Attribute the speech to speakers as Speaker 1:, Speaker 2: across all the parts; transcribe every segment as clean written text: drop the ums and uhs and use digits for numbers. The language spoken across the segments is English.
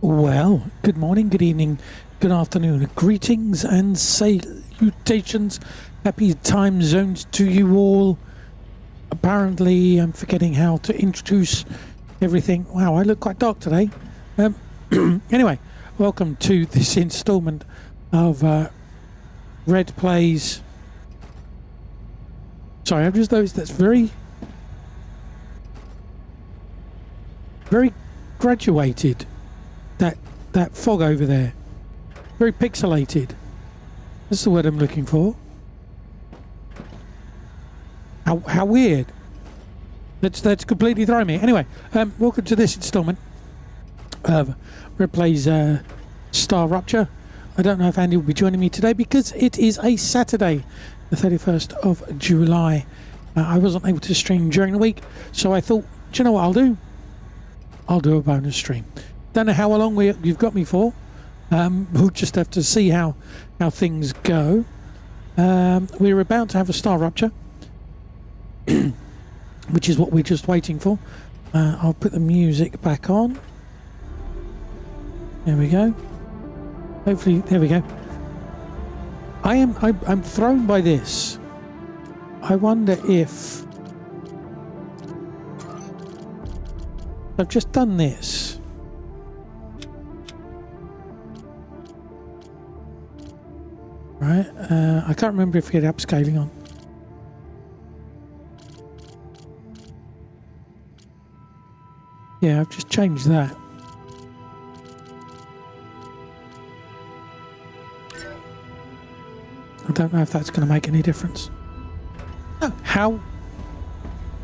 Speaker 1: Well, good morning, good evening, good afternoon, greetings and salutations, happy time zones to you all. Apparently, I'm forgetting how to introduce everything. Wow, I look quite dark today. Anyway, welcome to this installment of Red Plays. Sorry, I've just noticed that's very graduated. That fog over there, very pixelated. That's the word I'm looking for. How weird. That's completely throwing me. Anyway, welcome to this installment of Red Plays StarRupture. I don't know if Andy will be joining me today because it is a Saturday, the 31st of July. I wasn't able to stream during the week, so I thought, do you know what I'll do? I'll do a bonus stream. Don't know how long you've got me for. We'll just have to see how things go. We're about to have a StarRupture, which is what we're just waiting for. I'll put the music back on. There we go. Hopefully, there we go. I'm thrown by this. I wonder if I've just done this. Right, I can't remember if we had upscaling on. Yeah, I've just changed that. I don't know if that's going to make any difference. Oh, how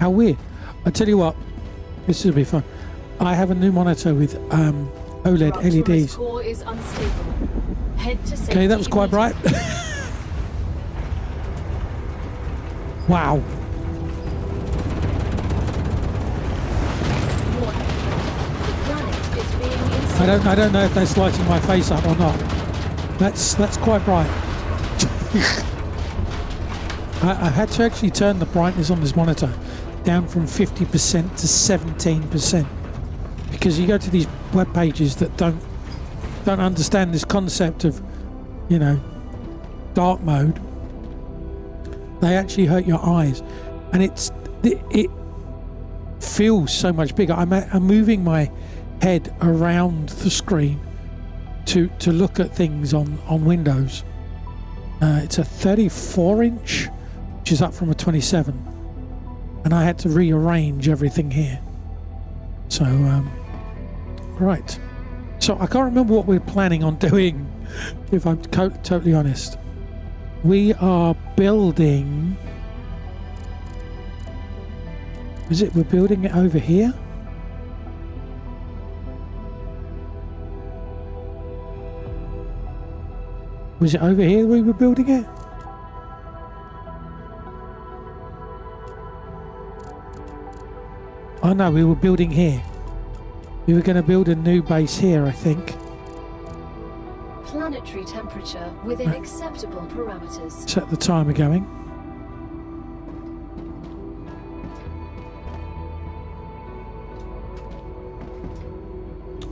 Speaker 1: weird. I tell you what, this will be fun. I have a new monitor with OLED LEDs. Okay, that was quite bright. Wow. I don't know if that's lighting my face up or not. That's quite bright. I had to actually turn the brightness on this monitor down from 50% to 17% because you go to these web pages that don't understand this concept of, you know, dark mode. They actually hurt your eyes, and it feels so much bigger. I'm moving my head around the screen to look at things on Windows. It's a 34-inch, which is up from a 27, and I had to rearrange everything here. So, right. So I can't remember what we're planning on doing, if I'm totally honest. We are building... Is it we're building it over here? Was it over here we were building it? Oh no, we were building here. We were going to build a new base here, I think.
Speaker 2: Planetary temperature within acceptable parameters.
Speaker 1: Set the timer going.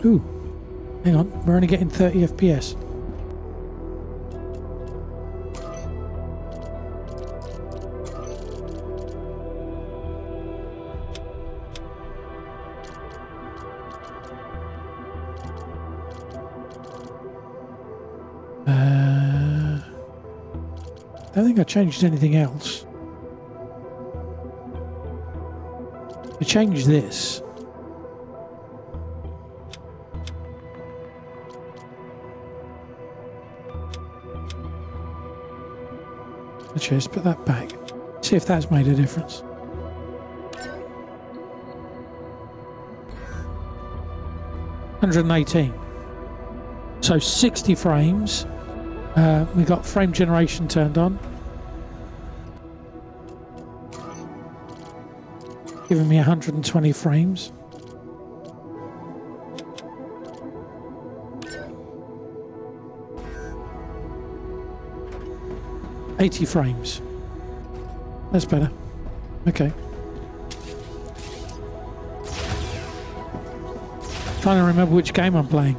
Speaker 1: Ooh, hang on, we're only getting 30 FPS. I don't think I changed anything else. I changed this. Actually, let's put that back. See if that's made a difference. $118. So 60 frames. We got frame generation turned on, giving me 120 frames. $80 frames. That's better. Okay. Trying to remember which game I'm playing.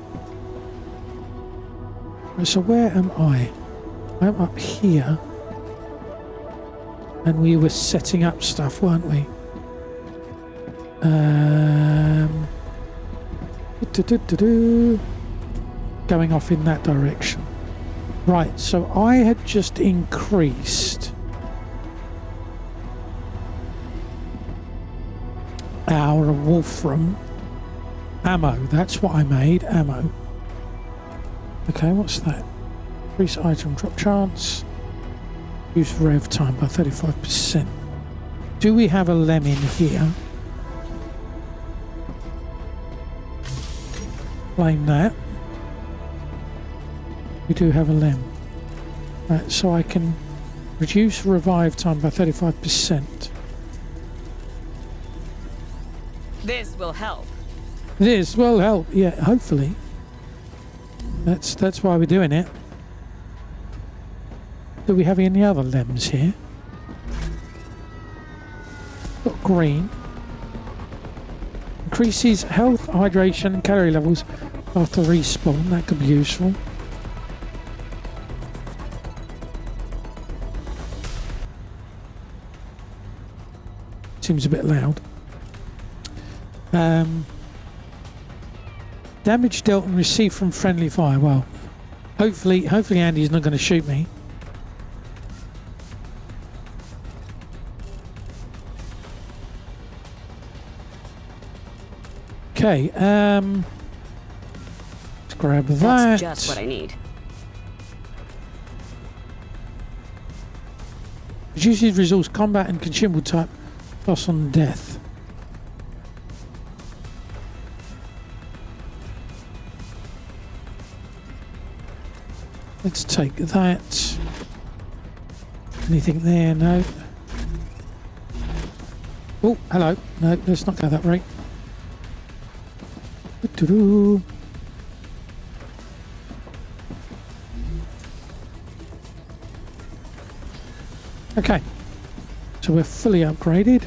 Speaker 1: So where am I? I'm up here. And we were setting up stuff, weren't we? Going off in that direction. Right, so I had just increased our wolfram ammo. That's what I made, ammo. Okay, what's that? Increase item drop chance. Reduce rev time by 35%. Do we have a lem in here? Claim that. We do have a lem. Right, so I can reduce revive time by 35%.
Speaker 3: This will help.
Speaker 1: This will help, yeah, hopefully. That's why we're doing it. Do we have any other lems here? Got green. Increases health, hydration and calorie levels after respawn. That could be useful. Seems a bit loud. Damage dealt and received from friendly fire. Well, hopefully Andy's not going to shoot me. Okay, let's grab that.
Speaker 3: That's just what I need.
Speaker 1: Reduces resource combat and consumable type loss on death. Let's take that. Anything there? No. Oh, hello. No, let's not go that way. Doo-doo. Okay, so we're fully upgraded.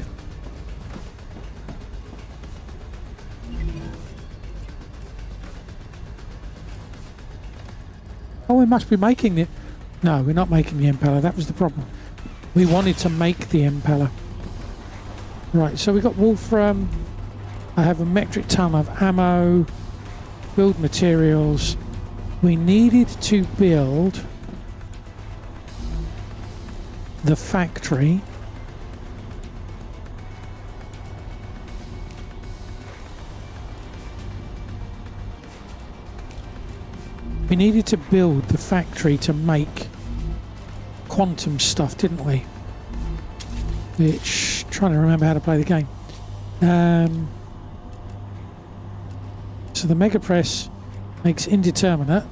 Speaker 1: Oh, we must be making it. No, we're not making the impeller. That was the problem. We wanted to make the impeller. Right, so we got wolfram. I have a metric ton of ammo. Build materials. We needed to build the factory. We needed to build the factory to make quantum stuff, didn't we? Which, trying to remember how to play the game. So the Mega Press makes indeterminate.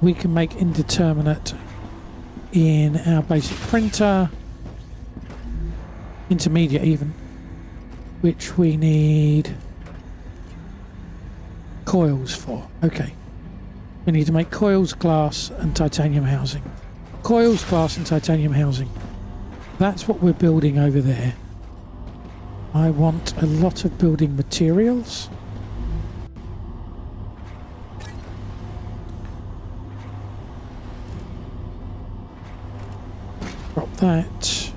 Speaker 1: We can make indeterminate in our basic printer. Intermediate even. Which we need coils for. Okay. We need to make coils, glass and titanium housing. Coils, glass and titanium housing. That's what we're building over there. I want a lot of building materials. Drop that.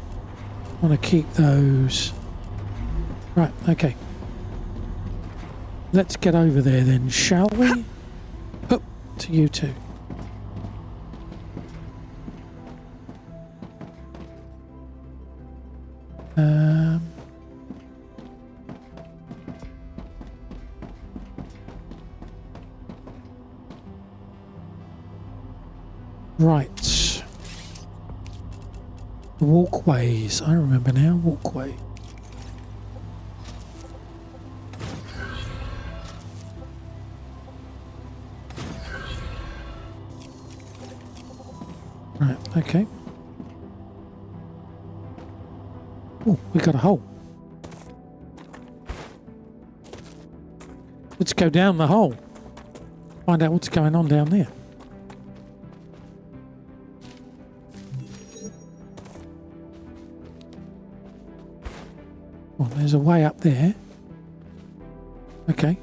Speaker 1: I want to keep those. Right, okay. Let's get over there then, shall we? Up to you two. Right. Walkways. I remember now. Walkway. Right, okay. Oh, we got a hole. Let's go down the hole. Find out what's going on down there. Well, there's a way up there. Okay.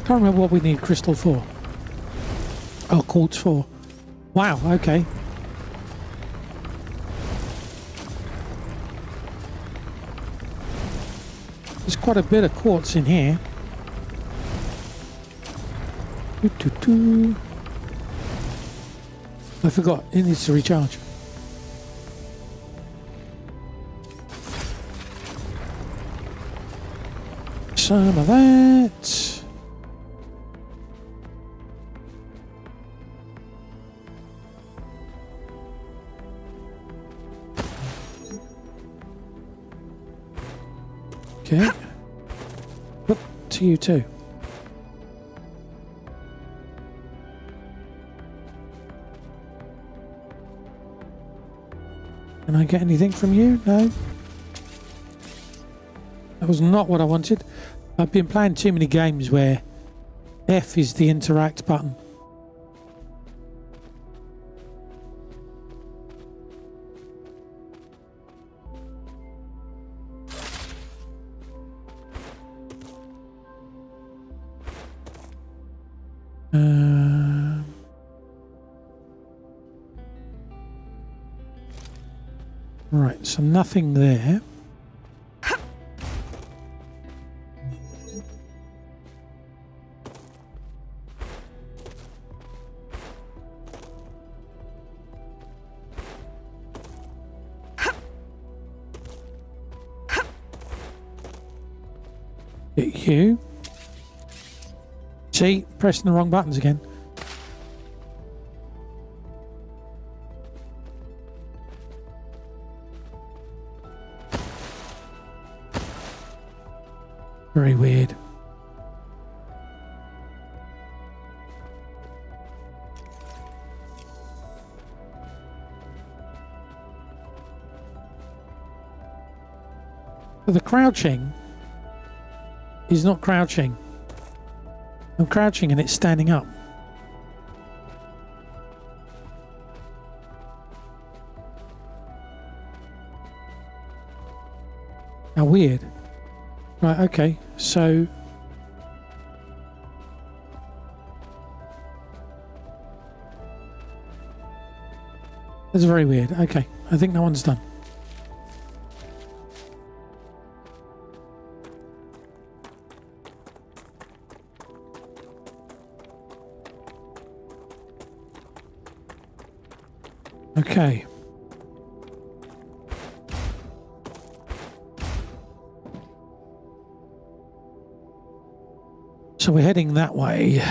Speaker 1: Can't remember what we need crystal for. Oh, quartz for. Wow, okay. There's quite a bit of quartz in here. Doo-doo-doo. I forgot, it needs to recharge. Some of that. Okay. Up to you too. Can I get anything from you? No. That was not what I wanted. I've been playing too many games where F is the interact button. Right, so nothing there. Get you. See, pressing the wrong buttons again. Very weird. So the crouching is not crouching. I'm crouching and it's standing up. How weird. Right, okay, so that's very weird. Okay, I think that one's done. Okay. So we're heading that way.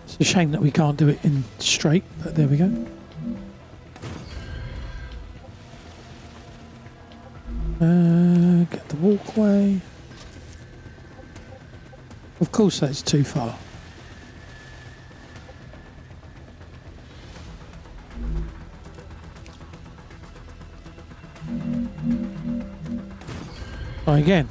Speaker 1: It's a shame that we can't do it in straight, but there we go. Get the walkway. Of course that's too far. Try again.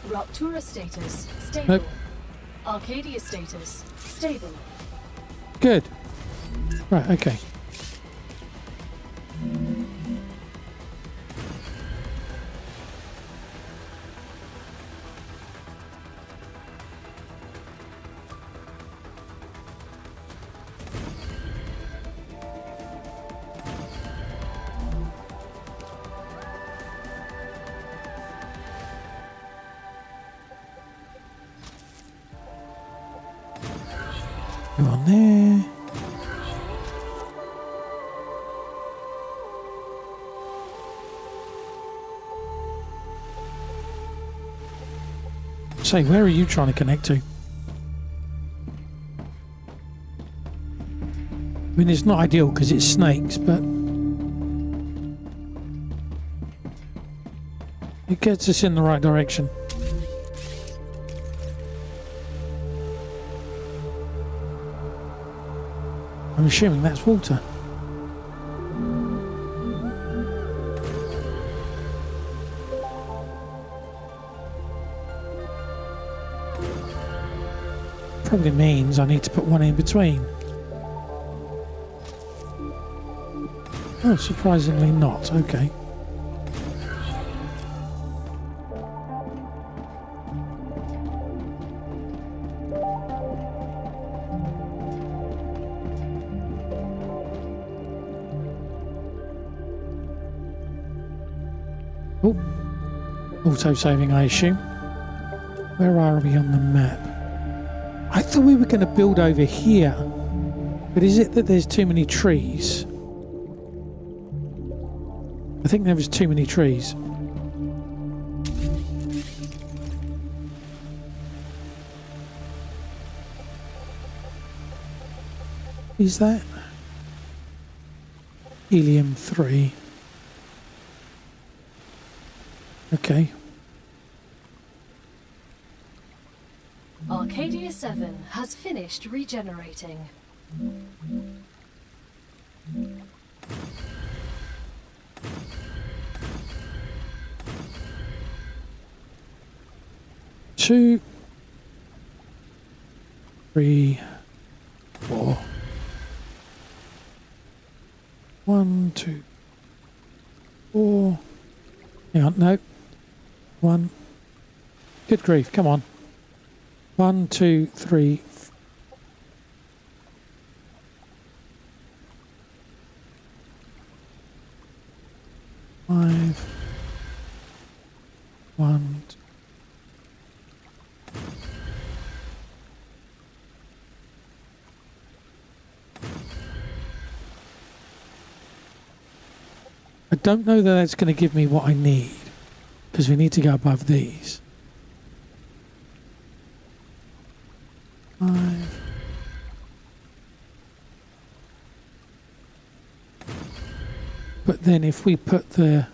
Speaker 2: Ruptura status stable.
Speaker 1: Nope.
Speaker 2: Arcadia status stable.
Speaker 1: Good. Right, okay. Go on there. Say, where are you trying to connect to? I mean, it's not ideal because it's snakes, but it gets us in the right direction. I'm assuming that's water. Probably means I need to put one in between. Oh, surprisingly not. Okay. Oh, auto-saving, I assume. Where are we on the map? I thought we were going to build over here, but is it that there's too many trees? I think there was too many trees. Is that helium-3? Okay.
Speaker 2: Arcadia 7 has finished regenerating.
Speaker 1: Two, three, four. 1, 2, 4. Hang on, no. 1. Good grief, come on. 1, 2, 3. 5. 1. 2. I don't know that that's going to give me what I need, because we need to go above these. 5. But then if we put the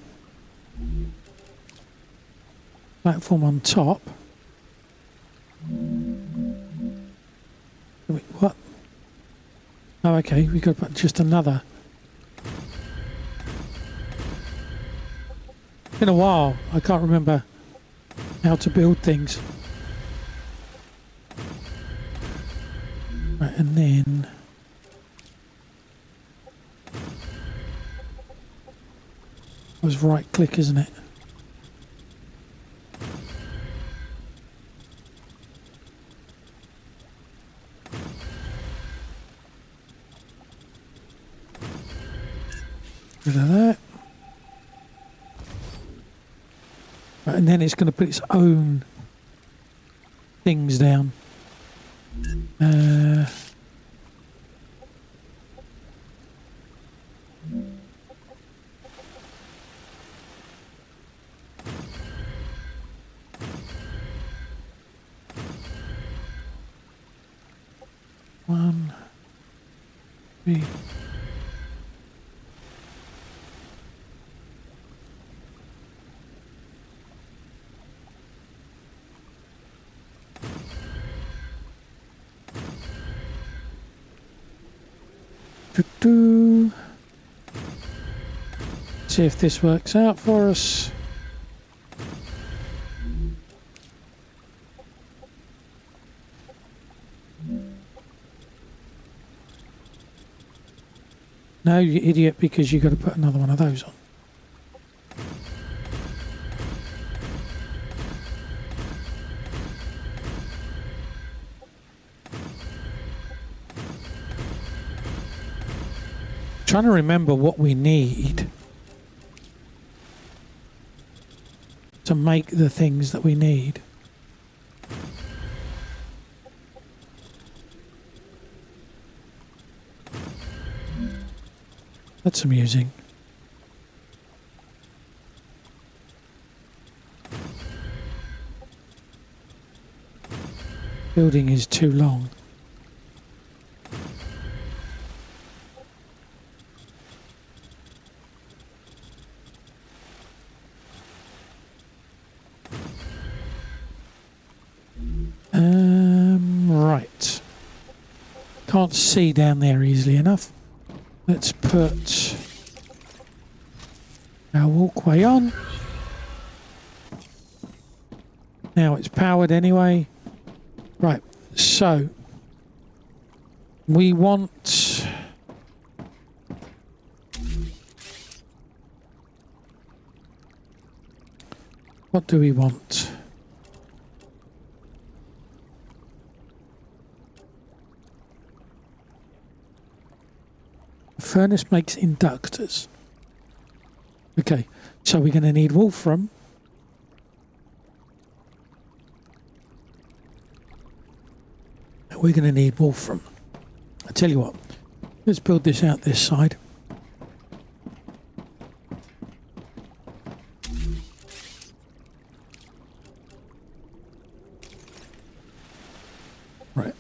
Speaker 1: platform on top, wait, what? Oh, okay, we got to put just another. It's been a while. I can't remember how to build things. Right, and then it was right click, isn't it? Rid of that. Right, and then it's going to put its own things down. One, 3. See if this works out for us. No, you idiot, because you've got to put another one of those on. Trying to remember what we need to make the things that we need. That's amusing. Building is too long. Right. Can't see down there easily enough. Let's put our walkway on. Now it's powered anyway. Right, so we want what do we want? The furnace makes inductors. Okay, so we're going to need wolfram. We're going to need wolfram. I tell you what, let's build this out this side. Right.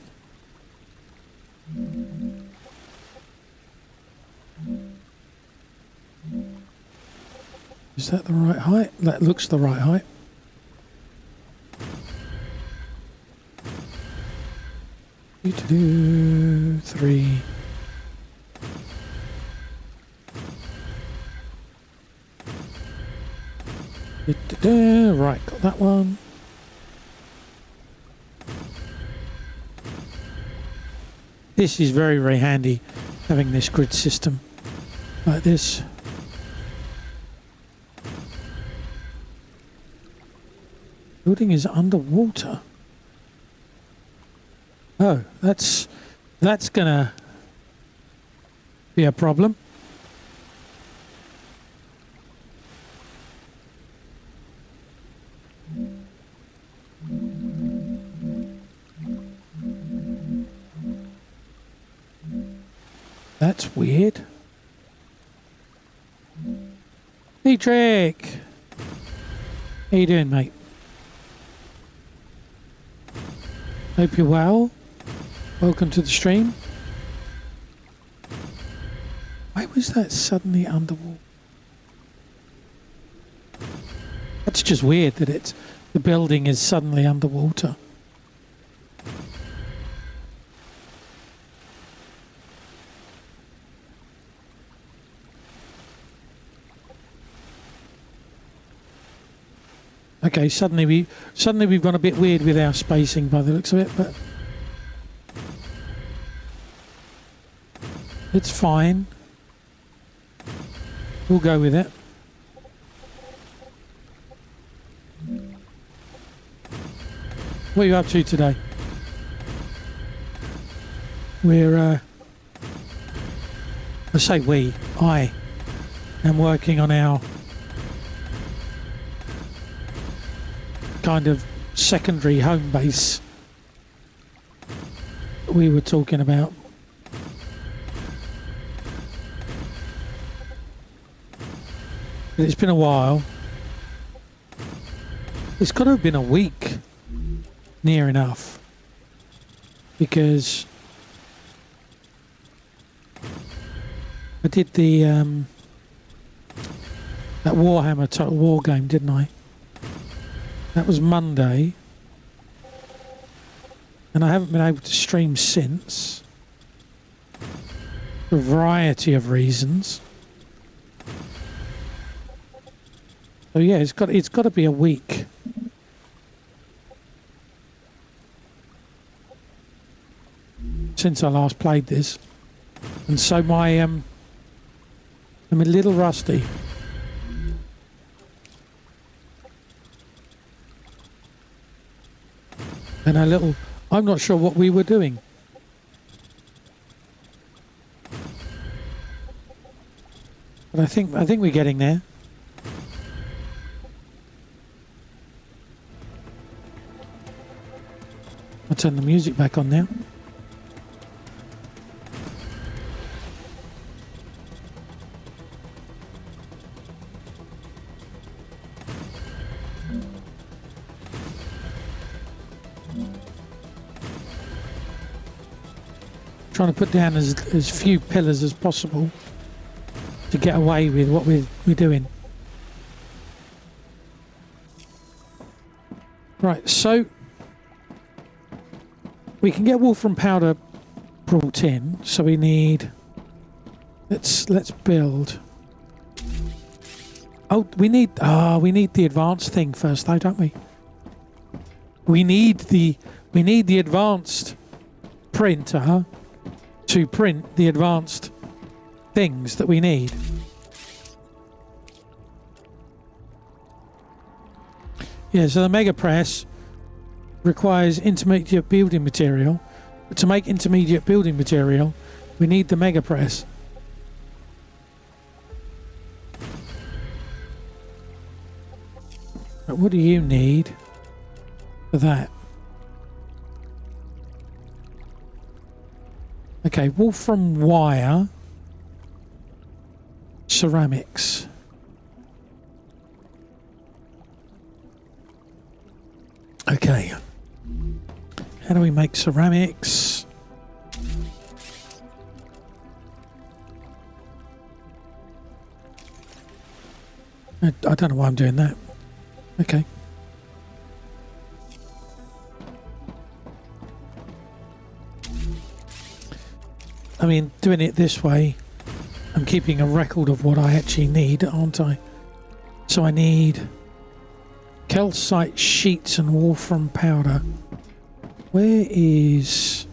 Speaker 1: Is that the right height? That looks the right height. Three. Right, got that one. This is very, very handy, having this grid system like this. Building is underwater. Oh, that's gonna be a problem. That's weird. Dietrich! How you doing, mate? Hope you're well. Welcome to the stream. Why was that suddenly underwater? That's just weird that the building is suddenly underwater. Okay, suddenly we've gone a bit weird with our spacing by the looks of it, but it's fine. We'll go with it. What are you up to today? We're I say we, I am working on our kind of secondary home base we were talking about. But it's been a while. It's got to have been a week, near enough, because I did the that Warhammer Total War game, didn't I? That was Monday, and I haven't been able to stream since for a variety of reasons. So yeah, it's got to be a week. Since I last played this, and so I'm a little rusty. And I'm not sure what we were doing. But I think we're getting there. I'll turn the music back on now. Trying to put down as few pillars as possible to get away with what we're doing. Right, so we can get wolfram powder brought in, so we need... Let's build... Oh, we need the advanced thing first though, don't we? We need the advanced printer to print the advanced things that we need. Yeah, so the mega press requires intermediate building material. But to make intermediate building material, we need the mega press. But what do you need for that? Okay, wolfram wire, ceramics. Okay. How do we make ceramics? I don't know why I'm doing that. Okay. I mean, doing it this way, I'm keeping a record of what I actually need, aren't I? So I need calcite sheets and wolfram powder. Where is...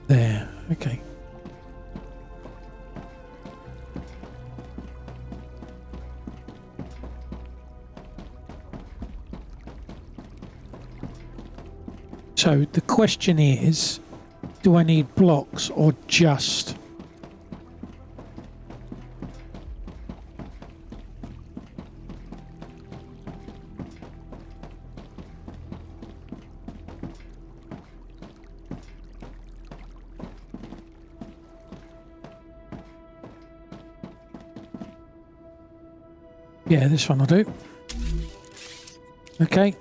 Speaker 1: There. Okay. So the question is, do I need blocks or just... Yeah, this one will do. Okay.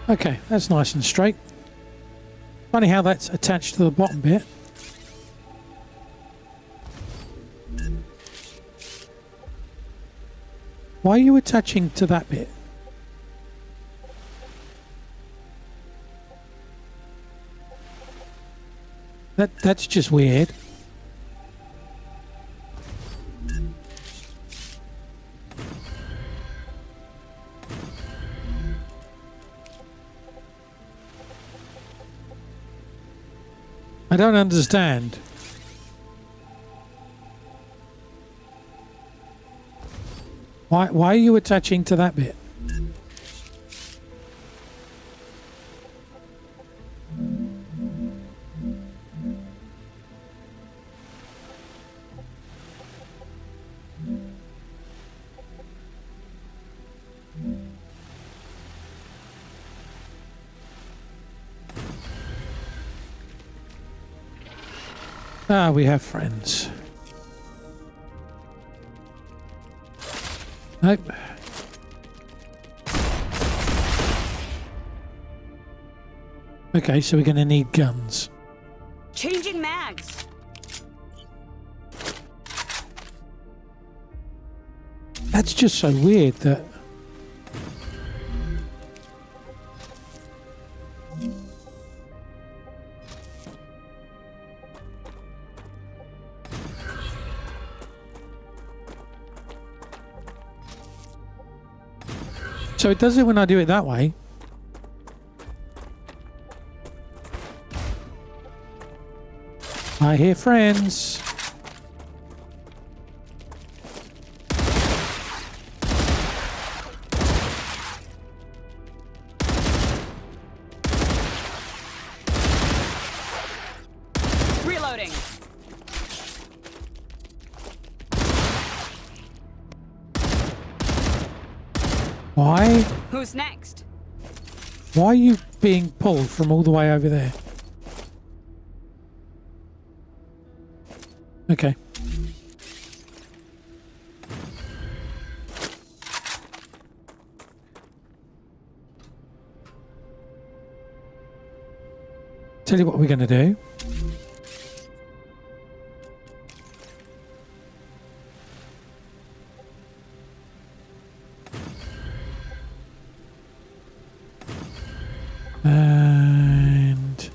Speaker 1: Okay, that's nice and straight. Funny how that's attached to the bottom bit. Why are you attaching to that bit? That's just weird. I don't understand. Why are you attaching to that bit? Ah, we have friends. Nope. Okay, so we're going to need guns.
Speaker 3: Changing mags.
Speaker 1: That's just so weird that... So it does it when I do it that way. I hear friends.
Speaker 3: Reloading.
Speaker 1: Why?
Speaker 3: Who's next?
Speaker 1: Why are you being pulled from all the way over there? Okay. Tell you what we're going to do. And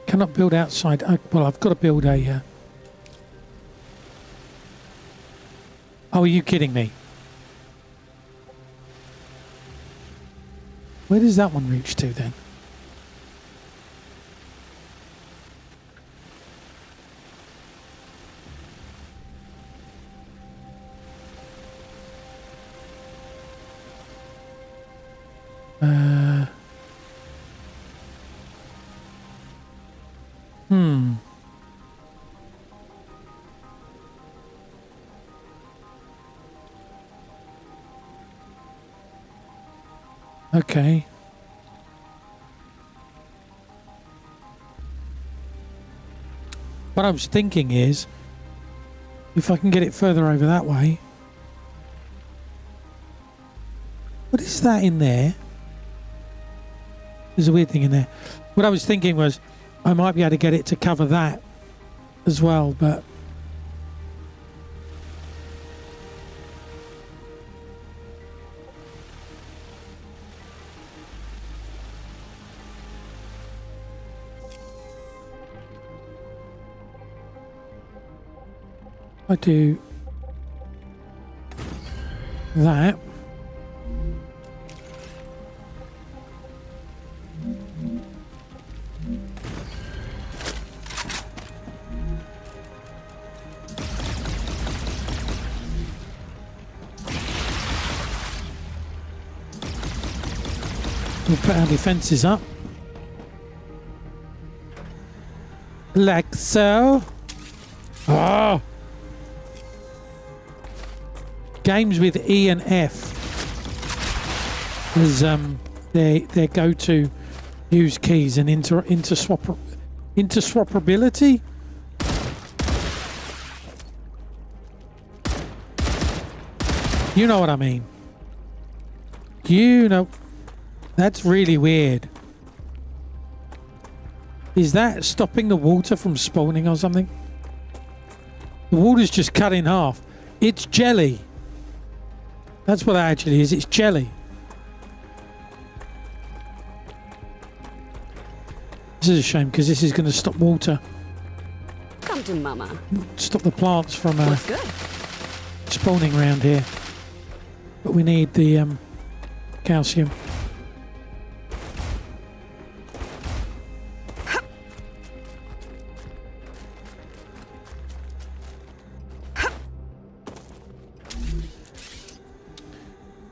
Speaker 1: cannot build outside. Well, I've got to build a. Oh, are you kidding me? Where does that one reach to then? Okay. What I was thinking is, if I can get it further over that way. What is that in there? There's a weird thing in there. What I was thinking was, I might be able to get it to cover that as well, but... I do that. We'll put our defences up. Like so. Oh! Games with E and F as their go-to use keys and interswapability. You know what I mean. You know, that's really weird. Is that stopping the water from spawning or something? The water's just cut in half. It's jelly. That's what that actually is. It's jelly. This is a shame because this is going to stop water.
Speaker 3: Come to mama.
Speaker 1: Stop the plants from
Speaker 3: What's good?
Speaker 1: spawning around here. But we need the calcium.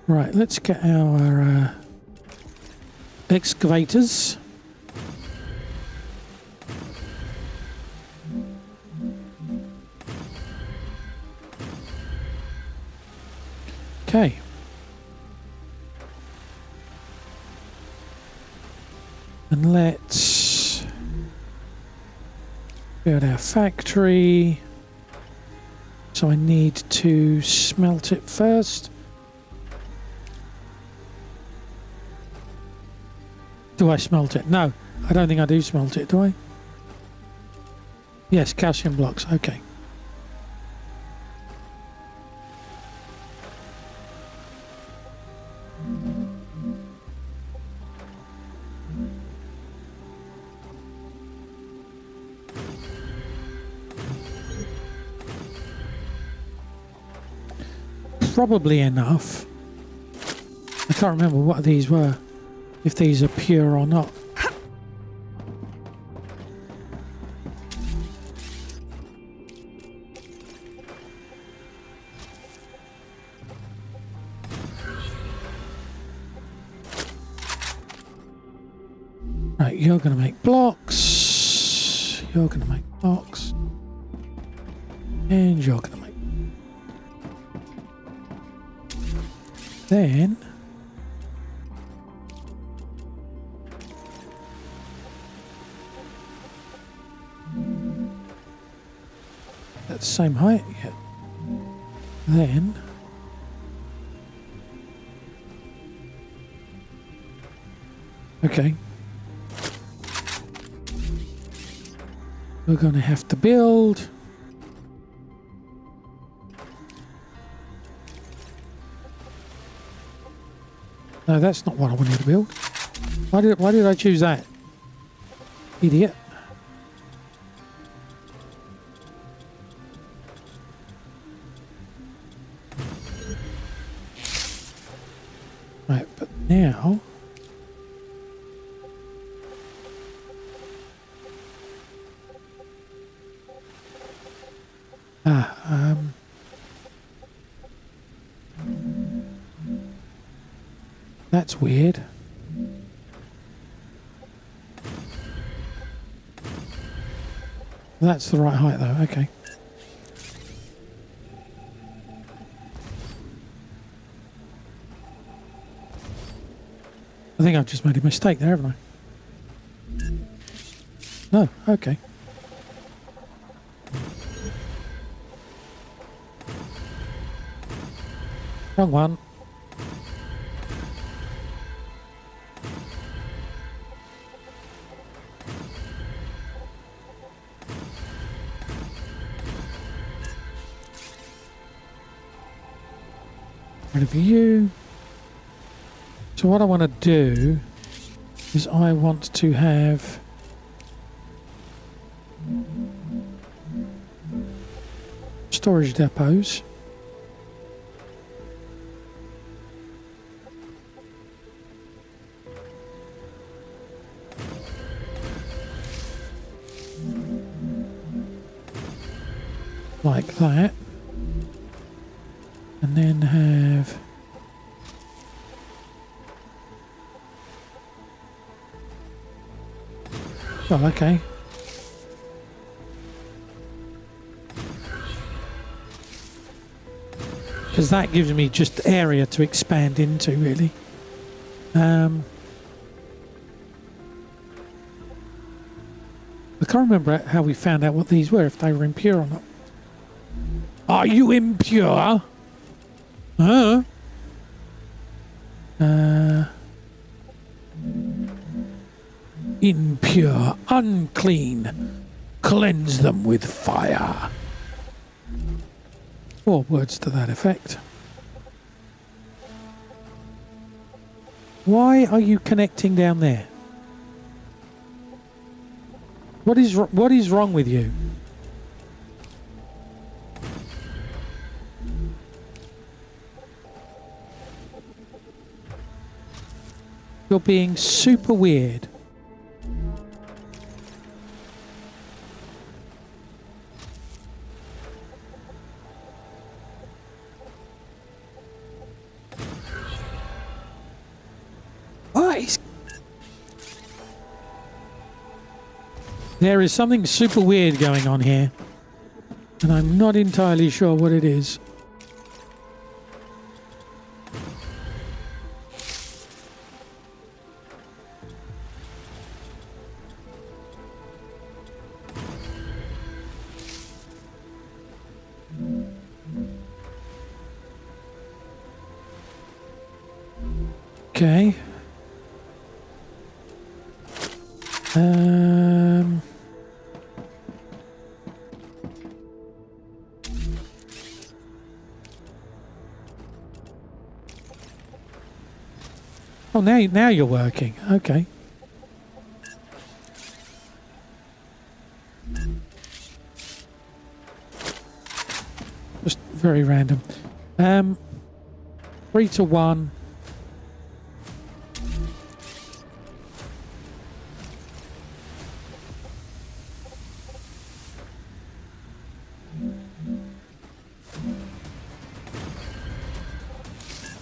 Speaker 1: Right, let's get our excavators. Okay. And let's build our factory. So I need to smelt it first. Do I smelt it? No, I don't think I do smelt it, do I? Yes, calcium blocks, okay. Probably enough. I can't remember what these were. If these are pure or not. Right, you're going to make blocks. You're going to make blocks. And you're gonna make. Then at the same height, yeah. Then okay. We're gonna have to build. No, that's not what I wanted to build. Why did I choose that? Idiot. Right, but now that's weird. That's the right height though, okay. I think I've just made a mistake there, haven't I? No, okay. Wrong one. Rid of you. So what I want to do is I want to have storage depots. Like that. And then have oh, okay. Because that gives me just area to expand into, really. I can't remember how we found out what these were, if they were impure or not. Are you impure? Huh? Impure, unclean, cleanse them with fire. 4 words to that effect. Why are you connecting down there? What is wrong with you? You're being super weird. What? There is something super weird going on here, and I'm not entirely sure what it is. Okay. Oh, now you're working. Okay. Just very random. 3 to 1.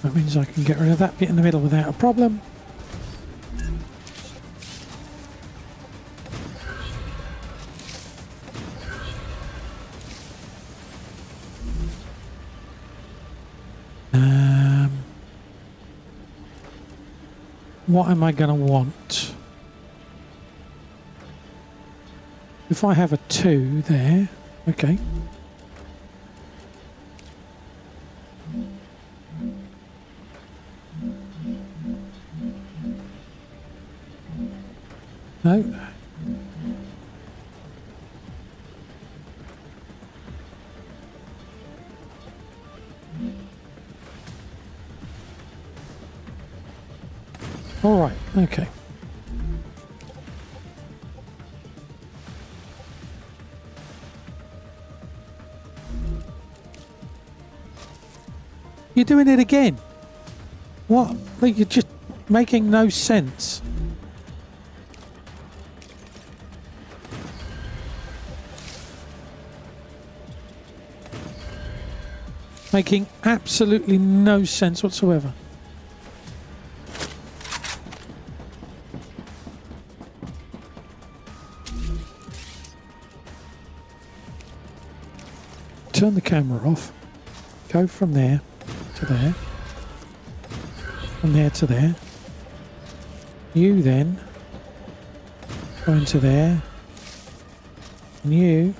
Speaker 1: That means I can get rid of that bit in the middle without a problem. what am I going to want? If I have a 2 there, okay. No. All right, okay. You're doing it again. What? Like, you're just making no sense. Making absolutely no sense whatsoever. Turn the camera off. Go from there to there. From there to there. You then go into there. And you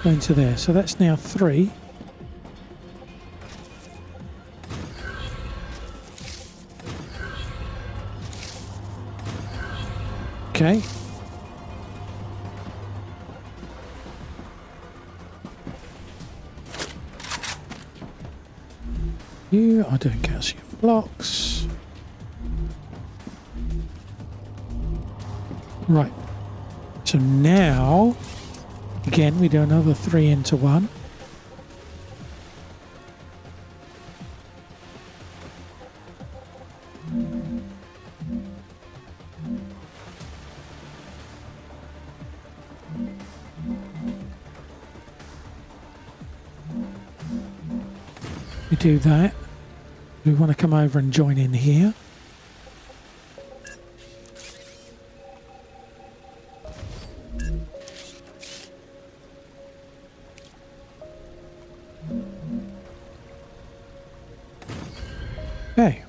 Speaker 1: go into there. So that's now 3. Okay. You are doing calcium blocks. Right. So now, again, we do another 3 into 1. We do that. We want to come over and join in here. Okay.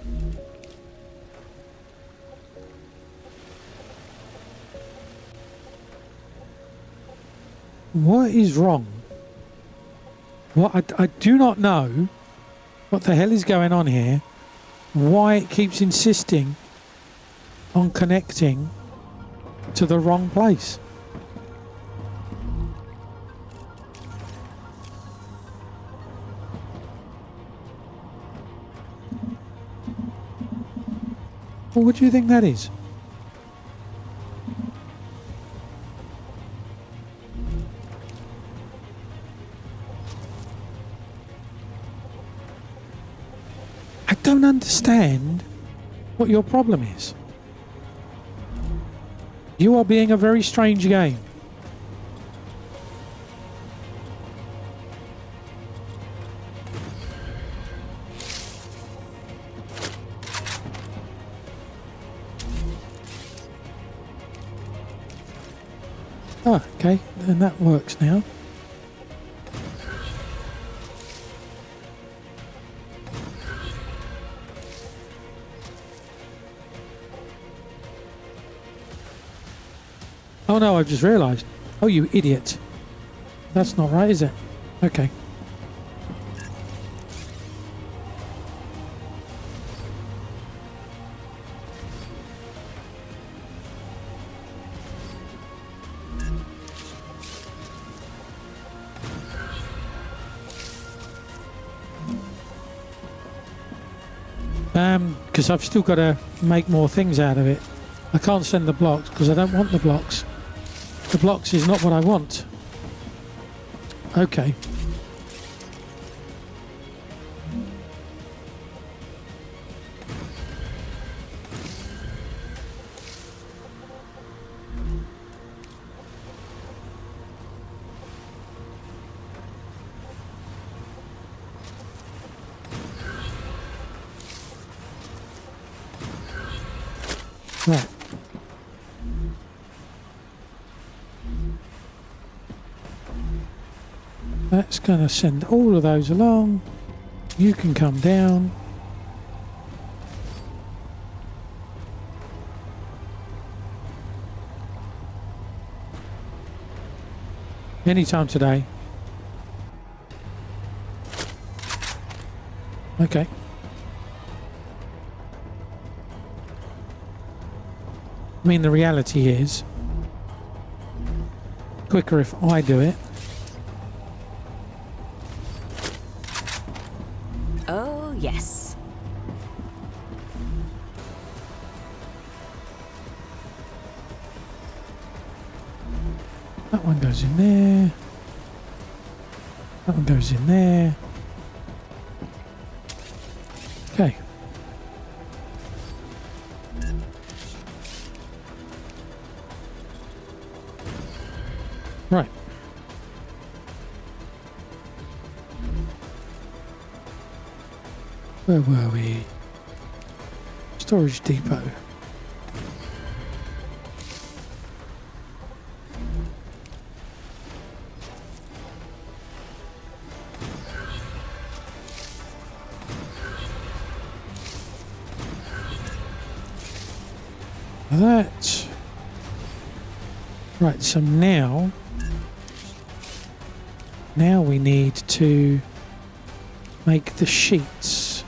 Speaker 1: What is wrong? What I do not know what the hell is going on here. Why it keeps insisting on connecting to the wrong place. Well, what do you think that is? I don't understand what your problem is. You are being a very strange game. Oh, okay, then that works now. Oh no, I've just realised. Oh, you idiot. That's not right, is it? Okay. Because I've still got to make more things out of it. I can't send the blocks because I don't want the blocks. The blocks is not what I want. Okay. Right. That's going to send all of those along. You can come down. Anytime today. Okay. I mean, the reality is, quicker if I do it.
Speaker 3: Oh, yes.
Speaker 1: That one goes in there. That one goes in there. Okay. Right. Where were we? Storage depot. That. Right, so now we need to make the sheets.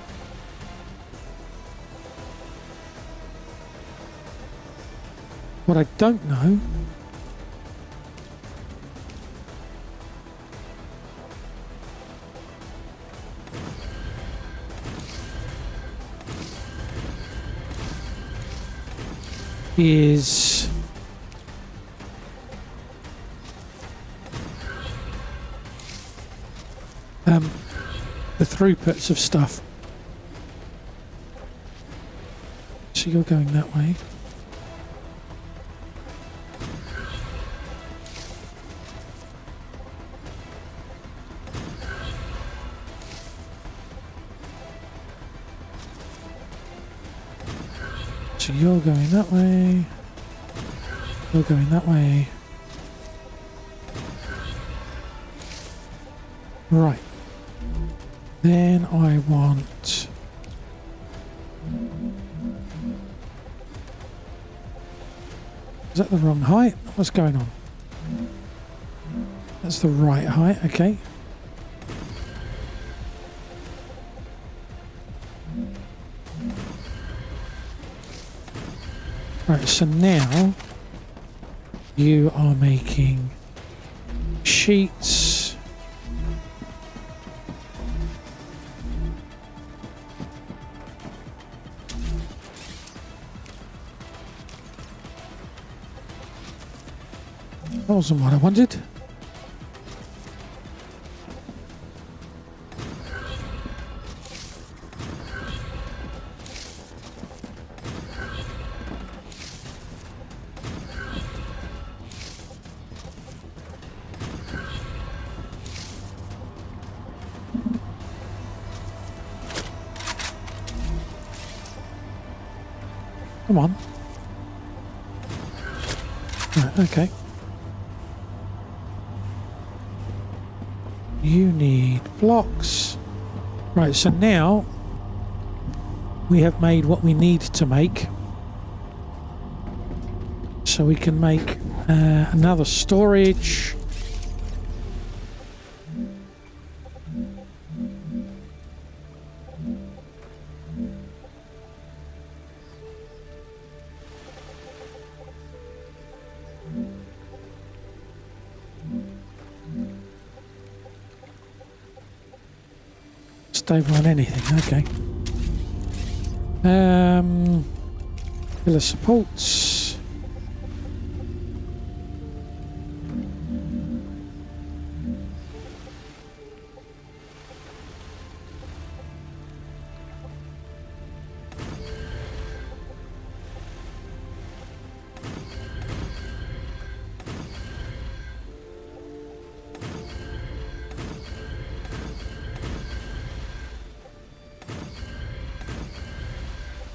Speaker 1: What I don't know is the throughputs of stuff. So you're going that way. So you're going that way. You're going that way. Right. Then I want... Is that the wrong height? What's going on? That's the right height, okay. Right, so now you are making sheets. That wasn't what I wanted. Come on. Right, okay. You need blocks. Right, so now we have made what we need to make. So we can make another storage. Stable on anything, okay. Pillar supports.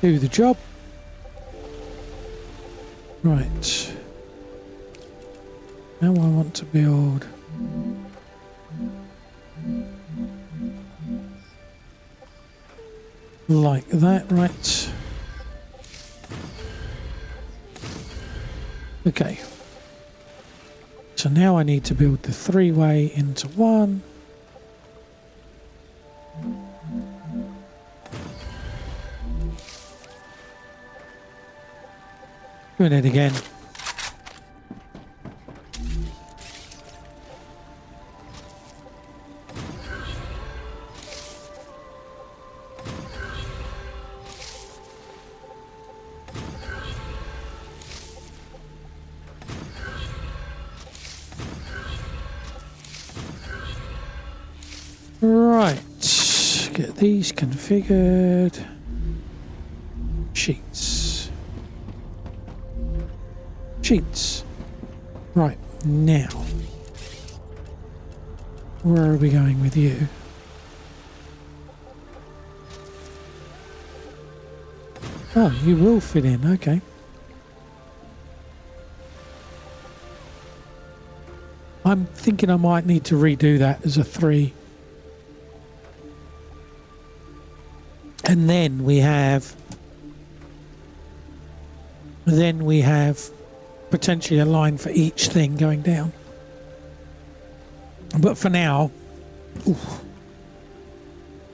Speaker 1: Do the job. Right. Now I want to build like that, right? So now I need to build the three-way into one. Doing it again. Right, get these configured. Sheets. Sheets. Right, now. Where are we going with you? Oh, you will fit in, okay. I'm thinking I might need to redo that as a 3. And then we have potentially a line for each thing going down. But for now,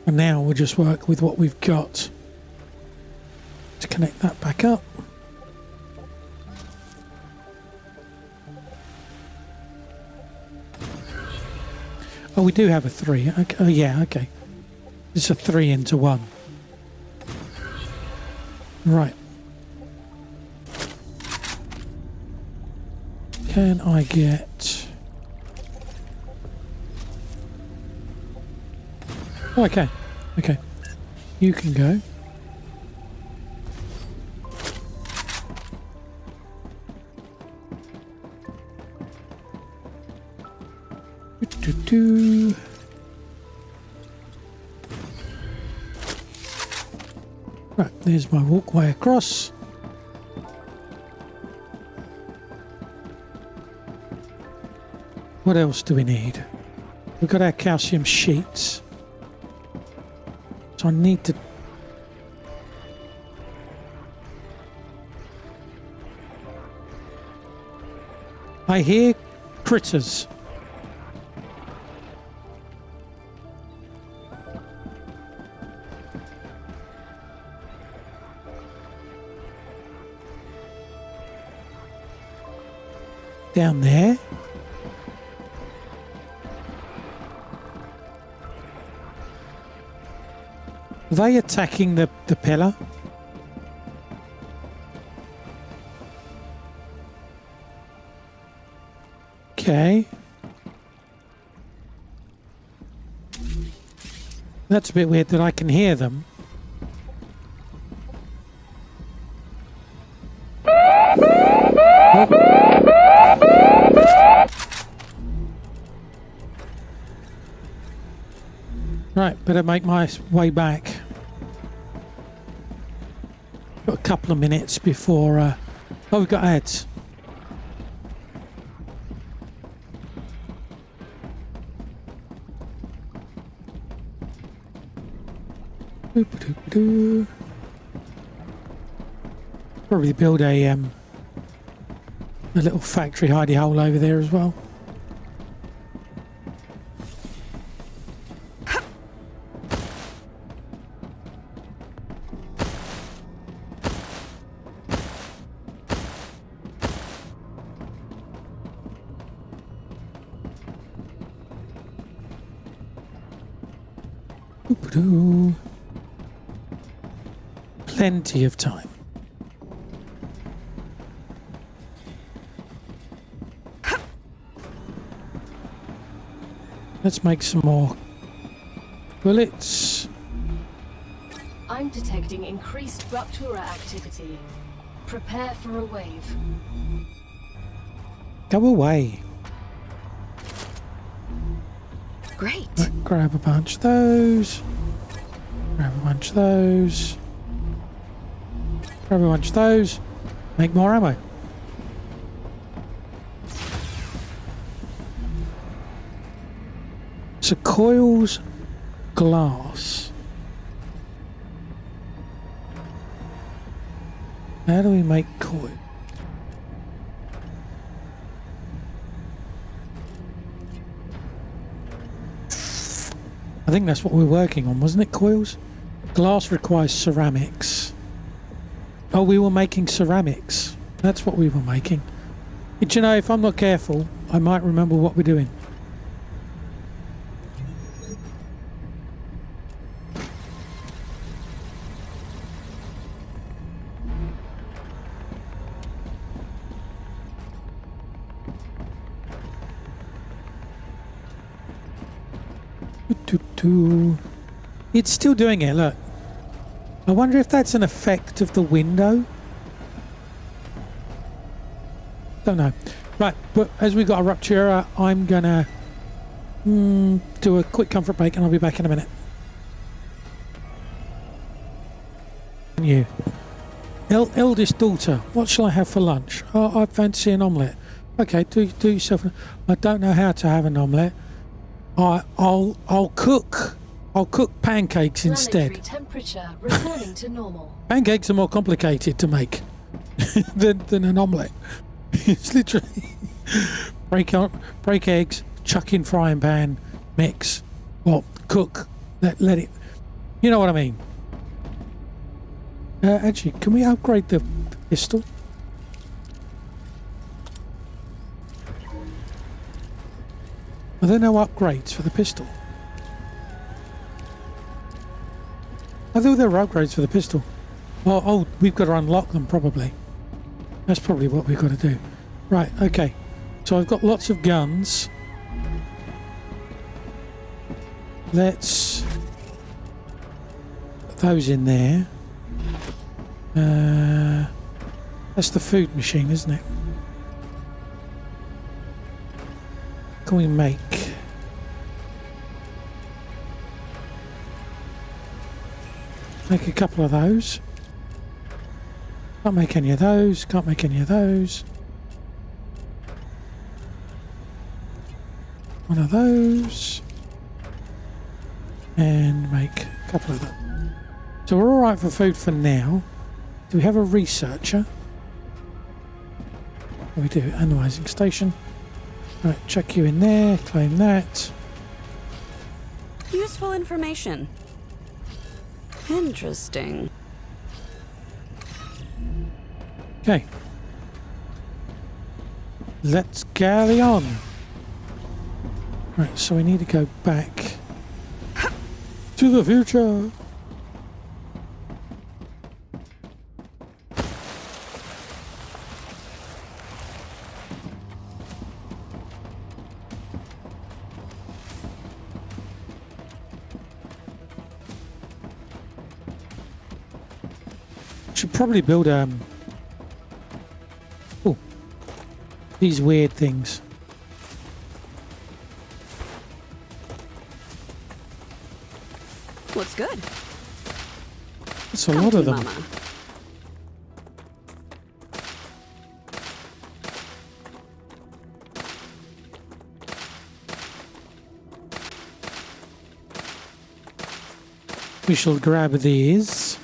Speaker 1: we'll just work with what we've got to connect that back up. Oh, we do have a 3. Okay. Oh, yeah, okay. It's a 3 into 1. Right. Can I get... Oh, okay. Okay. You can go. Do-do-do. Right, there's my walkway across. What else do we need? We've got our calcium sheets. So I need to... I hear critters. Down there. Are they attacking the pillar? Okay. That's a bit weird that I can hear them. Right, better make my way back. Got a couple of minutes before... oh, we've got ads. Probably build a little factory hidey hole over there as well. Plenty of time. Let's make some more bullets.
Speaker 2: I'm detecting increased Ruptura activity. Prepare for a wave.
Speaker 1: Go away.
Speaker 3: Great.
Speaker 1: Right, grab a bunch of those. Grab a bunch of those. Grab a bunch of those. Make more ammo. So coils, glass. How do we make coil? I think that's what we're working on, wasn't it, coils? Glass requires ceramics. Oh, we were making ceramics. That's what we were making. But you know, if I'm not careful, I might remember what we're doing. It's still doing it, look. I wonder if that's an effect of the window. Don't know. Right, but as we got a rupture, I'm gonna do a quick comfort break and I'll be back in a minute. And you. Eldest daughter, what shall I have for lunch? Oh, I fancy an omelette. Okay, do yourself. I don't know how to have an omelette. I'll cook pancakes instead.
Speaker 2: Planetary temperature returning to normal.
Speaker 1: Pancakes are more complicated to make than an omelette. It's literally break eggs, chuck in frying pan, mix, well, cook, let it. You know what I mean? Actually, can we upgrade the pistol? Are there no upgrades for the pistol? I thought there were upgrades for the pistol. Oh, we've got to unlock them probably. That's probably what we've got to do. Right, okay. So I've got lots of guns. Let's put those in there. That's the food machine, isn't it? Can we make a couple of those? Can't make any of those, can't make any of those. One of those. And make a couple of them. So we're alright for food for now. Do we have a researcher? We do. Analyzing station. Right, chuck you in there, claim that.
Speaker 3: Useful information. Interesting.
Speaker 1: Okay. Let's carry on. Right, so we need to go back to the future. Should probably build these weird things.
Speaker 3: What's good?
Speaker 1: That's a lot of them.
Speaker 3: Mama.
Speaker 1: We shall grab these.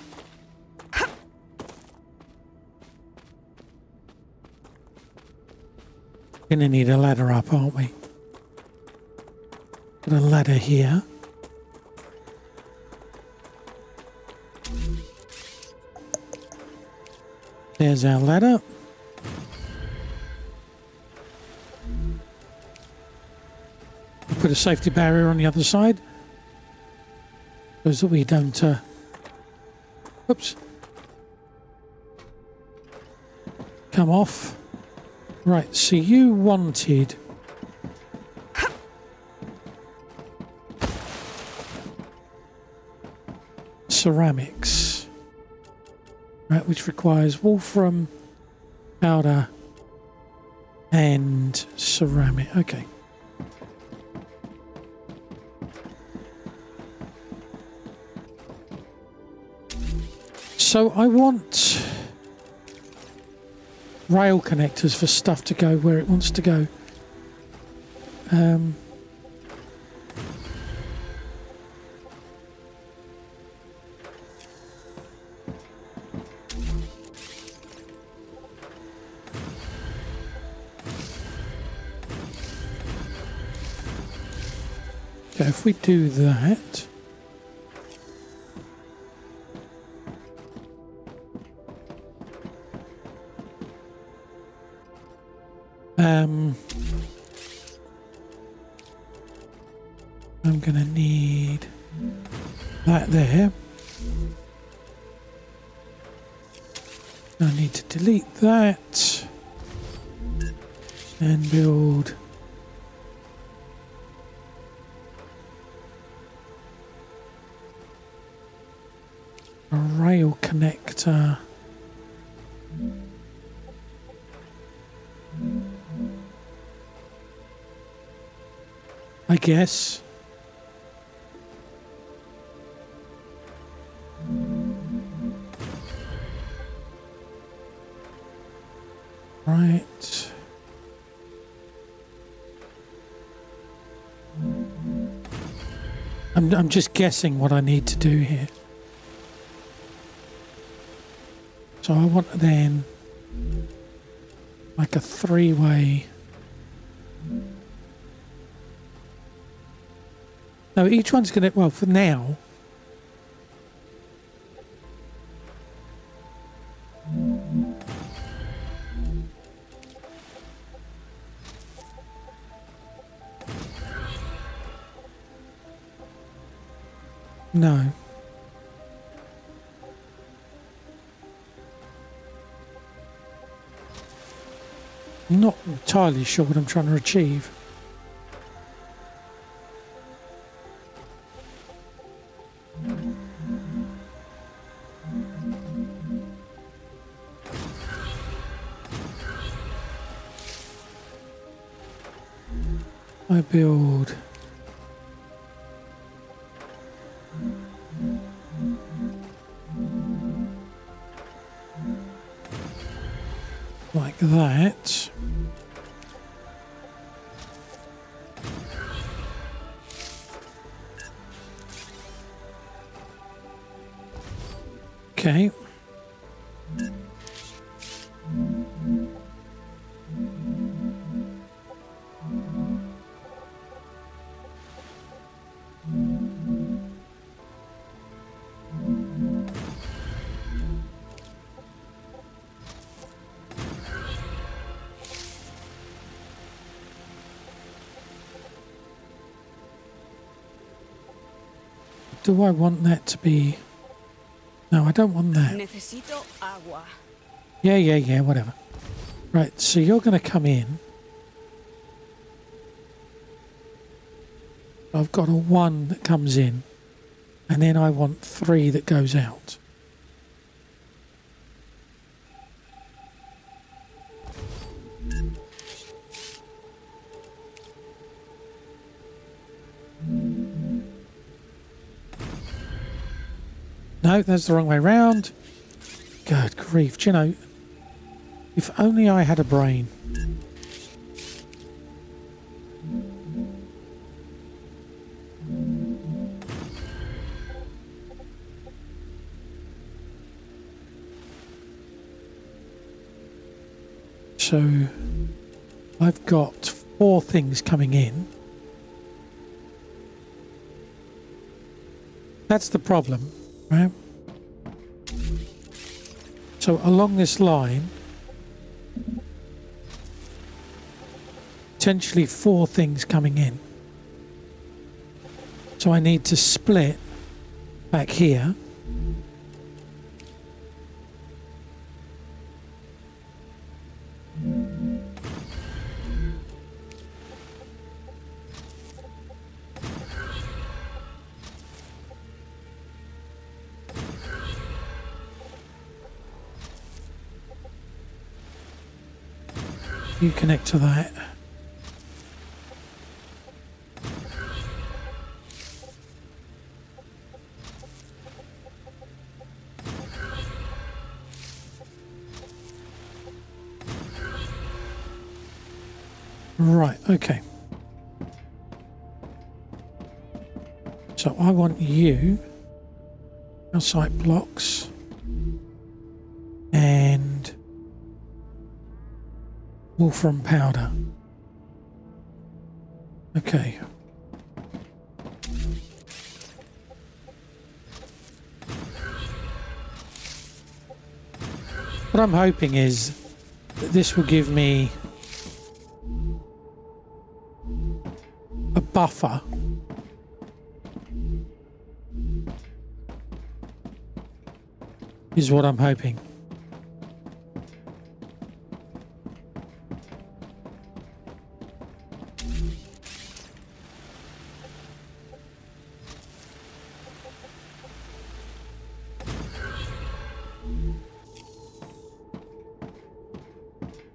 Speaker 1: Gonna need a ladder up, aren't we? Put a ladder here. There's our ladder. We'll put a safety barrier on the other side so that we don't oops, come off. Right, so you wanted ceramics, right, which requires wolfram, powder, and ceramic. Okay. So I want rail connectors for stuff to go where it wants to go. Okay, if we do that, I'm gonna need that there. I need to delete that and build a rail connector. I guess. Right. I'm just guessing what I need to do here. So I want then like a three-way. No, each one's gonna, well, for now. No. I'm not entirely sure what I'm trying to achieve. I build like that. Okay. Do I want that to be... No, I don't want that.
Speaker 3: Necesito agua.
Speaker 1: Yeah, whatever. Right, so you're going to come in. I've got a 1 that comes in, and then I want 3 that goes out. No, that's the wrong way round. Good grief, do you know, if only I had a brain. So I've got 4 things coming in. That's the problem, right? So along this line, potentially 4 things coming in. So I need to split back here. You connect to that. Right, okay. So I want you, outside blocks, and wolfram powder. Okay. What I'm hoping is that this will give me a buffer is what I'm hoping.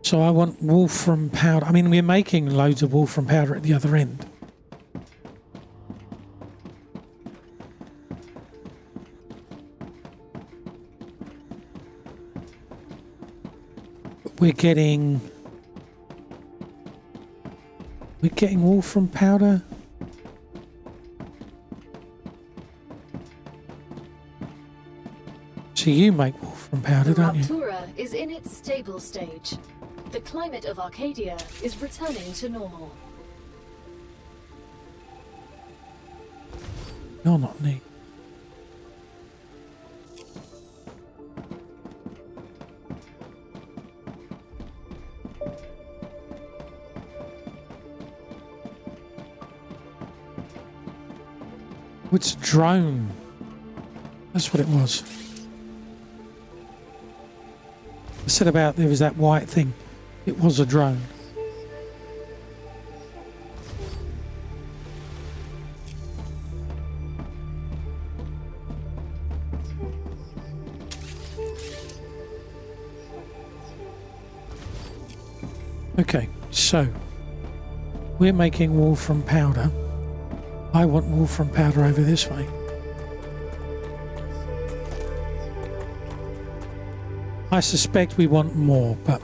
Speaker 1: So I want wolfram powder. I mean, we're making loads of wolfram powder at the other end. But we're getting wolfram powder. So you make wolfram powder, don't you?
Speaker 2: Raptura is in its stable stage. The climate of Arcadia is returning to normal.
Speaker 1: You're not neat. It's a drone. That's what it was. I said about there was that white thing. It was a drone. Okay, so we're making wolfram powder. I want wolfram powder over this way. I suspect we want more, but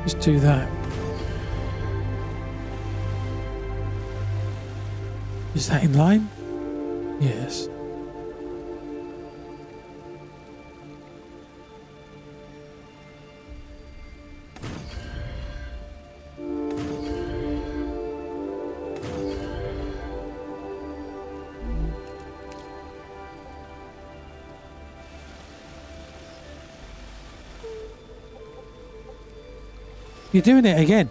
Speaker 1: let's do that. Is that in line? Yes. You're doing it again.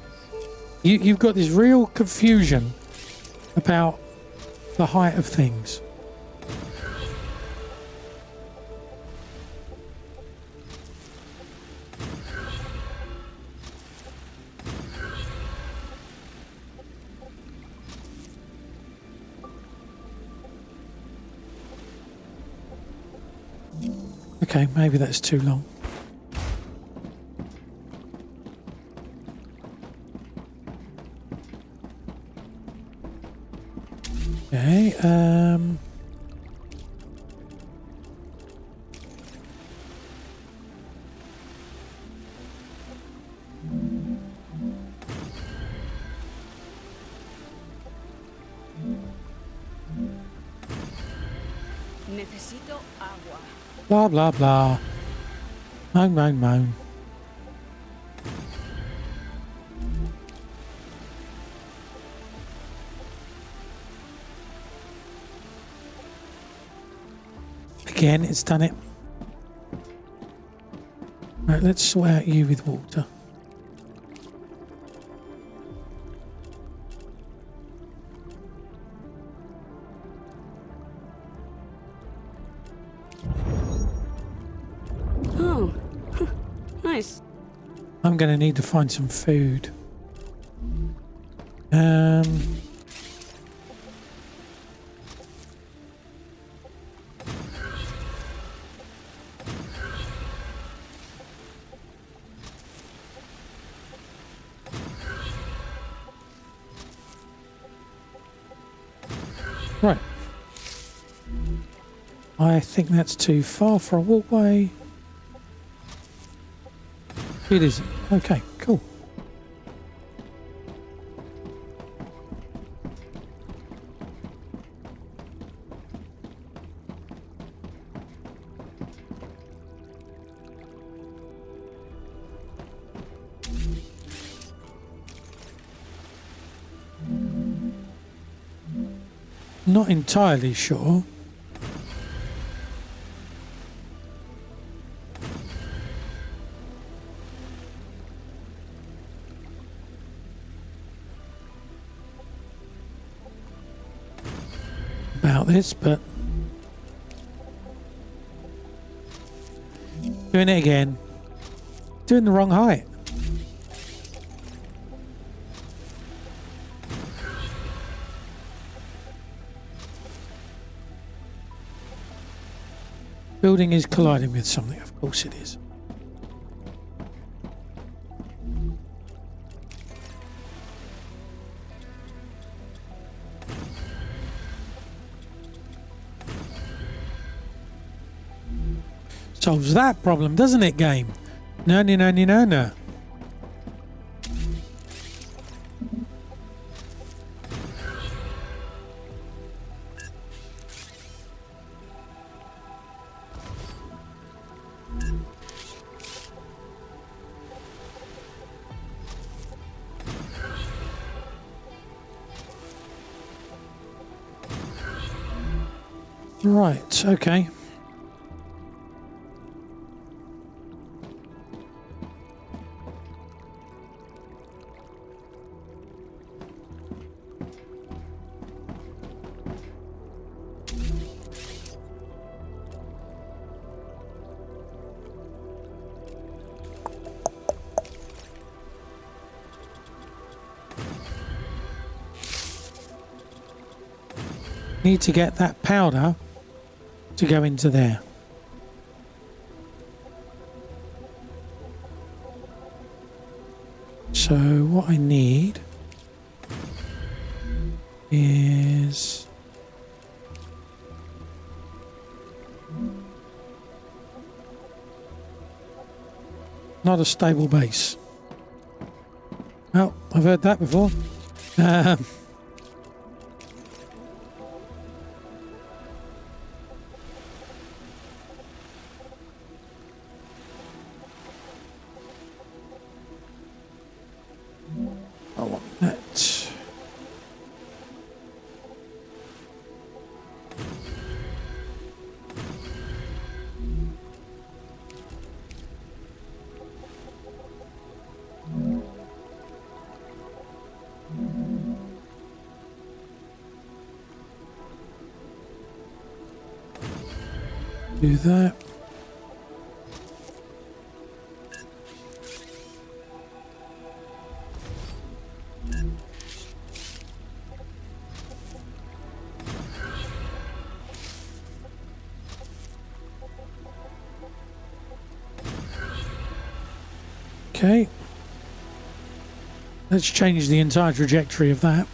Speaker 1: You've got this real confusion about the height of things. Okay, maybe that's too long. Okay,
Speaker 3: Necesito agua.
Speaker 1: blah, blah, blah. Moan, moan, moan. Again, it's done it. Right, let's sort out you with water.
Speaker 3: Oh, nice.
Speaker 1: I'm going to need to find some food. Right. I think that's too far for a walkway. It isn't. Okay, cool. Not entirely sure. About this, but doing it again. Doing the wrong height. Building is colliding with something, of course it is. Solves that problem, doesn't it, game? No, no, no, no, no, no. Right, okay. Need to get that powder to go into there. So what I need is not a stable base. Oh, I've heard that before. I want that. Do that. Okay. Let's change the entire trajectory of that.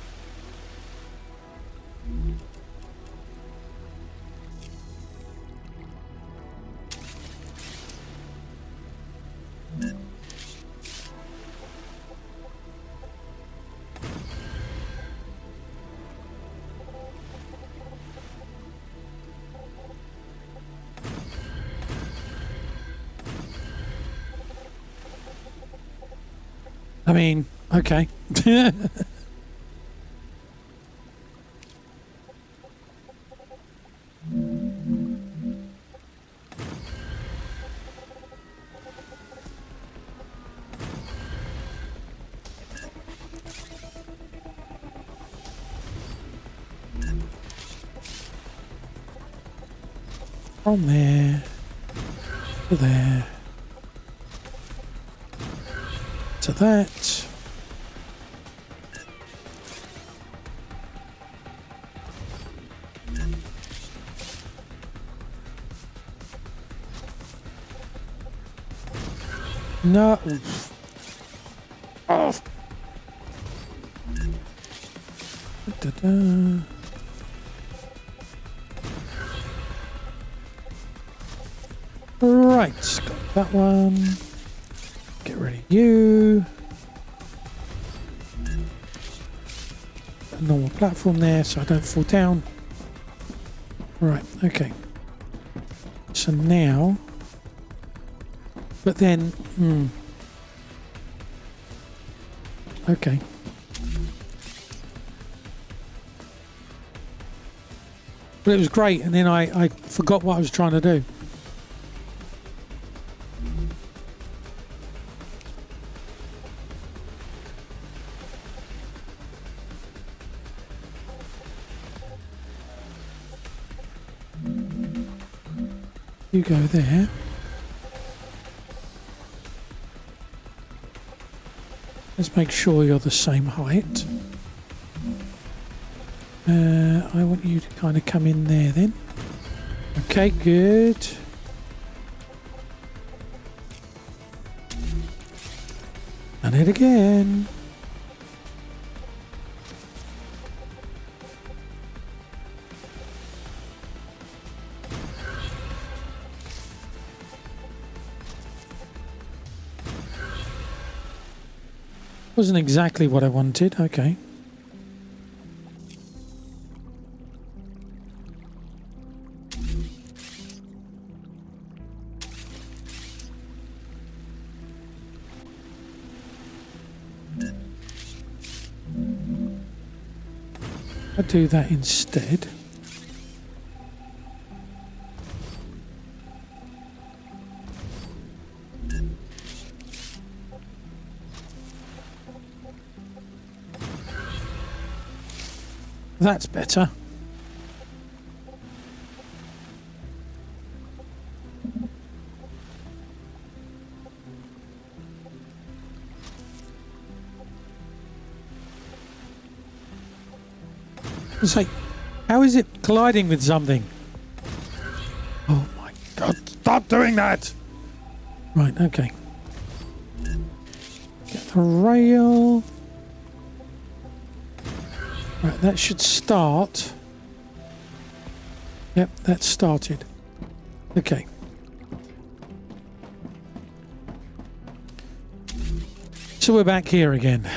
Speaker 1: I mean, okay. From there to there to that. No. Oh. Da-da. Right, got that one. Get rid of you. A normal platform there so I don't fall down. Right, okay. So now, but then, okay. But it was great, and then I forgot what I was trying to do. You go there. Let's make sure you're the same height. I want you to kind of come in there then. Okay, good. And it again. Wasn't exactly what I wanted. Okay. I'll do that instead. That's better. It's like, how is it colliding with something? Oh my god, stop doing that! Right, okay. Get the rail. Right, that should start. Yep, that started. Okay. So we're back here again.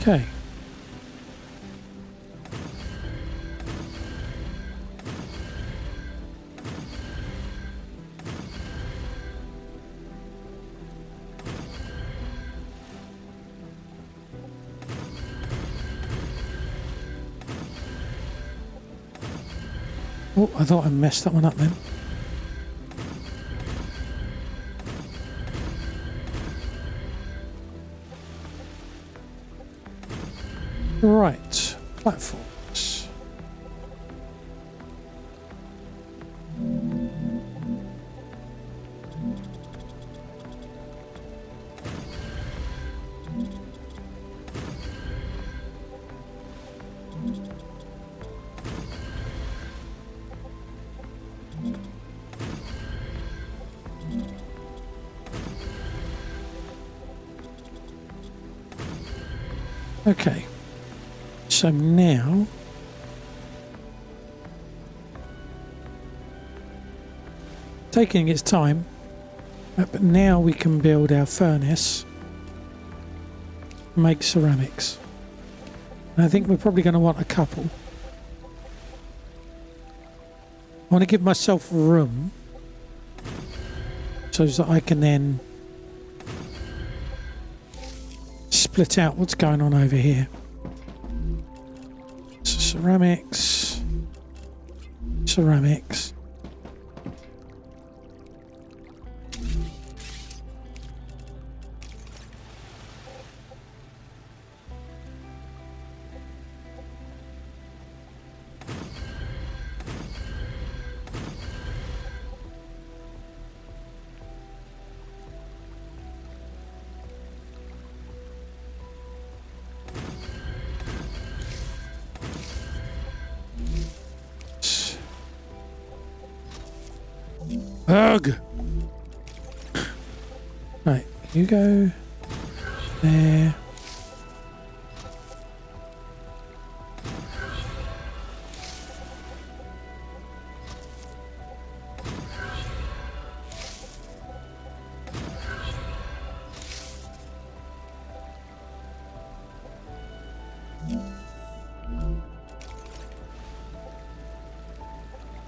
Speaker 1: Okay. Oh, I thought I messed that one up then. Right, platforms. Okay. So now taking its time, but now we can build our furnace, make ceramics. And I think we're probably going to want a couple. I want to give myself room so that I can then split out what's going on over here. Ceramics, ceramics. Ugh. Right, you go there.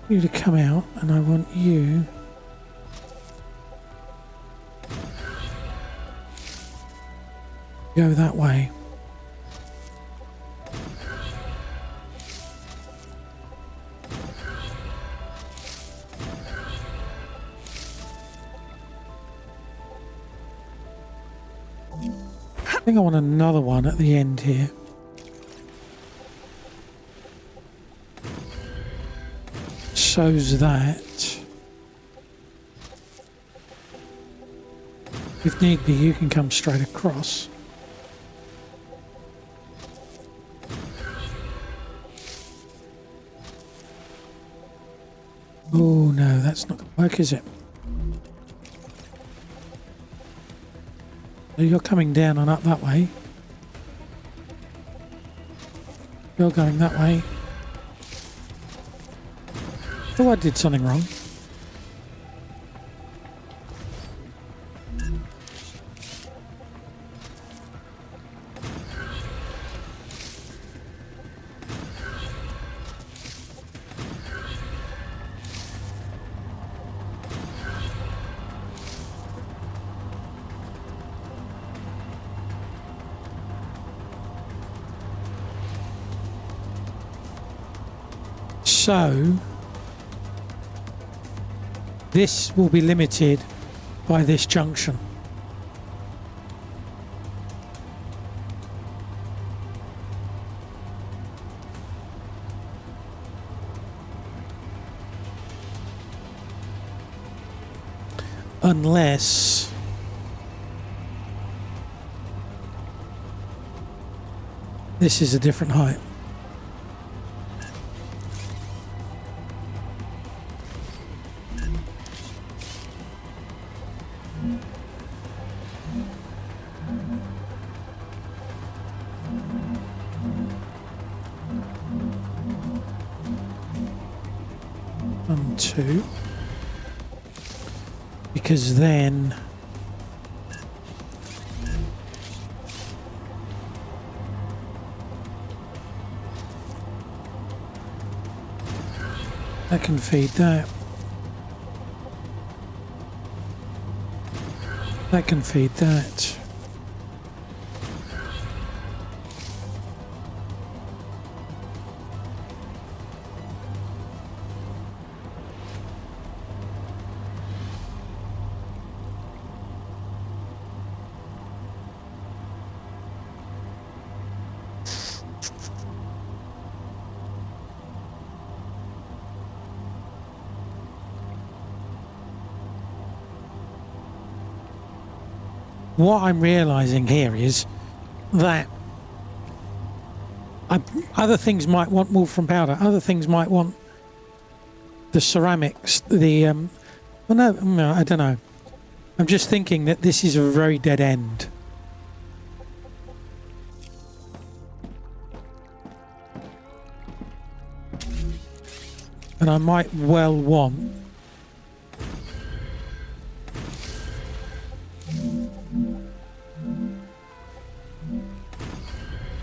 Speaker 1: You to come out, and I want you go that way. I think I want another one at the end here. Shows that. If need be, you can come straight across. Oh no, that's not going to work, is it? So you're coming down and up that way. You're going that way. Oh, I did something wrong. So this will be limited by this junction. Unless this is a different height. Two, because then that can feed that. That can feed that. What I'm realizing here is that other things might want wool from powder, other things might want the ceramics, well, no, I don't know. I'm just thinking that this is a very dead end. And I might well want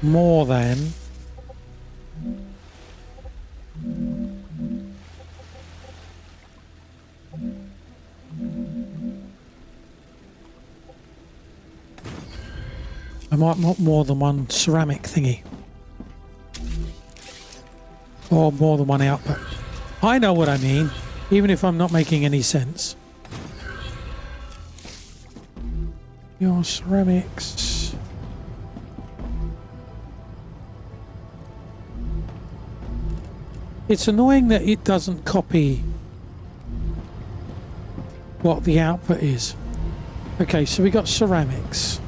Speaker 1: more than I might want more than one ceramic thingy or more than one output. I know what I mean, even if I'm not making any sense. Your ceramics. It's annoying that it doesn't copy what the output is. Okay, so we got ceramics.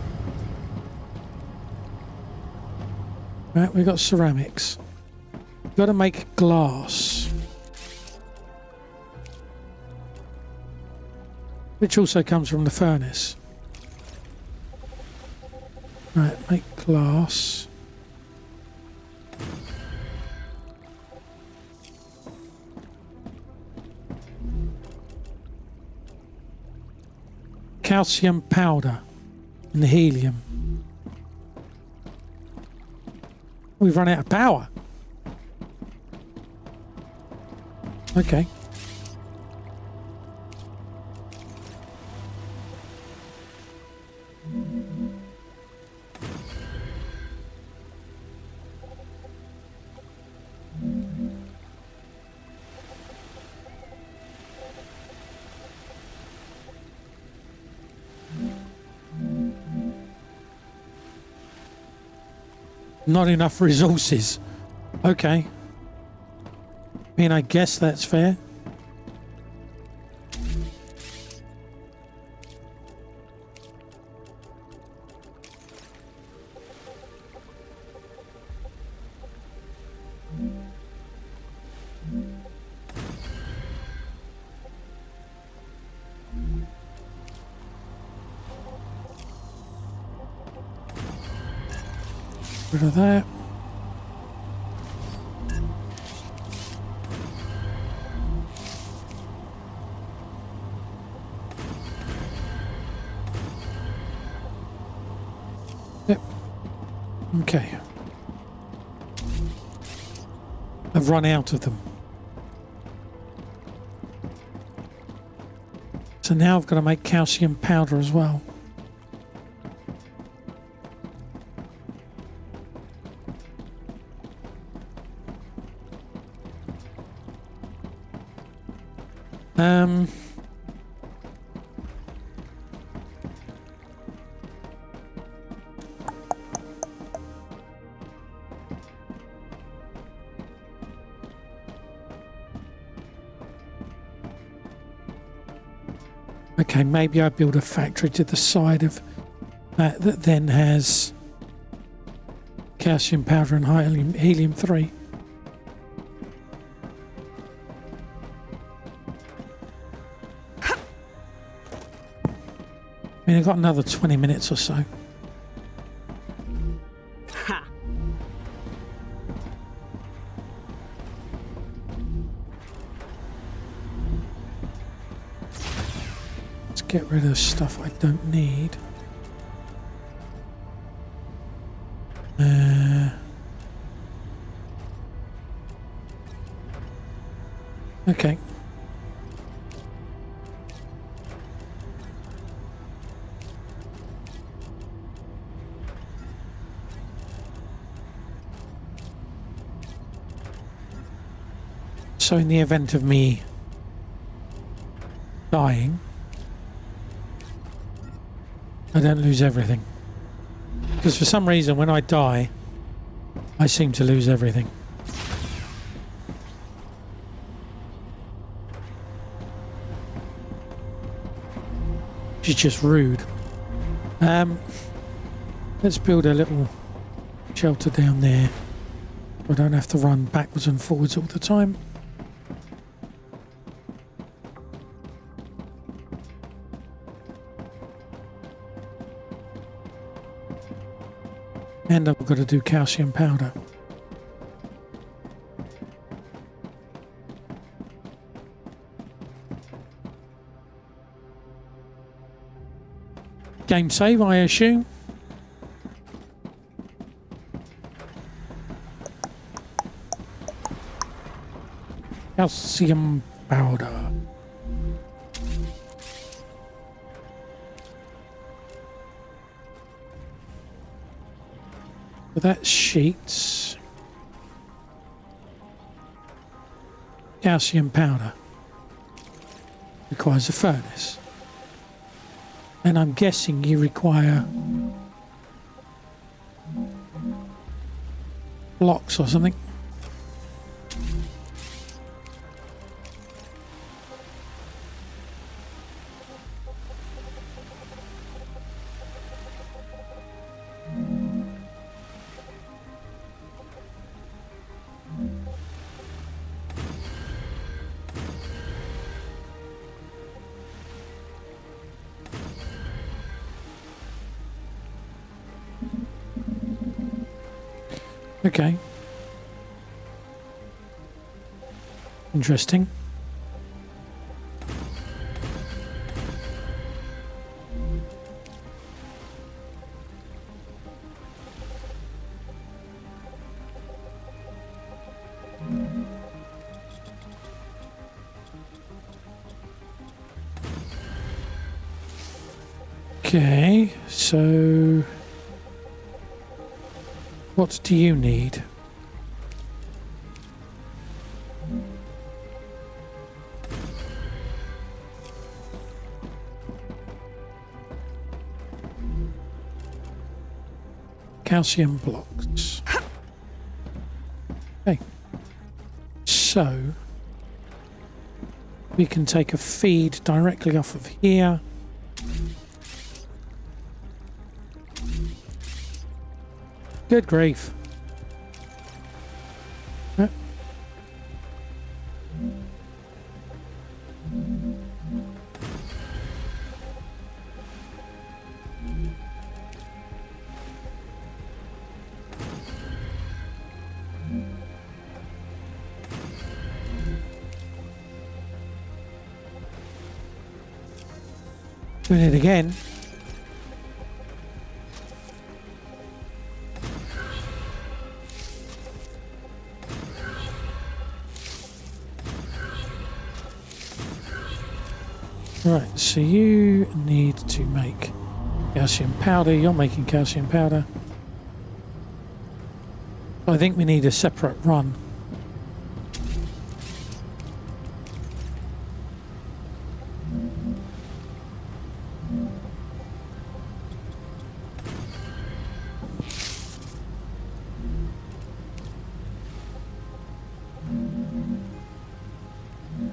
Speaker 1: Right, we got ceramics. We've got to make glass. Which also comes from the furnace. Right, make glass. Calcium powder and helium. We've run out of power. Okay. Not enough resources. Okay. I mean, I guess that's fair. Rid of that. Yep. Okay. I've run out of them. So now I've got to make calcium powder as well. Okay, maybe I build a factory to the side of that that then has calcium powder and helium-3. I mean, I've got another 20 minutes or so.
Speaker 3: Ha!
Speaker 1: Let's get rid of stuff I don't need. Okay. So in the event of me dying, I don't lose everything. Because for some reason when I die, I seem to lose everything. Which is just rude. Let's build a little shelter down there. I don't have to run backwards and forwards all the time. And I've got to do calcium powder. Game save, I assume. Calcium powder. So that's sheets. Calcium powder. Requires a furnace. And I'm guessing you require blocks or something. Okay. Interesting. Okay, so what do you need? Calcium blocks. Okay, so we can take a feed directly off of here. Good grief. Yep. Doing it again. Right, so you need to make calcium powder. You're making calcium powder. I think we need a separate run.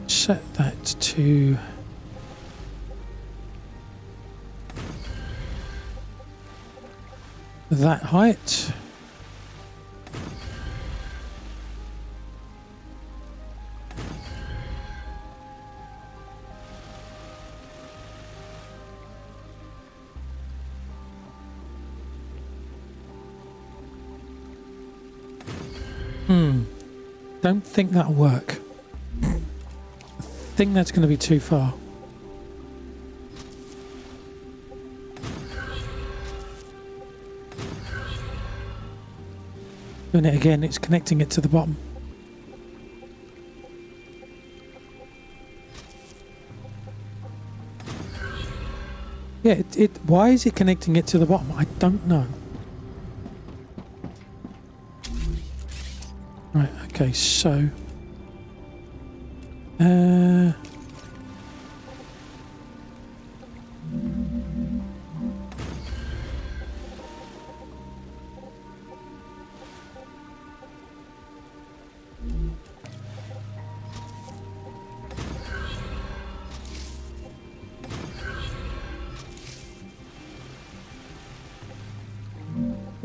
Speaker 1: Set that to that height. Don't think that'll work. I think that's going to be too far. Doing it again, it's connecting it to the bottom. Yeah, why is it connecting it to the bottom? I don't know. Right, okay, so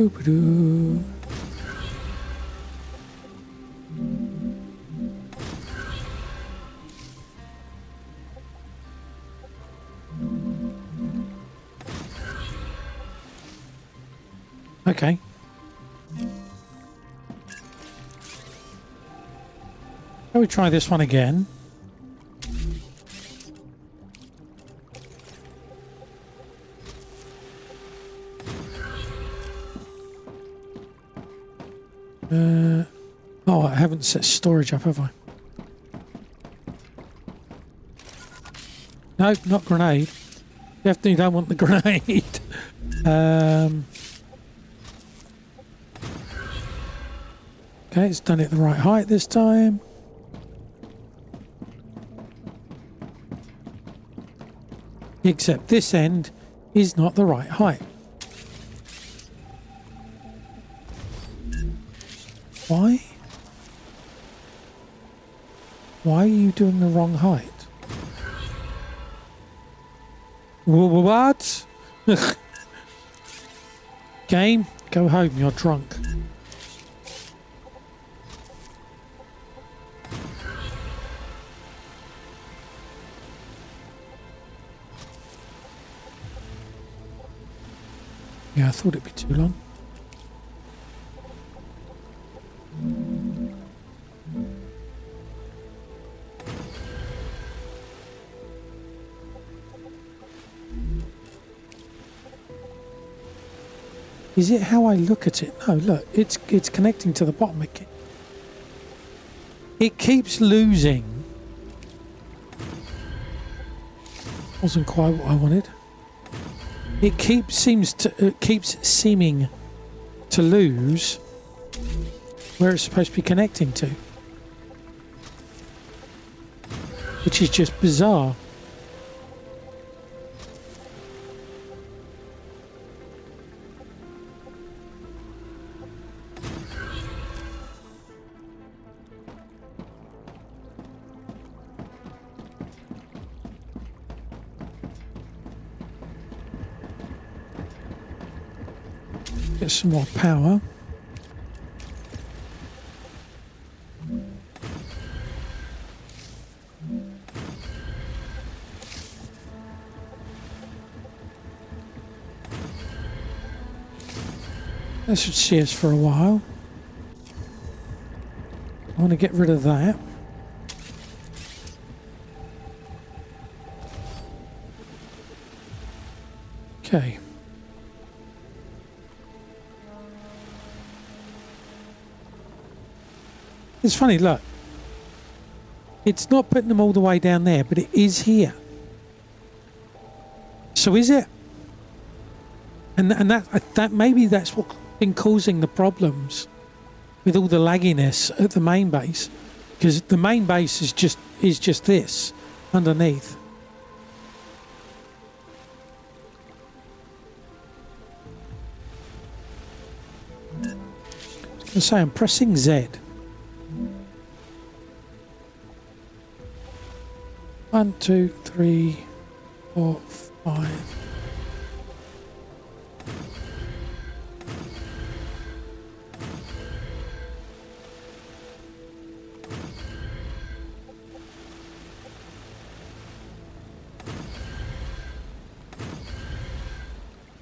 Speaker 1: Oop-a-doo. Okay. Shall we try this one again? Oh, I haven't set storage up, have I? Nope, not grenade. Definitely don't want the grenade. Okay, it's done it the right height this time. Except this end is not the right height. Why? Why are you doing the wrong height? What? Game, go home, you're drunk. Yeah, I thought it'd be too long. Is it how I look at it? No, look, it's connecting to the bottom again. It keeps losing. Wasn't quite what I wanted. it keeps seeming to lose where it's supposed to be connecting to, which is just bizarre. Get some more power. That should see us for a while. I want to get rid of that. Okay. It's funny, look. It's not putting them all the way down there, but it is here. So is it? And that maybe that's what's been causing the problems with all the lagginess at the main base, because the main base is just this underneath. I was going to say I'm pressing Z. 1, 2, 3, 4, 5.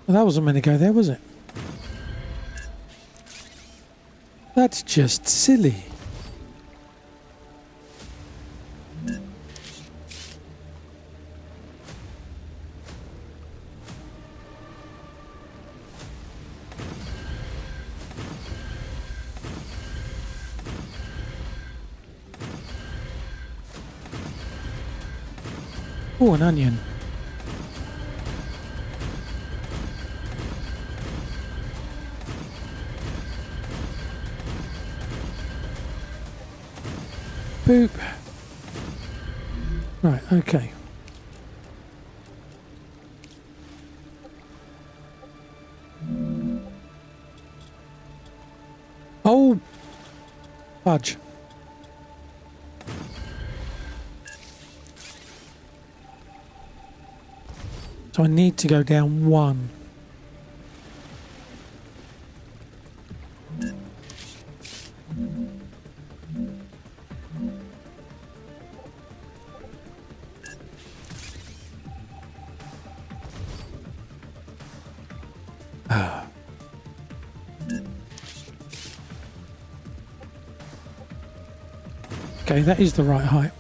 Speaker 1: Well, that wasn't meant to go there, was it? That's just silly. Oh, an onion. Boop. Right, okay. Oh, fudge. So I need to go down 1. Okay, that is the right height.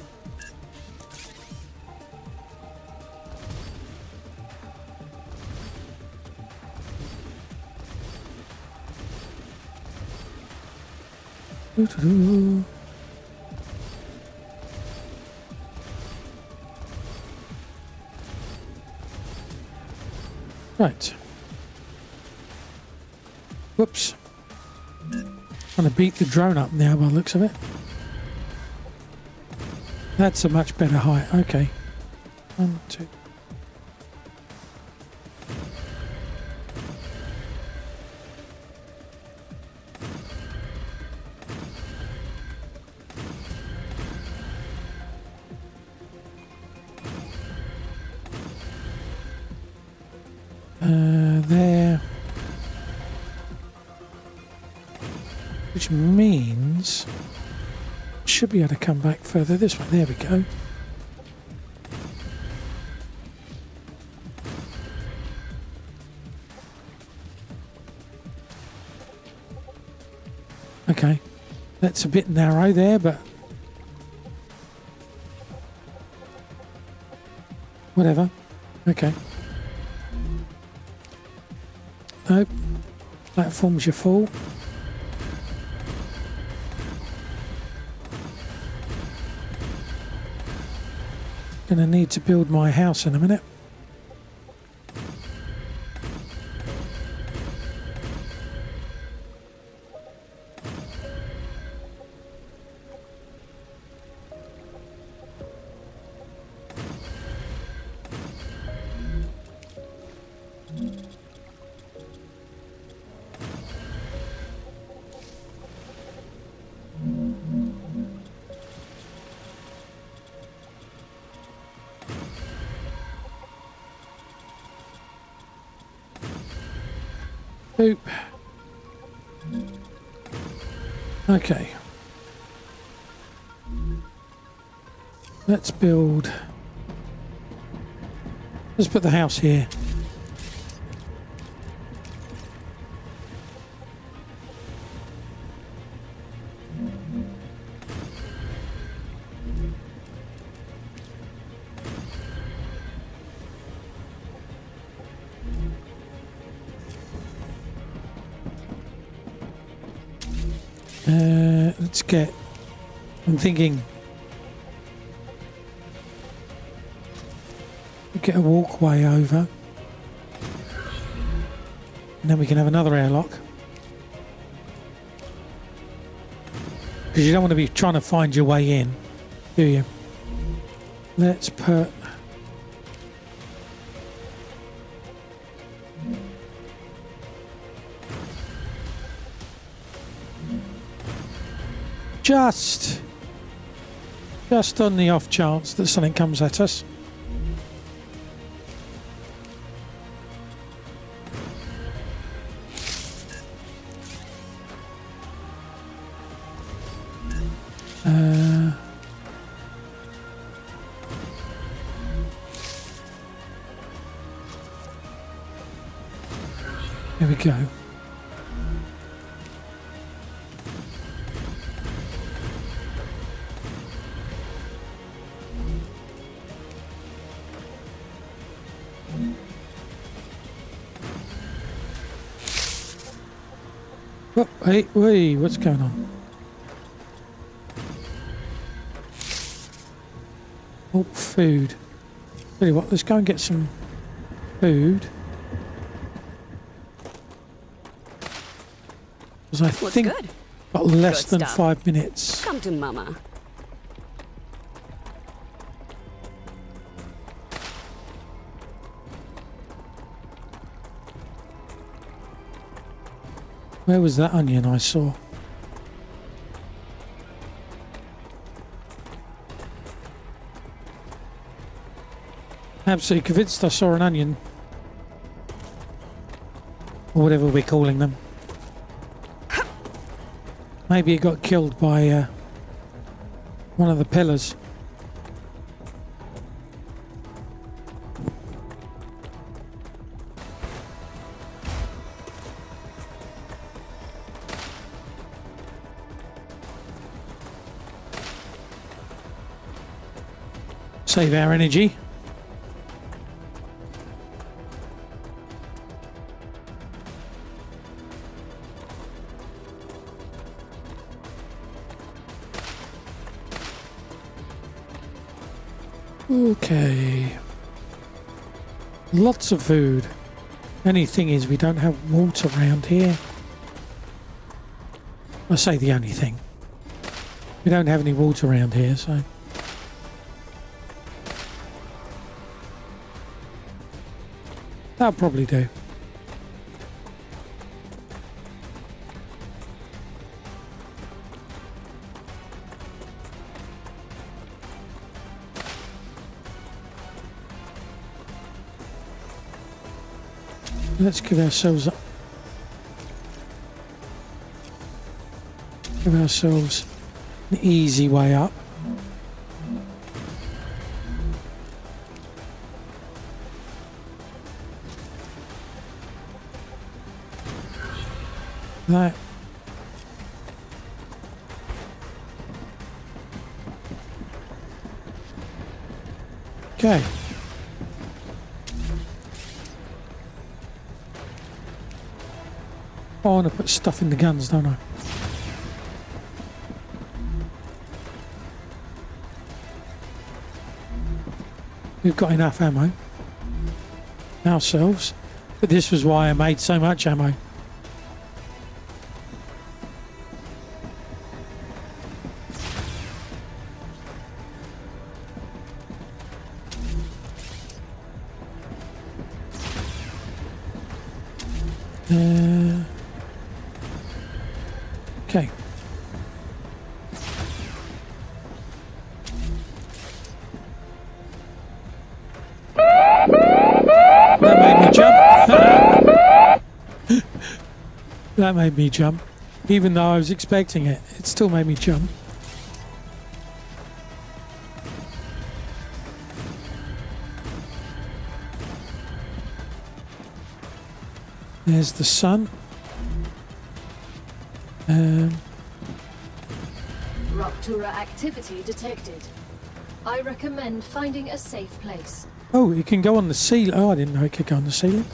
Speaker 1: Doo-doo-doo. Right. Whoops. Trying to beat the drone up now by the looks of it. That's a much better height. Okay. 1, 2. There. Which means should be able to come back further this way. There we go. Okay, that's a bit narrow there, but whatever. Okay. Nope. Platform's your fault. Gonna need to build my house in a minute. Boop. Okay. Let's build. Let's put the house here. Let's get. I'm thinking. Get a walkway over, and then we can have another airlock. Because you don't want to be trying to find your way in, do you? Let's put. Just on the off chance that something comes at us. Here we go. Oh, hey, wait, what's going on? Oh, food. Tell you what, let's go and get some food. Because I
Speaker 3: What's
Speaker 1: think
Speaker 3: good?
Speaker 1: got less
Speaker 3: Good
Speaker 1: than
Speaker 3: stuff.
Speaker 1: 5 minutes.
Speaker 3: Come to Mama.
Speaker 1: Where was that onion I saw? Absolutely convinced I saw an onion. Or whatever we're calling them. Maybe it got killed by one of the pillars. Save our energy. Okay. Lots of food. Only thing is we don't have water around here. I say the only thing. We don't have any water around here, so... That'll probably do. Let's give ourselves an easy way up. That. Okay. I want to put stuff in the guns, don't I? We've got enough ammo ourselves, but this was why I made so much ammo. Okay. That made me jump. That made me jump. Even though I was expecting it, it still made me jump. There's the sun.
Speaker 2: Rupture activity detected. I recommend finding a safe place.
Speaker 1: Oh, it can go on the ceiling. Oh, I didn't know it could go on the ceiling.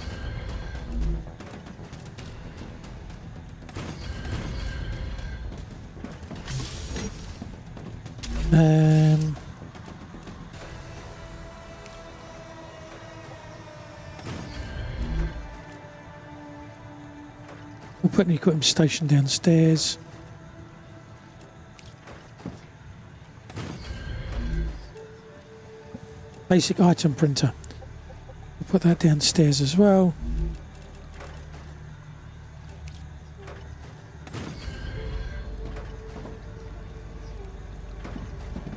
Speaker 1: We'll put an equipment station downstairs. Basic item printer. We'll put that downstairs as well.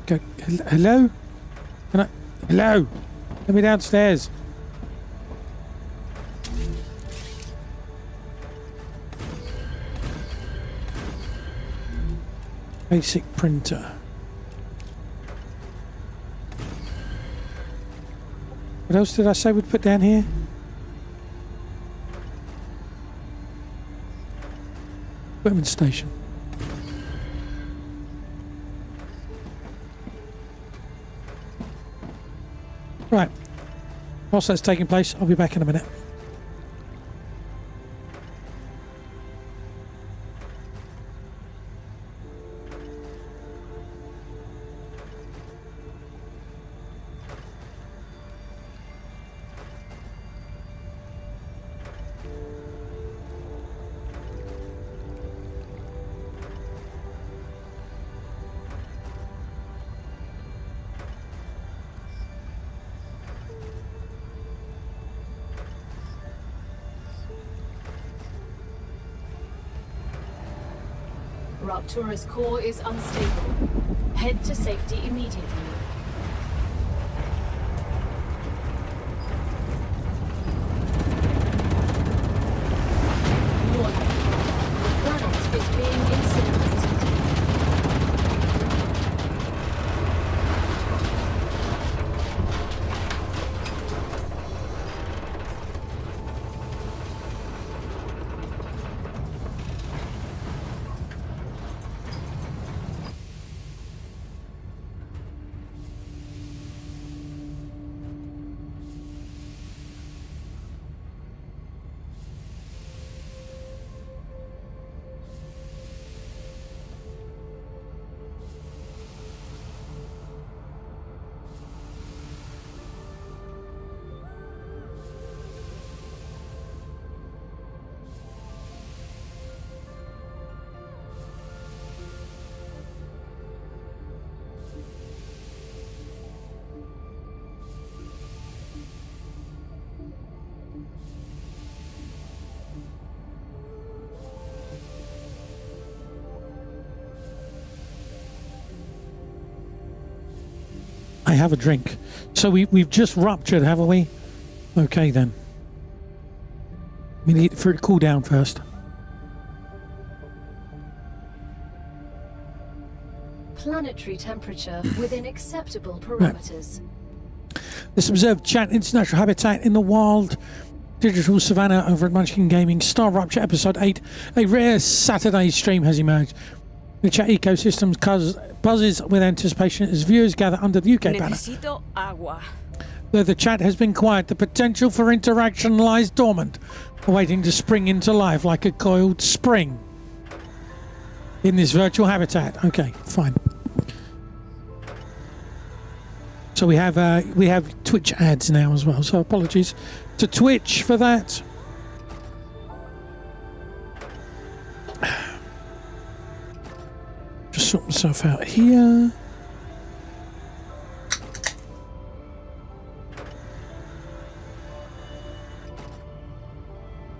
Speaker 1: Go. Hello? Can I? Hello? Let me downstairs. Basic printer. What else did I say we'd put down here? Equipment station. Right. Whilst that's taking place, I'll be back in a minute.
Speaker 2: Ruptura's core is unstable. Head to safety immediately. Warning. The planet is being incinerated. I have a drink. So we've just ruptured, haven't we? Okay then. We need for it to cool down first. Planetary temperature within acceptable parameters.
Speaker 1: This observed chat international habitat in the wild digital savannah over at Munchkin Gaming. StarRupture episode 8. A rare Saturday stream has emerged. The chat ecosystem buzzes with anticipation as viewers gather under the UK banner.
Speaker 3: Necesito agua.
Speaker 1: Though the chat has been quiet, the potential for interaction lies dormant, waiting to spring into life like a coiled spring in this virtual habitat. Okay, fine. So we have Twitch ads now as well. So apologies to Twitch for that. Just sort myself out here.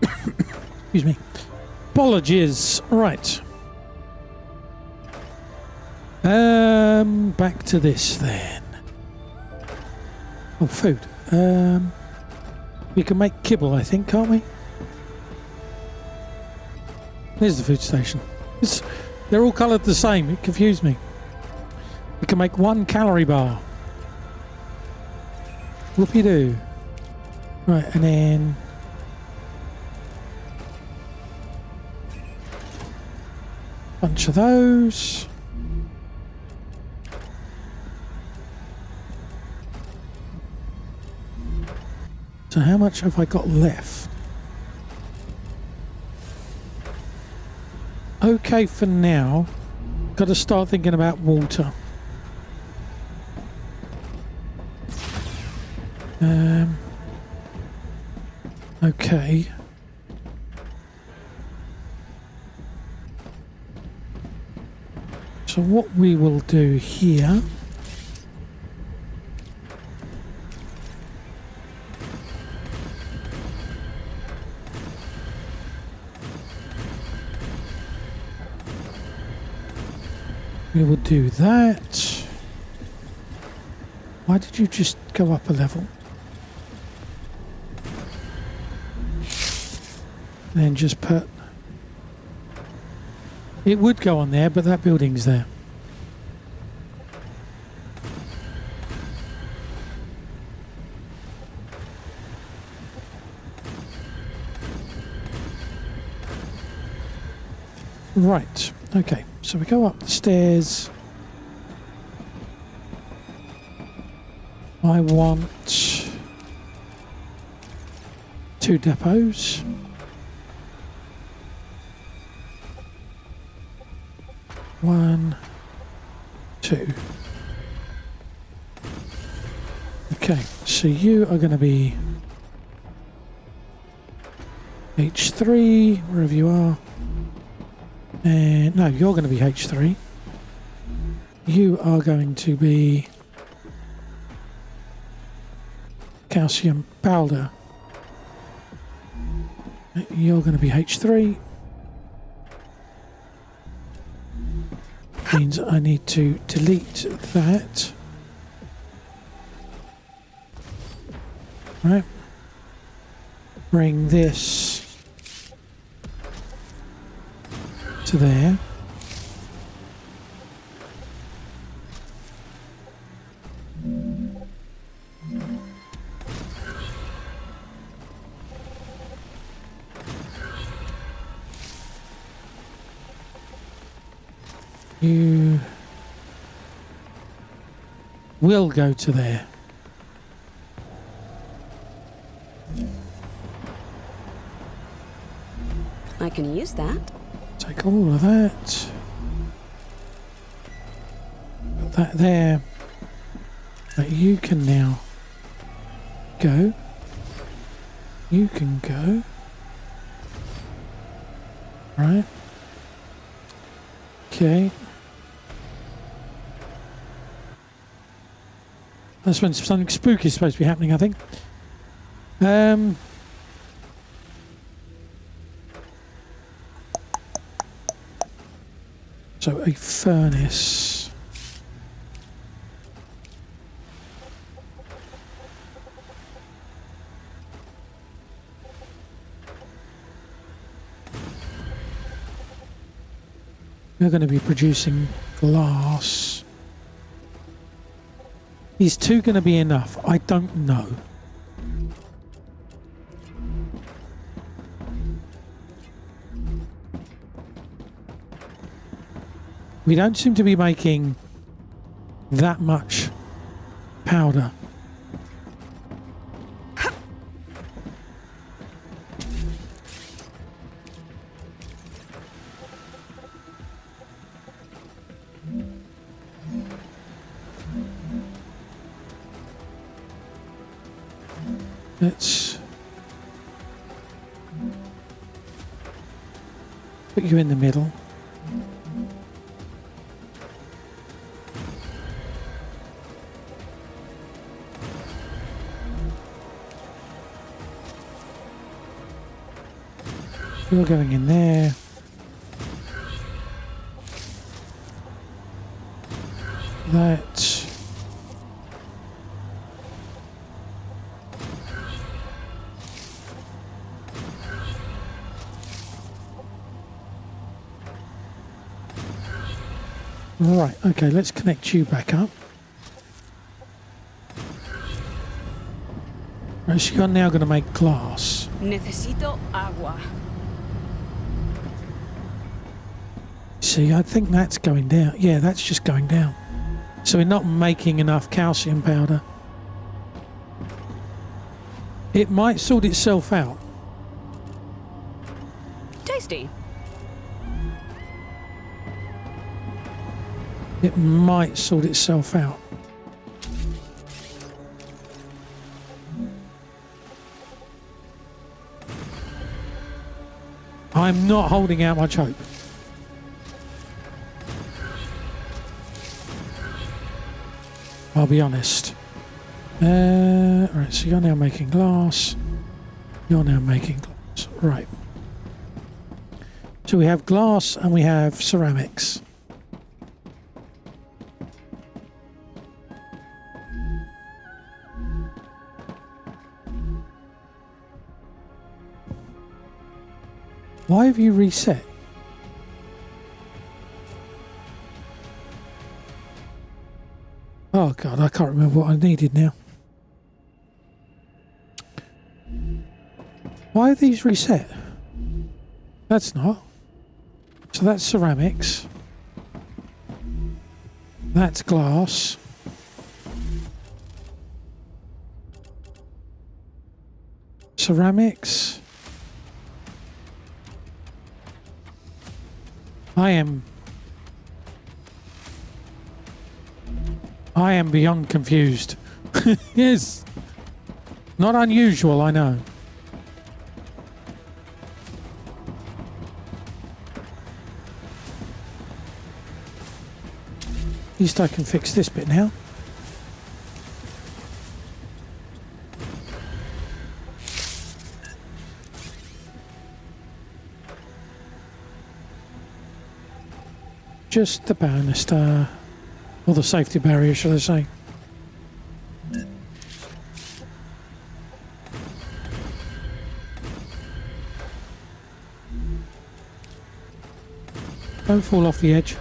Speaker 1: Excuse me. Apologies. Right. Back to this then. Oh, food. We can make kibble, I think, can't we? There's the food station. They're all coloured the same. It confused me. We can make 1 calorie bar. Whoopie-doo. Right, and then... bunch of those. So how much have I got left? Okay for now. Got to start thinking about water. Okay. So what we will do here we will do that. Why did you just go up a level? Then just put... It would go on there, but that building's there. Right, okay, so we go up the stairs. I want 2 depots. One, 2. Okay, so you are going to be H3, wherever you are. And no, you're going to be H3. You are going to be calcium powder. You're going to be H3. Means I need to delete that. Right. Bring this to there. You will go to there.
Speaker 3: I can use that.
Speaker 1: Take all of that. Put that there. But you can now go. You can go. Right. Okay. That's when something spooky is supposed to be happening, I think. So a furnace. We're going to be producing glass. Is 2 going to be enough? I don't know. We don't seem to be making that much powder. Let's put you in the middle. You're going in there. That. Right, okay, let's connect you back up. Right, so you're now going to make glass.
Speaker 3: Necesito agua.
Speaker 1: See, I think that's going down. Yeah, that's just going down. So we're not making enough calcium powder. It might sort itself out.
Speaker 3: Tasty.
Speaker 1: It might sort itself out. I'm not holding out much hope. I'll be honest. Right, so you're now making glass. You're now making glass. Right. So we have glass and we have ceramics. Why have you reset? Oh God, I can't remember what I needed now. Why are these reset? That's not. So that's ceramics. That's glass. Ceramics. I am beyond confused. Yes. Not unusual, I know. At least I can fix this bit now. Just the banister, or the safety barrier, should I say. Don't fall off the edge.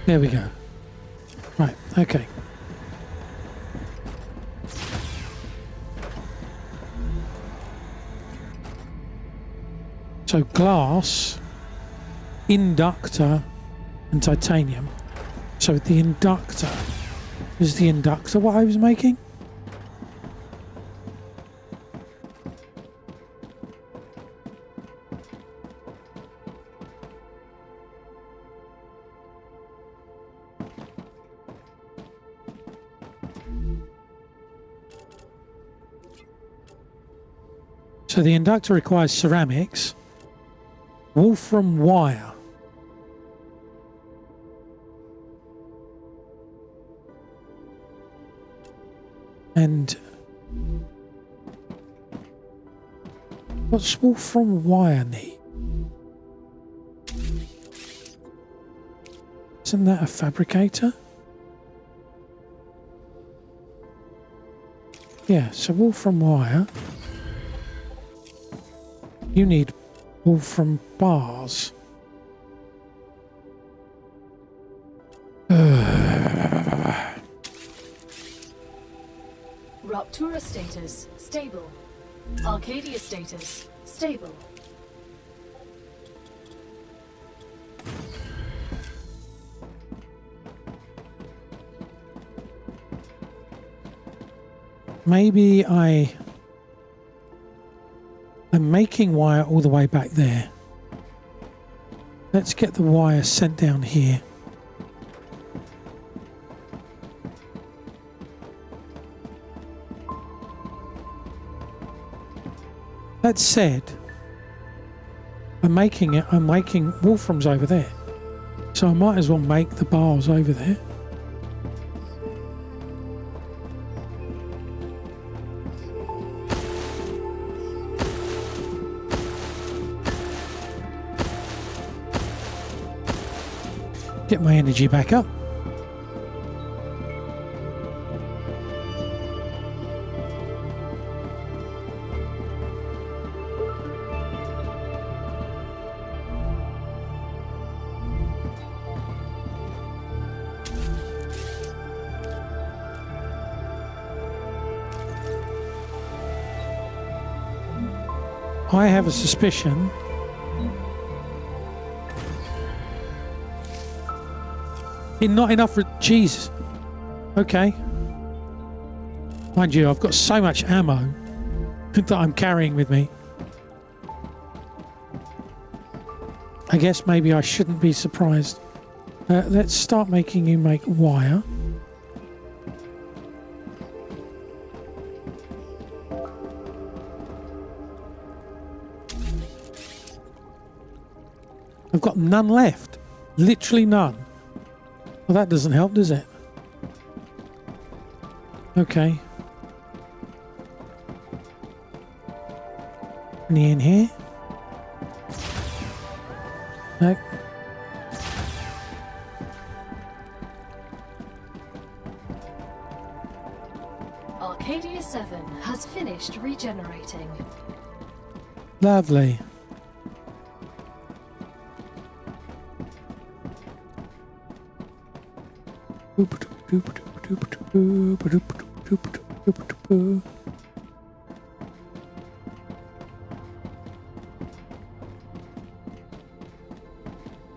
Speaker 1: There we go. Right, okay. So glass, inductor, and titanium. So the inductor, is the inductor what I was making? So the inductor requires ceramics, wolfram wire, and what's wolfram wire need? Isn't that a fabricator? Yeah, so wolfram wire. You need wolfram bars.
Speaker 4: Ruptura status stable. Arcadia status stable.
Speaker 1: Maybe I'm making wire all the way back there. Let's get the wire sent down here. That said, I'm making wolframs over there. So I might as well make the bars over there. Get my energy back up. I have a suspicion not enough. Jesus. Okay. Mind you, I've got so much ammo that I'm carrying with me. I guess maybe I shouldn't be surprised. Let's start making you make wire. I've got none left. Literally none. Well, that doesn't help, does it? Okay. Any in here? No.
Speaker 4: Arcadia 7 has finished regenerating.
Speaker 1: Lovely. They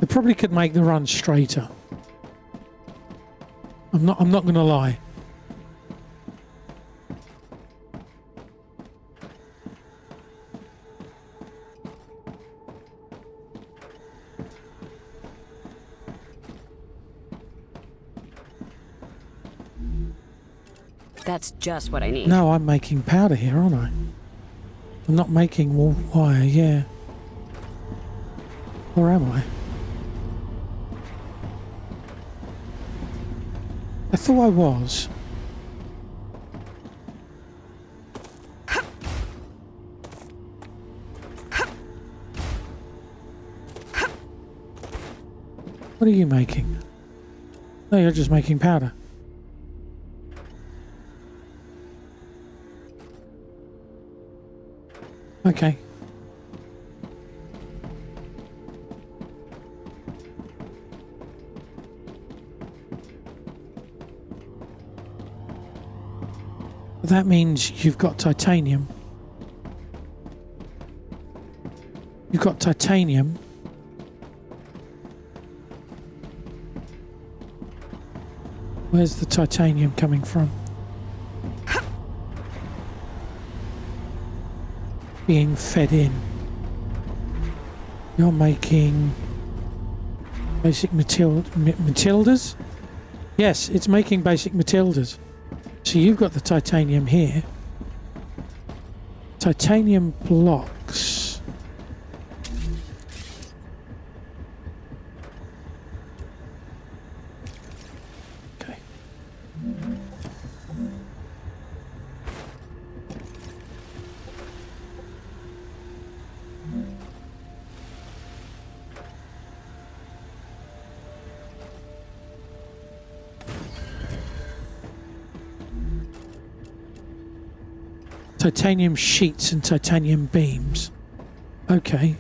Speaker 1: probably could make the run straighter. I'm not going to lie.
Speaker 3: That's just what I need.
Speaker 1: No, I'm making powder here, aren't I? I'm not making wire, yeah. Or am I? I thought I was. What are you making? No, you're just making powder. Okay. That means you've got titanium. You've got titanium. Where's the titanium coming from? Being fed in. You're making basic Matildas? Yes, it's making basic Matildas. So you've got the titanium here. Titanium blocks. Okay. Titanium sheets and titanium beams. Okay.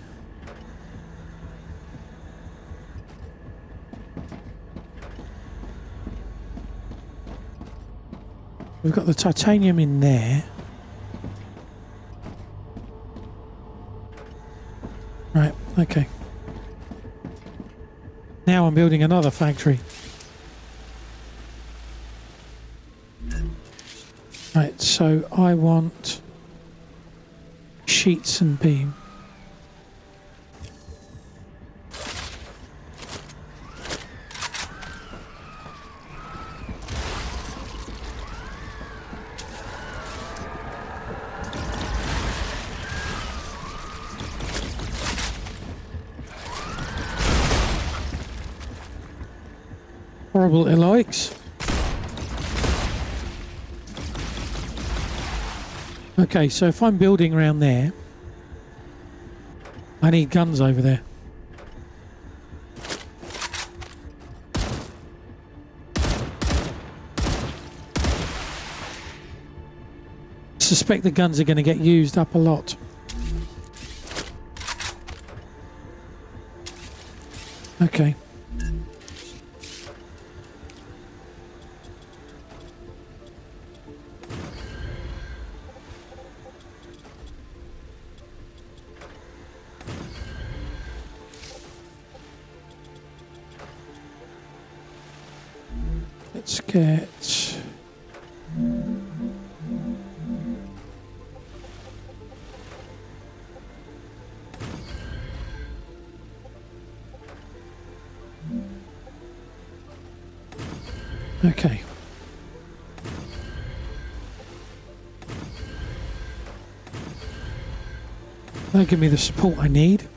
Speaker 1: We've got the titanium in there. Right, okay. Now I'm building another factory. Right, so I want sheets and beam. Horrible Eloics. Okay, so if I'm building around there, I need guns over there. I suspect the guns are going to get used up a lot. Okay. let's get... Okay. That'll give me the support I need.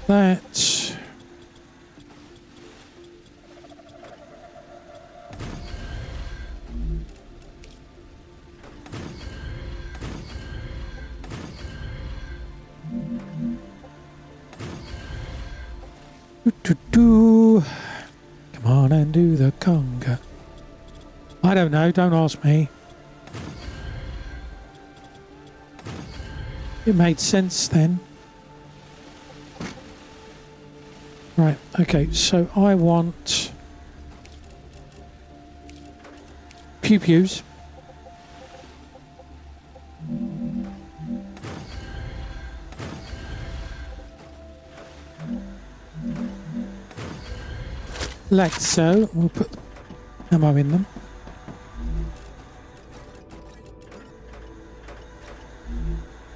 Speaker 1: That... Do. Come on and do the conga. I don't know, don't ask me. It made sense then. Right, okay, so I want pew-pews. Like so, we'll put ammo in them.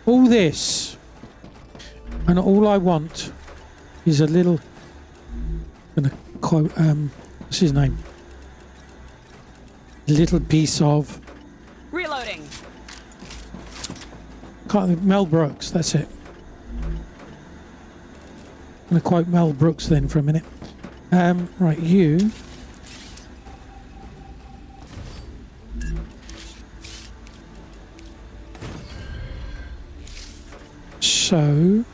Speaker 1: All this, and all I want is a little, I'm gonna quote, what's his name? Little piece of,
Speaker 3: Reloading.
Speaker 1: Mel Brooks, that's it. I'm gonna quote Mel Brooks then for a minute. Right, you. So.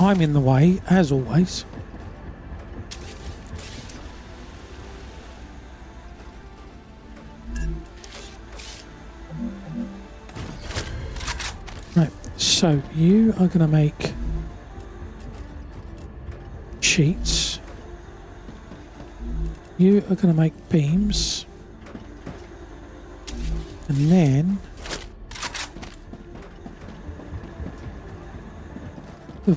Speaker 1: I'm in the way, as always. Right, so you are going to make sheets. You are going to make beams. And then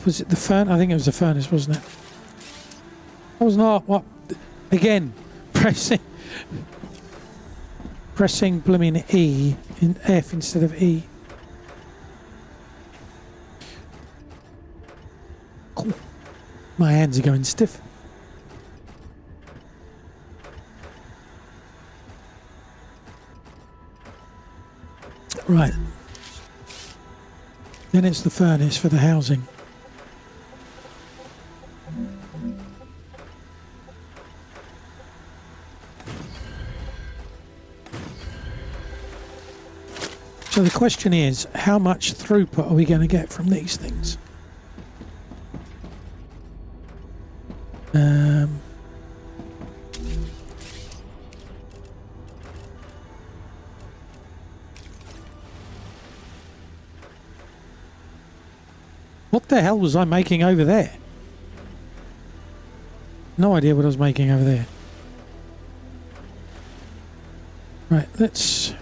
Speaker 1: was it the furnace? I think it was the furnace, wasn't it? I was not. What? Again, pressing blooming E in F instead of E. Cool. My hands are going stiff. Right. Then it's the furnace for the housing. So the question is, how much throughput are we going to get from these things? What the hell was I making over there? No idea what I was making over there. Right, let's...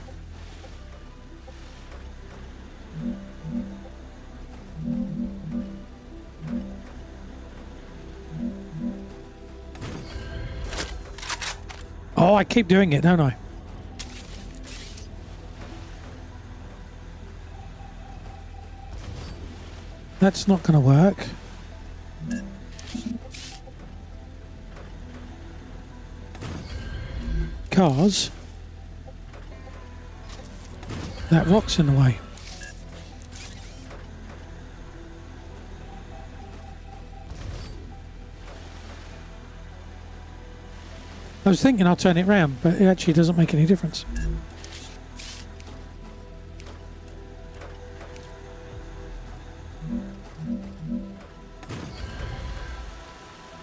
Speaker 1: Oh, I keep doing it, don't I? That's not going to work. Because that rock's in the way. I was thinking I'll turn it round, but it actually doesn't make any difference.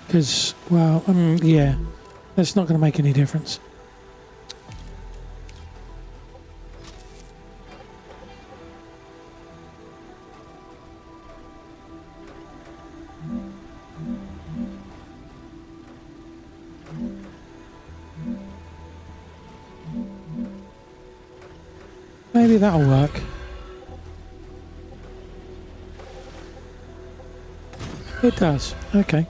Speaker 1: Because, well, yeah, that's not going to make any difference.
Speaker 2: Maybe that'll work. It does. Okay.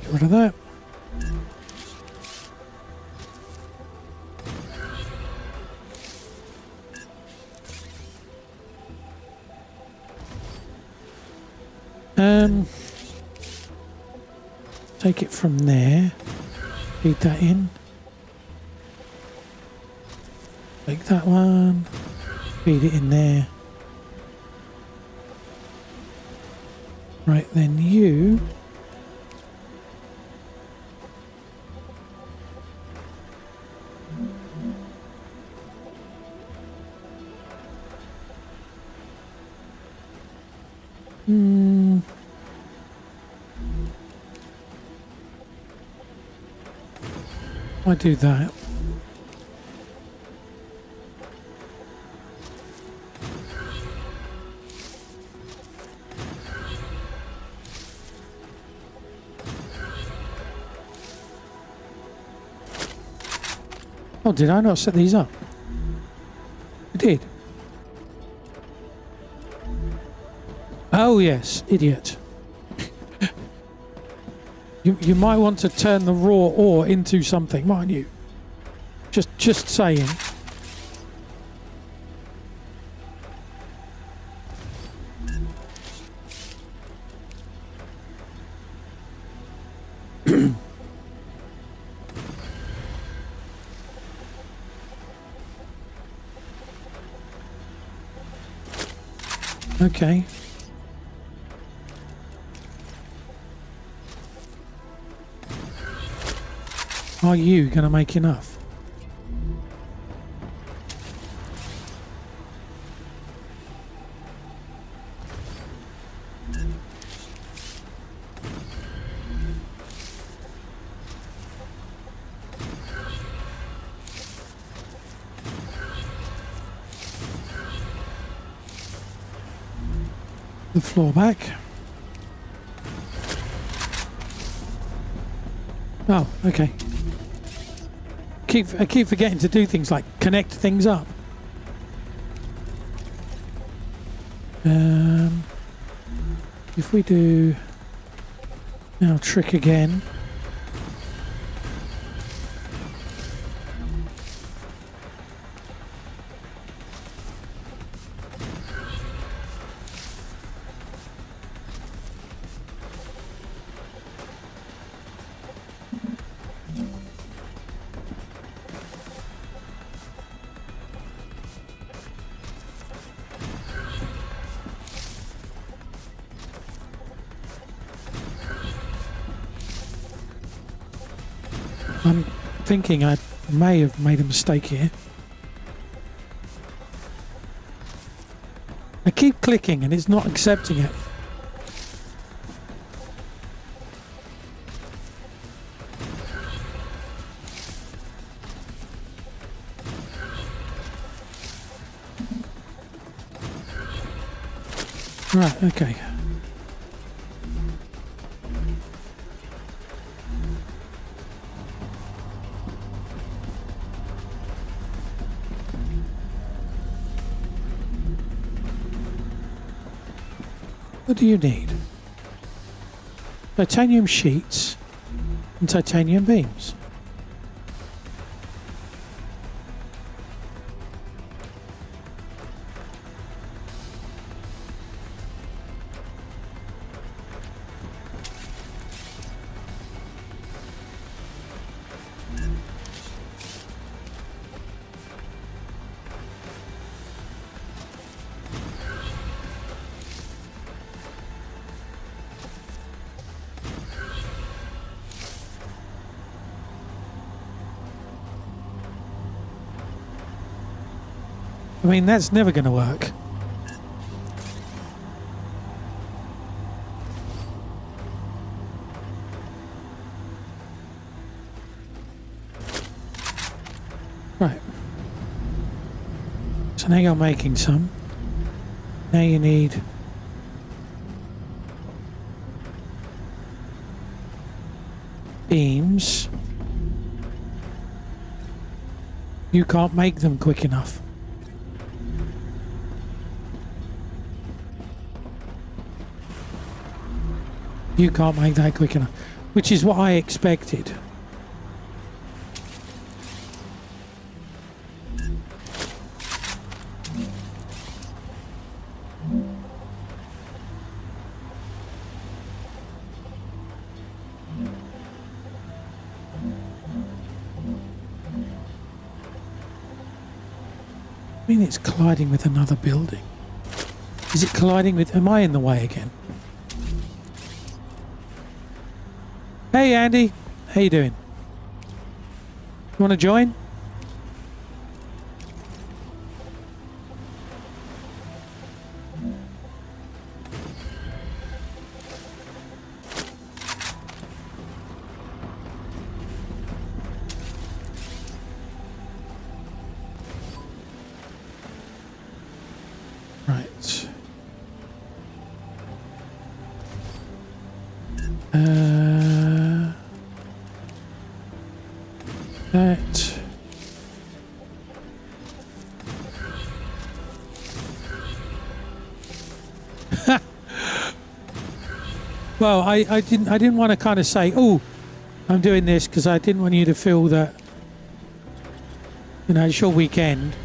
Speaker 2: Get rid of that. Take it from there. Feed that in. Take that one. Feed it in there. Right, then you... I do that. Oh, did I not set these up? I did. Oh yes, idiot. You might want to turn the raw ore into something, mightn't you? Just saying. Okay. Are you going to make enough? The floor back. Oh, okay. I keep forgetting to do things like connect things up. If we do now trick again. I'm thinking I may have made a mistake here. I keep clicking and it's not accepting it. Right, okay. What do you need? Titanium sheets and titanium beams. I mean, that's never going to work. Right. So now you're making some. Now you need beams.
Speaker 1: You can't make them quick enough. You can't make that quick enough, which is what I expected. I mean, it's colliding with another building. Is it colliding with... Am I in the way again? Hey, Andy. How you doing? You want to join? Right. That. Well, I didn't want to kind of say, oh, I'm doing this, because I didn't want you to feel that, you know, it's your weekend,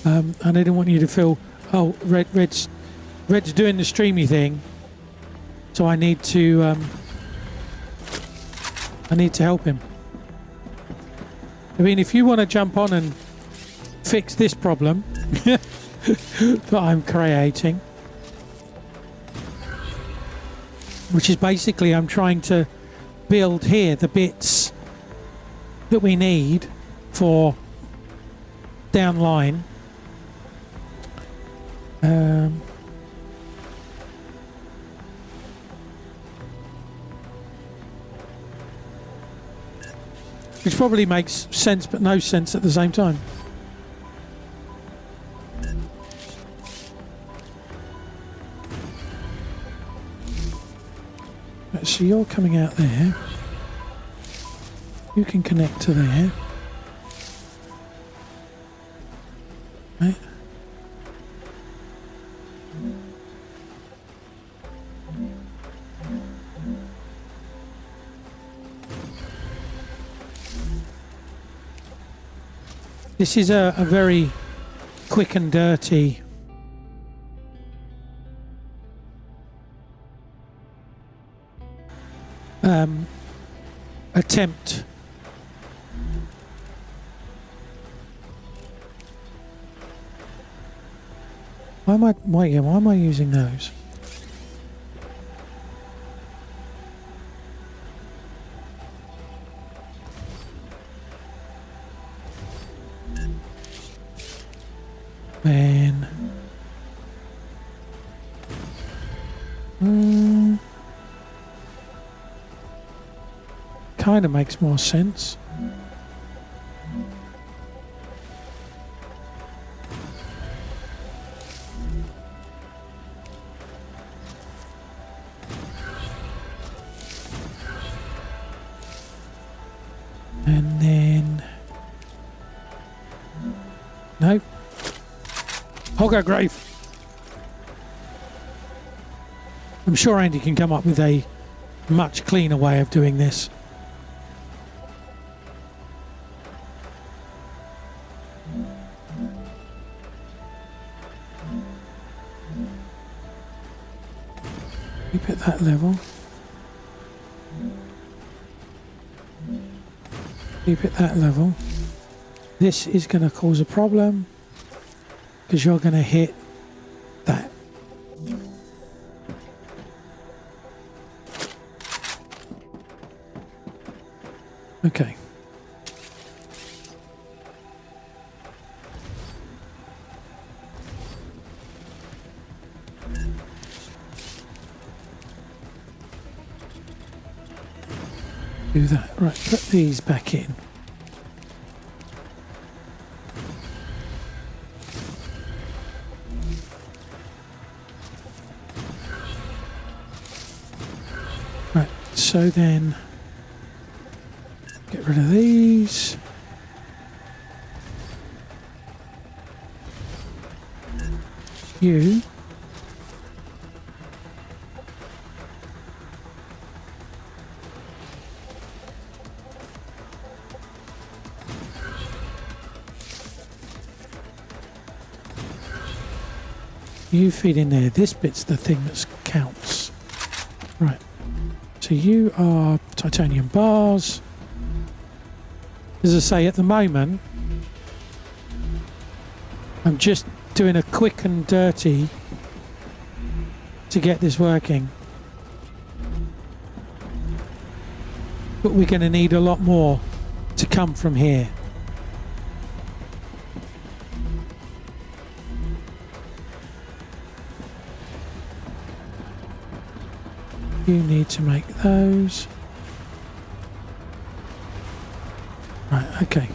Speaker 1: and I didn't want you to feel, oh, Red's doing the streamy thing, so I need to help him. I mean, if you want to jump on and fix this problem that I'm creating, which is basically I'm trying to build here the bits that we need for downline. Which probably makes sense but no sense at the same time. Right, so you're coming out there. You can connect to there. Right. This is a very quick and dirty attempt. Why am I using those? Then kind of makes more sense. And then nope. Hogger grave. I'm sure Andy can come up with a much cleaner way of doing this. Keep it that level. Keep it that level. This is going to cause a problem because you're going to hit that. Okay. Do that. Right, put these back in. Right, so then get rid of these. you. You feed in there. This bit's the thing that counts. Right. So you are titanium bars. As I say, at the moment, I'm just doing a quick and dirty to get this working. But we're going to need a lot more to come from here. You need to make those. Right, okay.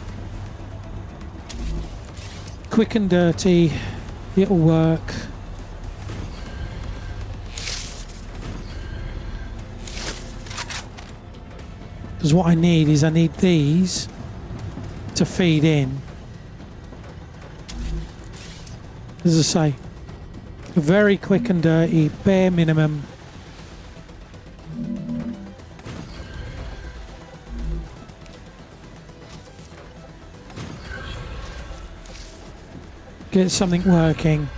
Speaker 1: Quick and dirty. It'll work. Because what I need is I need these to feed in. As I say, a very quick and dirty, bare minimum. Get something working.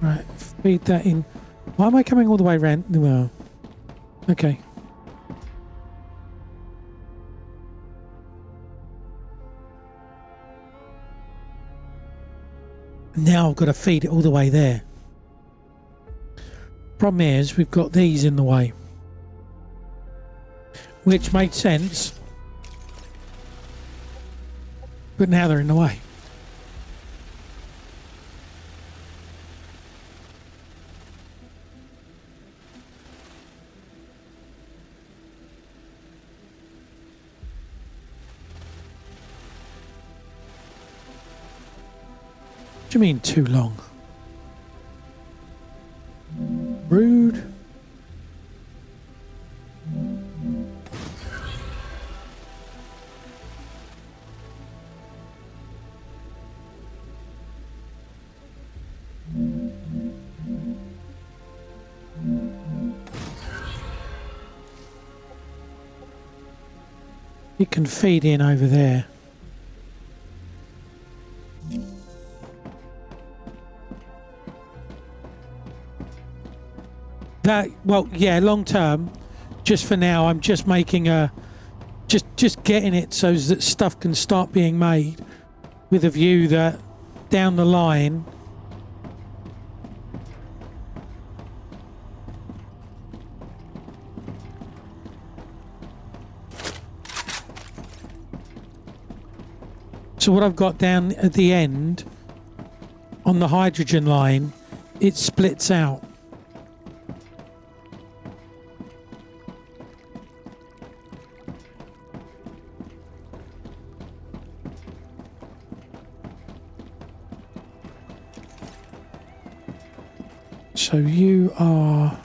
Speaker 1: Right, feed that in. Why am I coming all the way around? Well, okay. Now I've got to feed it all the way there. Problem is, we've got these in the way. Which made sense. But now they're in the way. What do you mean too long? Rude. It can feed in over there. That, well, yeah, long term. Just for now, I'm just making a, just getting it so that stuff can start being made, with a view that down the line, so what I've got down at the end on the hydrogen line, it splits out. So you are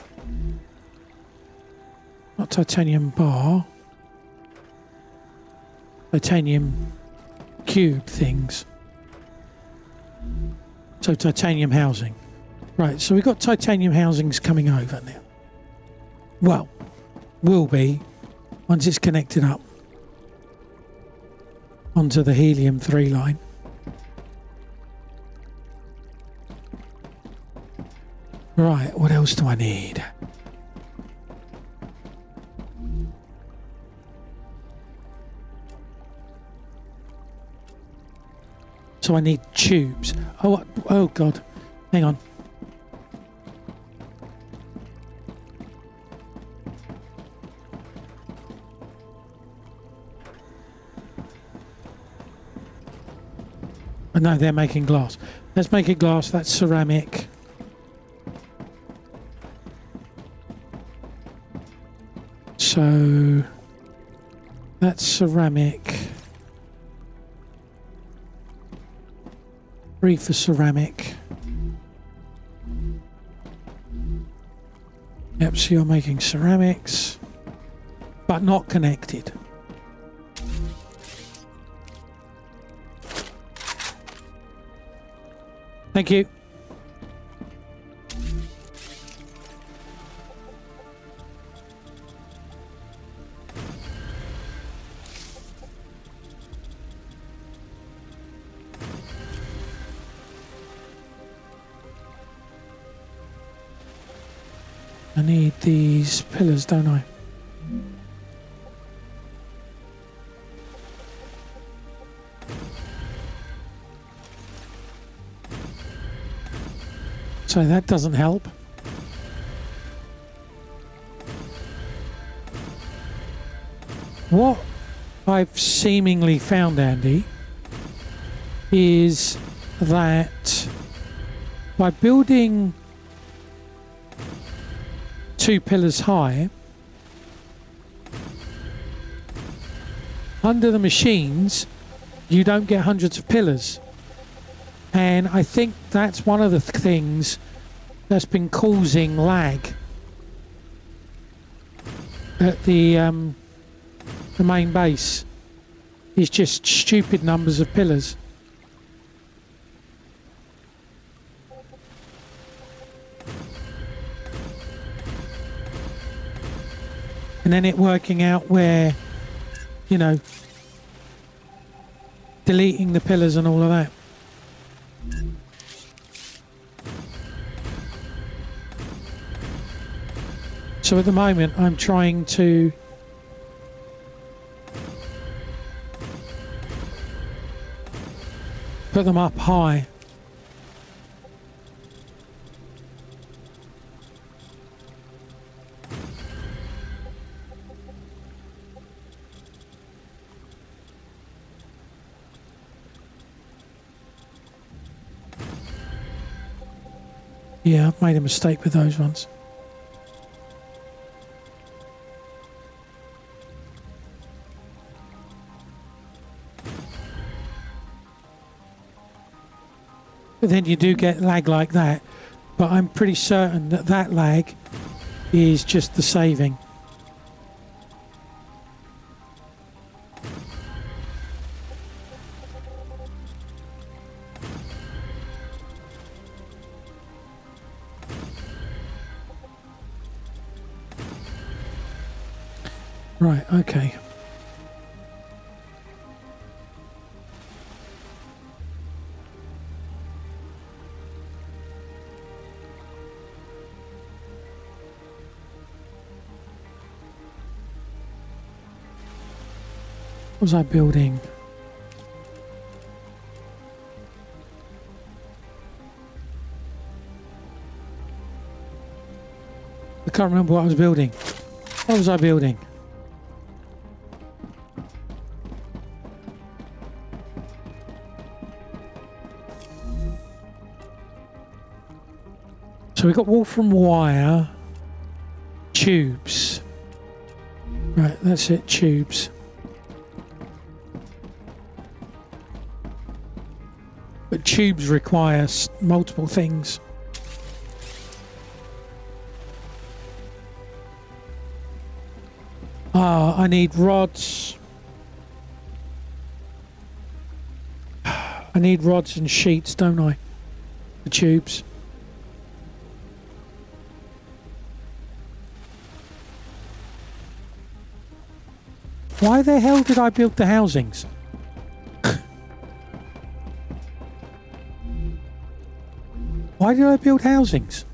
Speaker 1: not titanium bar, titanium cube things. So titanium housing. Right, so we've got titanium housings coming over now. Well, will be once it's connected up onto the helium-3 line. Right, what else do I need? So I need tubes. Oh God, hang on. Oh, no, they're making glass. Let's make it glass. That's ceramic.
Speaker 2: So that's ceramic. 3 for ceramic. Yep, so you're making ceramics, but not connected. Thank you. I need these pillars, don't I? So that doesn't help. What I've seemingly found, Andy, is that by building 2 pillars high under the machines, you don't get hundreds of pillars. And I think that's one of the things that's been causing lag at the main base, is just stupid numbers of pillars. And then it working out where, you know, deleting the pillars and all of that. So at the moment I'm trying to put them up high. Yeah, I've made a mistake with those ones. But then you do get lag like that. But I'm pretty certain that that lag is just the saving. Right, okay. What was I building? I can't remember what I was building. What was I building? So we've got Wolfram wire, tubes. Right, that's it, tubes. But tubes require multiple things. I need rods. I need rods and sheets, don't I? The tubes. Why the hell did I build the housings? Why did I build housings?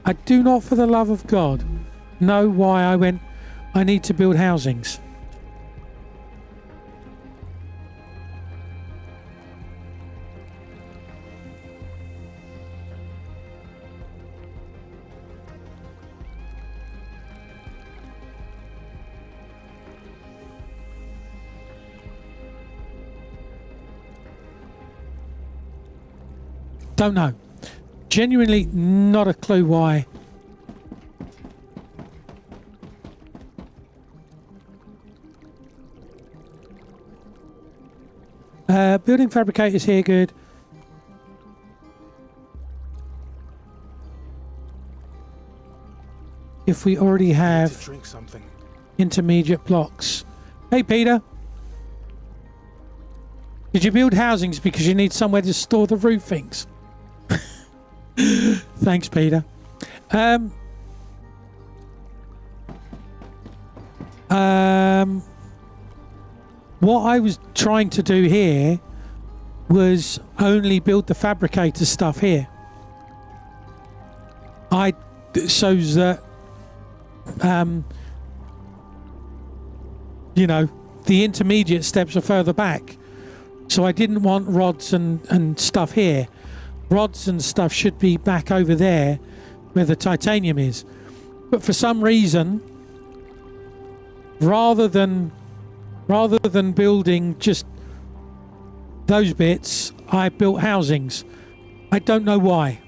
Speaker 2: I do not, for the love of God, know why I went, I need to build housings. Don't know. Genuinely not a clue why. Building fabricators here, good. If we already
Speaker 5: To
Speaker 2: have
Speaker 5: drink something.
Speaker 2: intermediate blocks. Hey, Peter. Did you build housings because you need somewhere to store the roofings? Thanks, Peter. What I was trying to do here was only build the fabricator stuff here. So that you know, the intermediate steps are further back. So I didn't want rods and stuff here. Rods and stuff should be back over there where the titanium is. But for some reason, rather than building just those bits, I built housings. I don't know why.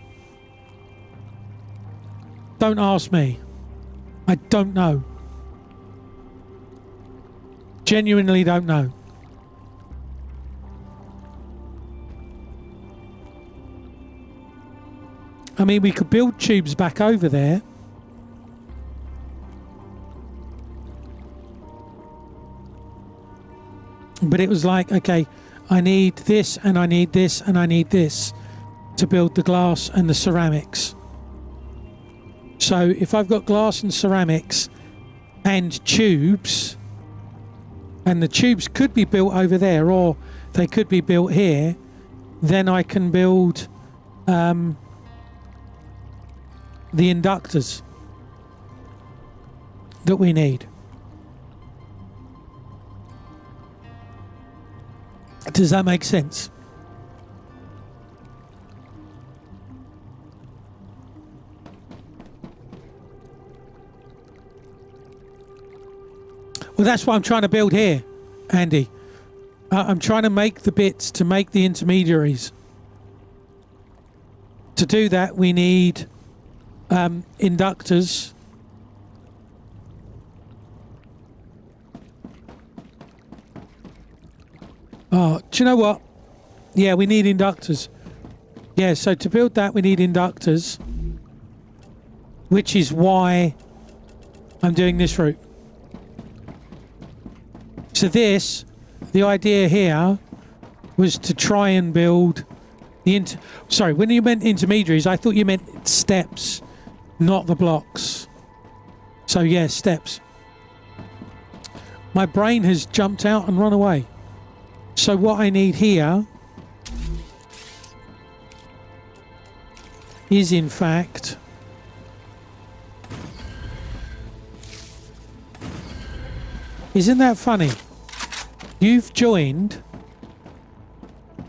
Speaker 2: Don't ask me. I don't know. Genuinely don't know. I mean, we could build tubes back over there. But it was like, okay, I need this and I need this and I need this to build the glass and the ceramics. So if I've got glass and ceramics and tubes, and the tubes could be built over there or they could be built here, then I can build the inductors that we need. Does that make sense? Well, that's what I'm trying to build here, Andy. I'm trying to make the bits to make the intermediaries. To do that, we need inductors. Oh, do you know what? Yeah, we need inductors. Yeah, so to build that, we need inductors, which is why I'm doing this route. So this, the idea here was to try and build the sorry, when you meant intermediaries, I thought you meant steps, not the blocks. So yeah, steps. My brain has jumped out and run away. So what I need here is in fact isn't that funny? You've joined,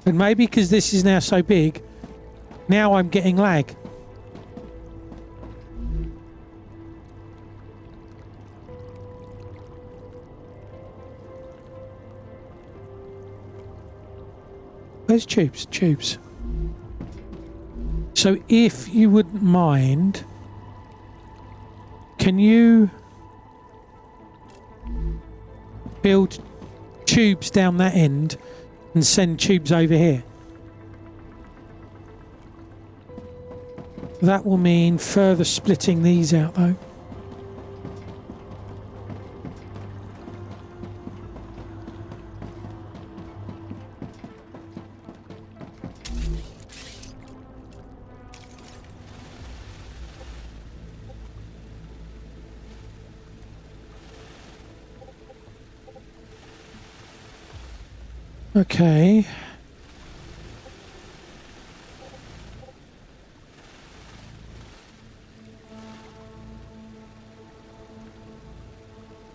Speaker 2: and maybe because this is now so big, now I'm getting lag. Where's tubes? Tubes. So if you wouldn't mind, can you build tubes down that end and send tubes over here? That will mean further splitting these out though. Okay.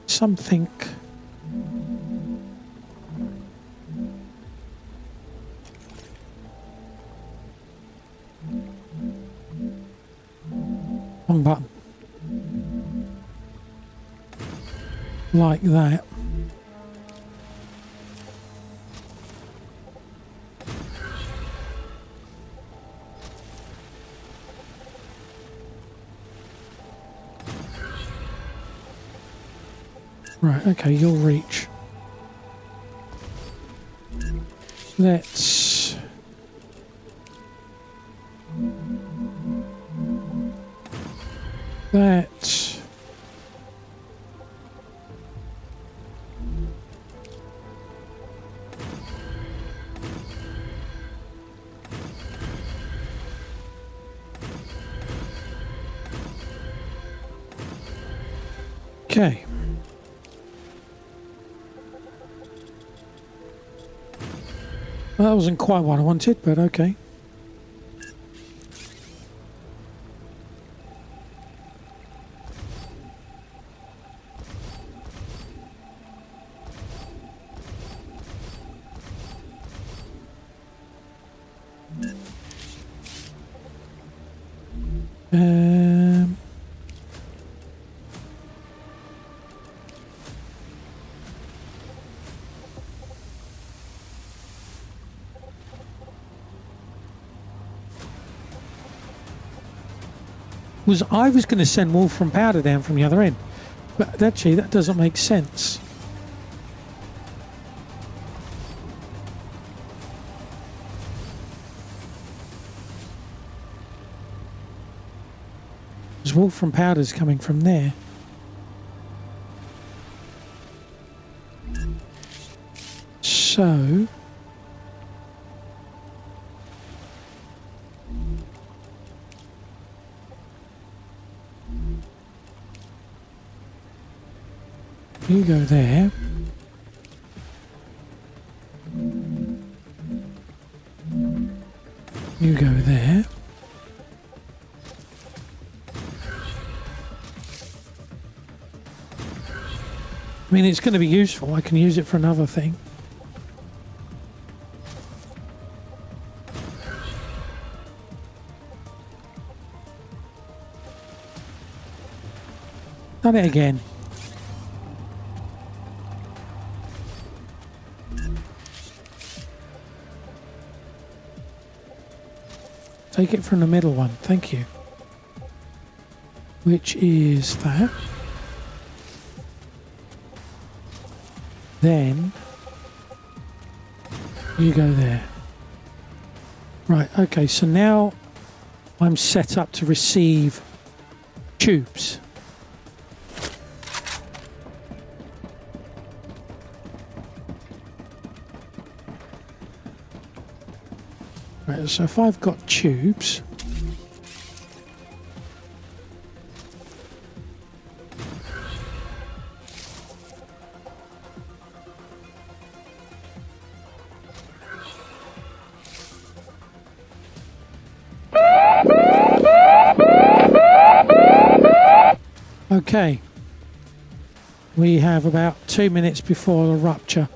Speaker 2: Something. Wrong button. Like that. Right, okay, you'll reach. let's that. Okay. Well, that wasn't quite what I wanted, but okay. I was going to send wolfram powder down from the other end, but actually that doesn't make sense. Because wolfram powder's coming from there. So you go there. You go there. I mean, it's going to be useful. I can use it for another thing. Done it again. Take it from the middle one, thank you. Which is that. Then you go there. Right, okay, so now I'm set up to receive tubes. Right, so if I've got tubes, okay, we have about 2 minutes before the rupture,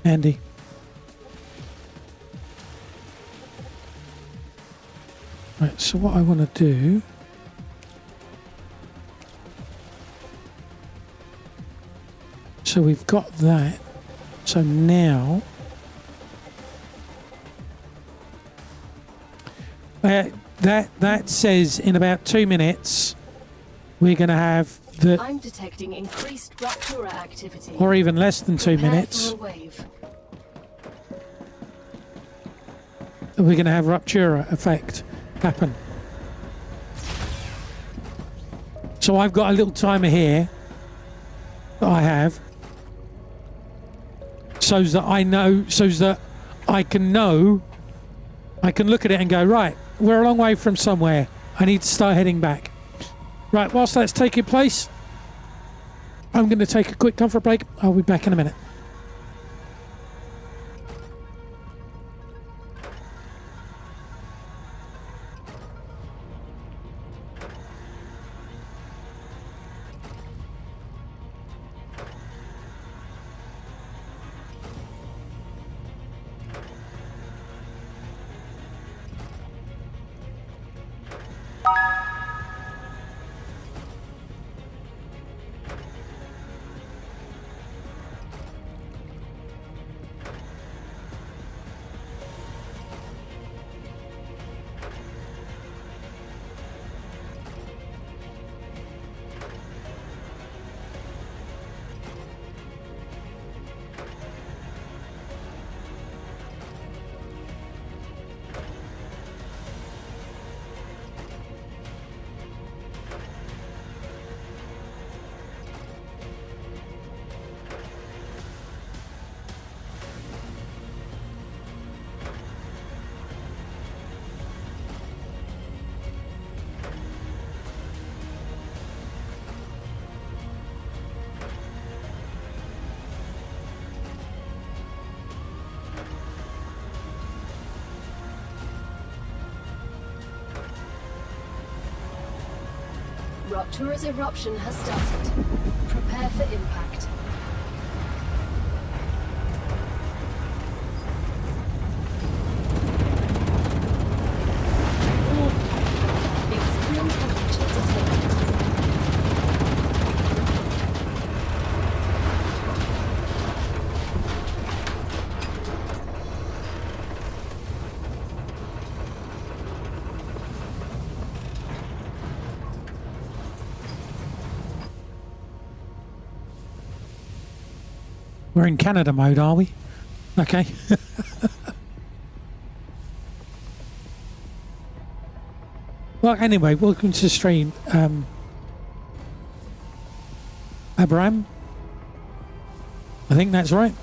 Speaker 2: Andy. Right, so what I want to do so we've got that, so now that says in about 2 minutes we're going to have the
Speaker 4: I'm detecting increased Raptura activity.
Speaker 2: Or even less than 2
Speaker 4: Prepare
Speaker 2: minutes.
Speaker 4: for a wave.
Speaker 2: We're going to have Raptura effect happen. So I've got a little timer here that I have, so that I know, so that I can know, I can look at it and go, right, we're a long way from somewhere. I need to start heading back. Right, whilst that's taking place, I'm going to take a quick comfort break. I'll be back in a minute.
Speaker 4: Rupture's eruption has started. Prepare for impact. Extreme temperature detected.
Speaker 2: We're in Canada mode, are we? Okay. Well, anyway, welcome to the stream, Abraham. I think that's right.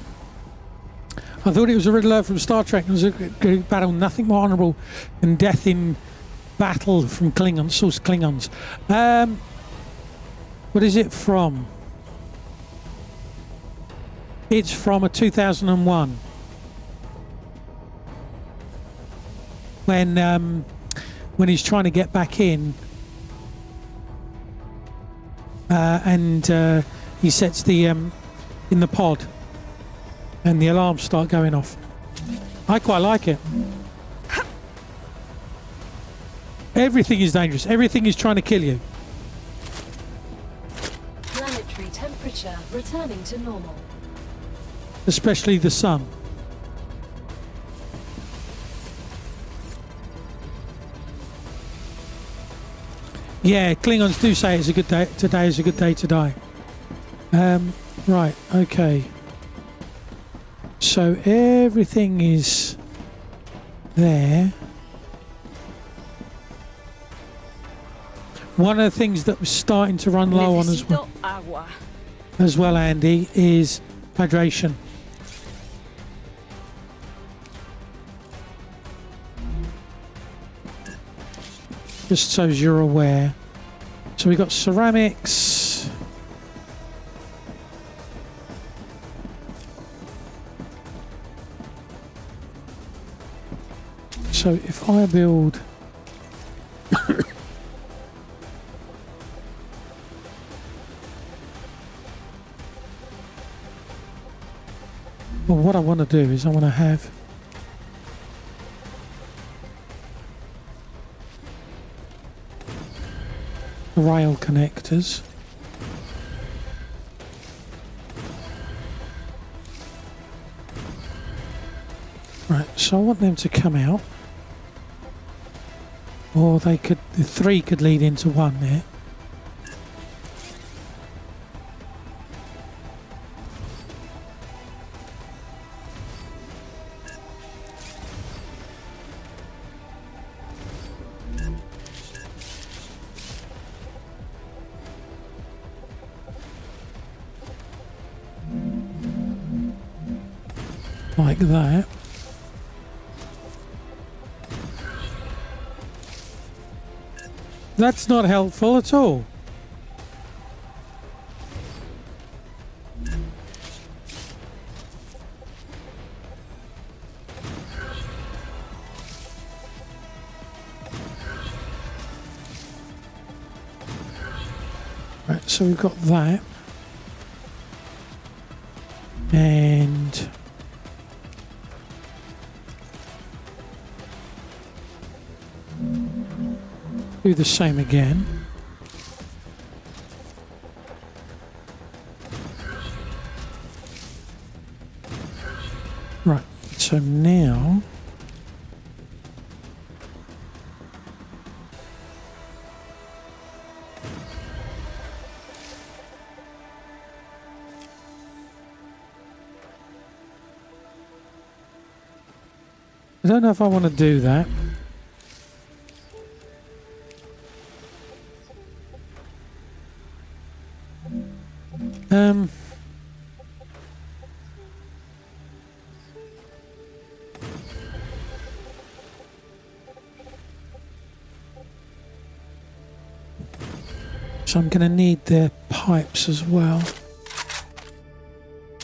Speaker 2: I thought it was a red alert from Star Trek. It was a good battle, nothing more honourable than death in battle from Klingons, source Klingons. What is it from? It's from a 2001 when he's trying to get back in, and he sets the in the pod, and the alarms start going off. I quite like it. Everything is dangerous. Everything is trying to kill you.
Speaker 4: Planetary temperature returning to normal.
Speaker 2: Especially the sun. Yeah, Klingons do say it's a good day. Today is a good day to die. Right, okay. So everything is there. One of the things that was starting to run low on
Speaker 3: Necesito agua.
Speaker 2: as well, Andy, is hydration. Just so as you're aware. So we got ceramics. So if I build well, what I want to do is I want to have rail connectors. Right, so I want them to come out, or they could, the three could lead into one there. Like that. That's not helpful at all. Right, so we've got that. And do the same again. Right, so now I don't know if I want to do that. So I'm going to need their pipes as well.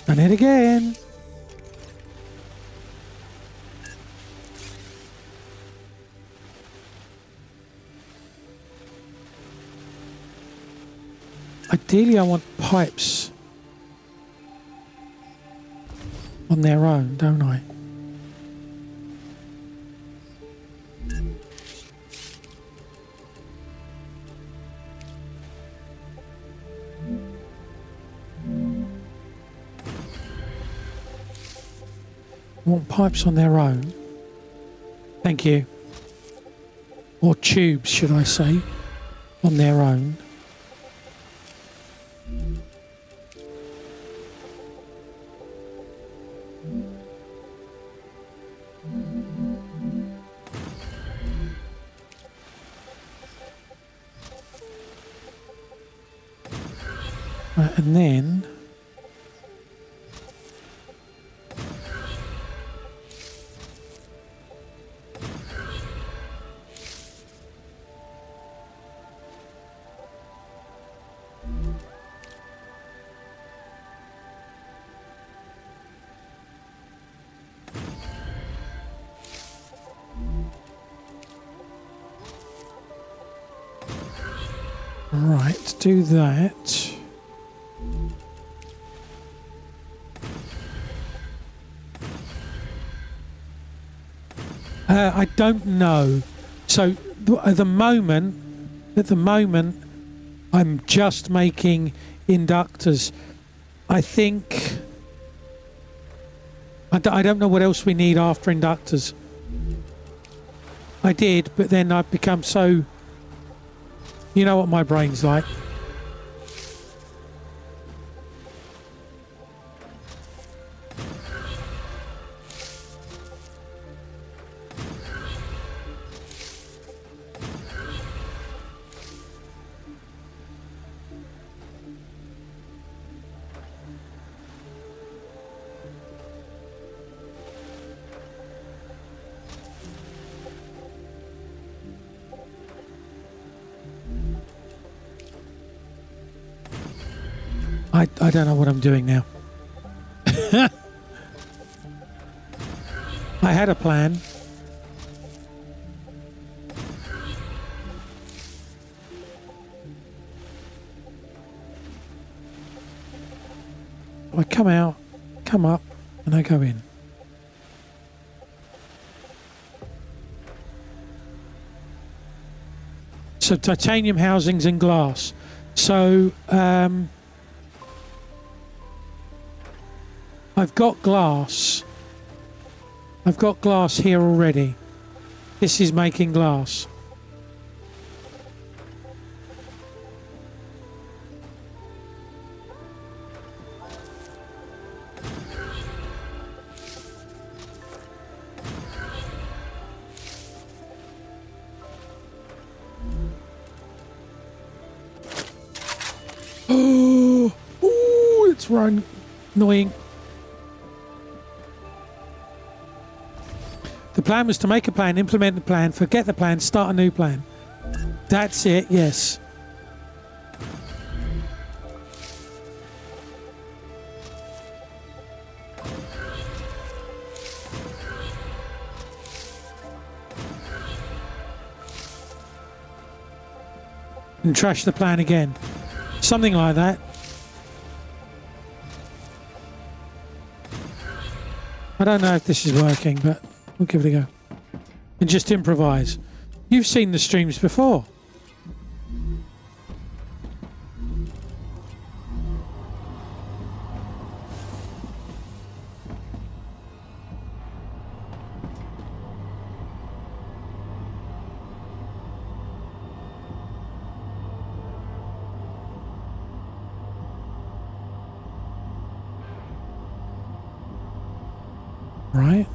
Speaker 2: And it again. Ideally, I want pipes on their own, don't I? I want pipes on their own. Thank you. Or tubes, should I say, on their own. Right, and then right, do that. I don't know. So at the moment, I'm just making inductors. I think I don't know what else we need after inductors. I did, but then I've become so. You know what my brain's like. I don't know what I'm doing now. I had a plan. I come out, come up, and I go in. So titanium housings and glass. So I've got glass. I've got glass here already. This is making glass. Oh, it's run annoying. The plan was to make a plan, implement the plan, forget the plan, start a new plan. That's it, yes. And trash the plan again. Something like that. I don't know if this is working, but we'll give it a go. And just improvise. You've seen the streams before. Right.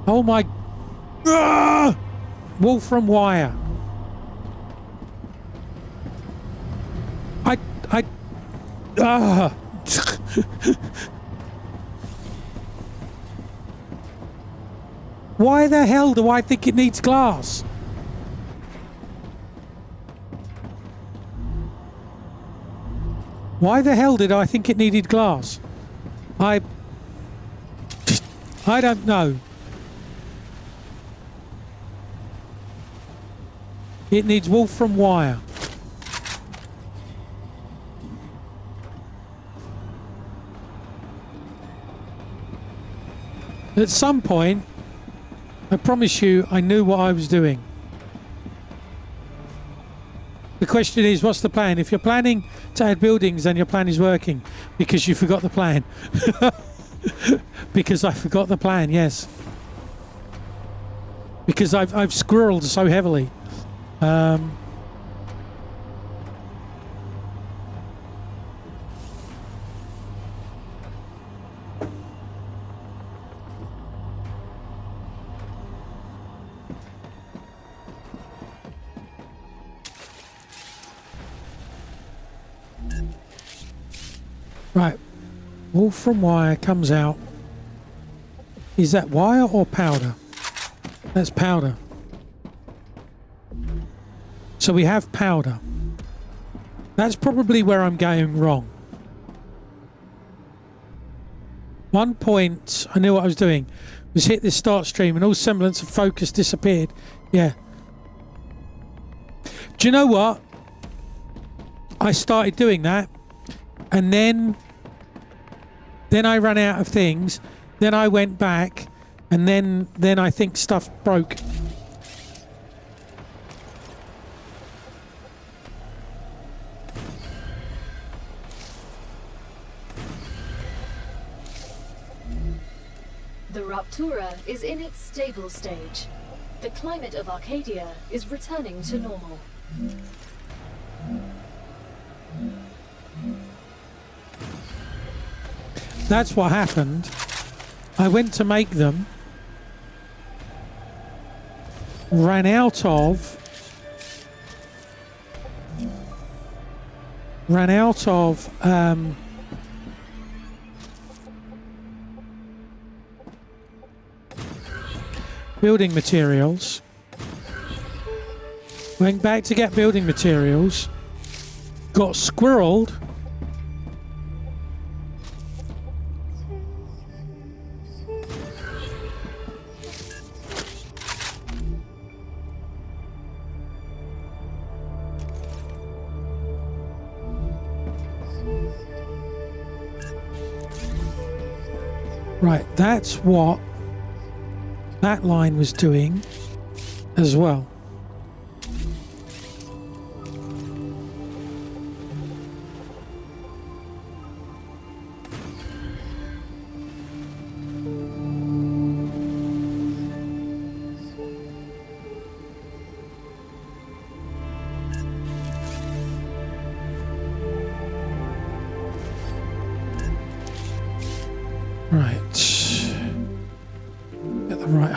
Speaker 2: Oh my... Ah! Wolfram wire. Ah! Why the hell do I think it needs glass? Why the hell did I think it needed glass? I don't know. It needs wolfram wire. At some point, I promise you, I knew what I was doing. The question is, what's the plan? If you're planning to add buildings, then your plan is working because you forgot the plan. Because I forgot the plan, yes. Because I've squirreled so heavily. Right, wolfram wire comes out. Is that wire or powder? That's powder. So we have powder. That's probably where I'm going wrong. One point, I knew what I was doing, was hit this start stream and all semblance of focus disappeared. Yeah. Do you know what? I started doing that, and then I ran out of things. Then I went back, and then I think stuff broke.
Speaker 4: The Raptura is in its stable stage. The climate of Arcadia is returning to normal.
Speaker 2: That's what happened. I went to make them, ran out of building materials, went back to get building materials, got squirreled, right, that's what that line was doing as well.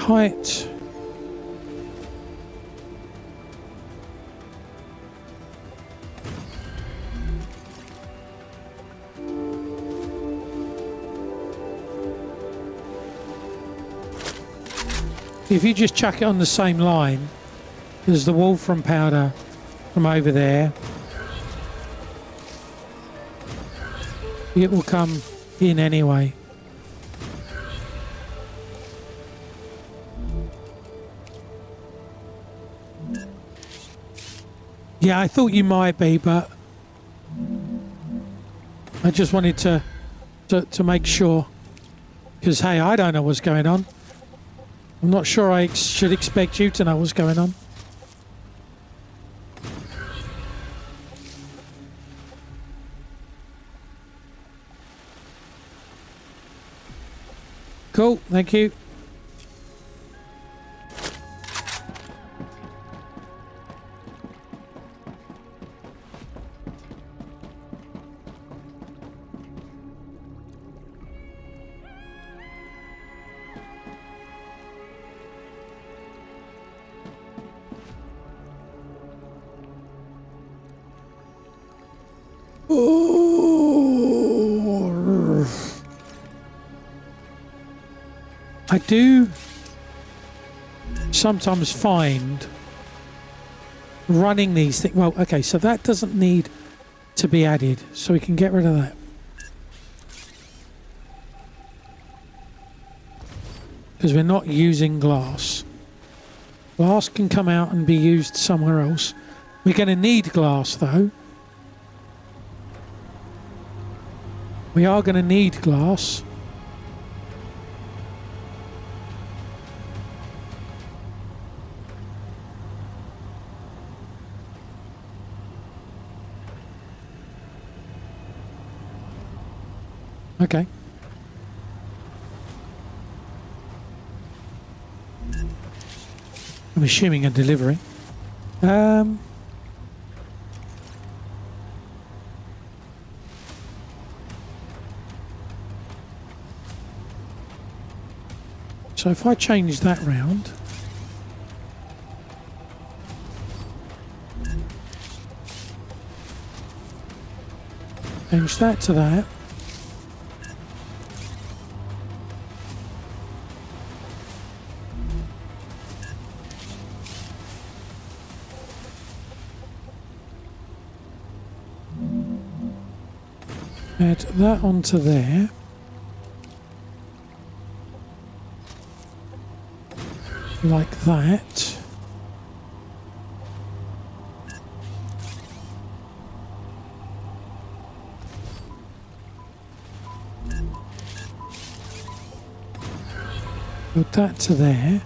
Speaker 2: Height. If you just chuck it on the same line as the wolfram powder from over there, it will come in anyway. Yeah, I thought you might be, but I just wanted to make sure, because hey, I don't know what's going on. I'm not sure I should expect you to know what's going on. Cool, thank you. I do sometimes find running these things. Well, okay, so that doesn't need to be added, so we can get rid of that. Because we're not using glass. Glass can come out and be used somewhere else. We're going to need glass though. We are going to need glass. Okay. I'm assuming a delivery. So if I change that round, change that to that, add that onto there. Like that. Put that to there.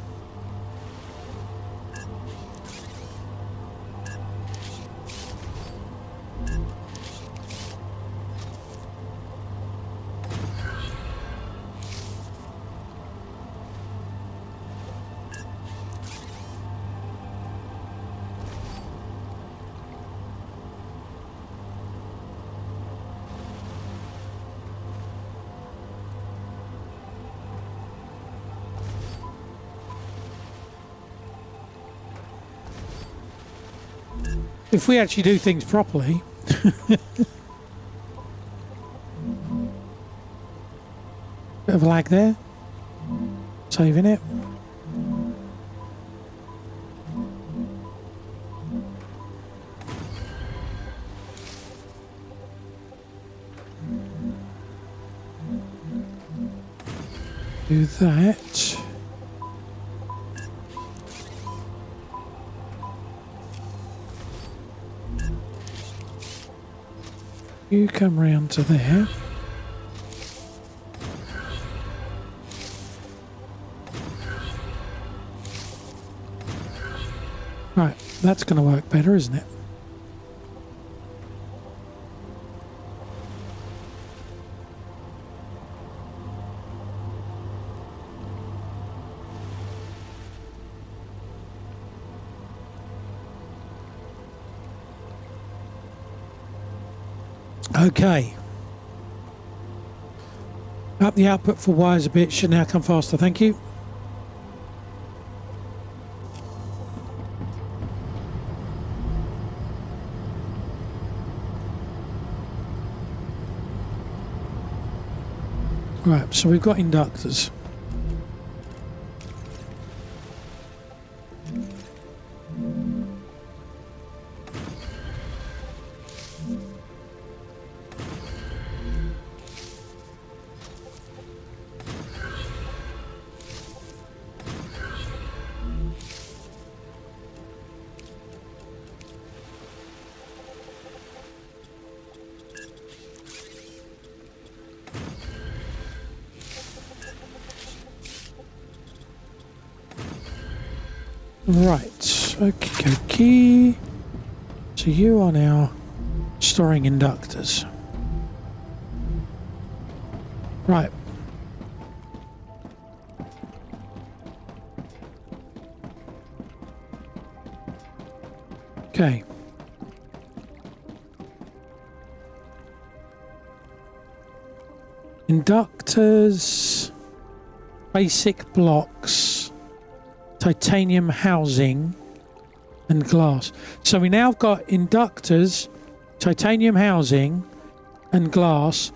Speaker 2: If we actually do things properly. Bit of a lag there. Saving it. Do that. You come round to there. Right, that's going to work better, isn't it? Okay. Up the output for wires a bit, should now come faster, thank you. Right, so we've got inductors. Right, okay. So you are now storing inductors. Right. Okay. Inductors, basic blocks, titanium housing and glass. So we now have got inductors, titanium housing and glass.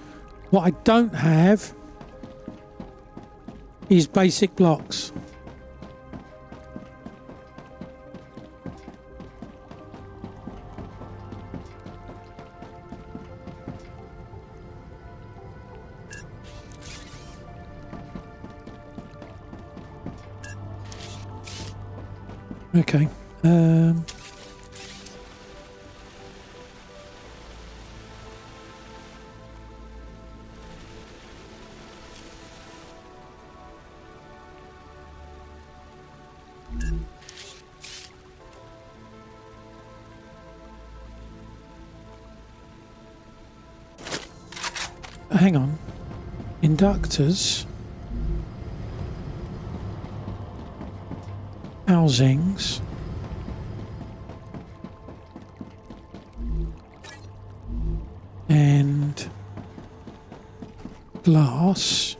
Speaker 2: What I don't have is basic blocks. Okay. Hang on. Inductors. Housings. And glass.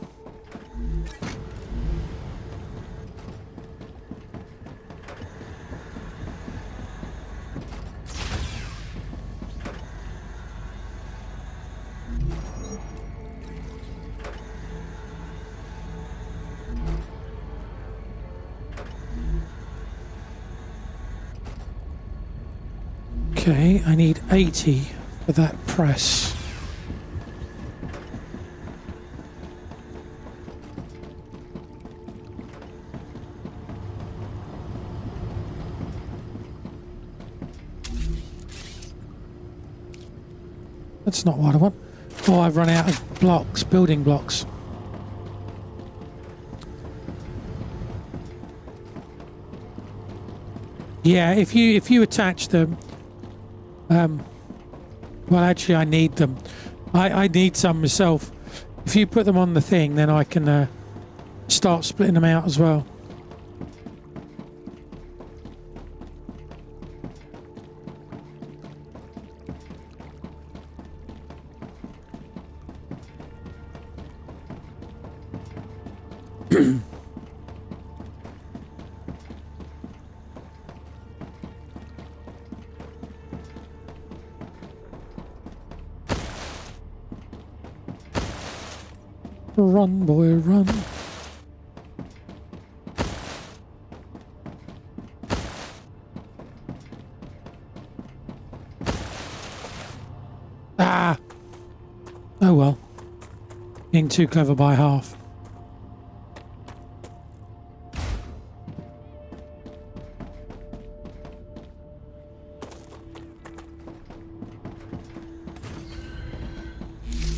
Speaker 2: Okay, I need 80 for that press. That's not what I want. Oh, I've run out of blocks, building blocks. Yeah, if you attach them, well, actually, I need them. I need some myself. If you put them on the thing, then I can start splitting them out as well. Run, boy, run. Ah! Oh well. Being too clever by half.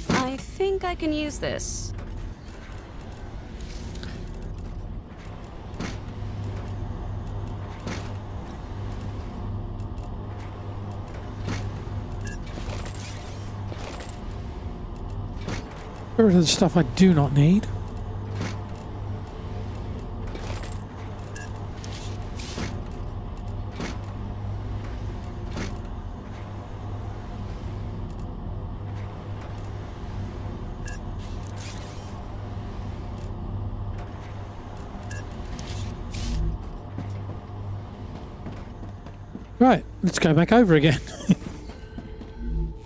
Speaker 3: I think I can use this.
Speaker 2: Get rid of the stuff I do not need. Right, let's go back over again.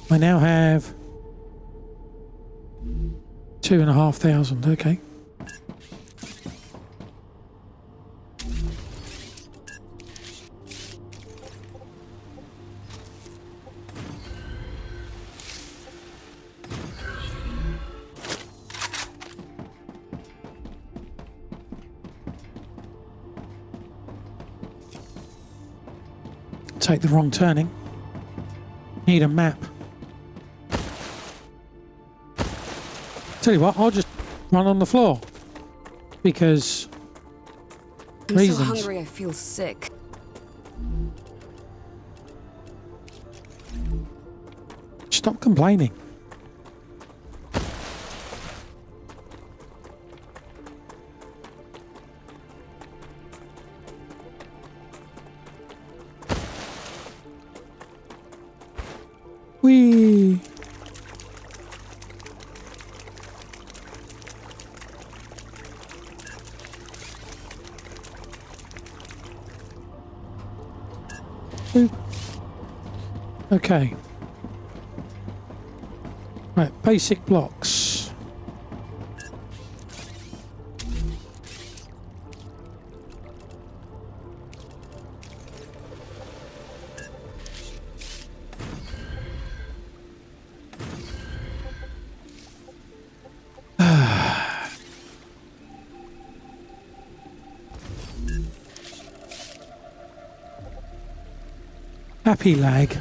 Speaker 2: I now have 2,500, okay. Take the wrong turning. Need a map. Tell you what, I'll just run on the floor because
Speaker 3: I'm
Speaker 2: reasons.
Speaker 3: so hungry I feel sick.
Speaker 2: Stop complaining. Whee! Okay. Right, basic blocks. Happy lag.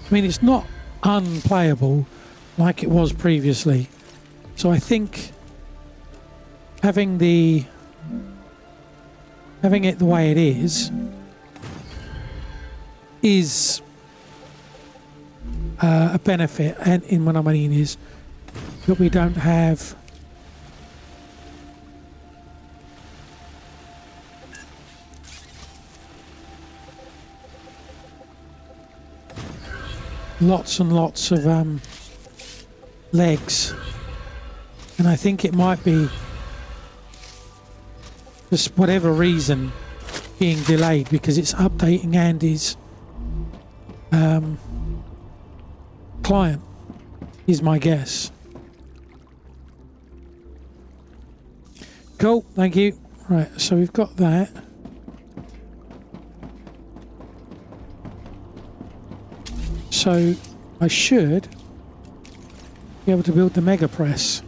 Speaker 2: I mean, it's not unplayable like it was previously. So I think having it the way it is a benefit, and in what I mean is that we don't have lots and lots of legs, and I think it might be just whatever reason being delayed because it's updating Andy's client is my guess. Cool, thank you. Right, so we've got that. So I should be able to build the mega press.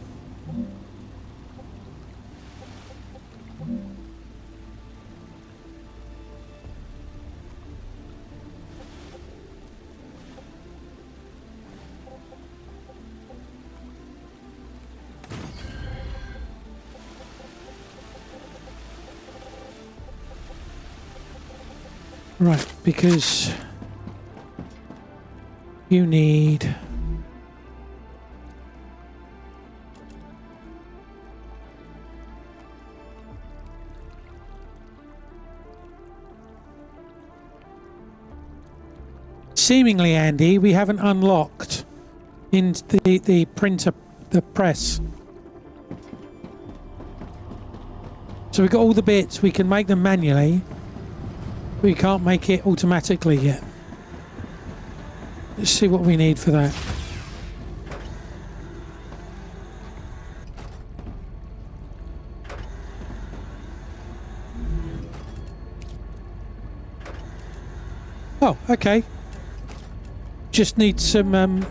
Speaker 2: Right, because you need seemingly, Andy, we haven't unlocked in the printer, the press. So we've got all the bits, we can make them manually. We can't make it automatically yet. Let's see what we need for that. Oh, okay. Just need some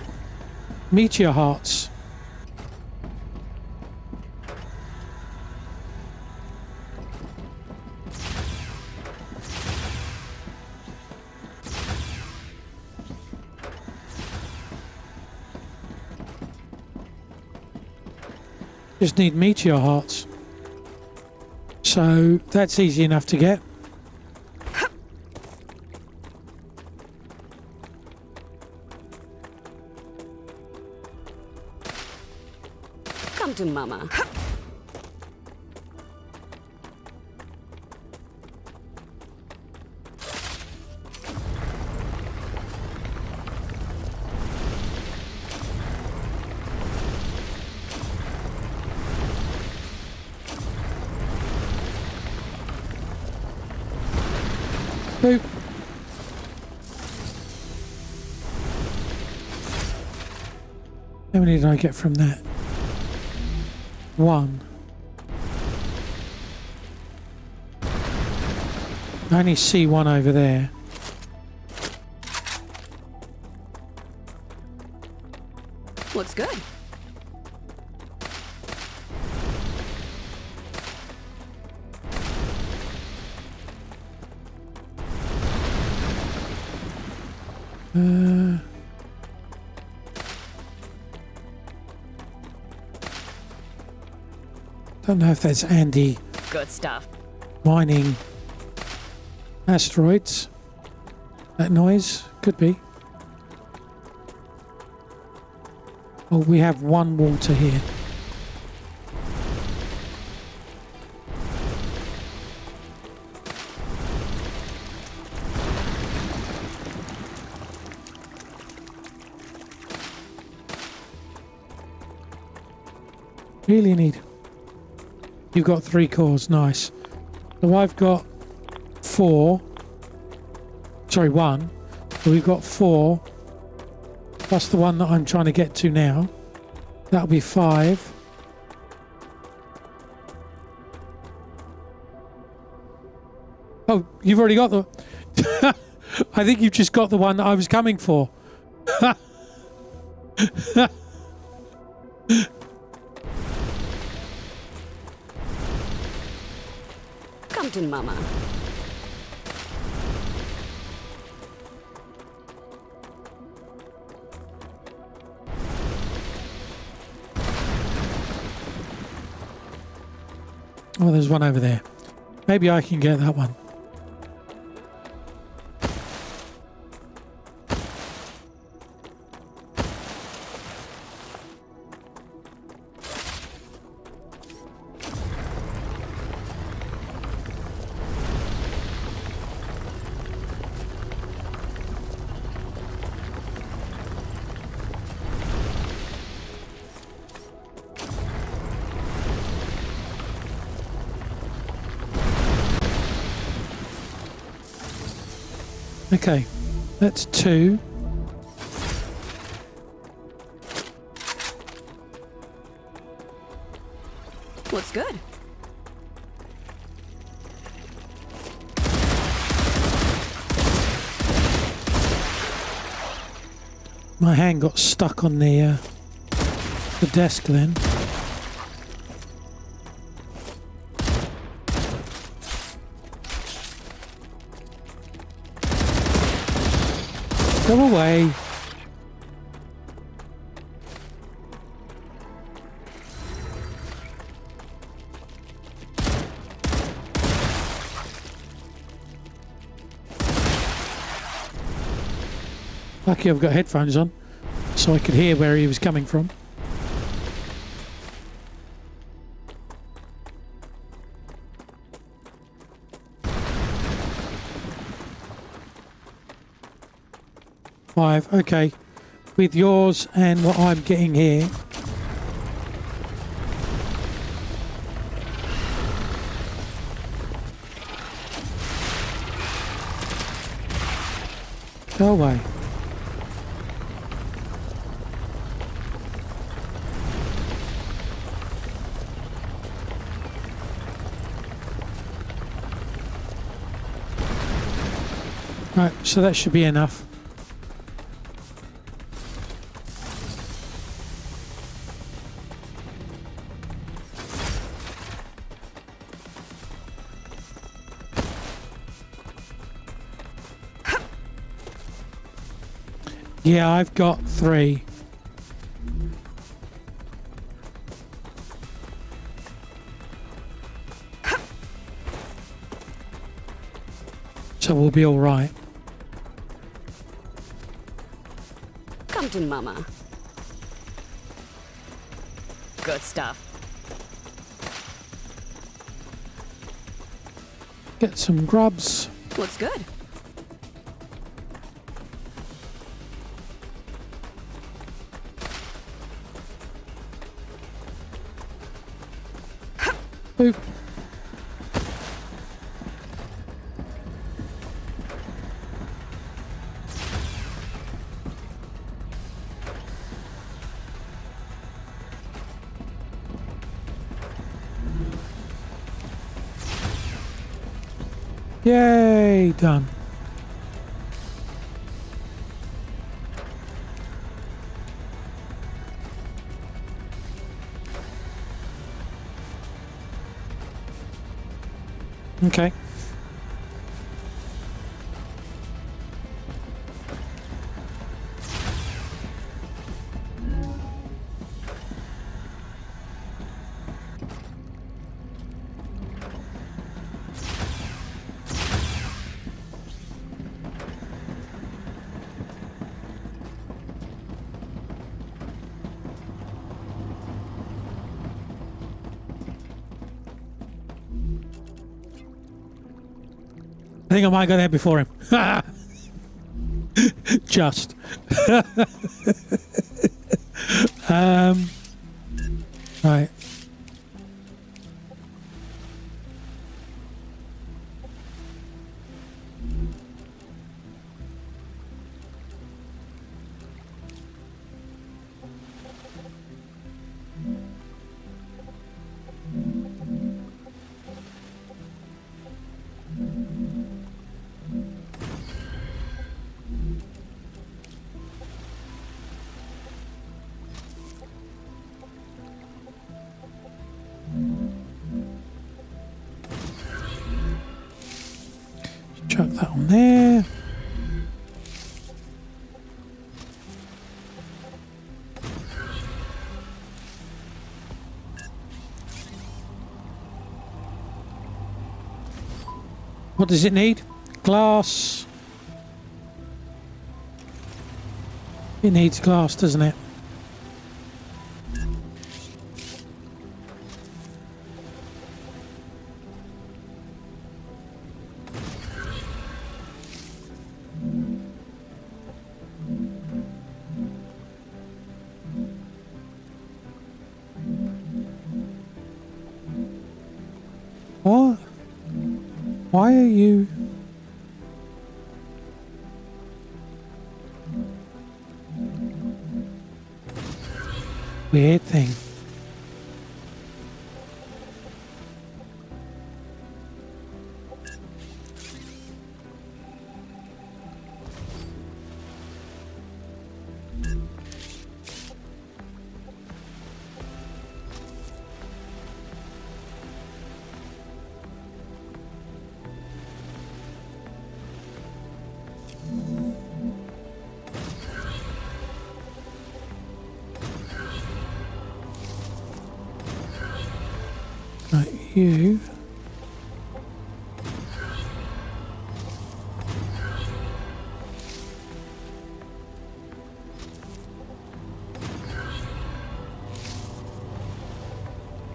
Speaker 2: meteor hearts. Just need meteor hearts. So that's easy enough to get.
Speaker 3: Come to Mama.
Speaker 2: Boop. How many did I get from that? 1. I only see 1 over there.
Speaker 3: Looks good.
Speaker 2: Don't know if that's Andy
Speaker 3: Good stuff.
Speaker 2: mining asteroids. That noise could be. Oh, we have 1 water here. Really need. You've got 3 cores, nice. So I've got 4. Sorry, 1. So we've got 4. Plus the one that I'm trying to get to now. That'll be 5. Oh, you've already got the... I think you've just got the one that I was coming for.
Speaker 3: Come to Mama.
Speaker 2: Oh, there's one over there. Maybe I can get that one. Okay, that's 2.
Speaker 3: Looks good.
Speaker 2: My hand got stuck on the desk then. Go away. Lucky I've got headphones on, so I could hear where he was coming from. Five, okay. With yours and what I'm getting here. Go away. Right, so that should be enough. Yeah, I've got 3. So we'll be all right.
Speaker 3: Come to Mama. Good stuff.
Speaker 2: Get some grubs.
Speaker 3: Looks good.
Speaker 2: Boop. Yay, done. Okay. I think I might go there before him. Just. Right. that on there. What does it need? Glass. It needs glass, doesn't it? What? Why are you... Weird thing. Right, you.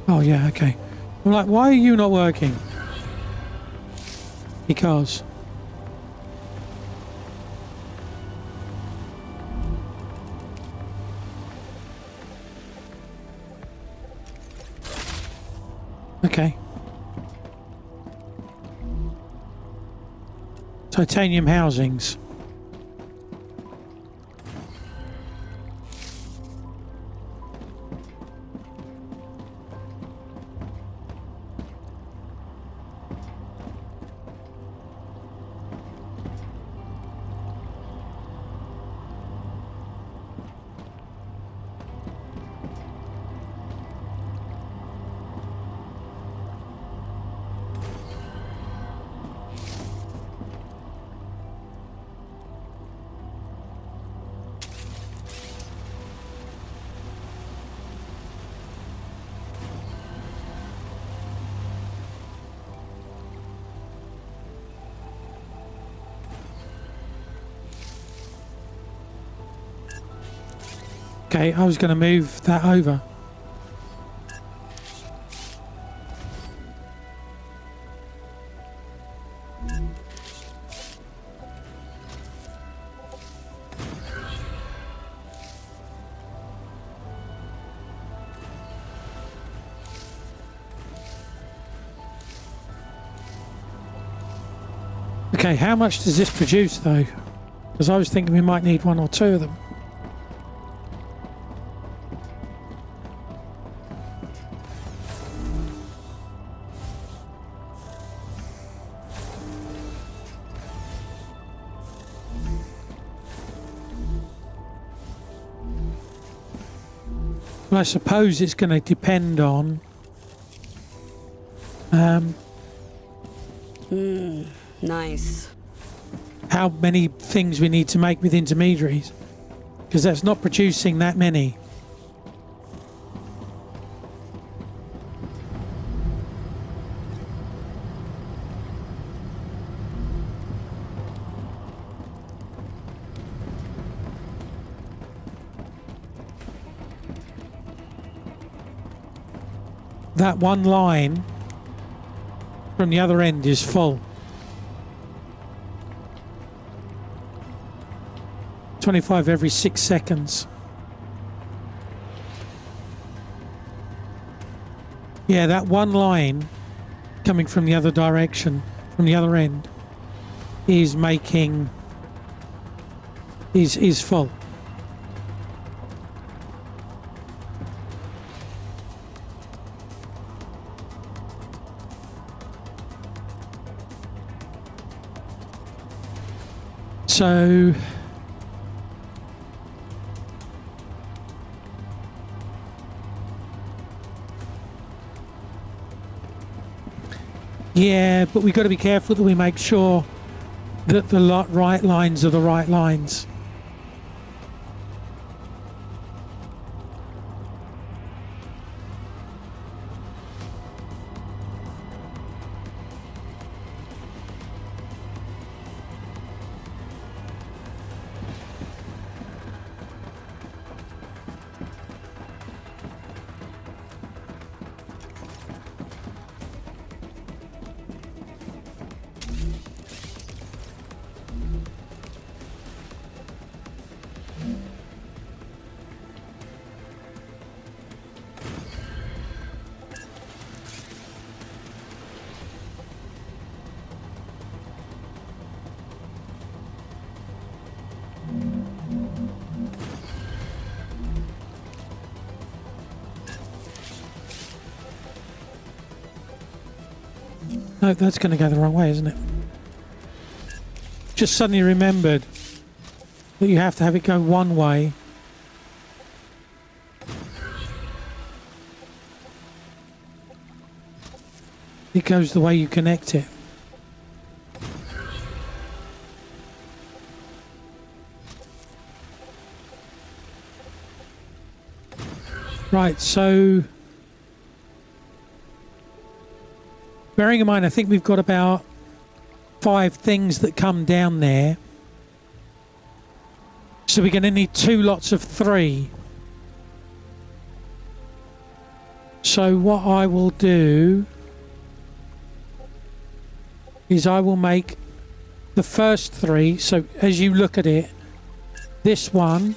Speaker 2: Oh yeah, okay. I'm like, why are you not working? Because. Okay. Titanium housings. Okay, I was going to move that over. Okay, how much does this produce though? Because I was thinking we might need one or two of them. Well, I suppose it's going to depend on
Speaker 3: Nice.
Speaker 2: how many things we need to make with intermediaries, because that's not producing that many. That one line from the other end is full. 25 every 6 seconds. Yeah, that one line coming from the other direction, from the other end, is making... is full. So yeah, but we've got to be careful that we make sure that the right lines are the right lines. No, that's going to go the wrong way, isn't it? Just suddenly remembered that you have to have it go one way. It goes the way you connect it. Right, so bearing in mind, I think we've got about 5 things that come down there. So we're going to need 2 lots of 3. So what I will do is I will make the first 3. So as you look at it, this one,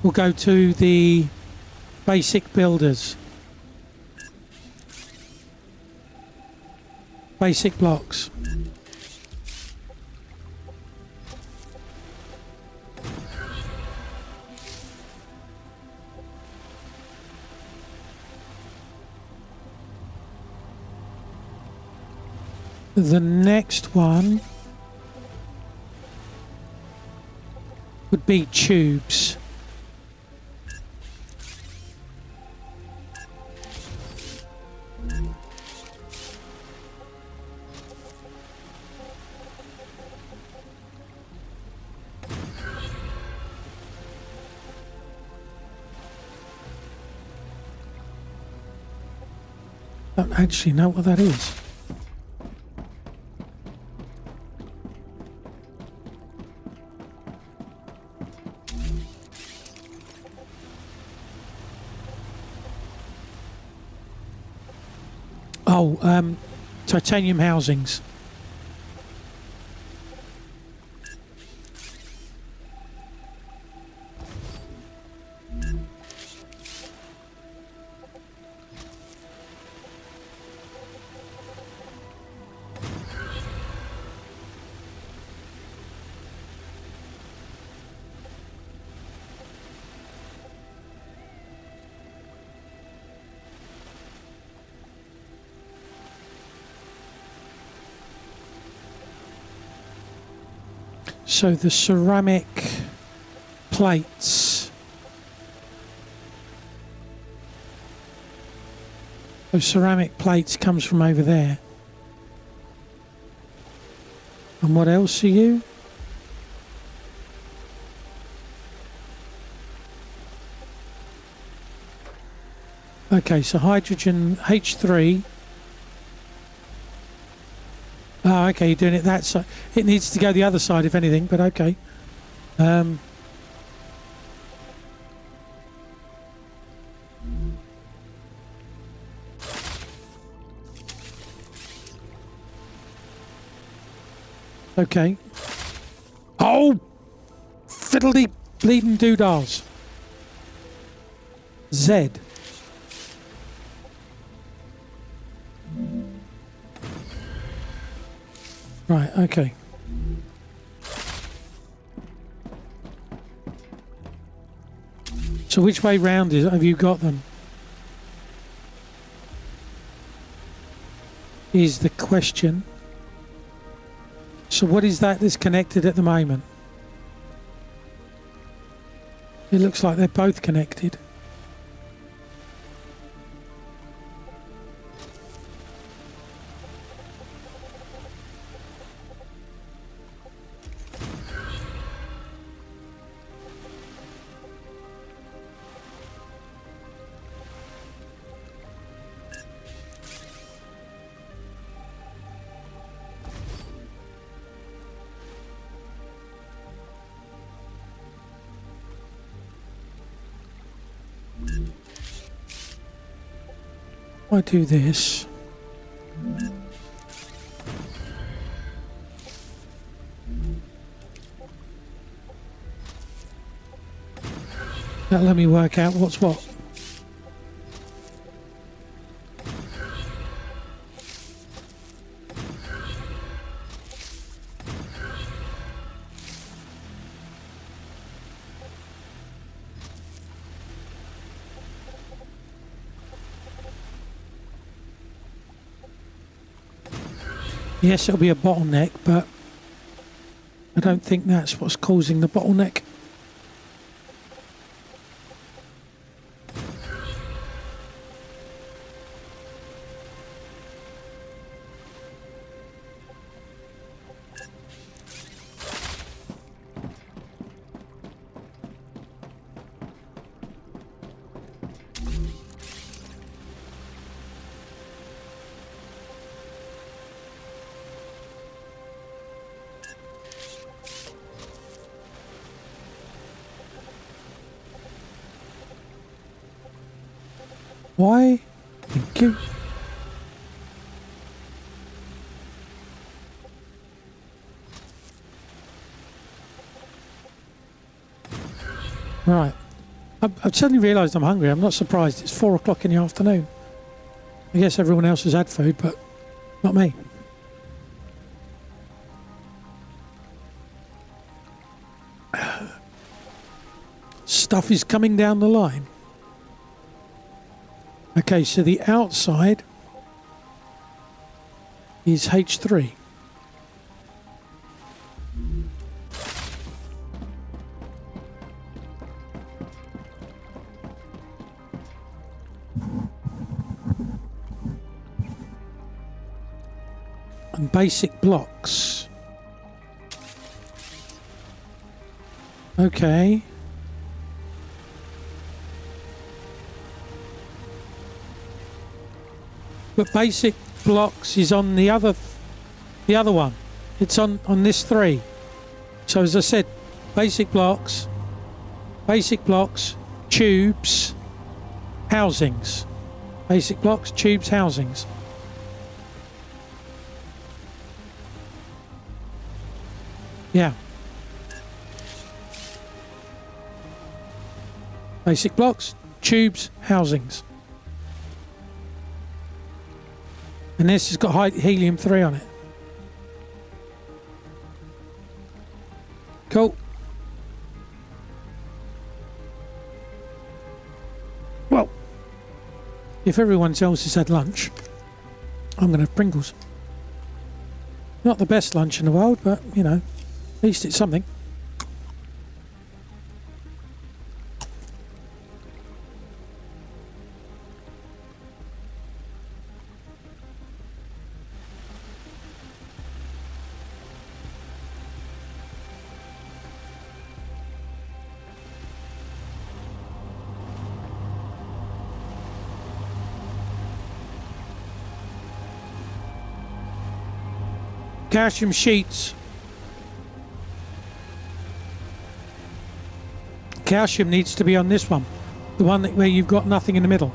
Speaker 2: we'll go to the basic builders. Basic blocks. The next one would be tubes. I don't actually know what that is. Oh, titanium housings. So the ceramic plates. Those ceramic plates comes from over there. And what else are you? Okay, so hydrogen H3. Oh, okay, you're doing it that side. It needs to go the other side, if anything, but okay. Okay. Oh! Fiddledy bleeding doodahs. Z. Right, okay. So which way round have you got them? Is the question. So what is that that's connected at the moment? It looks like they're both connected. I do this. That'll let me work out what's what. Yes, it'll be a bottleneck, but I don't think that's what's causing the bottleneck. Why? Thank you. Right. I've suddenly realised I'm hungry. I'm not surprised. It's 4 o'clock in the afternoon. I guess everyone else has had food, but not me. Stuff is coming down the line. Okay, so the outside is H3. And basic blocks. Okay. But basic blocks is on the other one. It's on this 3. So as I said, basic blocks, tubes, housings. Basic blocks, tubes, housings. Yeah. Basic blocks, tubes, housings. And this has got helium-3 on it. Cool. Well, if everyone else has had lunch, I'm going to have Pringles. Not the best lunch in the world, but, you know, at least it's something. Calcium sheets. Calcium needs to be on this one, the one where you've got nothing in the middle.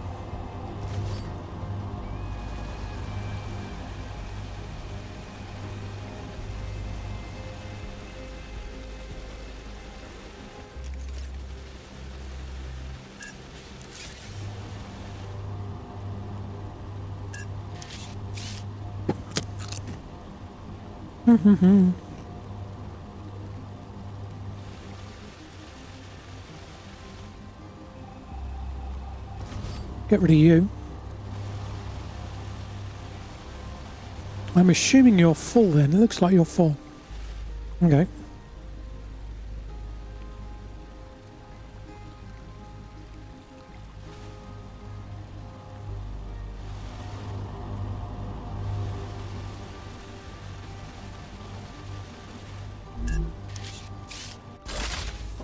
Speaker 2: Get rid of you. I'm assuming you're full then. It looks like you're full. Okay.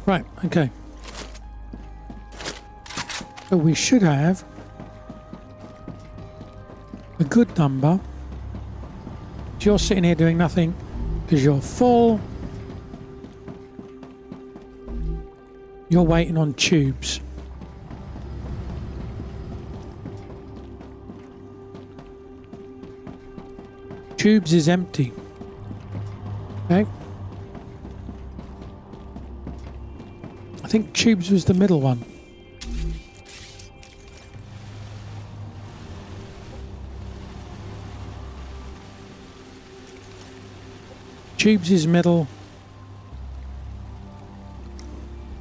Speaker 2: Right, okay. So we should have a good number. You're sitting here doing nothing because you're full. You're waiting on tubes. Tubes is empty. Okay. I think tubes was the middle one. Tubes is middle.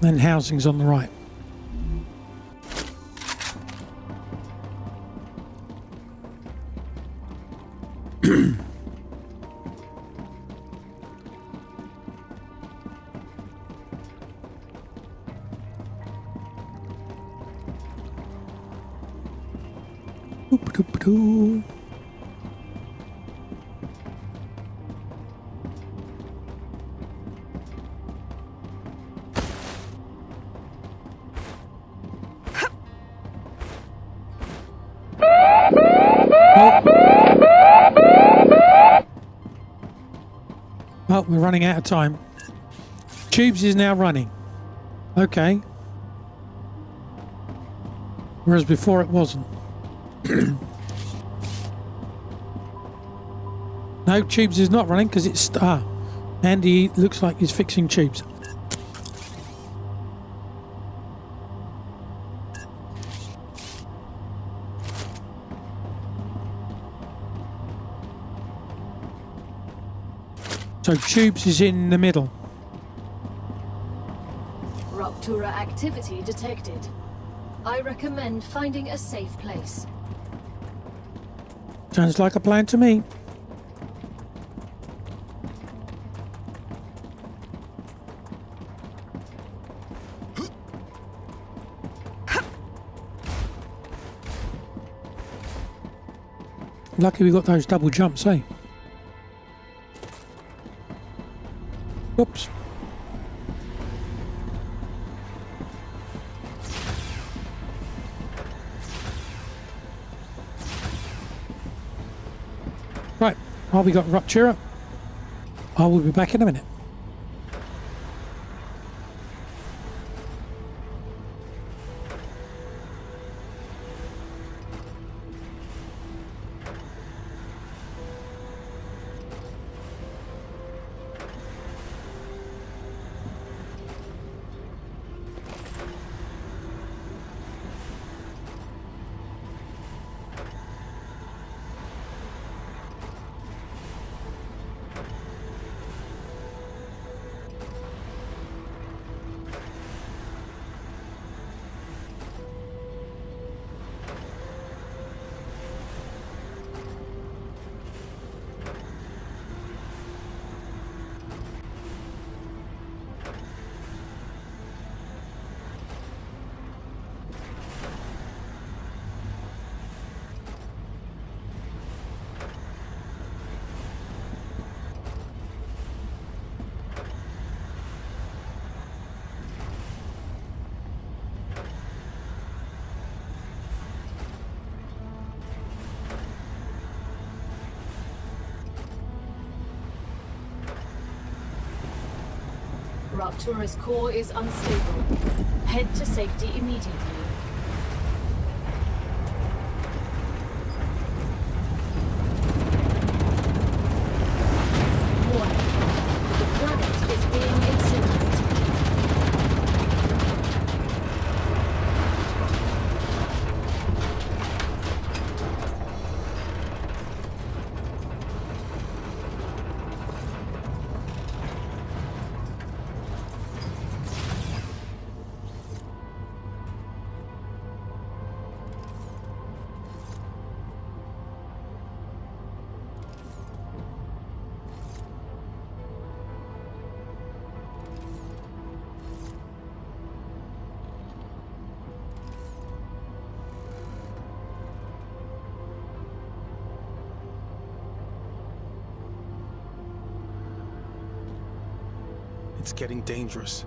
Speaker 2: Then housing's on the right. Oop-a-doop-a-doo. Oh, we're running out of time. Tubes is now running. Okay. Whereas before it wasn't. No, tubes is not running because it's... Andy looks like he's fixing tubes. So tubes is in the middle.
Speaker 4: Rupture activity detected. I recommend finding a safe place.
Speaker 2: Sounds like a plan to me. Lucky we got those double jumps, eh? Oops. Right, while we got Rupture, I will be back in a minute.
Speaker 4: Rupture's core is unstable. Head to safety immediately. Warning. The planet is being incinerated.
Speaker 5: It's getting dangerous.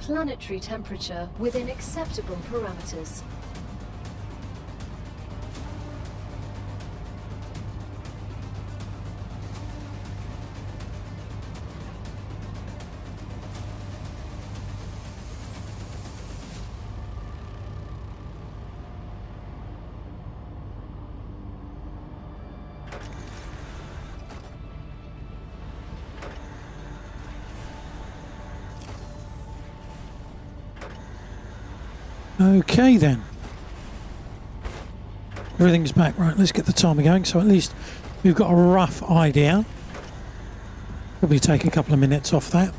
Speaker 4: planetary temperature within acceptable parameters.
Speaker 2: Okay then. Everything's back. Right, let's get the timer going so at least we've got a rough idea. Probably take a couple of minutes off that.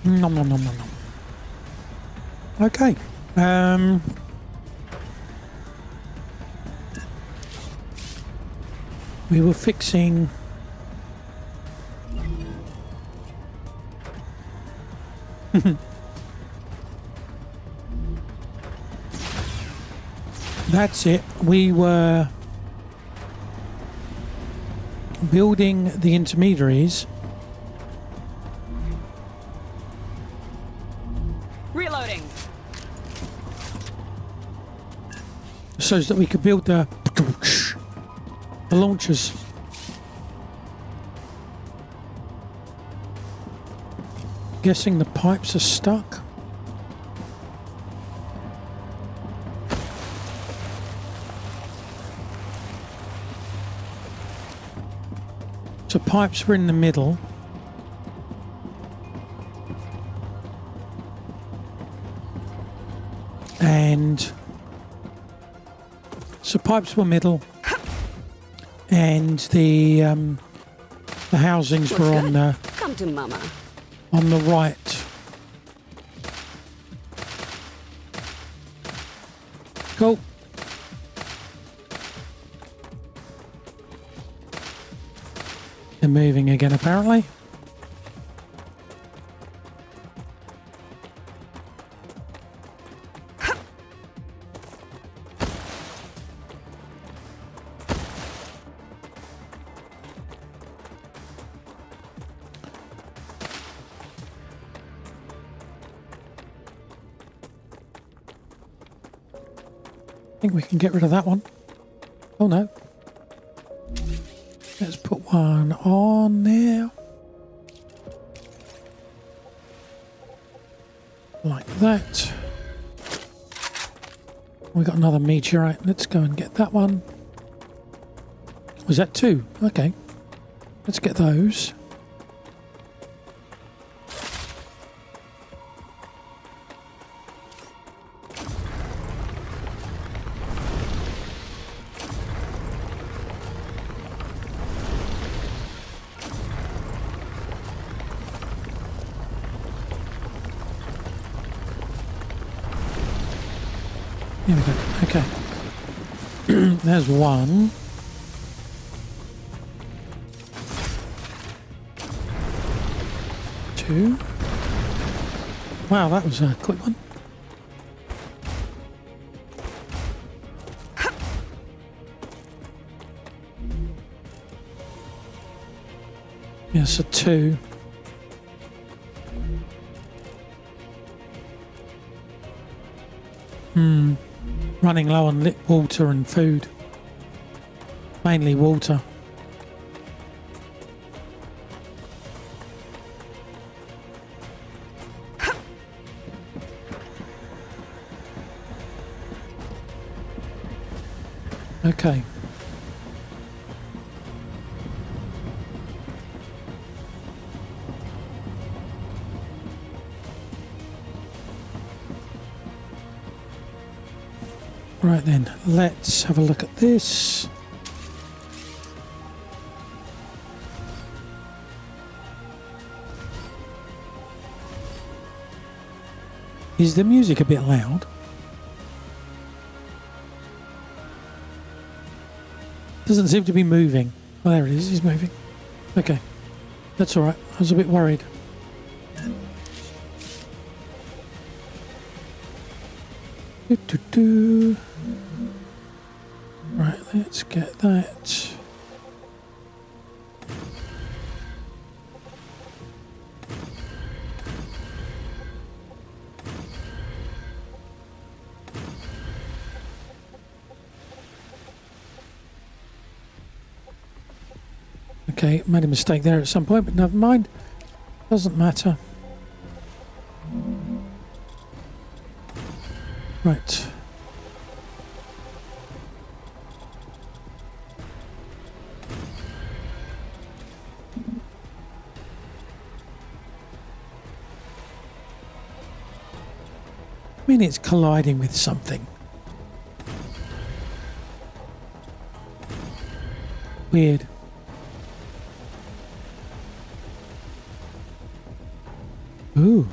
Speaker 2: Nom nom nom nom nom. Okay. We were fixing that's it. We were building the intermediaries
Speaker 3: Reloading.
Speaker 2: so that we could build the launchers. Guessing the pipes are stuck. So pipes were in the middle. And so pipes were middle. And the housings were on the
Speaker 3: Come to mama.
Speaker 2: on the right. Cool. They're moving again apparently. I think we can get rid of that one. Oh no. Let's put one on there. Like that. We got another meteorite. Let's go and get that one. Was that two? Okay. Let's get those. Here we go. Okay. There's one. Two. Wow, that was a quick one. Yes, a two. Running low on lit water and food. Mainly water. Okay. Right then, let's have a look at this. Is the music a bit loud? Doesn't seem to be moving. Oh, there it is, it's moving. Okay, that's alright. I was a bit worried. Do-do-do. Right, let's get that. Okay, made a mistake there at some point, but never mind. Doesn't matter. Right. I mean, it's colliding with something. Weird. Ooh.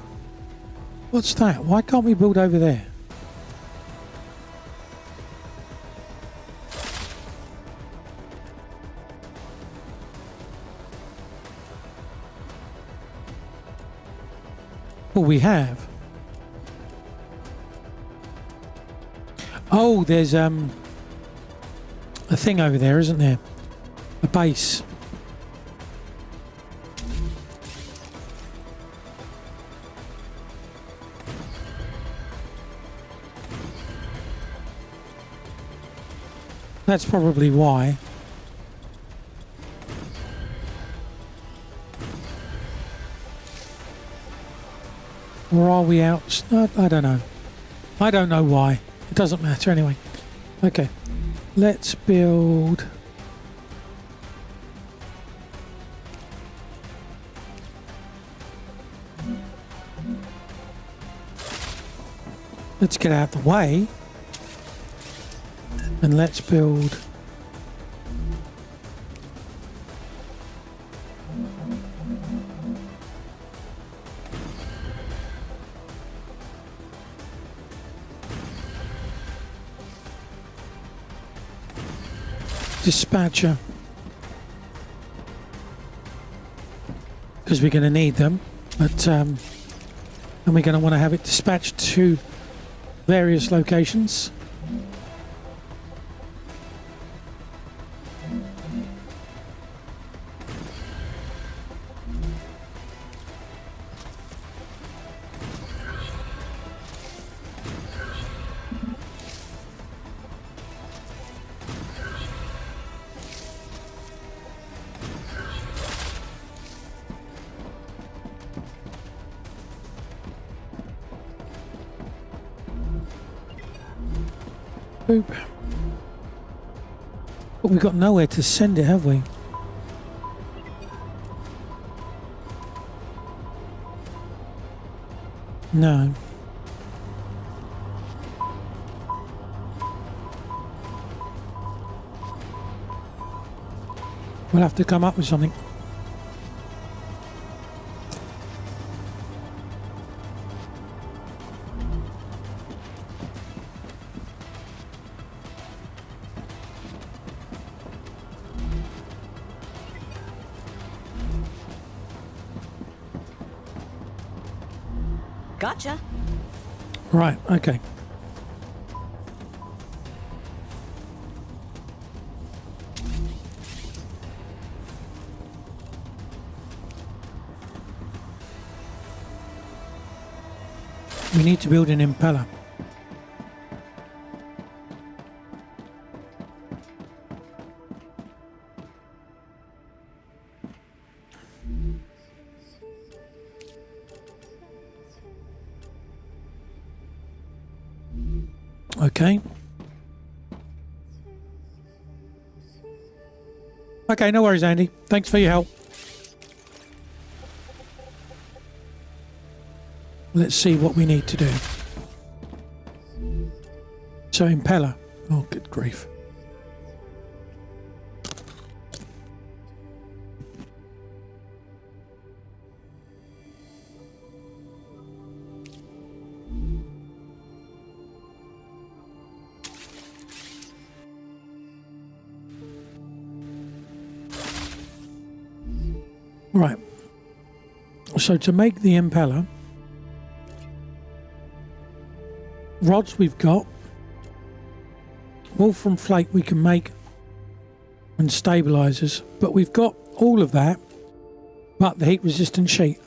Speaker 2: What's that? Why can't we build over there? Well, we have. Oh, there's a thing over there, isn't there? A base. That's probably why. Or are we out? I don't know. I don't know why. It doesn't matter anyway. Okay. Let's build... Let's get out of the way. And let's build... dispatcher, because we're going to need them, but and we're going to want to have it dispatched to various locations. Boop. But we've got nowhere to send it, have we? No. We'll have to come up with something.
Speaker 3: Gotcha.
Speaker 2: Right, okay. We need to build an impeller. Okay. Okay, no worries, Andy. Thanks for your help. Let's see what we need to do. So, impeller. Oh, good grief. Right. So to make the impeller, rods we've got, wolfram flake we can make, and stabilizers, but we've got all of that but the heat resistant sheet.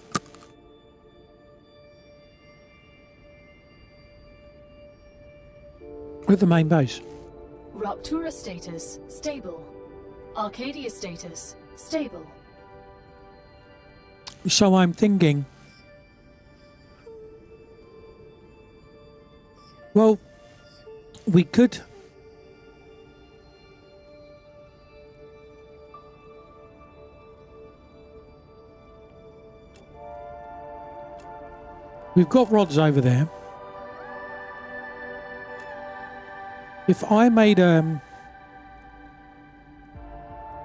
Speaker 2: With the main base.
Speaker 4: Ruptura status stable. Arcadia status Stable.
Speaker 2: So I'm thinking, well, we could we've got rods over there. If I made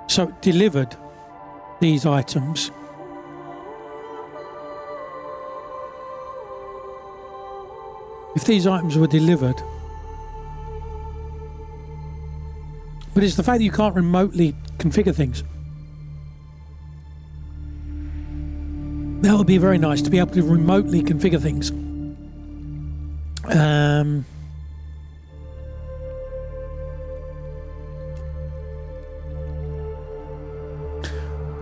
Speaker 2: so delivered these items, if these items were delivered, but it's the fact that you can't remotely configure things. That would be very nice to be able to remotely configure things.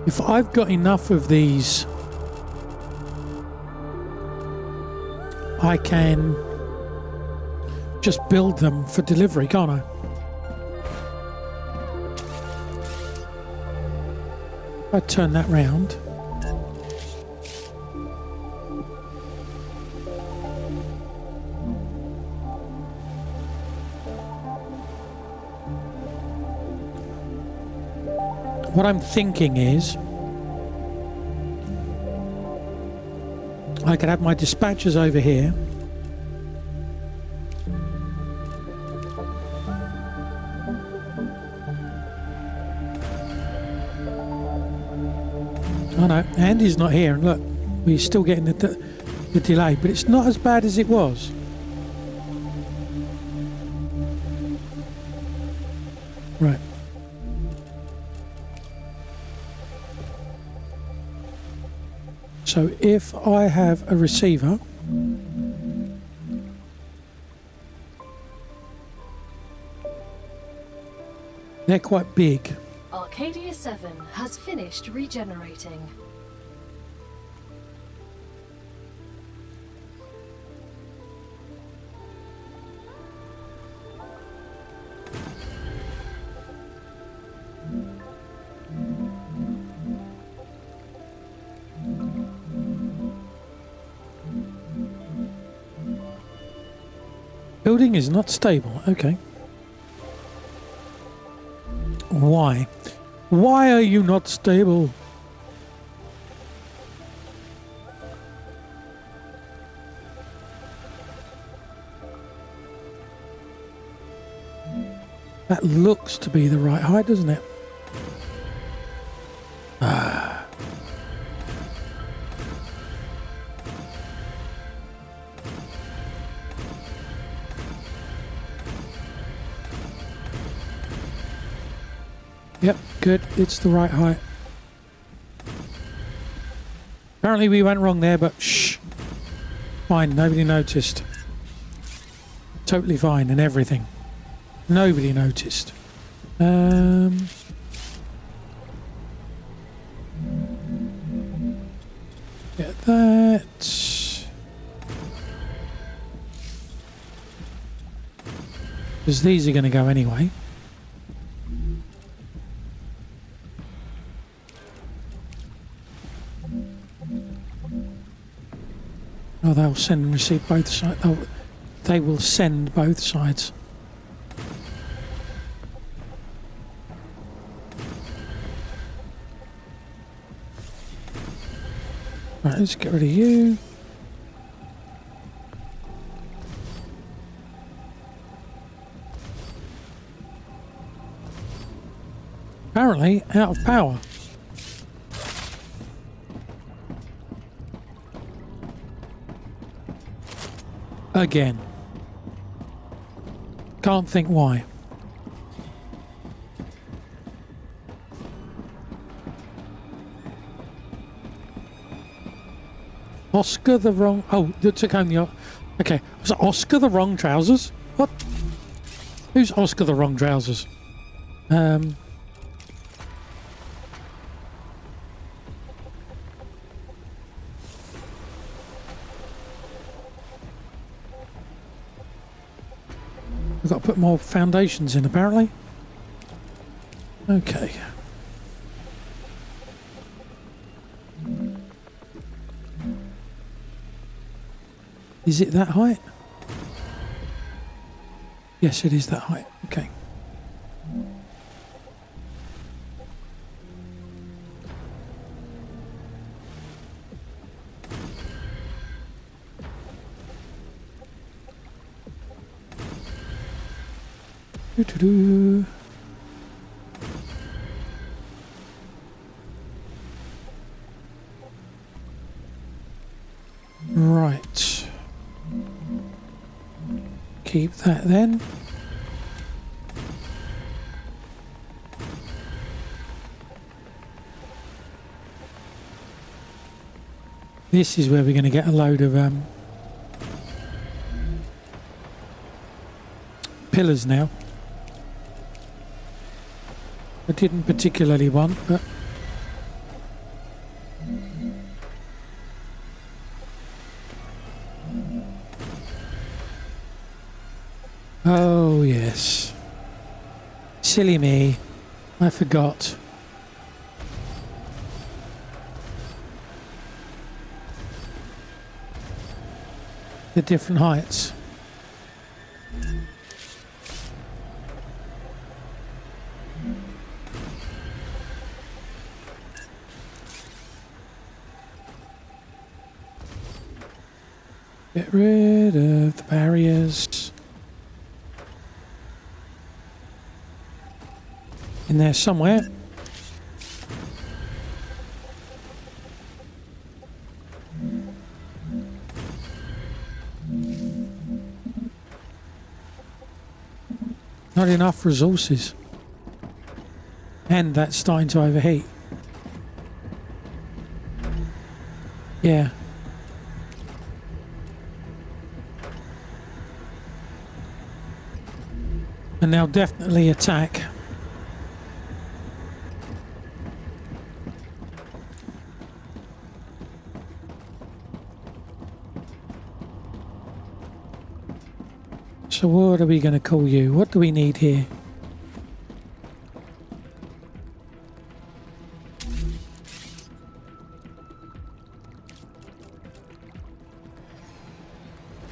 Speaker 2: If I've got enough of these, I can just build them for delivery, can't I? If I turn that round. What I'm thinking is I could have my dispatchers over here. Oh no, Andy's not here, and look, we're still getting the delay, but it's not as bad as it was. Right. So if I have a receiver, they're quite big.
Speaker 4: Arcadia 7 has finished regenerating.
Speaker 2: Building is not stable. Okay. Why? Why are you not stable? That looks to be the right height, doesn't it? Yep, good. It's the right height. Apparently we went wrong there, but shh. Fine, nobody noticed. Totally fine and everything. Nobody noticed. Get that. Because these are going to go anyway. Oh, they'll send and receive both sides. Oh, they will send both sides. Right, let's get rid of you. Apparently out of power. Again. Can't think why. Oscar the wrong... Oh, that took home the... Okay, was it Oscar the wrong trousers? What? Who's Oscar the wrong trousers? We've got to put more foundations in, apparently. Okay. Is it that height? Yes, it is that height. Okay. Doo-doo-doo. Right. Keep that then. This is where we're going to get a load of pillars now. I didn't particularly want, but oh yes, silly me, I forgot. The different heights. Get rid of the barriers. In there somewhere. Not enough resources. And that's starting to overheat. Yeah. And they'll definitely attack. So what are we going to call you? What do we need here?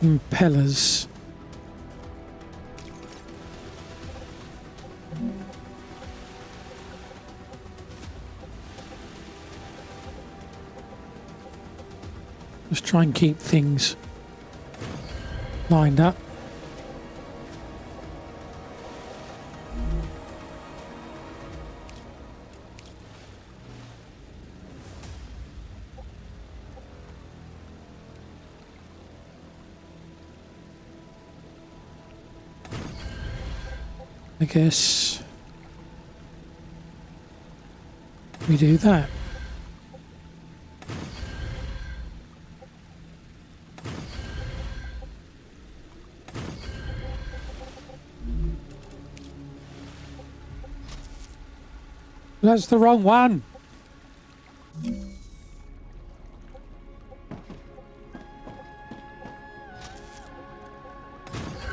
Speaker 2: Impellers. Just try and keep things lined up. I guess we do that. That's the wrong one.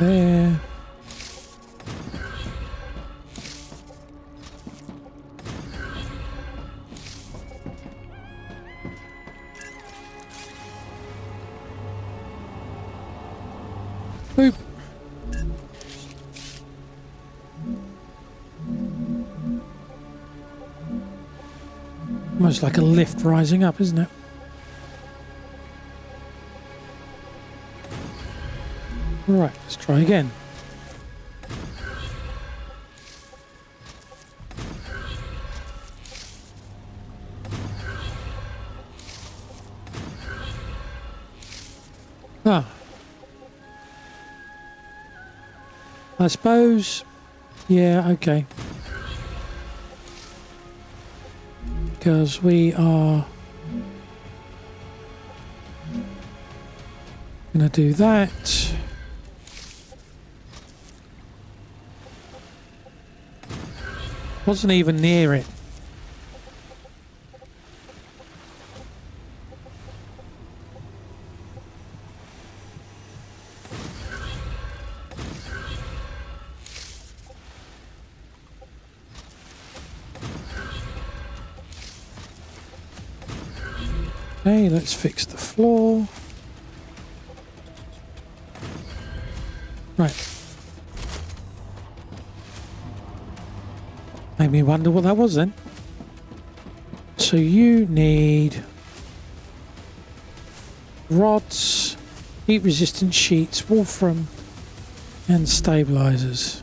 Speaker 2: There. Boop. Almost like a lift rising up, isn't it? Right, let's try again. Ah. I suppose, yeah, okay. Because we are going to do that. Wasn't even near it. Okay, let's fix the floor. Right. Made me wonder what that was then. So you need rods, heat resistant sheets, wolfram, and stabilizers.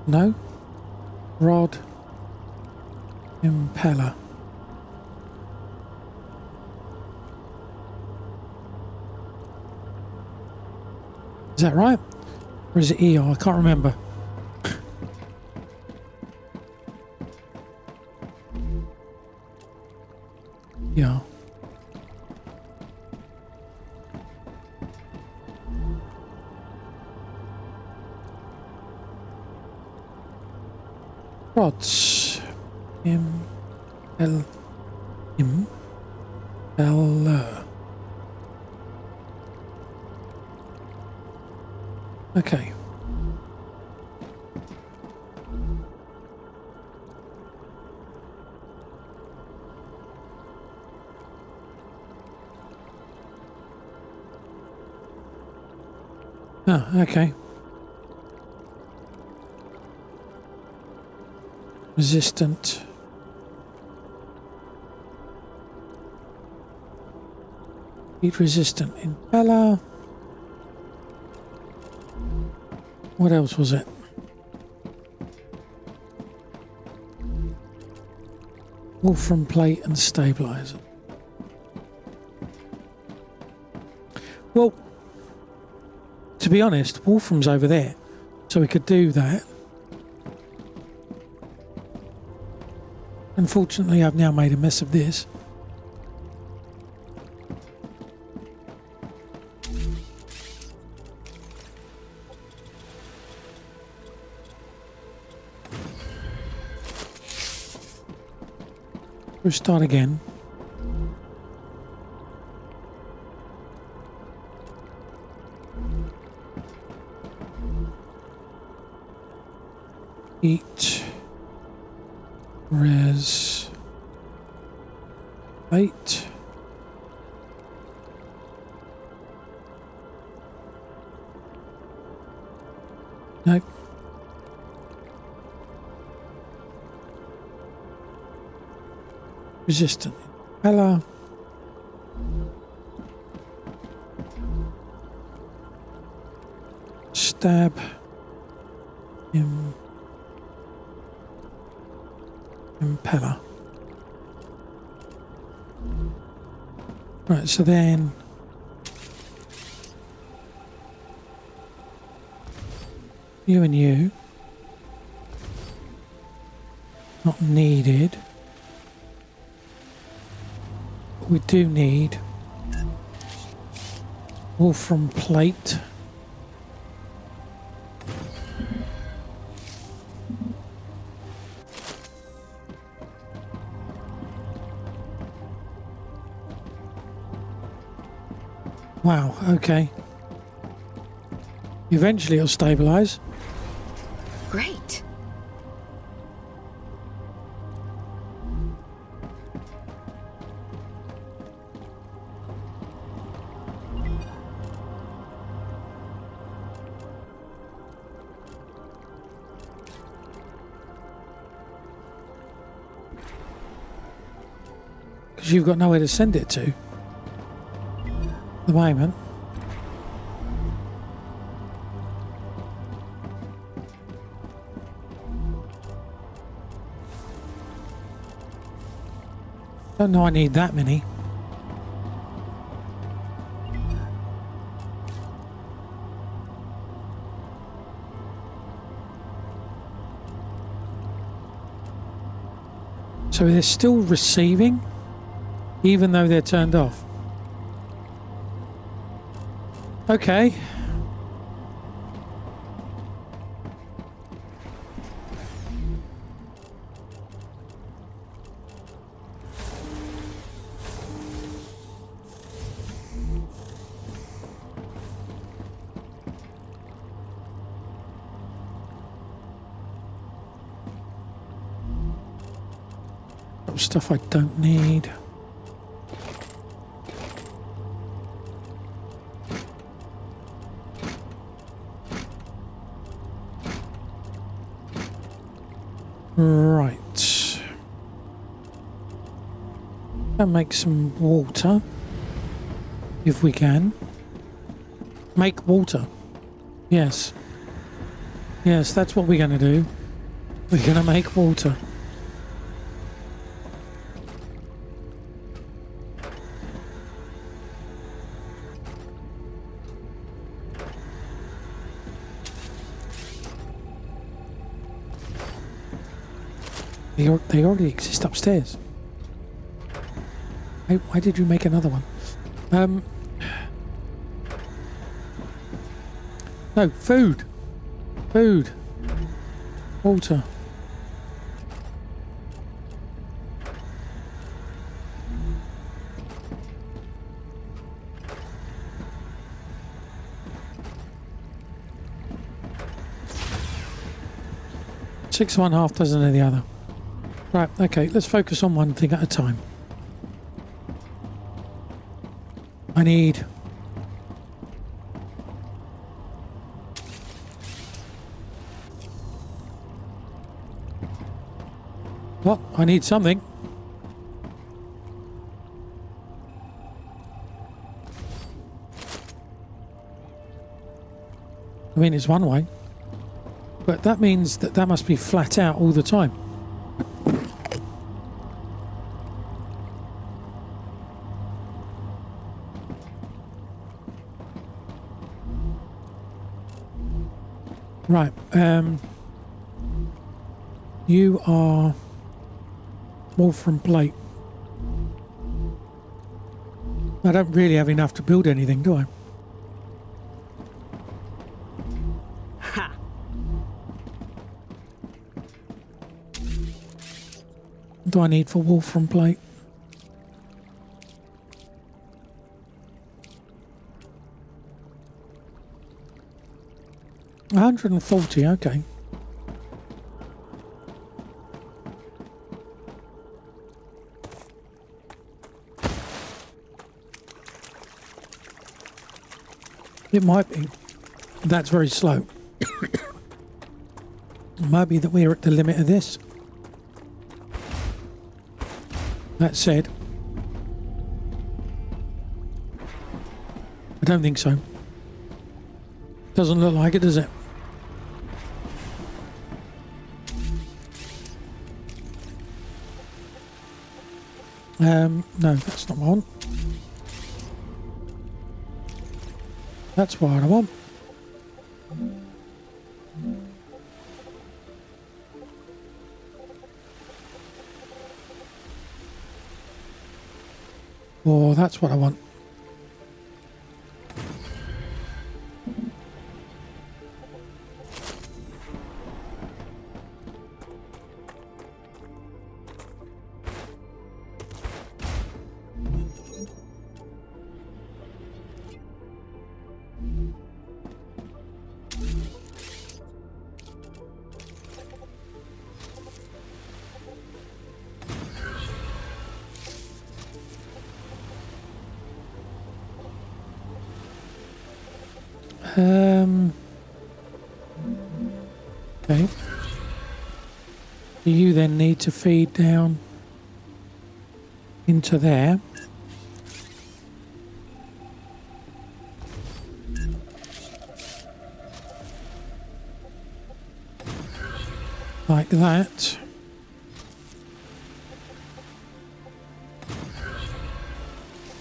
Speaker 2: No? Rod. Impeller. Is that right? Or is it ER? I can't remember. Yeah. Rods. Impeller. Okay. Oh, okay. Resistant. Heat resistant impeller. What else was it? Wolfram plate and stabilizer. Well, to be honest, Wolfram's over there, so we could do that. Unfortunately, I've now made a mess of this. We'll start again. Eat. Res. 8. Nope. Resistant impeller. Stab. Impeller. Right, so then you and you not needed. We do need wolfram plate. Wow, okay. Eventually it'll stabilize.
Speaker 3: Great.
Speaker 2: Because you've got nowhere to send it to. At the moment. Don't know I need that many. So they're still receiving, even though they're turned off. Okay. Stuff I don't need. Right. And make some water. If we can. Make water. Yes. Yes, that's what we're going to do. We're going to make water. They already exist upstairs. Why did you make another one? No, food. Food. Water. Six of one, half dozen of the other. Right, okay, let's focus on one thing at a time. I need... What? I need something. I mean, it's one way. But that means that that must be flat out all the time. Right, you are Wolfram plate. I don't really have enough to build anything, do I?
Speaker 5: Ha!
Speaker 2: What do I need for Wolfram plate? $140, okay. It might be. That's very slow. It might be that we're at the limit of this. That said, I don't think so. Doesn't look like it, does it? No, that's not what I want. That's what I want. Oh, that's what I want. Okay. You then need to feed down into there. Like that.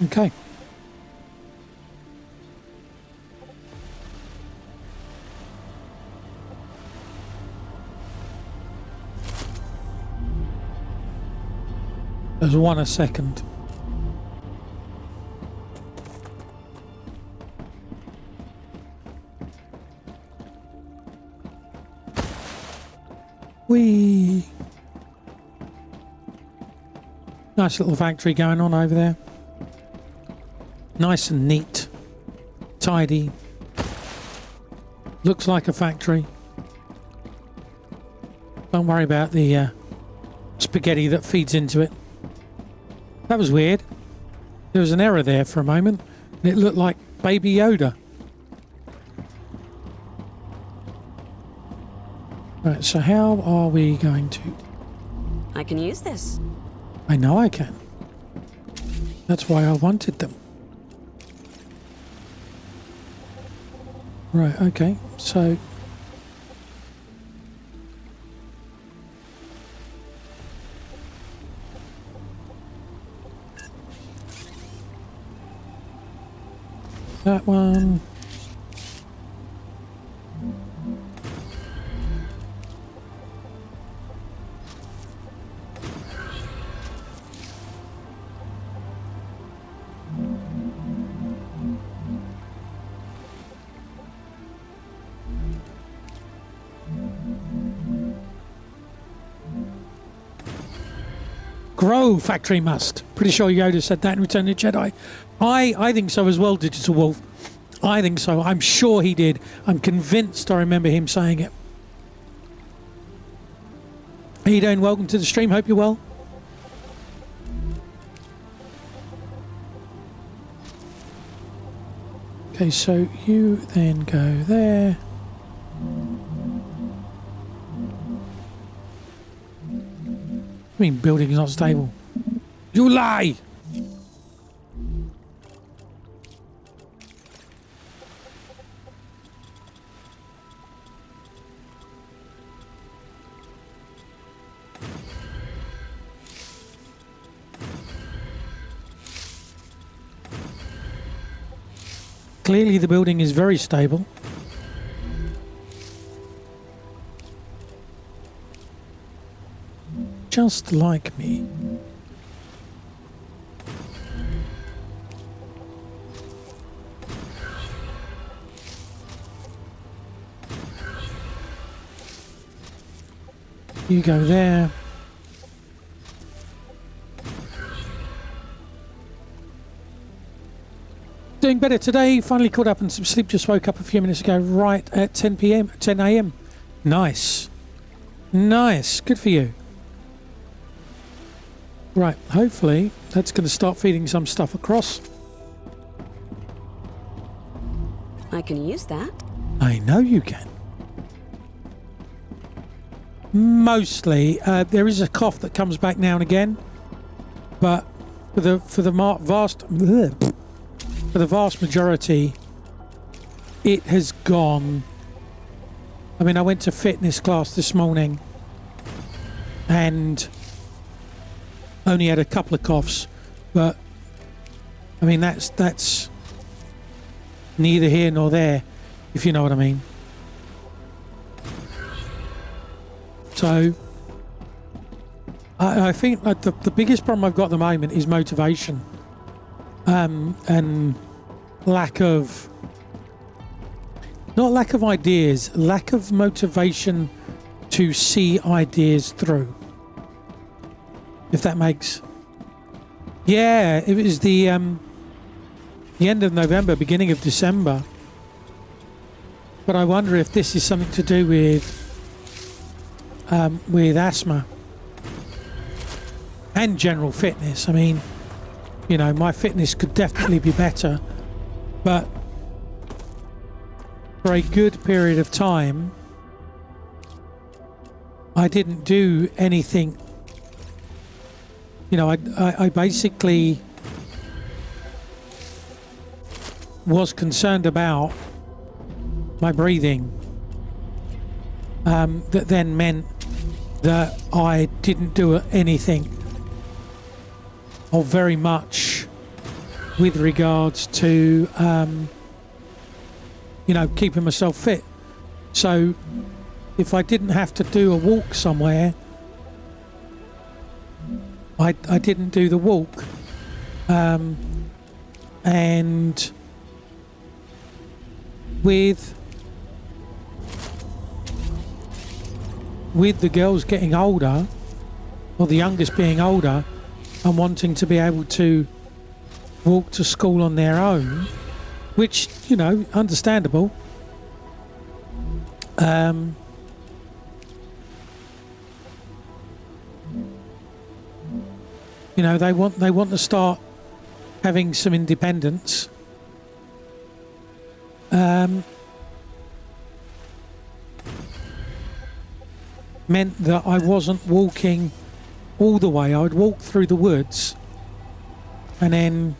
Speaker 2: Okay. There's one a second. Whee! Nice little factory going on over there. Nice and neat. Tidy. Looks like a factory. Don't worry about the spaghetti that feeds into it. That was weird. There was an error there for a moment. And it looked like Baby Yoda. Right, so how are we going to...
Speaker 3: I can use this.
Speaker 2: I know I can. That's why I wanted them. Right, okay, so... that one... Grow, factory must. Pretty sure Yoda said that in Return of the Jedi. I think so as well, Digital Wolf. I think so. I'm sure he did. I'm convinced I remember him saying it. How you doing? Welcome to the stream. Hope you're well. Okay, so you then go there. I mean, building is not stable. You lie! Clearly the building is very stable. Just like me. You go there. Doing better today. Finally caught up on some sleep. Just woke up a few minutes ago, right at 10 a.m. Nice. Nice. Good for you. Right, hopefully that's going to start feeding some stuff across.
Speaker 3: I can use that.
Speaker 2: I know you can. Mostly, there is a cough that comes back now and again, but for the vast majority, it has gone. I mean, I went to fitness class this morning, and only had a couple of coughs, but I mean that's neither here nor there, if you know what I mean. So I think that the biggest problem I've got at the moment is motivation, and lack of ideas, lack of motivation to see ideas through. If that makes... Yeah, it was the end of November, beginning of December. But I wonder if this is something to do with asthma and general fitness. I mean, you know, my fitness could definitely be better, but for a good period of time, I didn't do anything. You know, I basically was concerned about my breathing. That then meant that I didn't do anything or very much with regards to, you know, keeping myself fit. So if I didn't have to do a walk somewhere, I didn't do the walk, and with the girls getting older, or the youngest being older, and wanting to be able to walk to school on their own, which, you know, understandable. You know, they want to start having some independence. Meant that I wasn't walking all the way. I would walk through the woods and then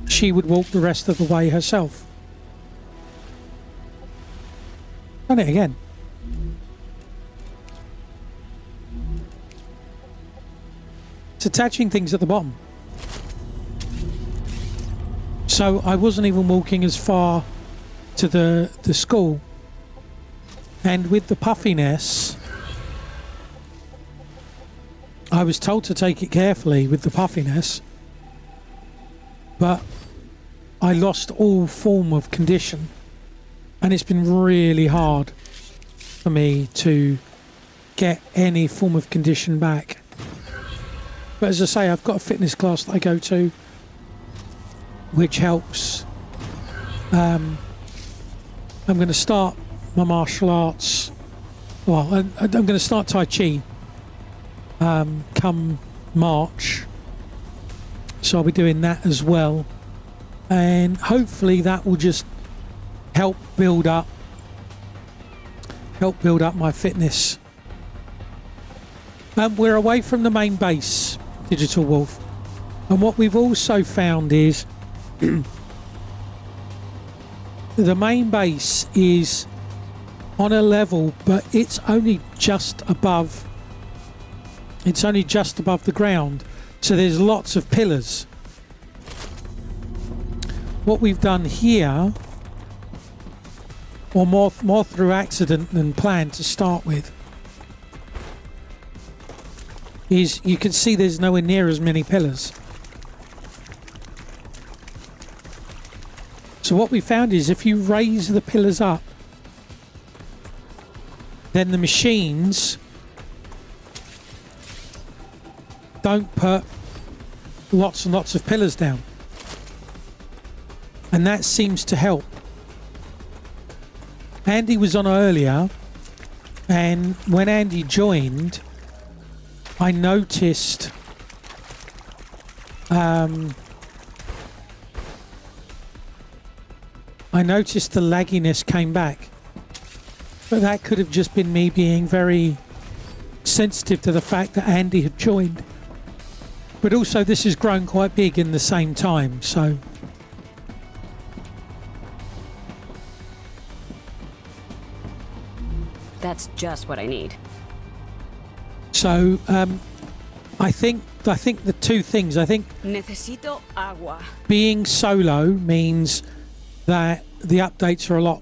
Speaker 2: she would walk the rest of the way herself. Done it again. It's attaching things at the bottom. So I wasn't even walking as far to the school. And with the puffiness, I was told to take it carefully with the puffiness, but I lost all form of condition, and it's been really hard for me to get any form of condition back. But as I say, I've got a fitness class that I go to, which helps. I'm going to start my martial arts. Well, I'm going to start Tai Chi come March, so I'll be doing that as well, and hopefully that will just help build up my fitness. We're away from the main base, Digital Wolf, and what we've also found is the main base is on a level, but it's only just above the ground, so there's lots of pillars. What we've done here, or more through accident than plan to start with, is you can see there's nowhere near as many pillars. So what we found is if you raise the pillars up, then the machines don't put lots and lots of pillars down, and that seems to help. Andy was on earlier, and when Andy joined, I noticed the lagginess came back, but that could have just been me being very sensitive to the fact that Andy had joined. But also this has grown quite big in the same time, so
Speaker 3: That's just what I need.
Speaker 2: so I think the two things, I think
Speaker 3: Necesito agua.
Speaker 2: being solo means that the updates are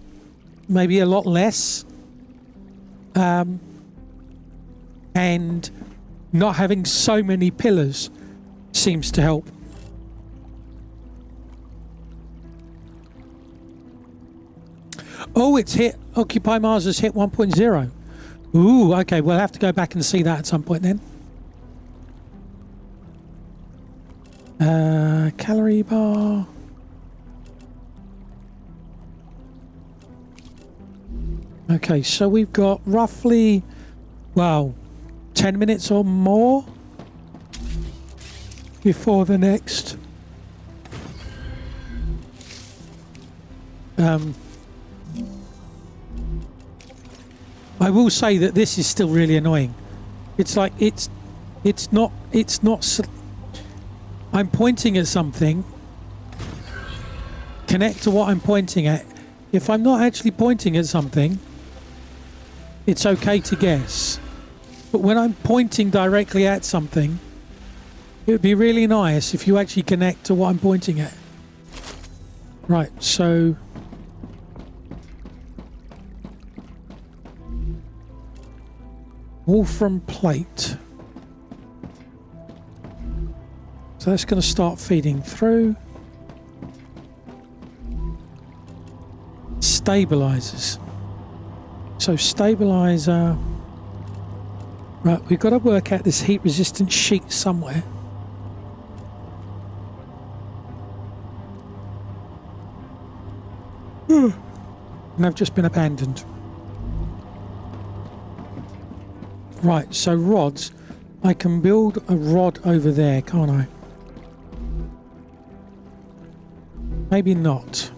Speaker 2: maybe a lot less, and not having so many pillars seems to help. Oh, it's hit. Occupy Mars has hit 1.0. Ooh, okay, we'll have to go back and see that at some point then. Calorie bar. Okay, so we've got roughly, 10 minutes or more before the next I will say that this is still really annoying. It's like it's not I'm pointing at something, connect to what I'm pointing at. If I'm not actually pointing at something, it's okay to guess, but when I'm pointing directly at something, it would be really nice if you actually connect to what I'm pointing at. Right, so Wolfram plate. So that's going to start feeding through. Stabilizers. So stabilizer. Right, we've got to work out this heat resistant sheet somewhere. And I've just been abandoned. Right, so rods. I can build a rod over there, can't I? Maybe not.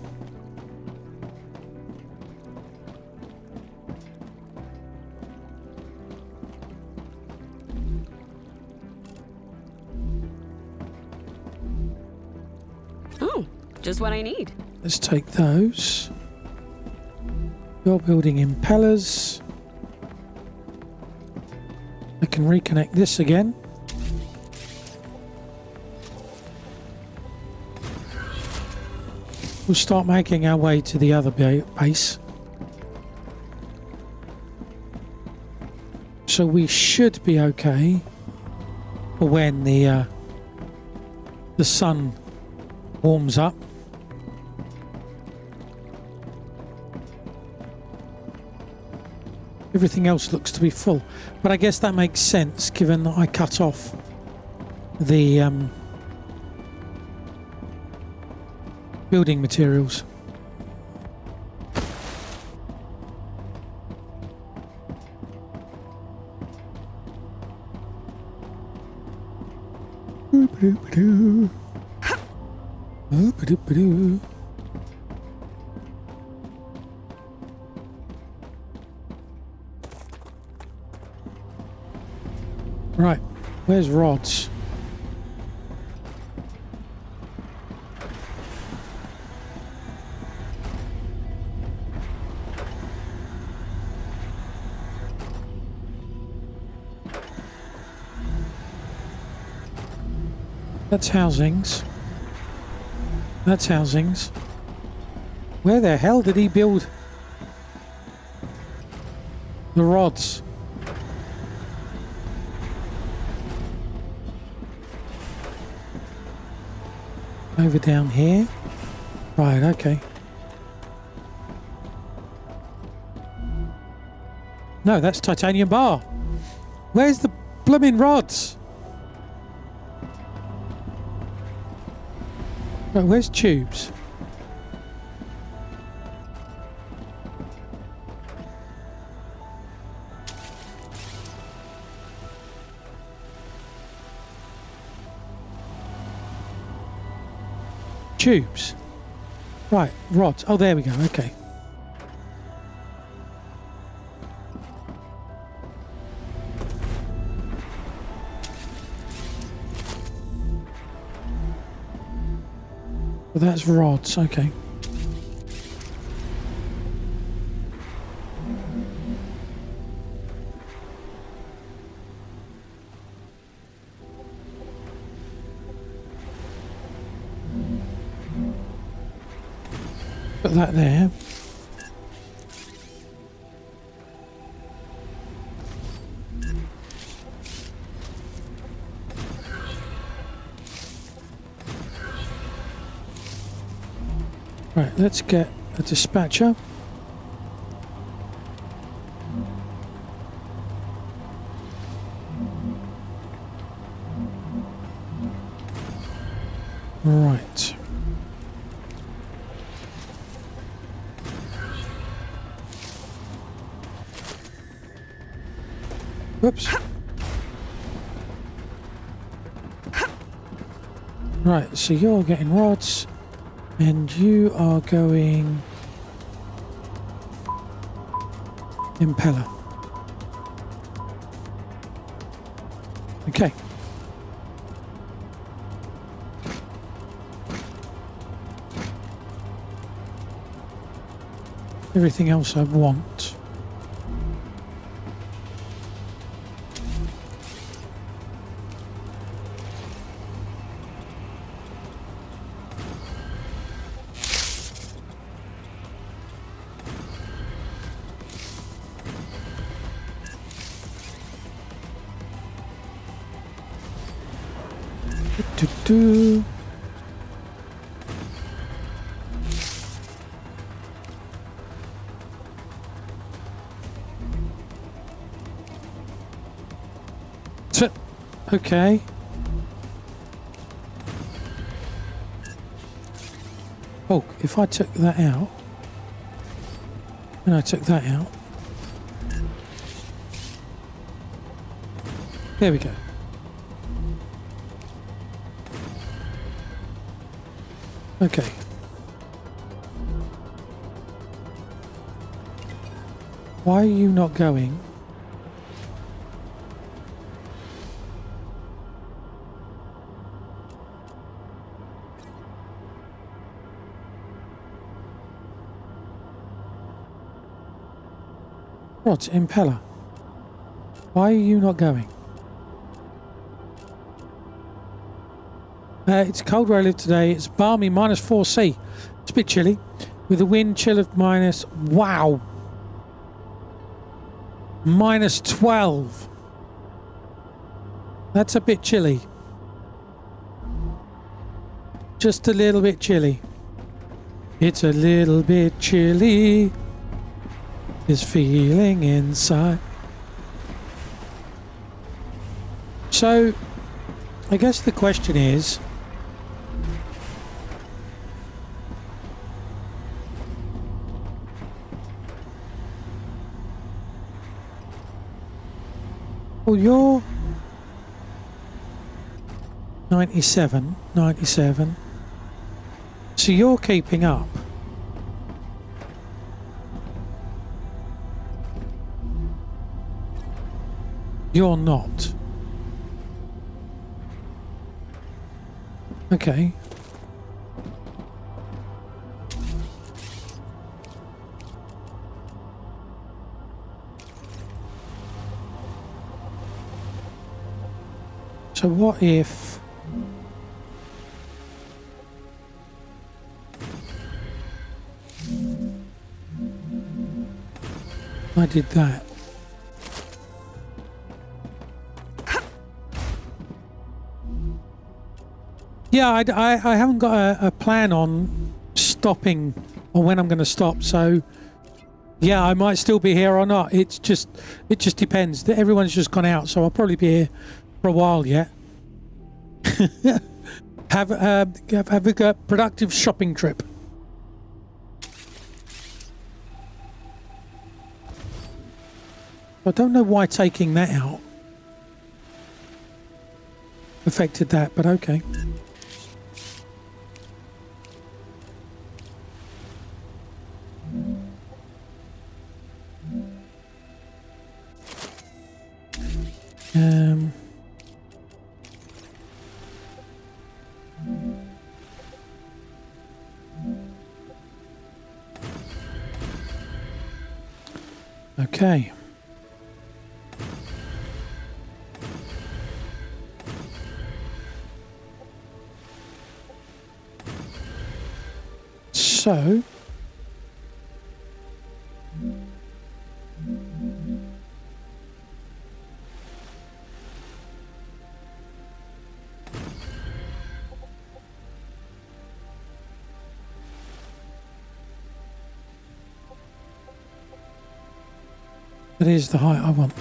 Speaker 3: Oh, just what I need.
Speaker 2: Let's take those. You're building impellers. I can reconnect this again. We'll start making our way to the other base. So we should be okay for when the sun warms up. Everything else looks to be full, but I guess that makes sense given that I cut off the building materials. Right, where's rods? That's housings. That's housings. Where the hell did he build the rods? Over down here. Right, okay. No, that's titanium bar. Where's the blooming rods? Right, where's tubes? Tubes. Right, rods. Oh, there we go. Okay. Well, that's rods. Okay. Put that there. Right, let's get a dispatcher. Right. Whoops. Right, so you're getting rods, and you are going impeller. Okay. Everything else I want. Do. Okay. Oh, if I took that out, and I took that out, there we go. Okay. Why are you not going? What? Impeller? Why are you not going? It's cold where I live today. It's balmy, -4C. It's a bit chilly. With a wind chill of minus... Wow! -12. That's a bit chilly. Just a little bit chilly. It's a little bit chilly. This feeling inside. So, I guess the question is... Well, you're 97. So you're keeping up. You're not. Okay. So what if I did that? Yeah, I haven't got a plan on stopping or when I'm going to stop, so yeah, I might still be here or not. It just depends. Everyone's just gone out, so I'll probably be here for a while yet. have a productive shopping trip. I don't know why taking that out affected that, but okay. Okay. So that is the height I want.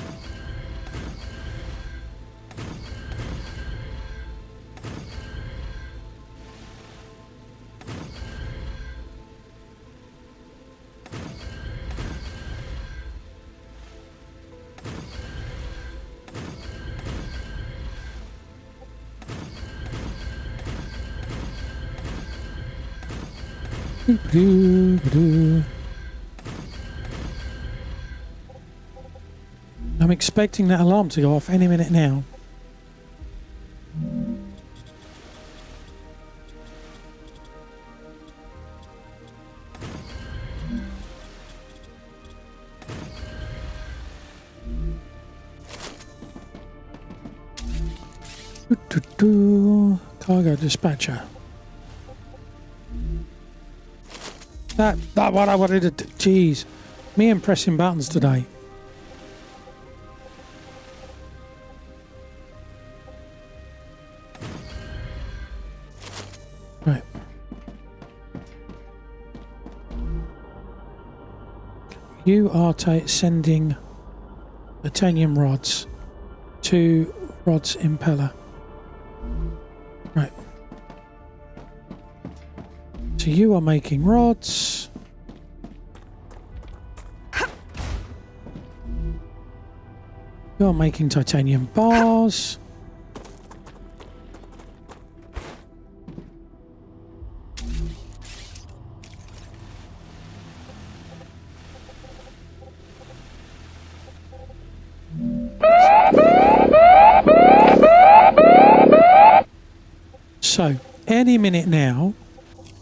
Speaker 2: I'm expecting that alarm to go off any minute now. Cargo dispatcher. That what I wanted to do. Jeez, me and pressing buttons today. Right. You are sending titanium rods to Rod's impeller. Right. So you are making rods. You're making titanium bars. So, any minute now,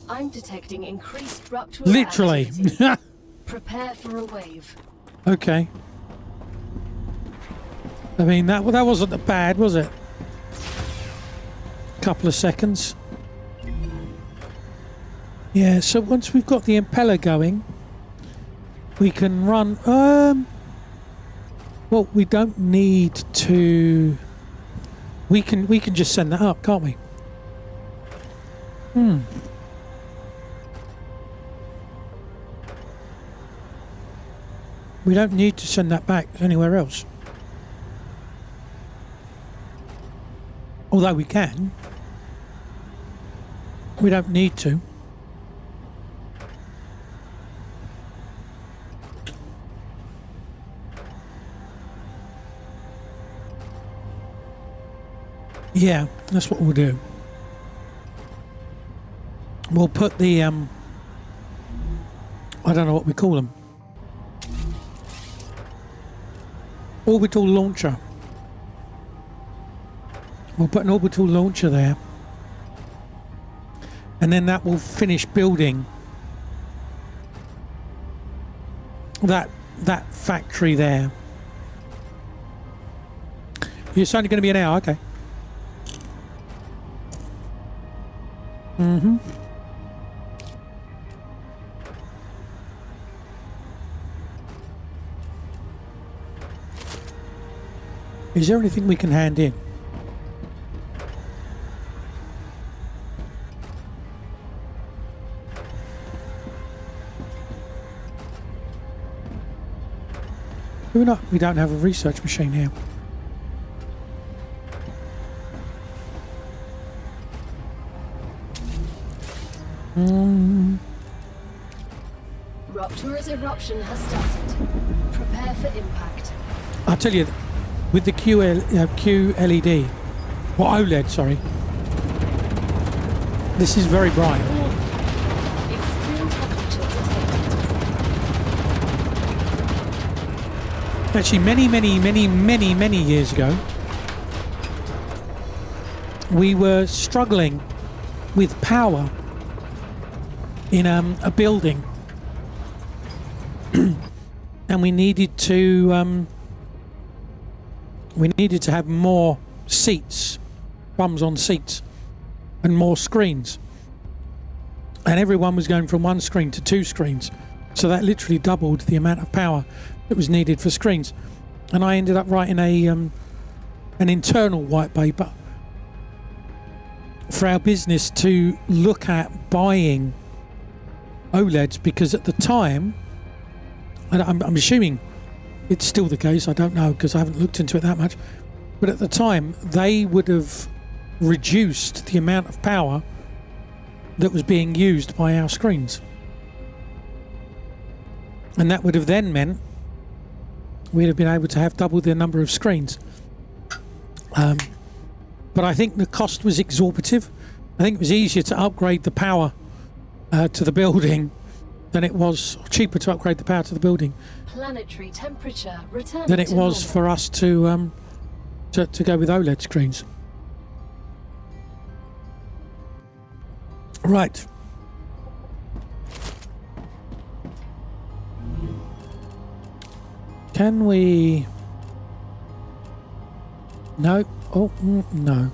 Speaker 4: I'm detecting increased rupture
Speaker 2: literally.
Speaker 4: activity. Prepare for a wave.
Speaker 2: Okay. I mean, that wasn't that bad, was it? Couple of seconds. Yeah, so once we've got the impeller going, we can run... well, we don't need to... We can just send that up, can't we? We don't need to send that back anywhere else. Although we can. We don't need to. Yeah, that's what we'll do. We'll put the, I don't know what we call them. Orbital launcher. We'll put an orbital launcher there. And then that will finish building that factory there. It's only going to be an hour, okay. Is there anything we can hand in? We don't have a research machine here.
Speaker 4: Rupture's eruption has started. Prepare for impact.
Speaker 2: I'll tell you, with the QLED, or OLED, sorry, this is very bright.
Speaker 4: Extreme temperature detected.
Speaker 2: Actually, many years ago, we were struggling with power in a building, and we needed to have more seats, bums on seats, and more screens. And everyone was going from one screen to two screens, so that literally doubled the amount of power that was needed for screens. And I ended up writing an internal white paper for our business to look at buying OLEDs, because at the time, and I'm assuming it's still the case, I don't know because I haven't looked into it that much, but at the time they would have reduced the amount of power that was being used by our screens, and that would have then meant we'd have been able to have double the number of screens. But I think the cost was exorbitant. I think it was easier to upgrade the power to the building than it was, cheaper to upgrade the power to the building
Speaker 4: Planetary temperature returning
Speaker 2: than it
Speaker 4: to
Speaker 2: was
Speaker 4: normal.
Speaker 2: for us to go with OLED screens. Right. Can we... No. Oh, no.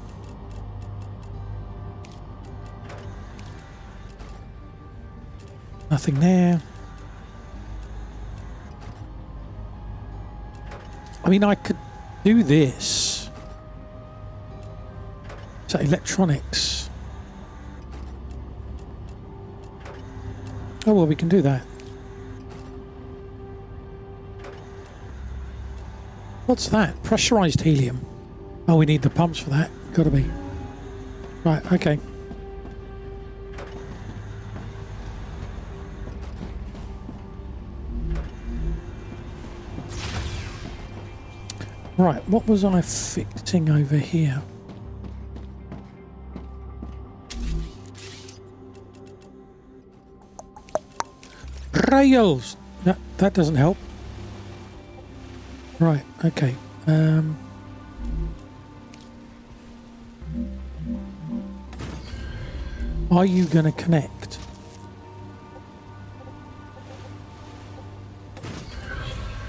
Speaker 2: Nothing there. I mean, I could do this. Is that electronics? Oh, well, we can do that. What's that? Pressurized helium. Oh, we need the pumps for that. Gotta be. Right, okay. Right, what was I fixing over here? Rails! That doesn't help. Right, okay. Are you going to connect?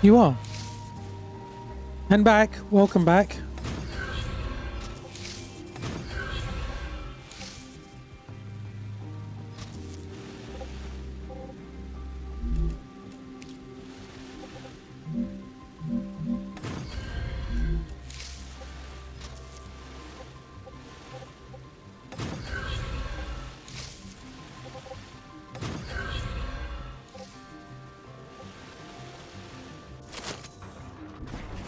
Speaker 2: You are. And back. Welcome back.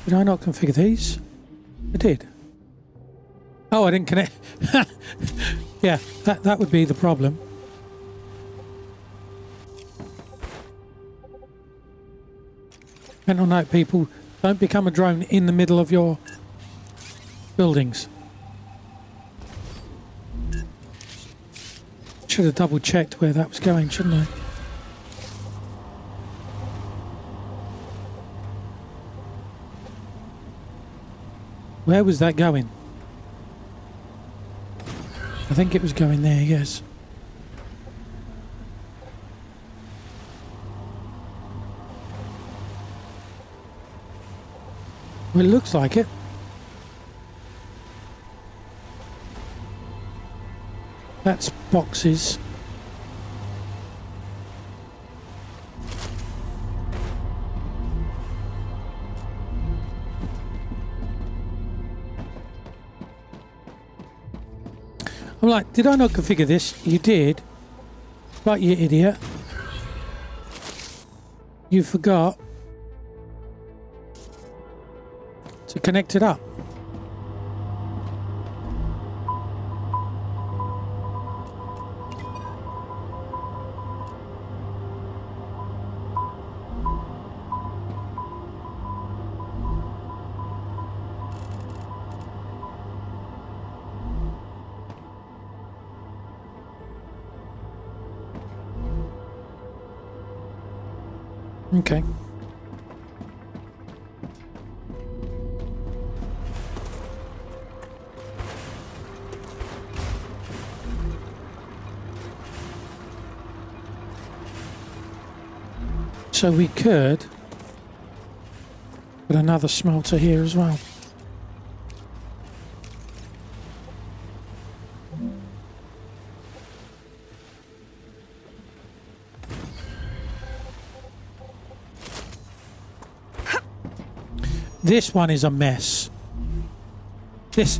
Speaker 2: Did I not configure these? I did. Oh, I didn't connect. Yeah, that would be the problem. Mental note, people, don't become a drone in the middle of your buildings. Should have double checked where that was going, shouldn't I? Where was that going? I think it was going there, yes. Well, it looks like it. That's boxes. I'm like, did I not configure this? You did. But you idiot. You forgot to connect it up. Okay. So we could put another smelter here as well. This one is a mess. This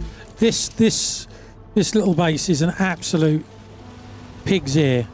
Speaker 2: little base is an absolute pig's ear.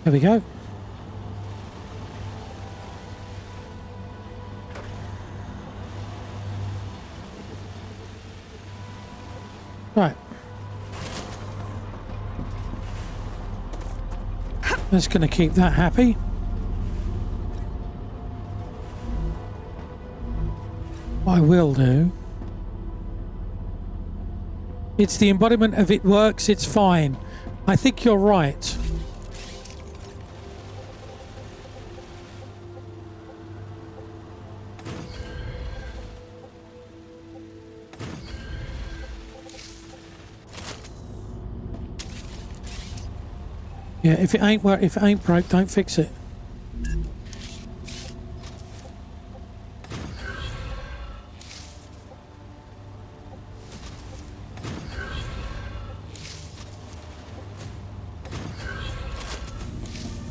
Speaker 2: There we go. Right. That's going to keep that happy. What I will do. It's the embodiment of it works, it's fine. I think you're right. Yeah, if it ain't broke, don't fix it.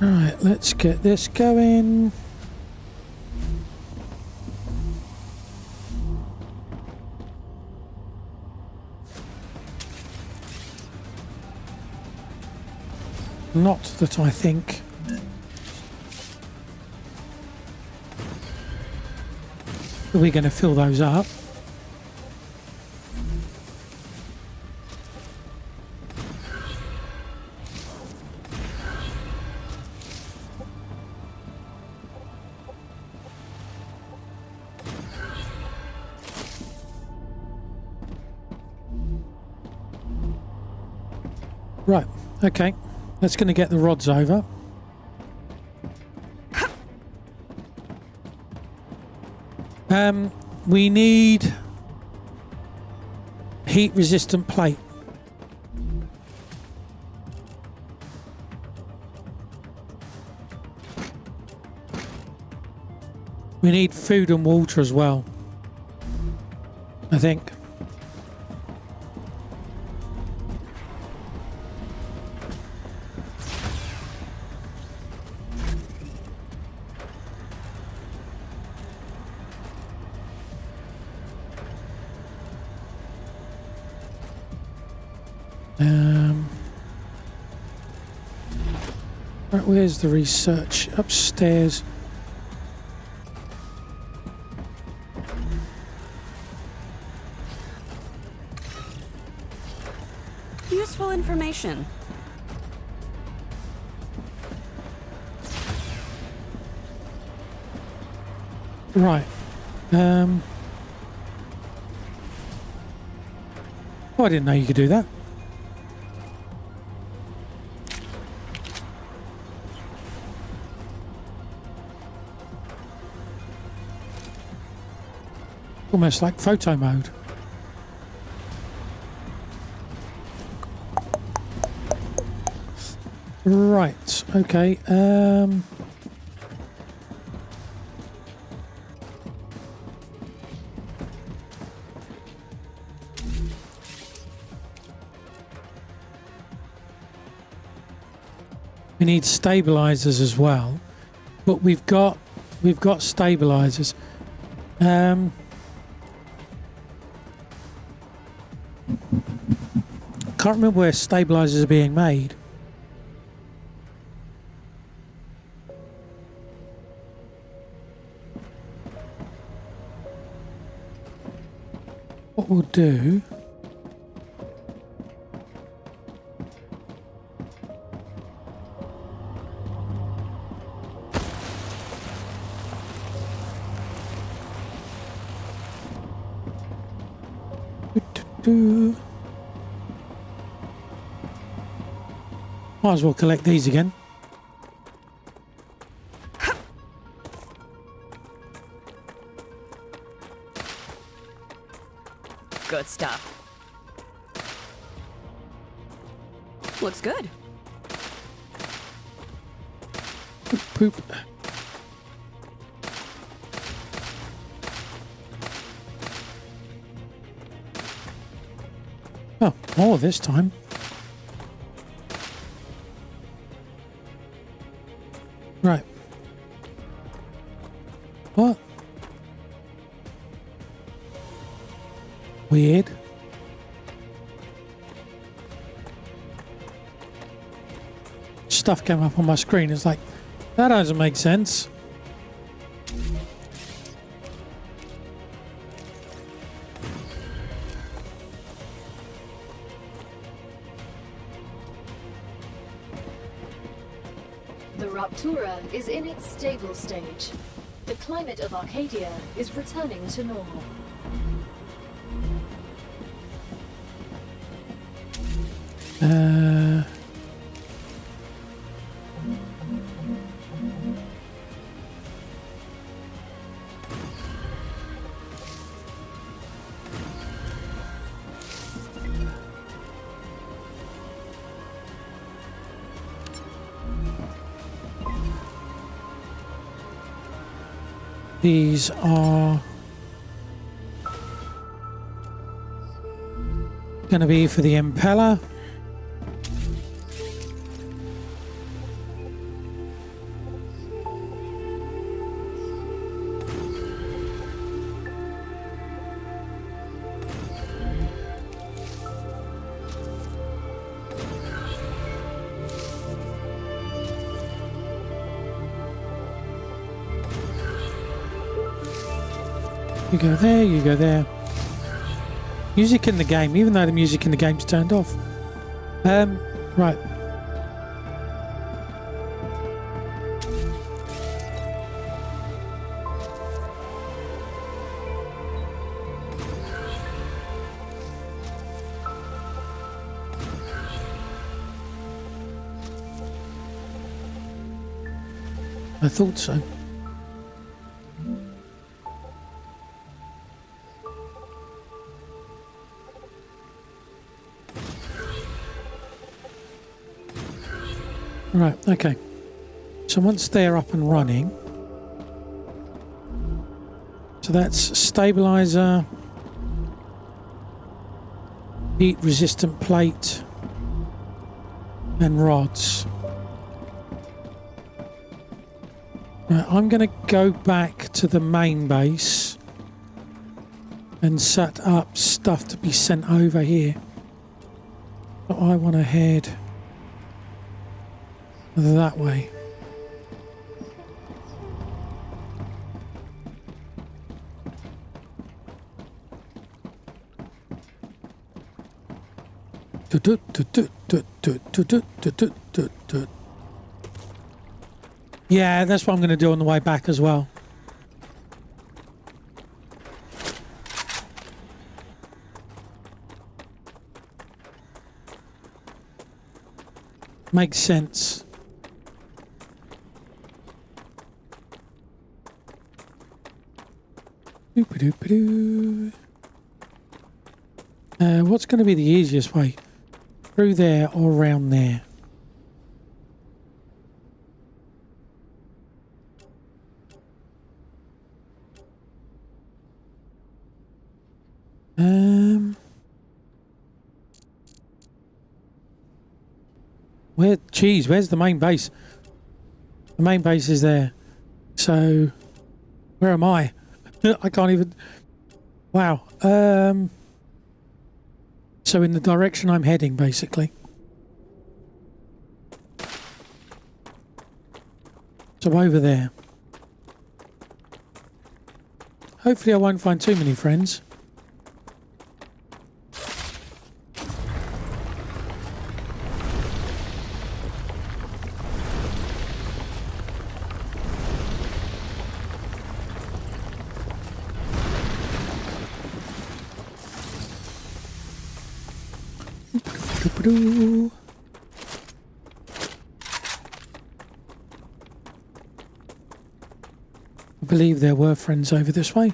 Speaker 2: Right, let's get this going. Not that I think. Are we going to fill those up? Right, okay. That's going to get the rods over. We need heat resistant plate. We need food and water as well, I think. Right, where's the research? Upstairs.
Speaker 3: Useful information.
Speaker 2: Right. Oh, I didn't know you could do that. Almost like photo mode. Right, okay. We need stabilizers as well, but we've got stabilizers. Can't remember where stabilizers are being made. What we'll do might as well collect these again.
Speaker 3: Good stuff. Looks good.
Speaker 2: Poop. Oh, more this time. Right. What? Weird. Stuff came up on my screen. It's like, that doesn't make sense.
Speaker 4: The Raptura is in its stable stage. The climate of Arcadia is returning to normal.
Speaker 2: These are going to be for the impeller. You go there, you go there. Music in the game, even though the music in the game's turned off. Right. I thought so. Right, okay. So once they're up and running, so that's stabilizer, heat resistant plate, and rods. Right, I'm going to go back to the main base and set up stuff to be sent over here. But I want to head that way. Yeah, that's what I'm going to do on the way back as well. Makes sense. What's going to be the easiest way? Through there or around there? Where's the main base? The main base is there. So, where am I? I can't even... Wow. So in the direction I'm heading, basically. So over there. Hopefully I won't find too many friends. I believe there were friends over this way.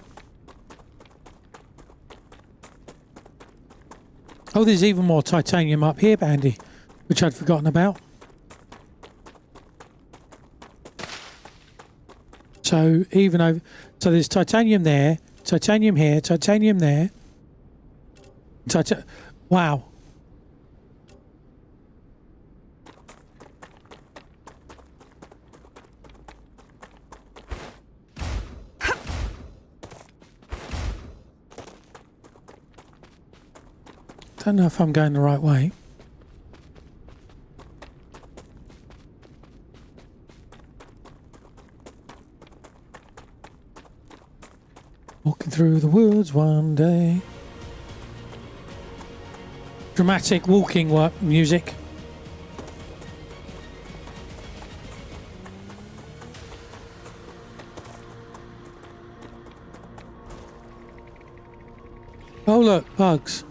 Speaker 2: Oh, there's even more titanium up here, Bandy, which I'd forgotten about. So even over, so there's titanium there, titanium here, titanium there. Wow. Don't know if I'm going the right way. Walking through the woods one day. Dramatic walking music. Oh look, bugs.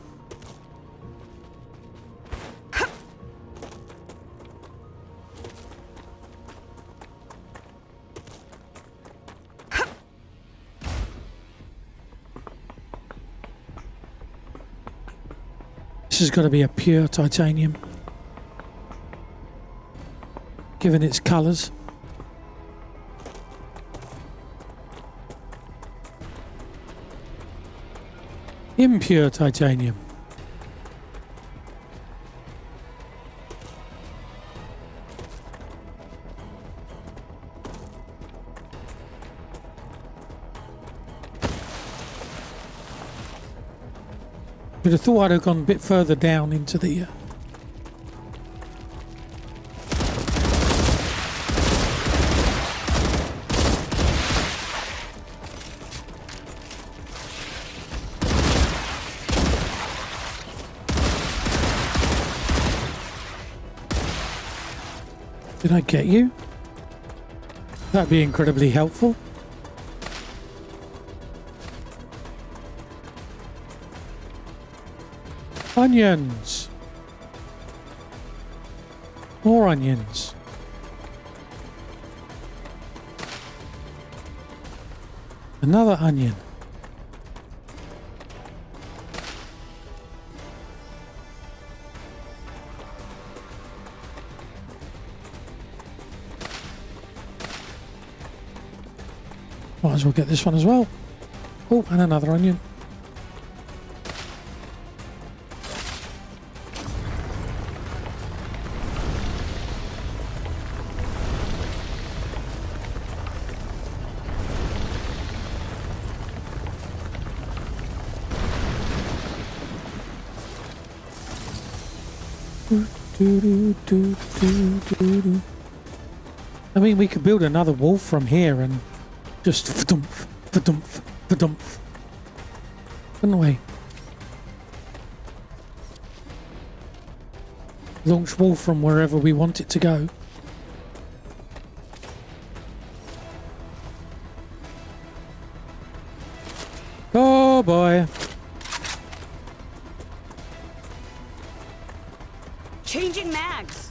Speaker 2: This has got to be a pure titanium, given its colours. Impure titanium. But I thought I'd have gone a bit further down into the... Did I get you? That'd be incredibly helpful. Onions. More onions. Another onion. Might as well get this one as well. Oh, and another onion. I mean, we could build another wall from here and just fa-dumph, fa-dumph, fa-dumph. Couldn't we? Launch wall from wherever we want it to go. Oh boy.
Speaker 3: Changing mags.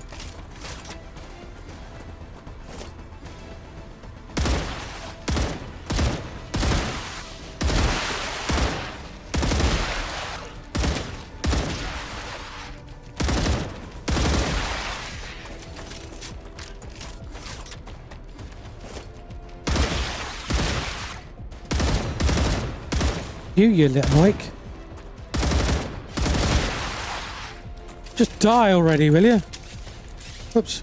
Speaker 2: You little wake. Just die already, will you? Oops.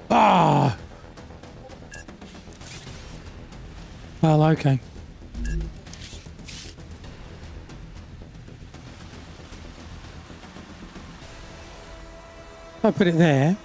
Speaker 2: Ah! Well, okay. If I put it there.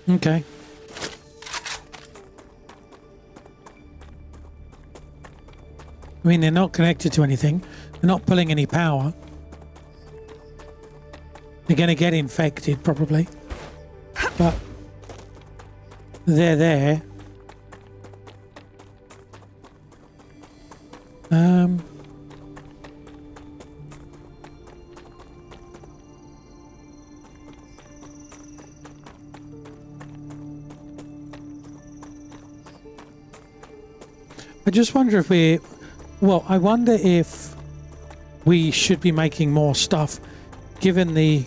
Speaker 2: Okay. I mean, they're not connected to anything. They're not pulling any power. They're going to get infected, probably. But they're there. I just wonder if I wonder if we should be making more stuff given the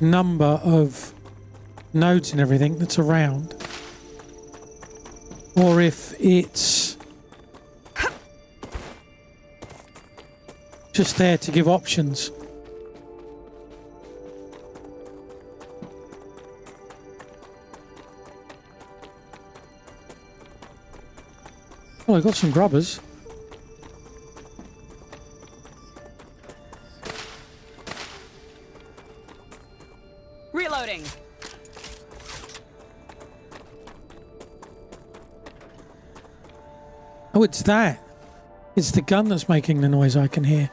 Speaker 2: number of nodes and everything that's around, or if it's just there to give options. Oh, I got some grubbers.
Speaker 3: Reloading.
Speaker 2: Oh, it's that. It's the gun that's making the noise I can hear.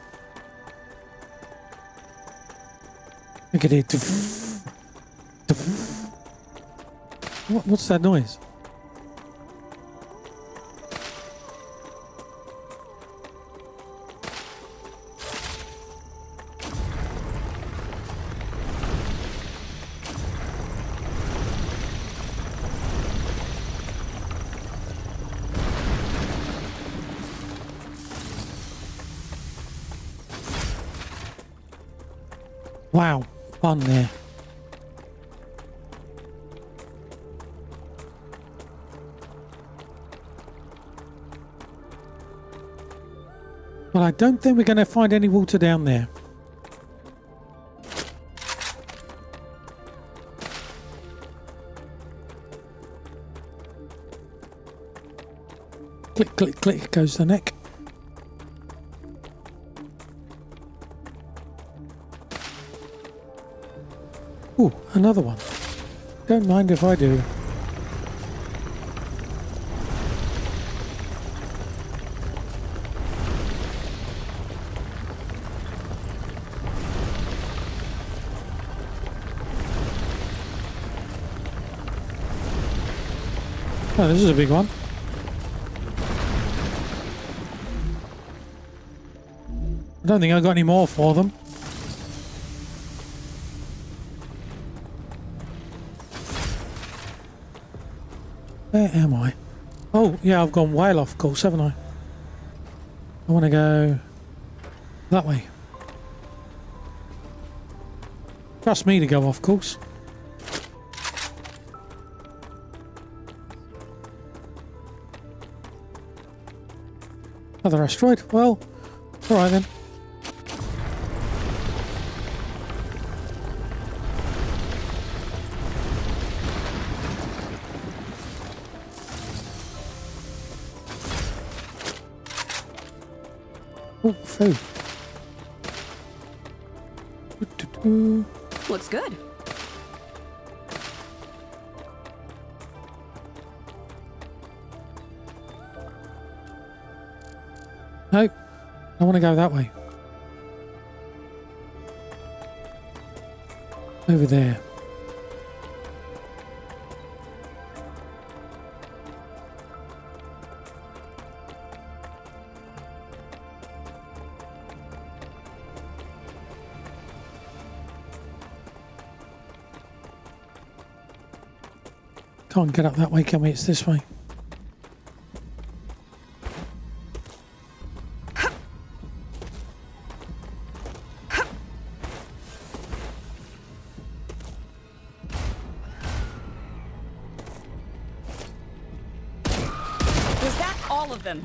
Speaker 2: Look at it. What's that noise? Wow, fun there. Well, I don't think we're going to find any water down there. Click, click, click goes the neck. Ooh, another one. Don't mind if I do. Oh, this is a big one. I don't think I got any more for them. Where am I? Oh, yeah, I've gone way off course, haven't I? I want to go that way. Trust me to go off course. Another asteroid. Well, all right then. Oh, food.
Speaker 3: Looks good.
Speaker 2: No, I want to go that way. Over there. Can't get up that way, can we? It's this way.
Speaker 3: Was that all of them?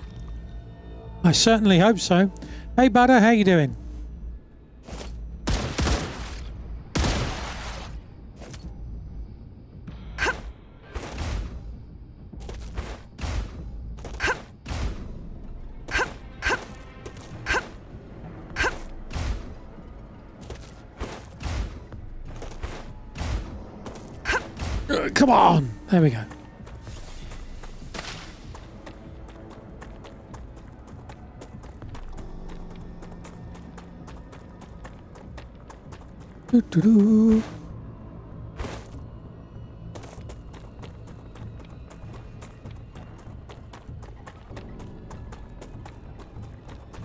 Speaker 2: I certainly hope so. Hey, Butter, how you doing? Come on! There we go. Doo-doo-doo.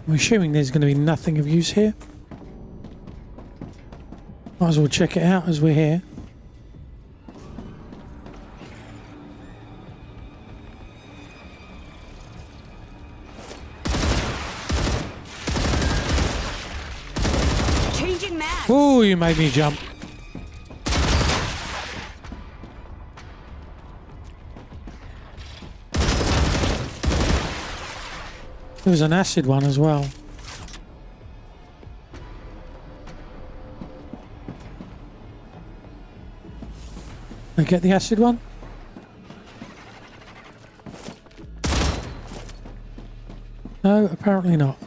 Speaker 2: I'm assuming there's going to be nothing of use here. Might as well check it out as we're here.
Speaker 3: Changing mags.
Speaker 2: Oh, you made me jump. There was an acid one as well. I get the acid one? No, apparently not.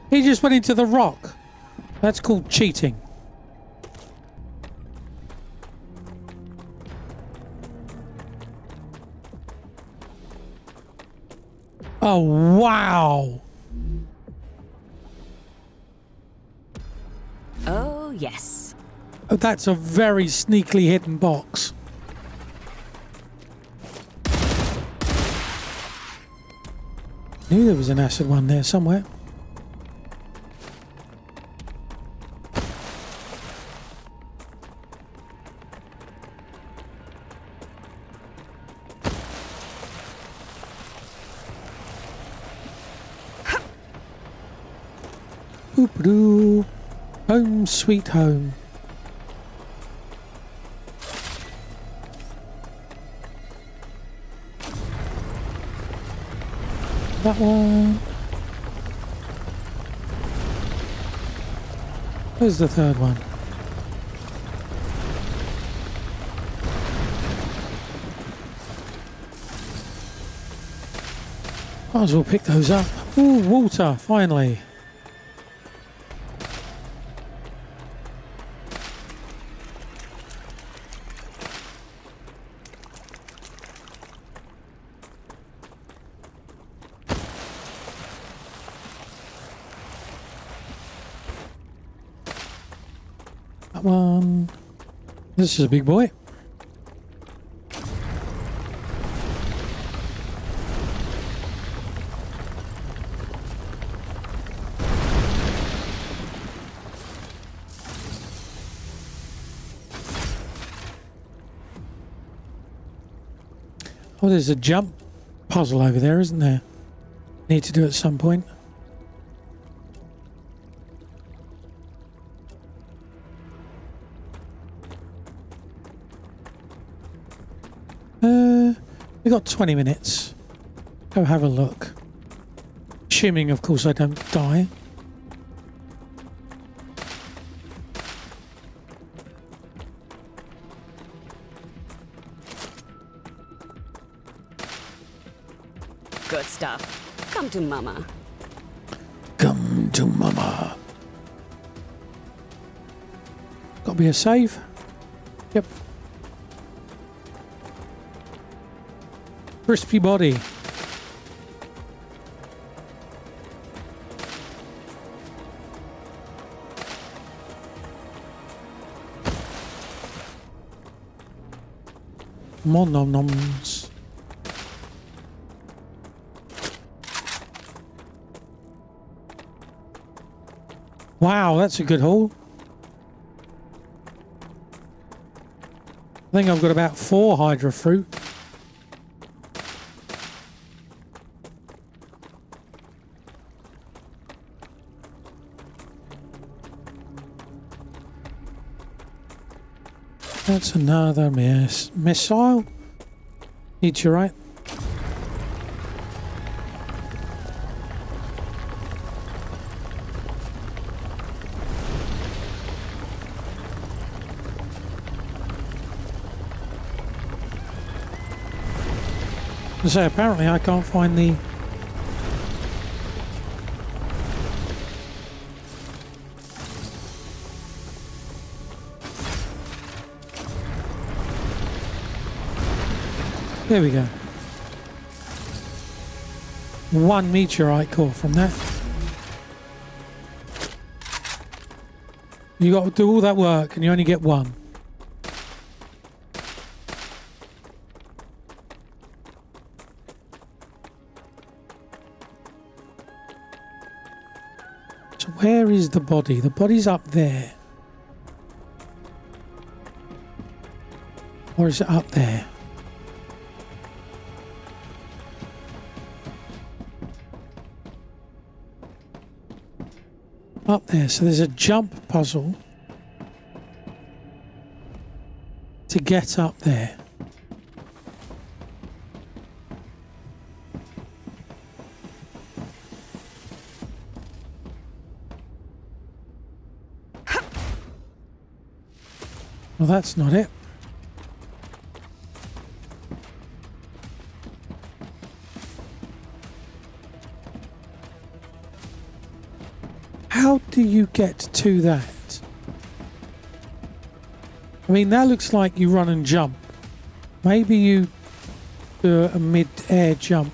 Speaker 2: He just went into the rock. That's called cheating. Oh, wow.
Speaker 3: Oh, yes.
Speaker 2: Oh, that's a very sneakily hidden box. Knew there was an acid one there somewhere. Oop-a-doo. Home sweet home. That one. Where's the third one? Might as well pick those up. Ooh, water, finally. That one. This is a big boy. Oh, there's a jump puzzle over there, isn't there? Need to do at some point. We got 20 minutes. Go have a look. Assuming, of course, I don't die.
Speaker 3: Good stuff. Come to Mama.
Speaker 2: Come to Mama. Got to be a save. Yep. Crispy body. More nom noms. Wow, that's a good haul. I think I've got about 4 Hydra fruit. That's another missile. Meteorite. So apparently I can't find the There we go. 1 meteorite core from that. You got to do all that work and you only get 1. So where is the body? The body's up there. Or is it up there? Up there, so there's a jump puzzle to get up there. Well, that's not it. How do you get to that? I mean, that looks like you run and jump. Maybe you do a mid-air jump.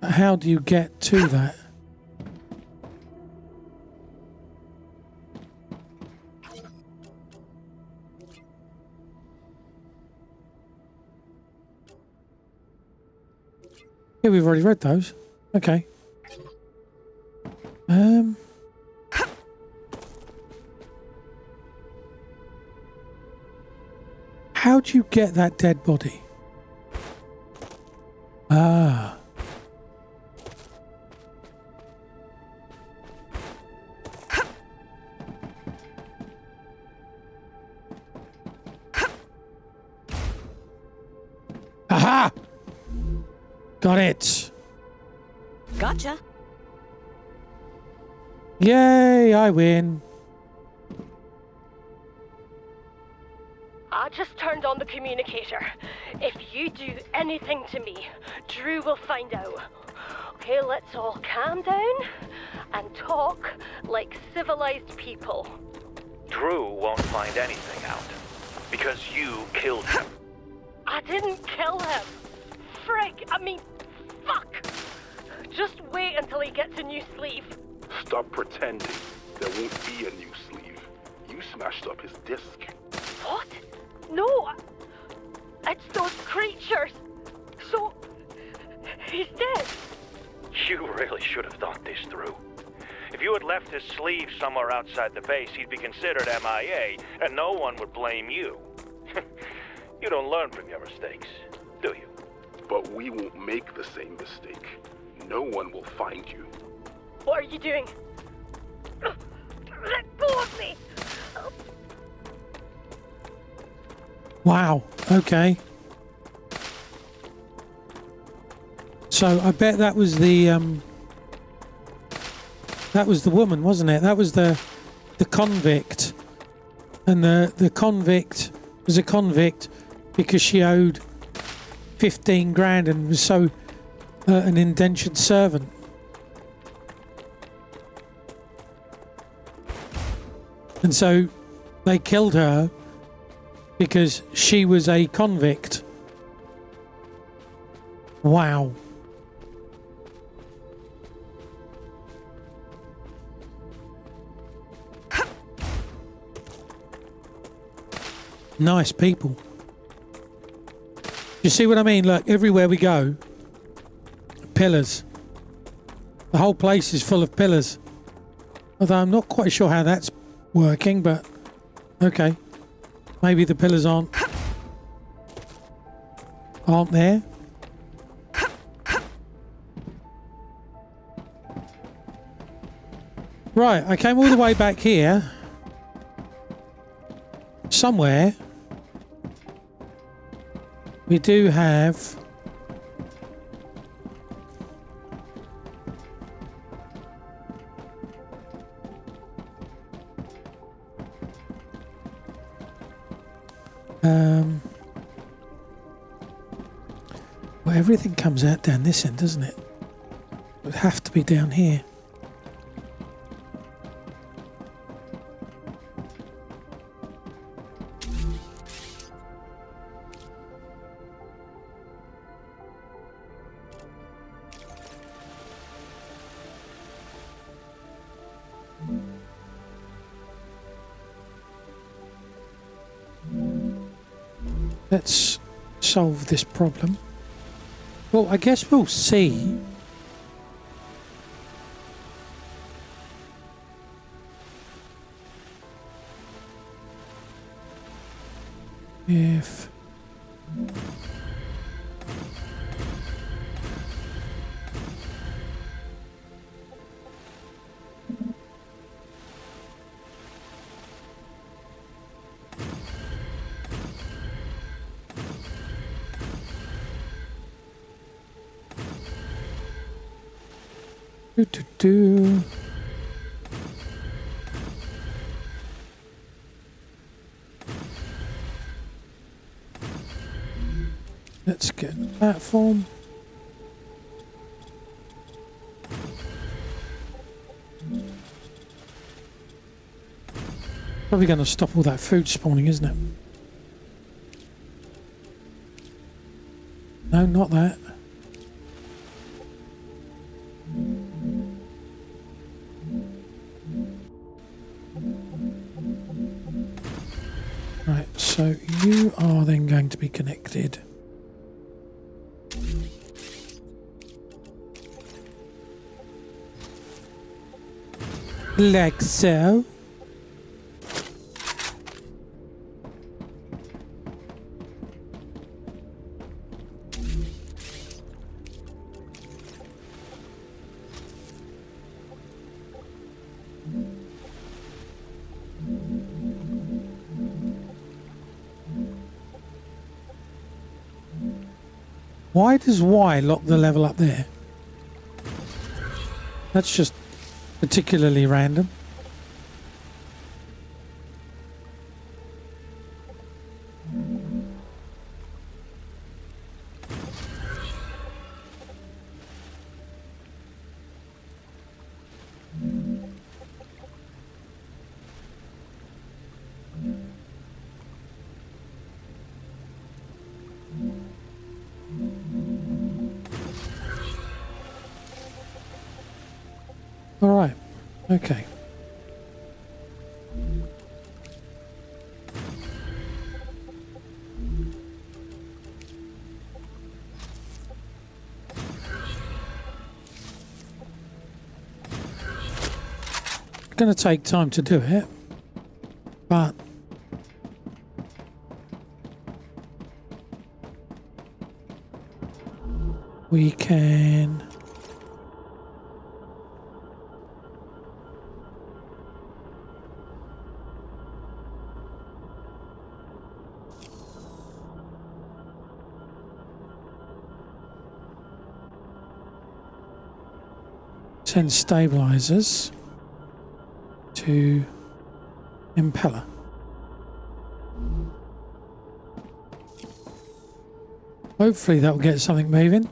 Speaker 2: How do you get to that? Yeah, we've already read those. Okay. How'd you get that dead body? Ah. Aha! Got it.
Speaker 3: Gotcha.
Speaker 2: Yay, I win.
Speaker 6: I just turned on the communicator. If you do anything to me, Drew will find out. Okay, let's all calm down and talk like civilized people.
Speaker 7: Drew won't find anything out. Because you killed him.
Speaker 6: I didn't kill him. Fuck. Just wait until he gets a new sleeve.
Speaker 8: Stop pretending. There won't be a new sleeve. You smashed up his disc.
Speaker 6: What? No. It's those creatures. So, he's dead.
Speaker 7: You really should have thought this through. If you had left his sleeve somewhere outside the base, he'd be considered MIA, and no one would blame you. You don't learn from your mistakes, do you?
Speaker 8: But we won't make the same mistake. No one will find you.
Speaker 6: What are you doing? Let go of me!
Speaker 2: Wow, okay. So I bet that was the woman, wasn't it? That was the convict. And the convict was a convict because she owed 15 grand and was so an indentured servant. And so they killed her because she was a convict. Wow. Nice people. You see what I mean? Look, everywhere we go, pillars. The whole place is full of pillars. Although I'm not quite sure how that's working, but okay. Maybe the pillars aren't there. Right, I came all the way back here. Somewhere we do have well, everything comes out down this end, doesn't it? It would have to be down here. Let's solve this problem. Well, I guess we'll see. If do. Let's get the platform. Probably going to stop all that food spawning, isn't it? No, not that. Right, so you are then going to be connected. Like so. Why does Y lock the level up there? That's just particularly random. All right. Okay. It's going to take time to do it, but we can. Send stabilizers to impeller. Hopefully that will get something moving.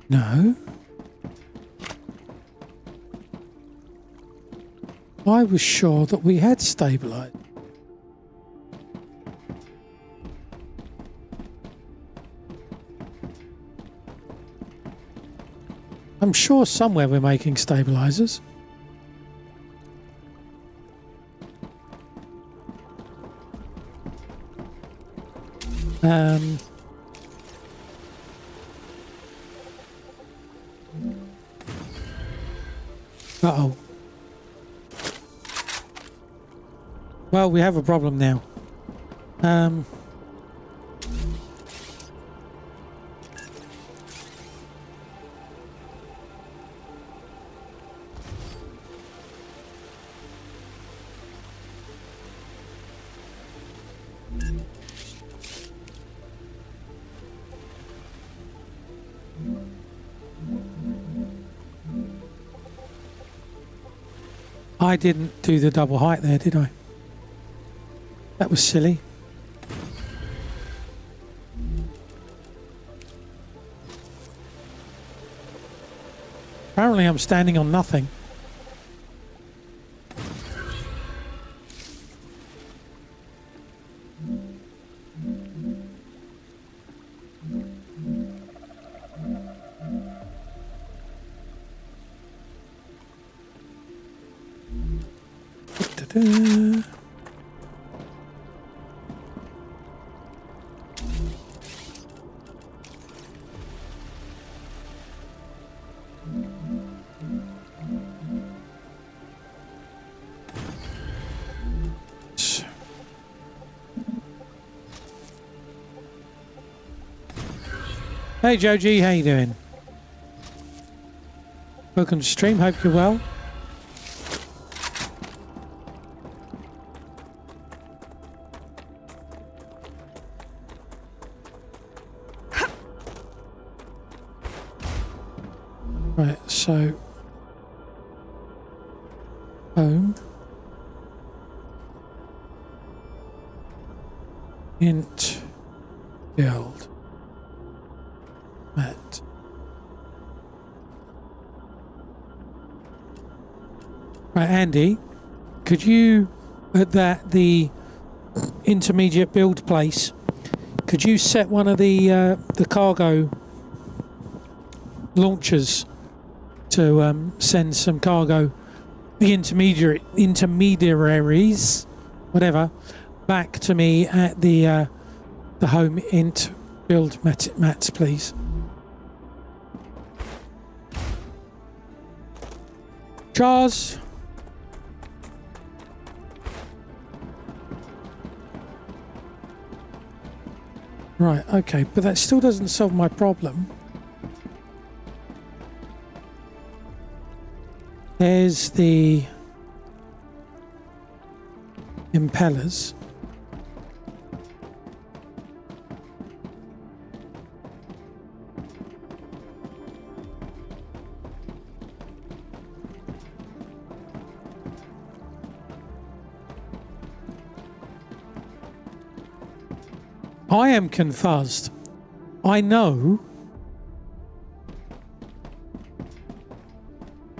Speaker 2: No. I was sure that we had stabilized. I'm sure somewhere we're making stabilizers. Uh-oh. Well, we have a problem now. I didn't do the double height there, did I? That was silly. Apparently I'm standing on nothing. Da-da. Hey Joji, how you doing? Welcome to stream, hope you're well. Right, so home int build mat. Right, Andy, could you at the intermediate build place, could you set one of the cargo launchers to send some cargo, the intermediaries, whatever, back to me at the home int build mats, please. Charles. Right, okay, but that still doesn't solve my problem. There's the impellers. I am confused. I know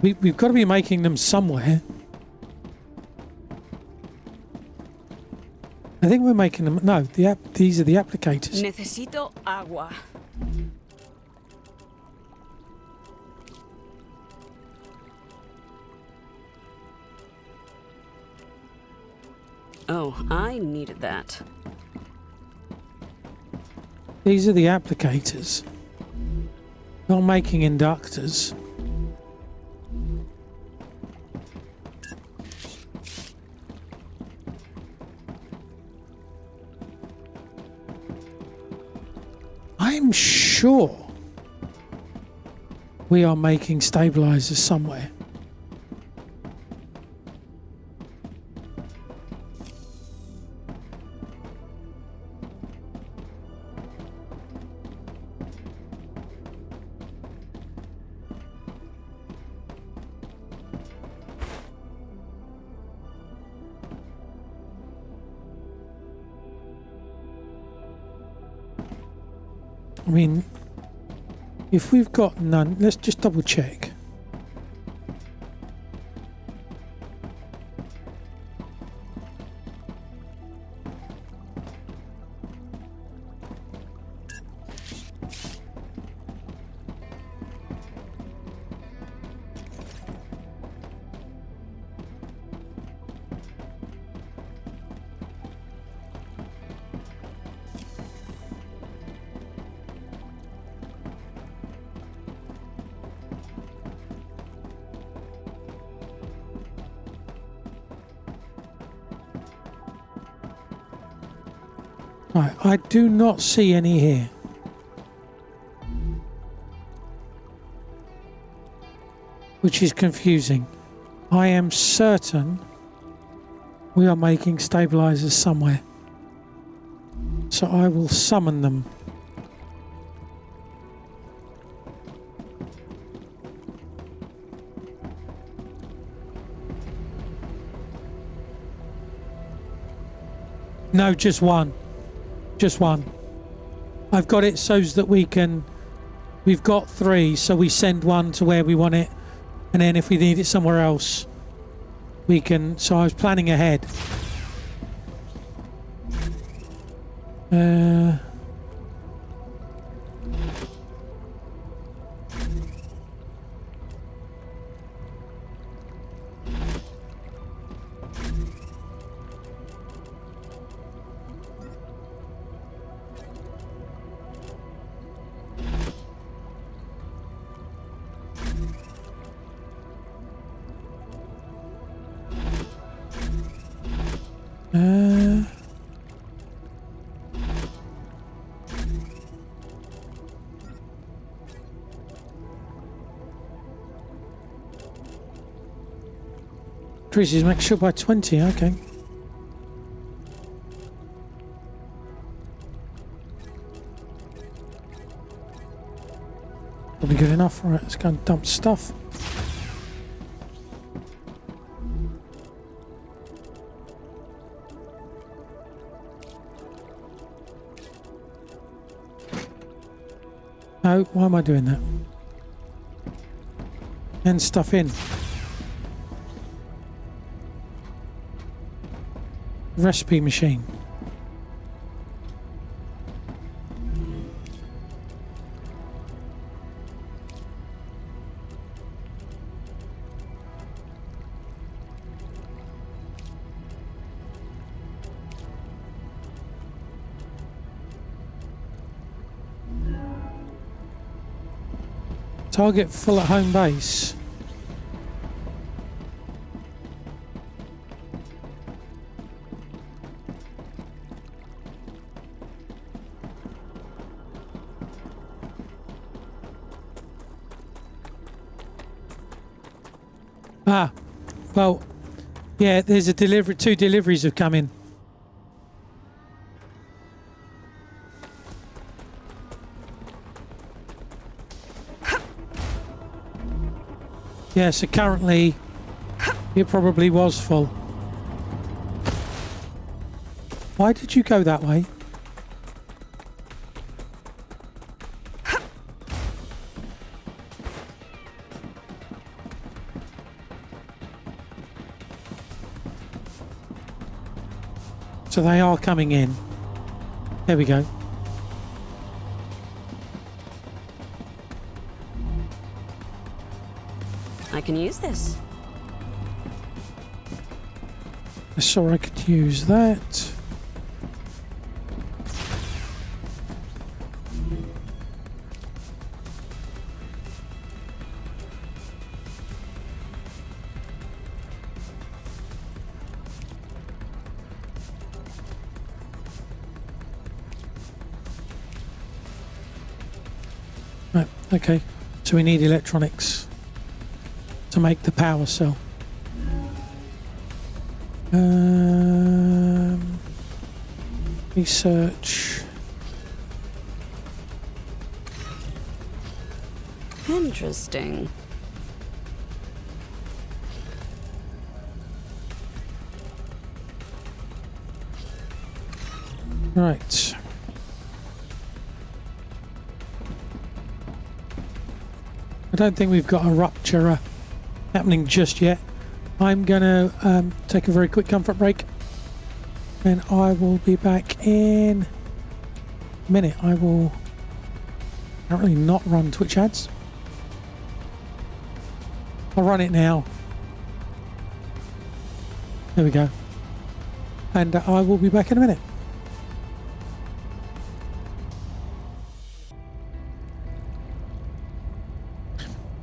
Speaker 2: we've got to be making them somewhere. I think we're making them. No, these are the applicators.
Speaker 3: Necesito agua. Oh, I needed that.
Speaker 2: These are the applicators. Not making inductors. I'm sure we are making stabilizers somewhere. I mean, if we've got none, let's just double check. Right, I do not see any here. Which is confusing. I am certain we are making stabilizers somewhere. So I will summon them. No, just one. Just one. I've got it so that we can... We've got 3, so we send one to where we want it. And then if we need it somewhere else, we can... So I was planning ahead. Increases make sure by 20, okay. Probably good enough. Right, let's go and dump stuff. No, why am I doing that? And stuff in. Recipe machine. Target full at home base. Ah, well, yeah, there's a delivery, 2 deliveries have come in. Yeah, so currently it probably was full. Why did you go that way? So they are coming in. There we go.
Speaker 3: I can use this.
Speaker 2: I saw I could use that. Right, okay. So we need electronics to make the power cell. Research.
Speaker 3: Interesting.
Speaker 2: Right. I don't think we've got a rupture happening just yet. I'm going to take a very quick comfort break and I will be back in a minute. I will apparently not run Twitch ads. I'll run it now. There we go. And I will be back in a minute.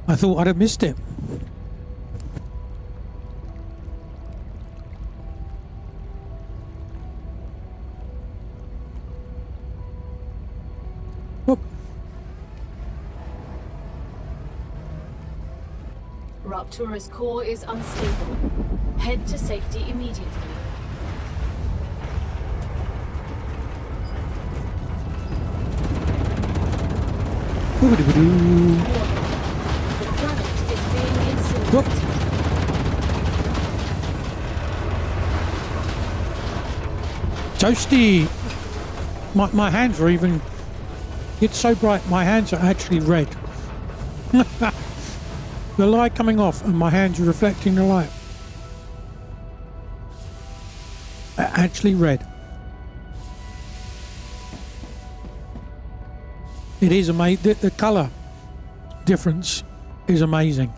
Speaker 2: I thought I'd have missed it. Whoop.
Speaker 4: Raptura's core is unstable. Head to safety immediately.
Speaker 2: Whoop-a-doo-ba-doo.
Speaker 4: The planet is being incinerated.
Speaker 2: Whoop. Toasty! My hands are even... It's so bright, my hands are actually red. The light coming off and my hands are reflecting the light. Actually red. It is amazing. The colour difference is amazing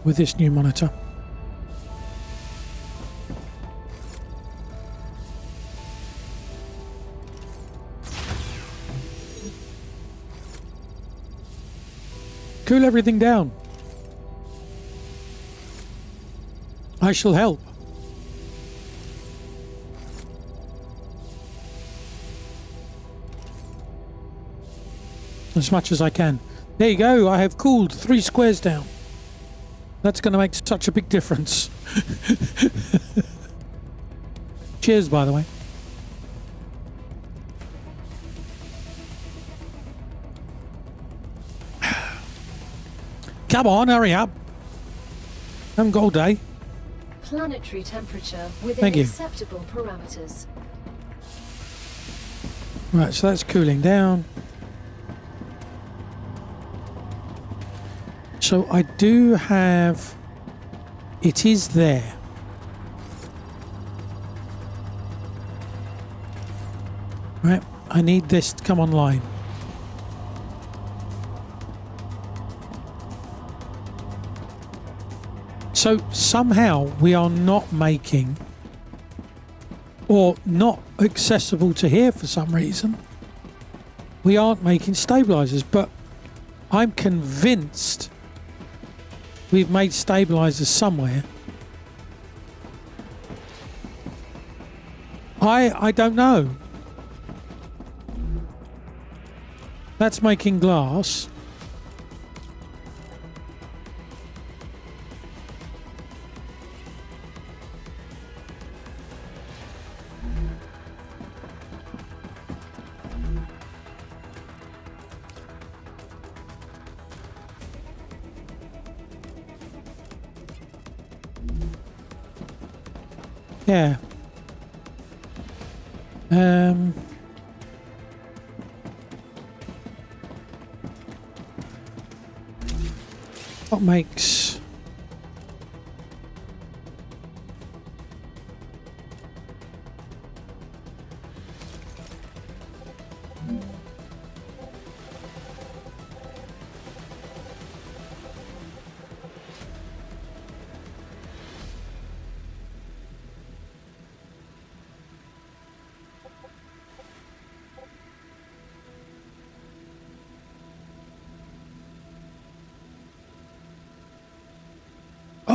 Speaker 2: with this new monitor. Cool everything down. I shall help. As much as I can. There you go. I have cooled 3 squares down. That's going to make such a big difference. Cheers, by the way. Come on, hurry up. Haven't got all day.
Speaker 4: Planetary temperature within
Speaker 2: Thank you.
Speaker 4: acceptable parameters.
Speaker 2: Right, so that's cooling down. So I do have... It is there. Right, I need this to come online. So somehow we are not making, or not accessible to here for some reason, we aren't making stabilizers, but I'm convinced we've made stabilizers somewhere. I don't know. That's making glass. Yeah. What makes...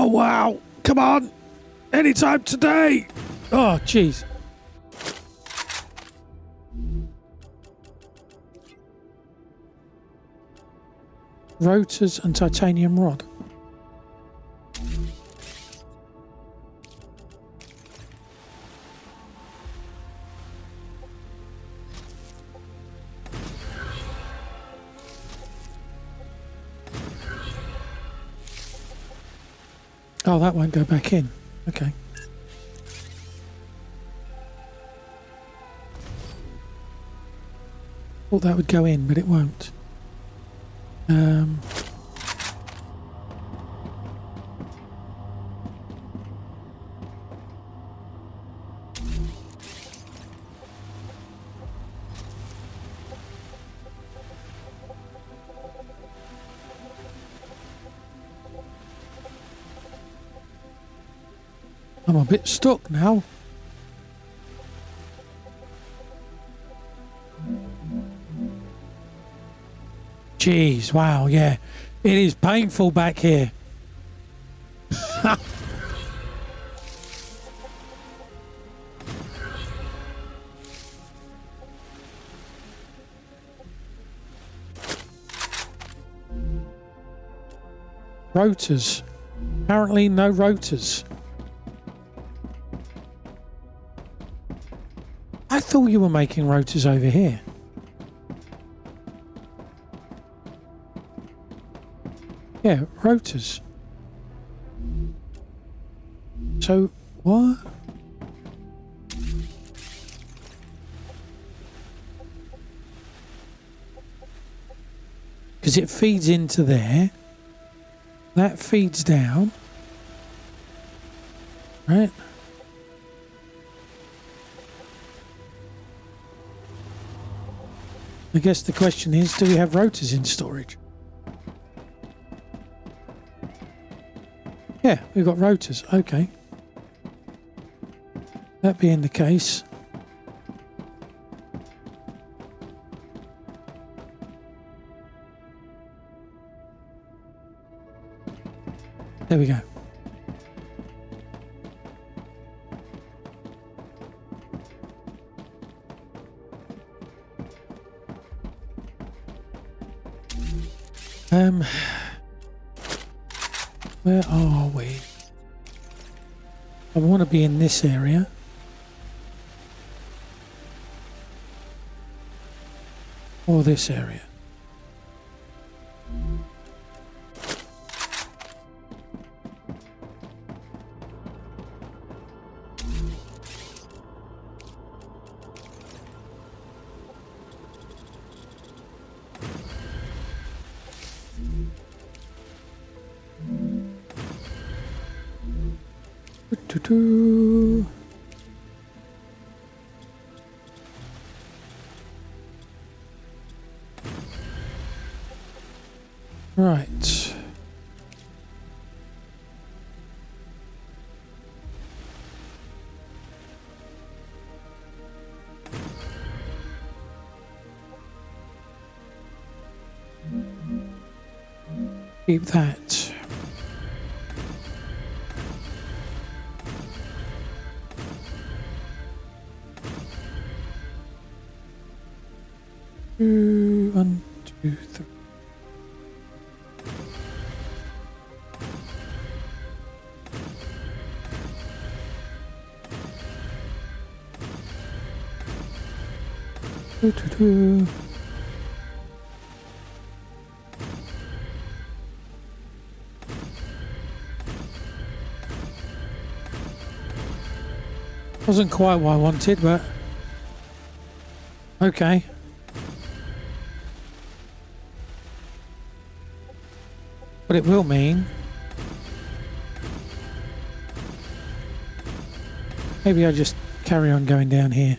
Speaker 1: Oh, wow. Come on. Anytime today. Oh, jeez. Rotors and titanium rod. Oh, that won't go back in. Okay. Thought that would go in, but it won't. I'm a bit stuck now. Jeez, wow, yeah. It is painful back here. Rotors. Apparently no rotors. I thought you were making rotors over here. Yeah, rotors. So, what? Because it feeds into there. That feeds down. Right? I guess the question is, do we have rotors in storage? Yeah, we've got rotors. Okay. That being the case, there we go. Where are we? I want to be in this area. Or this area. Do-do-do. Right. Keep that. One, two, three. Do-do-do. Wasn't quite what I wanted, but okay. But it will mean maybe I just carry on going down here.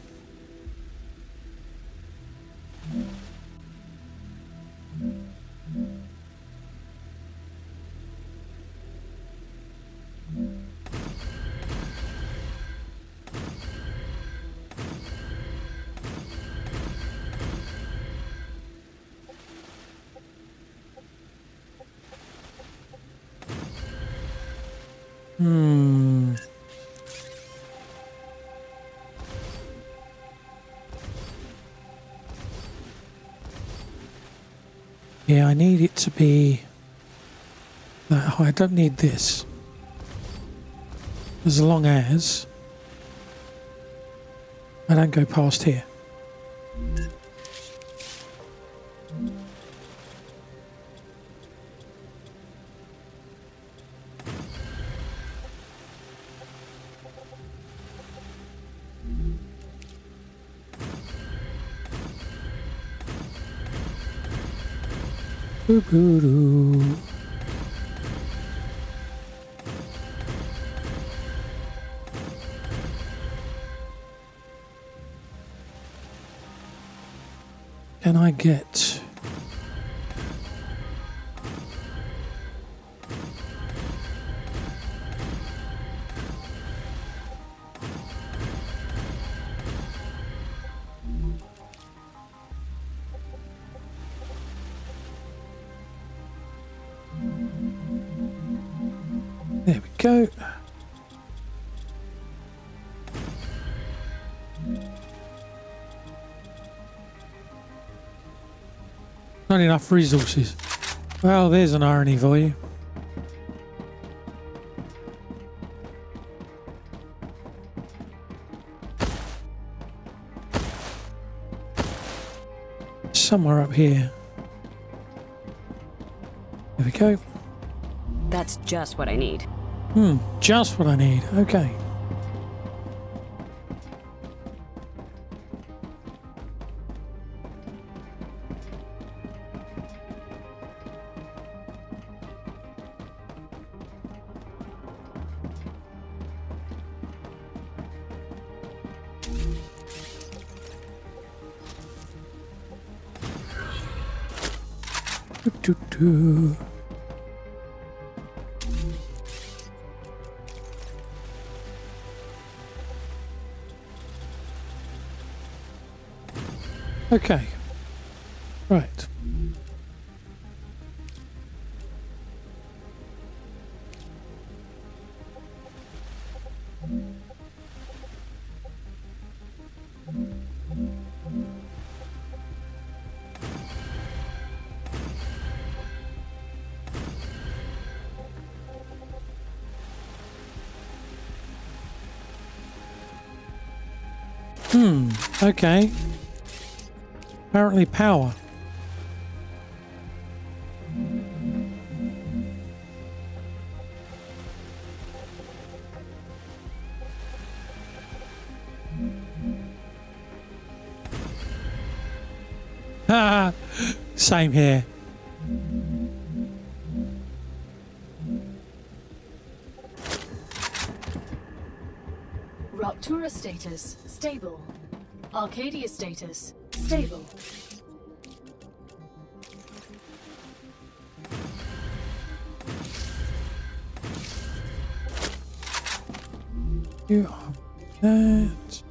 Speaker 2: Yeah, I need it to be that high. I don't need this. As long as I don't go past here. Boo-boo-doo. Can I get... There we go. Not enough resources. Well, there's an irony for you. Somewhere up here. There we go.
Speaker 3: That's just what I need.
Speaker 2: Just what I need. Okay. Doo-doo-doo. Okay. Right. Okay. Apparently power. Haha, same here.
Speaker 4: Ruptura status stable. Arcadia status stable.
Speaker 2: You are that.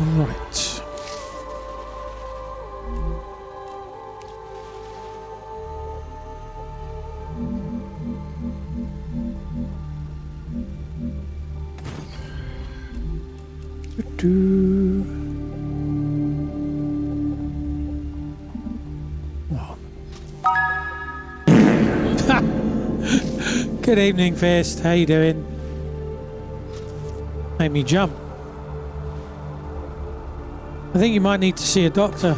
Speaker 2: Right. Do. What? Good evening, Fist. How you doing? Made me jump. I think you might need to see a doctor.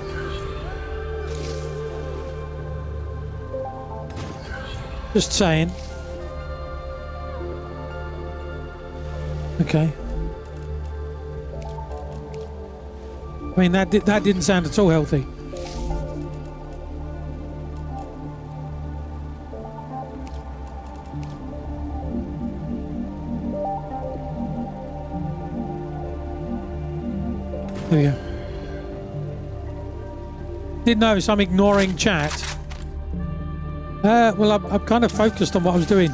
Speaker 2: Just saying. Okay. I mean, that didn't sound at all healthy. There we go. Did notice I'm ignoring chat. Well, I'm kind of focused on what I was doing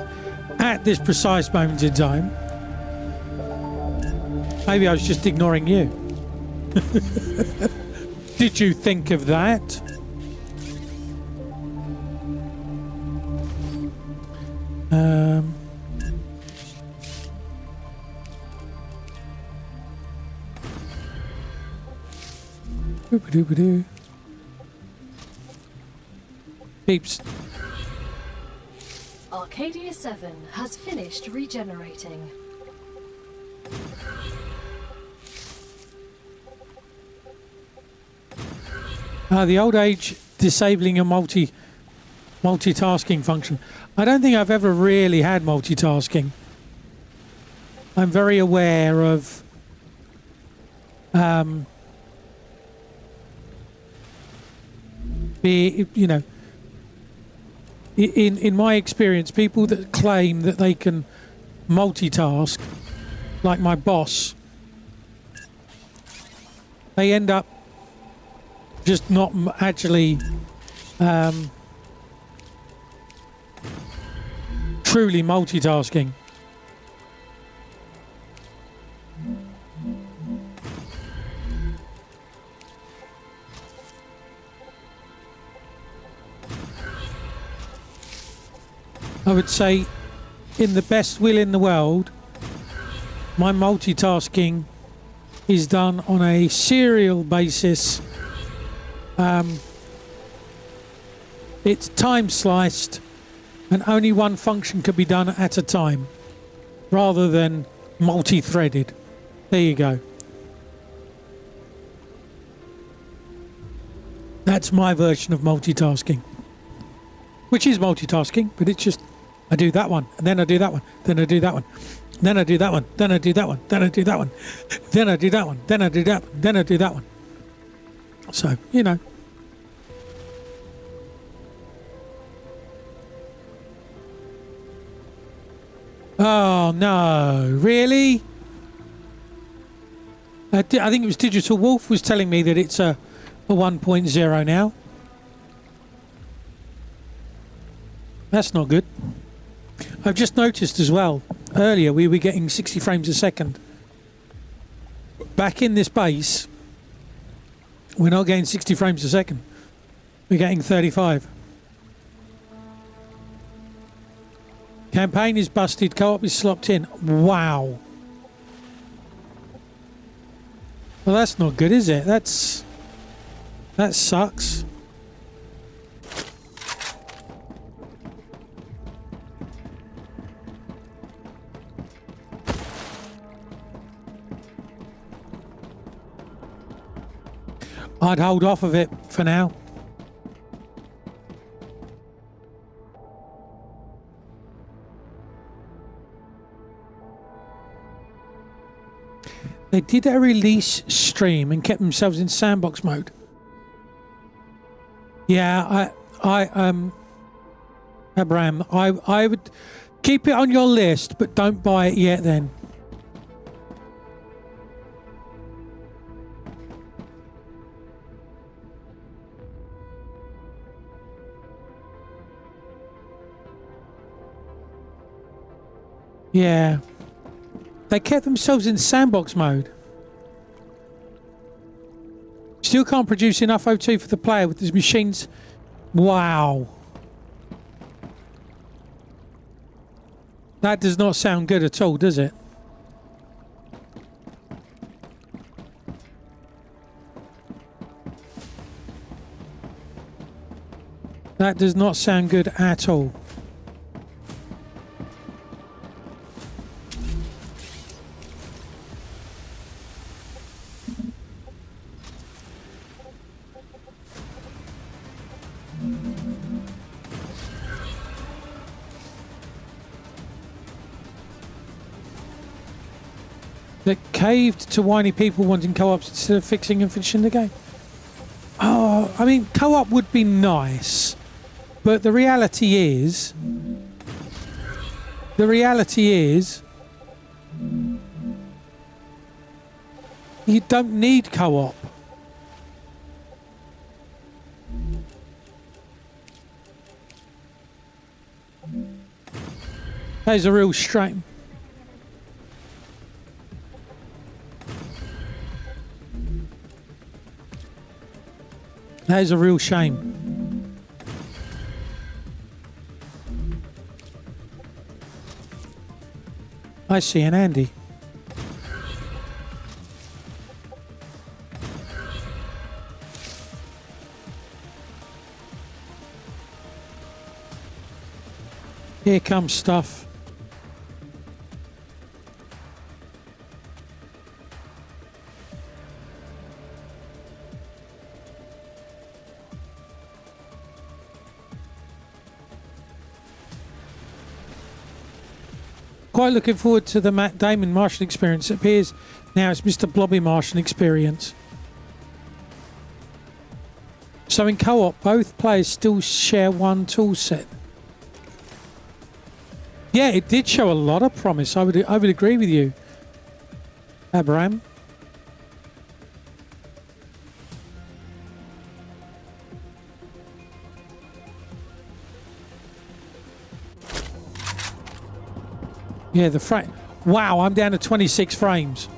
Speaker 2: at this precise moment in time. Maybe I was just ignoring you. Did you think of that? Boop-a-doop-a-doo. Beeps.
Speaker 4: Arcadia 7 has finished regenerating.
Speaker 2: The old age disabling a multitasking function. I don't think I've ever really had multitasking. I'm very aware of in my experience, people that claim that they can multitask, like my boss, they end up just not actually truly multitasking. I would say, in the best will in the world, my multitasking is done on a serial basis. It's time sliced, and only one function can be done at a time, rather than multi-threaded. There you go. That's my version of multitasking, which is multitasking, but it's just I do that one, and then I do that one, then I do that one, then I do that one, then I do that one, then I do that one, then I do that one, then I do that one, then I do that one. So, you know. Oh no, really? I think it was Digital Wolf was telling me that it's a 1.0 now. That's not good. I've just noticed as well, earlier we were getting 60 frames a second. Back in this base, we're not getting 60 frames a second. We're getting 35. Campaign is busted, co-op is slopped in. Wow. Well, that's not good, is it? That sucks. I'd hold off of it for now. They did a release stream and kept themselves in sandbox mode. Yeah, Abraham, I would keep it on your list, but don't buy it yet then. Yeah. They kept themselves in sandbox mode. Still can't produce enough O2 for the player with these machines. Wow. That does not sound good at all, does it? That does not sound good at all. That caved to whiny people wanting co-ops instead of fixing and finishing the game. Oh, I mean, co-op would be nice, but the reality is, you don't need co-op. That is a real shame. That is a real shame. I see an Andy. Here comes stuff. Quite looking forward to the Matt Damon Martian experience. It appears now it's Mr. Blobby Martian experience. So in co-op, both players still share one tool set. Yeah, it did show a lot of promise. I would agree with you, Abraham. Yeah, the frame. Wow, I'm down to 26 frames.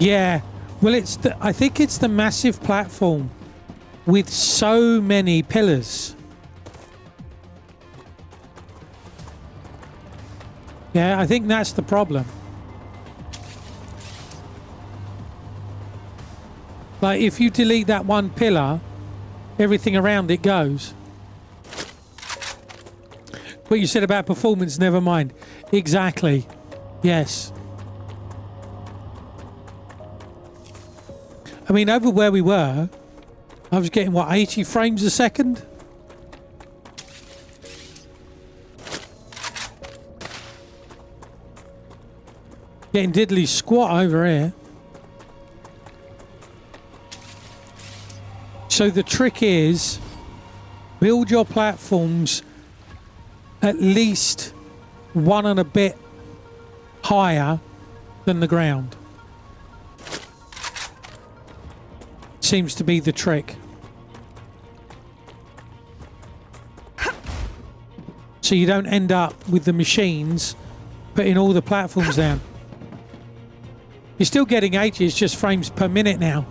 Speaker 2: Yeah, well, I think it's the massive platform with so many pillars. Yeah, I think that's the problem. Like, if you delete that one pillar, everything around it goes. What you said about performance, never mind. Exactly. Yes. I mean, over where we were, I was getting, what, 80 frames a second? Getting diddly squat over here. So the trick is, build your platforms at least one and a bit higher than the ground. Seems to be the trick. So you don't end up with the machines putting all the platforms down. You're still getting 80, it's just frames per minute now.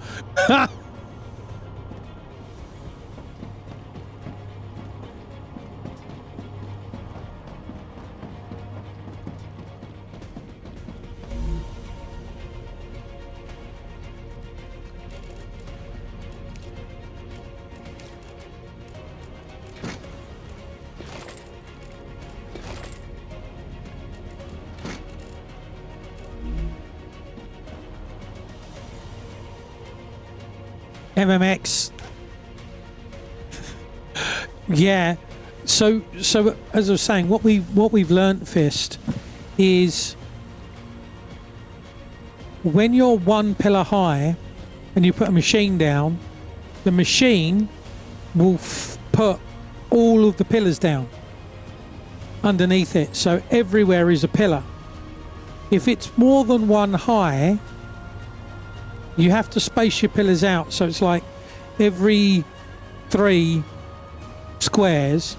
Speaker 2: MMX. Yeah. So as I was saying, what we've learnt, Fist, is when you're one pillar high and you put a machine down, the machine will put all of the pillars down underneath it. So everywhere is a pillar. If it's more than one high, you have to space your pillars out, so it's like every 3 squares.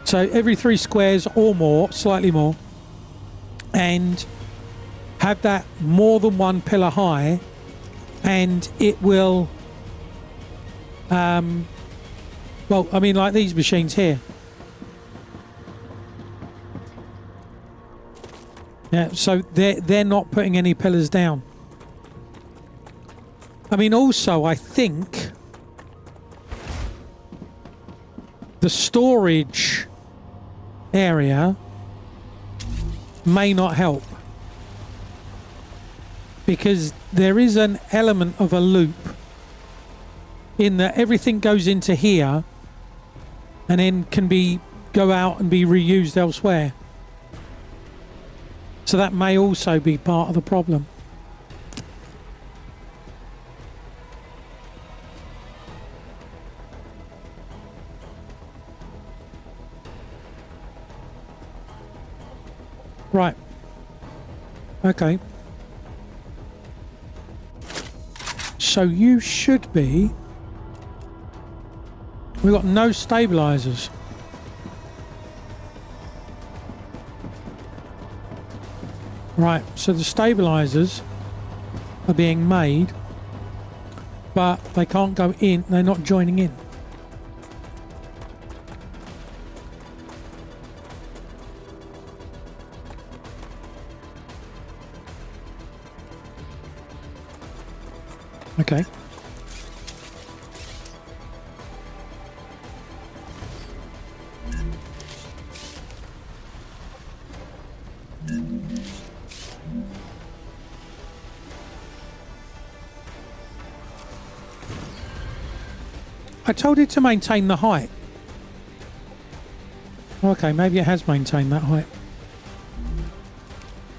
Speaker 2: So every 3 squares or more, slightly more, and have that more than one pillar high, and it will, well, I mean, like these machines here. Yeah, so they're not putting any pillars down. I mean, also, I think the storage area may not help, because there is an element of a loop in that everything goes into here and then can go out and be reused elsewhere. So that may also be part of the problem. Right. Okay. So you should be... We've got no stabilizers. Right, so the stabilizers are being made, but they can't go in, they're not joining in. Okay. I told it to maintain the height. Okay, maybe it has maintained that height.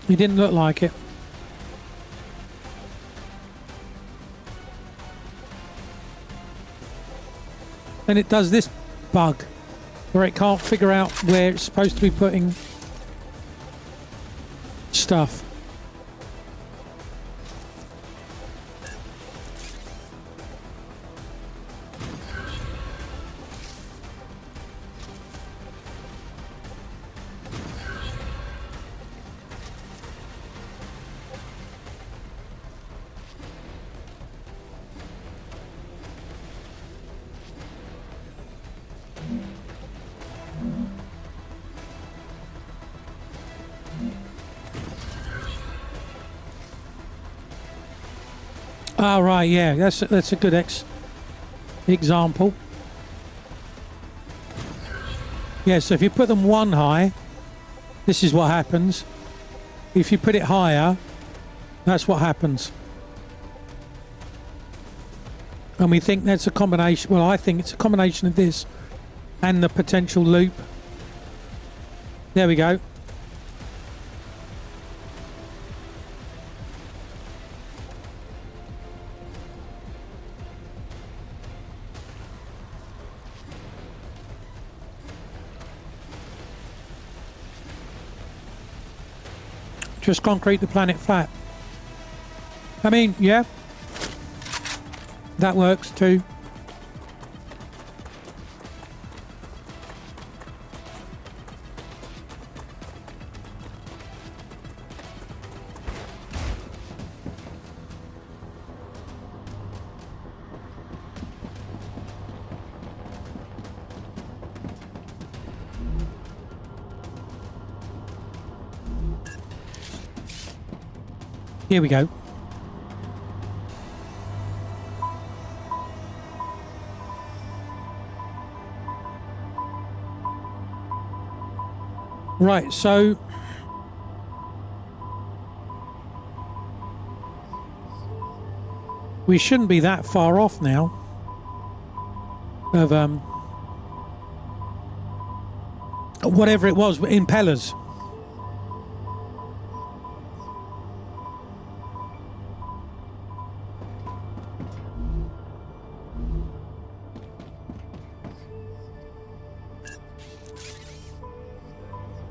Speaker 2: It didn't look like it. Then it does this bug where it can't figure out where it's supposed to be putting stuff. Oh, right, yeah, that's a good example. Yeah, so if you put them one high, this is what happens. If you put it higher, that's what happens. And we think that's a combination, well, I think it's a combination of this and the potential loop. There we go. Just concrete the planet flat. I mean, yeah, that works too. Here we go. Right, so we shouldn't be that far off now of whatever it was, impellers.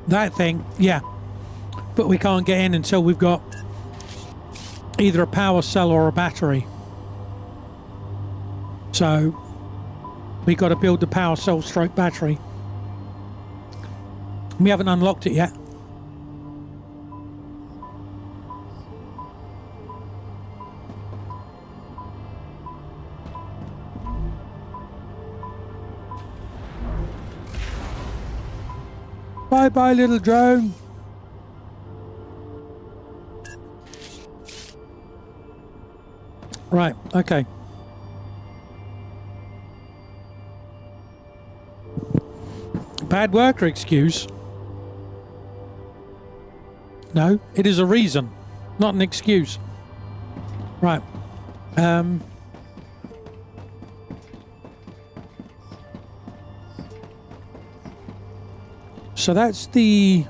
Speaker 2: That thing, yeah. But we can't get in until we've got either a power cell or a battery. So we got to build the power cell stroke battery. We haven't unlocked it yet. Bye bye, little drone. Right, okay. Bad worker excuse? No, it is a reason, not an excuse. Right. So that's the...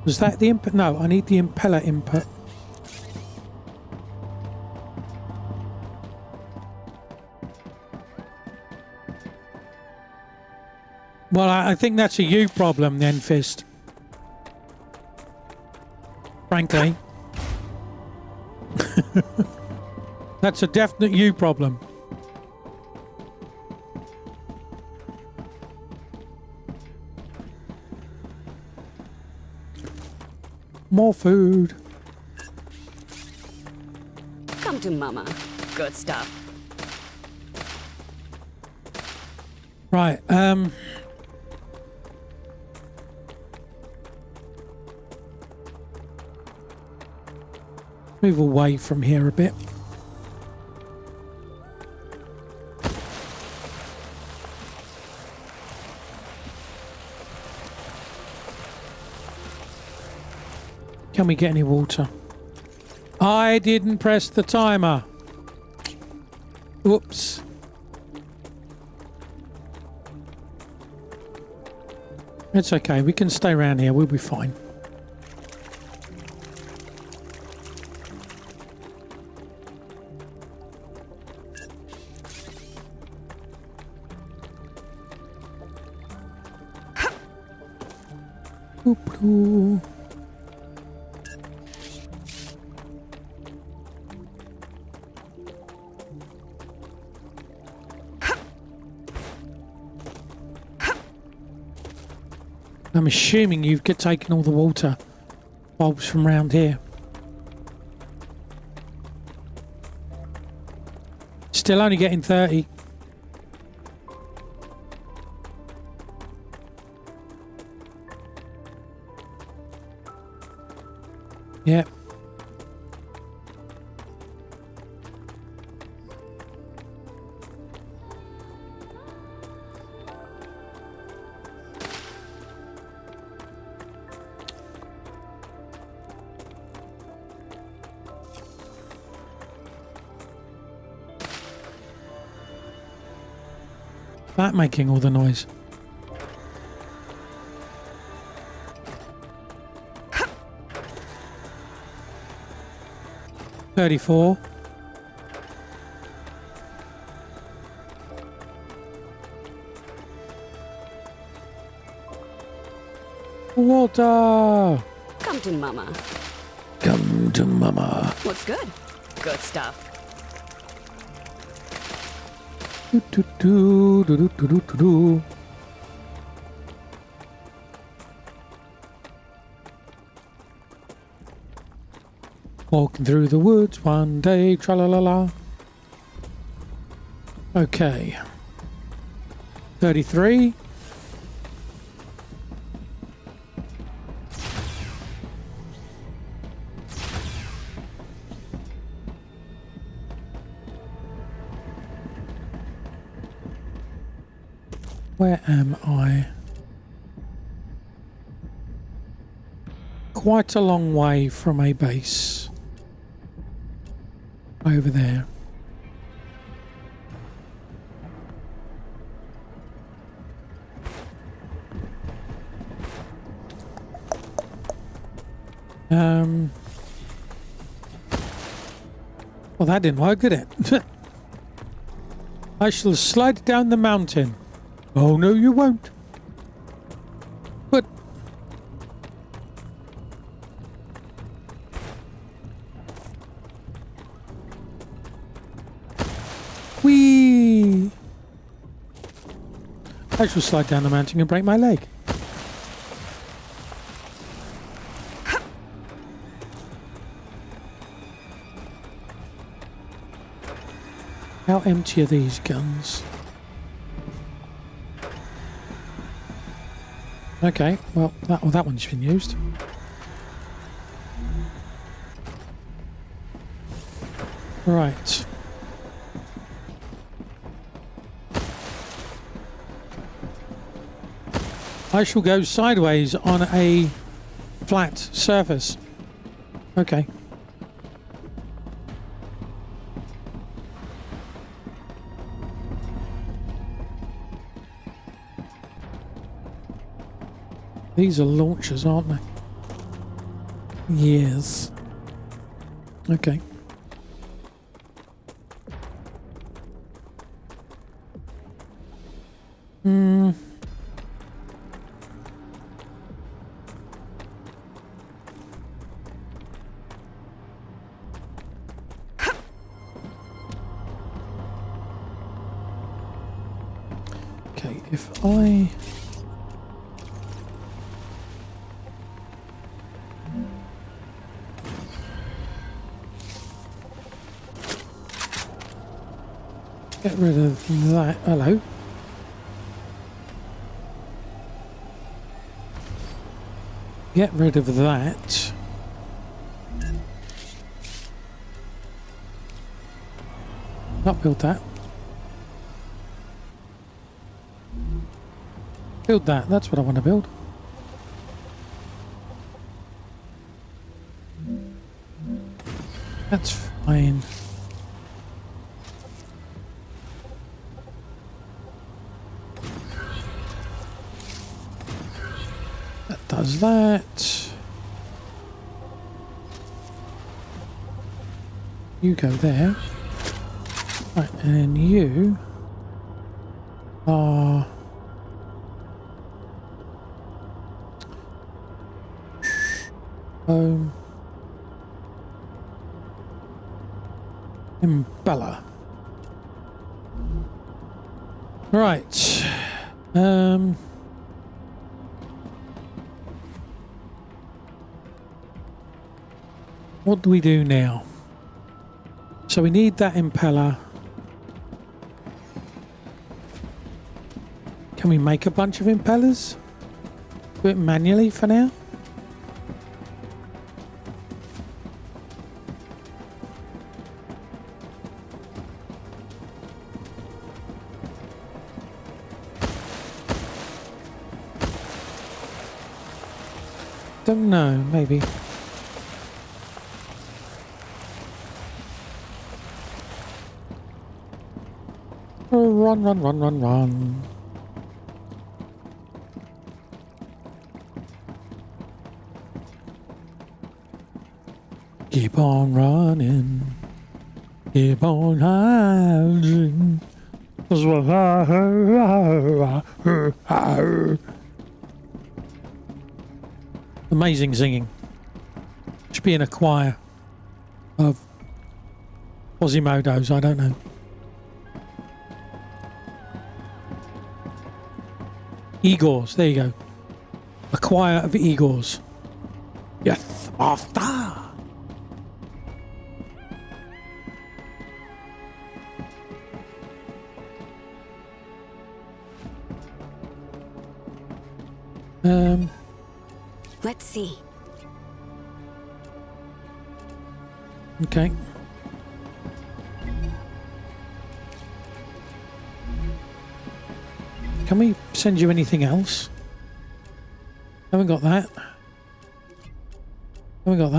Speaker 2: Was that the input? No, I need the impeller input. Well, I think that's a you problem then, Fist. Frankly. That's a definite you problem. More food.
Speaker 3: Come to mama. Good stuff.
Speaker 2: Right, move away from here a bit. Can we get any water? I didn't press the timer. Oops. It's okay. We can stay around here. We'll be fine. Oop-doo. I'm assuming you've taken all the water bulbs from around here. Still only getting 30. Yep. That making all the noise. $34. Water.
Speaker 3: Come to mama.
Speaker 2: Come to mama.
Speaker 3: What's good? Good stuff.
Speaker 2: Do, do, do, do, do, do, do, do. Walking through the woods one day, tra-la-la-la. Okay. 33. Where am I? Quite a long way from a base. Over there. Well, that didn't work, did it? I shall slide down the mountain. Oh, no, you won't. But... Whee! I shall slide down the mountain and break my leg. How empty are these guns? Okay, well, that one's been used. Right. I shall go sideways on a flat surface. Okay. These are launchers, aren't they? Yes. Okay. if I... Get rid of that. Hello. Get rid of that. Not build that. Build that. That's what I want to build. That's fine. That does that. You go there. Right, and you are Impeller. Right. What do we do now? So we need that impeller. Can we make a bunch of impellers? Do it manually for now? Don't know, maybe. Oh, run, run, run, run, run. Keep on running. Keep on hiding. Amazing singing. Should be in a choir of Quasimodos, I don't know. Igors, there you go. A choir of Igors. Yes, master.
Speaker 3: Let's see.
Speaker 2: Okay. Can we send you anything else? Haven't got that. Haven't got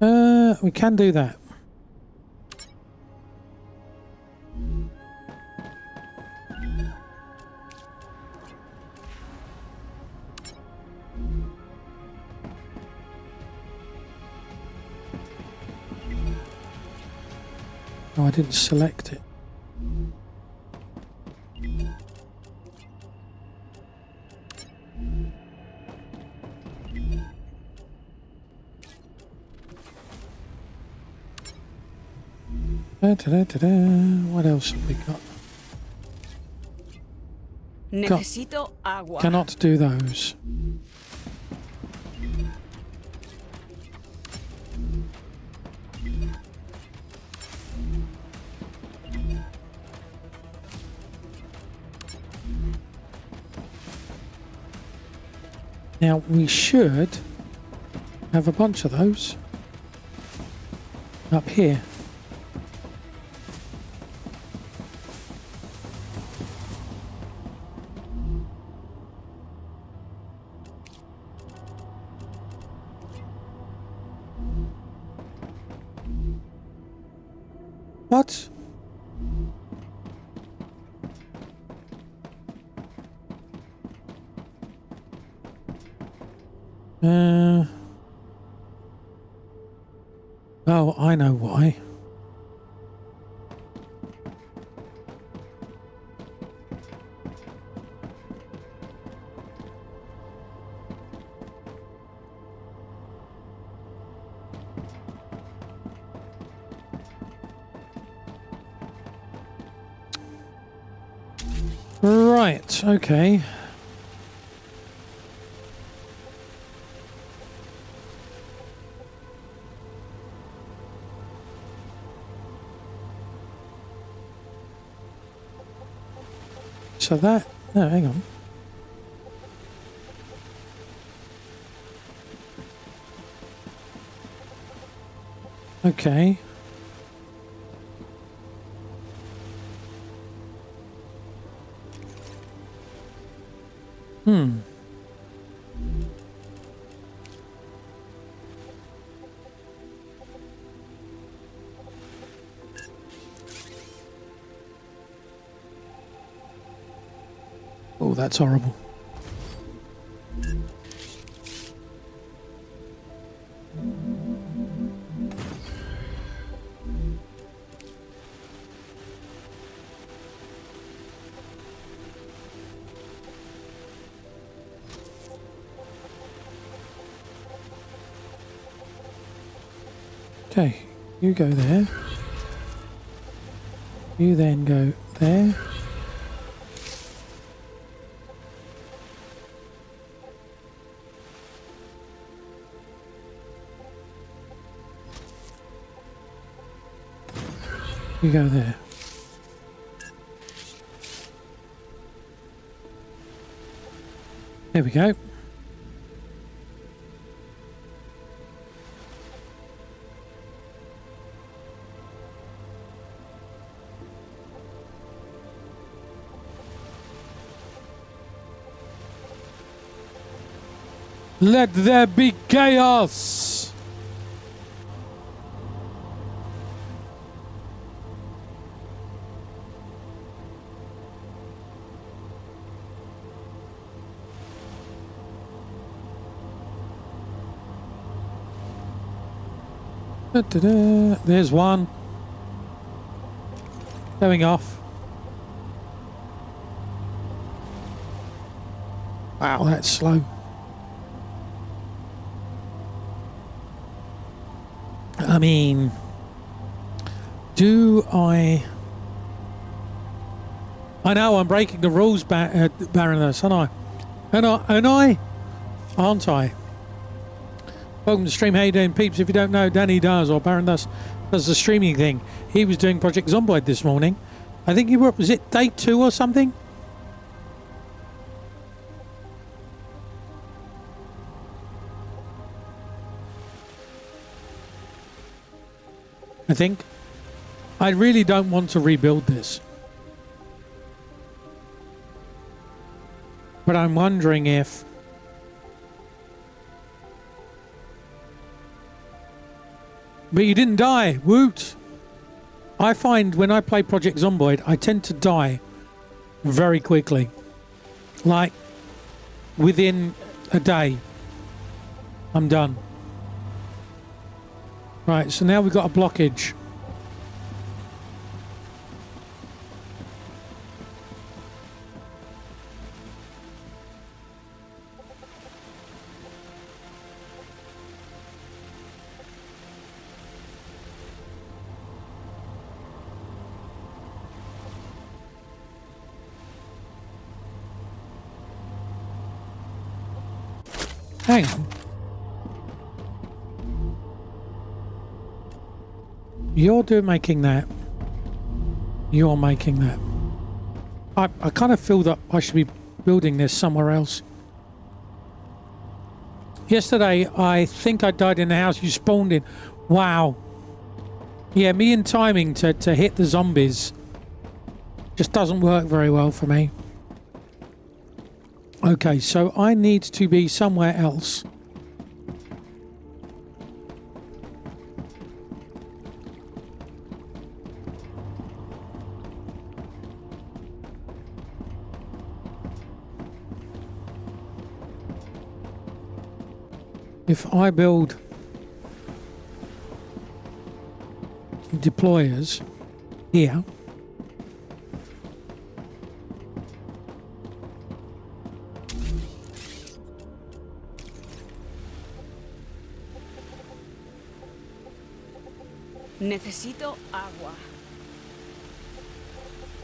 Speaker 2: that. We can do that. Oh, I didn't select it. What else have we got?
Speaker 3: Necesito agua.
Speaker 2: Cannot do those. Now we should have a bunch of those up here. What? Oh, I know why. Right, okay. So that... No, hang on. Okay. Oh, that's horrible. Okay, you go there. You then go there. You go there. There we go. Let there be chaos! Da-da-da. There's one. Going off. Wow, that's slow. I mean, do I know I'm breaking the rules, Baroness, aren't I? Aren't I? Welcome to stream. How you doing, peeps? If you don't know, Danny does, or Baroness does the streaming thing. He was doing Project Zomboid this morning. I think he was it day 2 or something? I think. I really don't want to rebuild this. But I'm wondering if... But you didn't die. Woot! I find when I play Project Zomboid, I tend to die very quickly. Like, within a day, I'm done. Right, so now we've got a blockage. Hang on. You're making that. You're making that. I kind of feel that I should be building this somewhere else. Yesterday, I think I died in the house you spawned in. Wow. Yeah, me and timing to hit the zombies just doesn't work very well for me. Okay, so I need to be somewhere else. If I build deployers here,
Speaker 3: Necesito agua.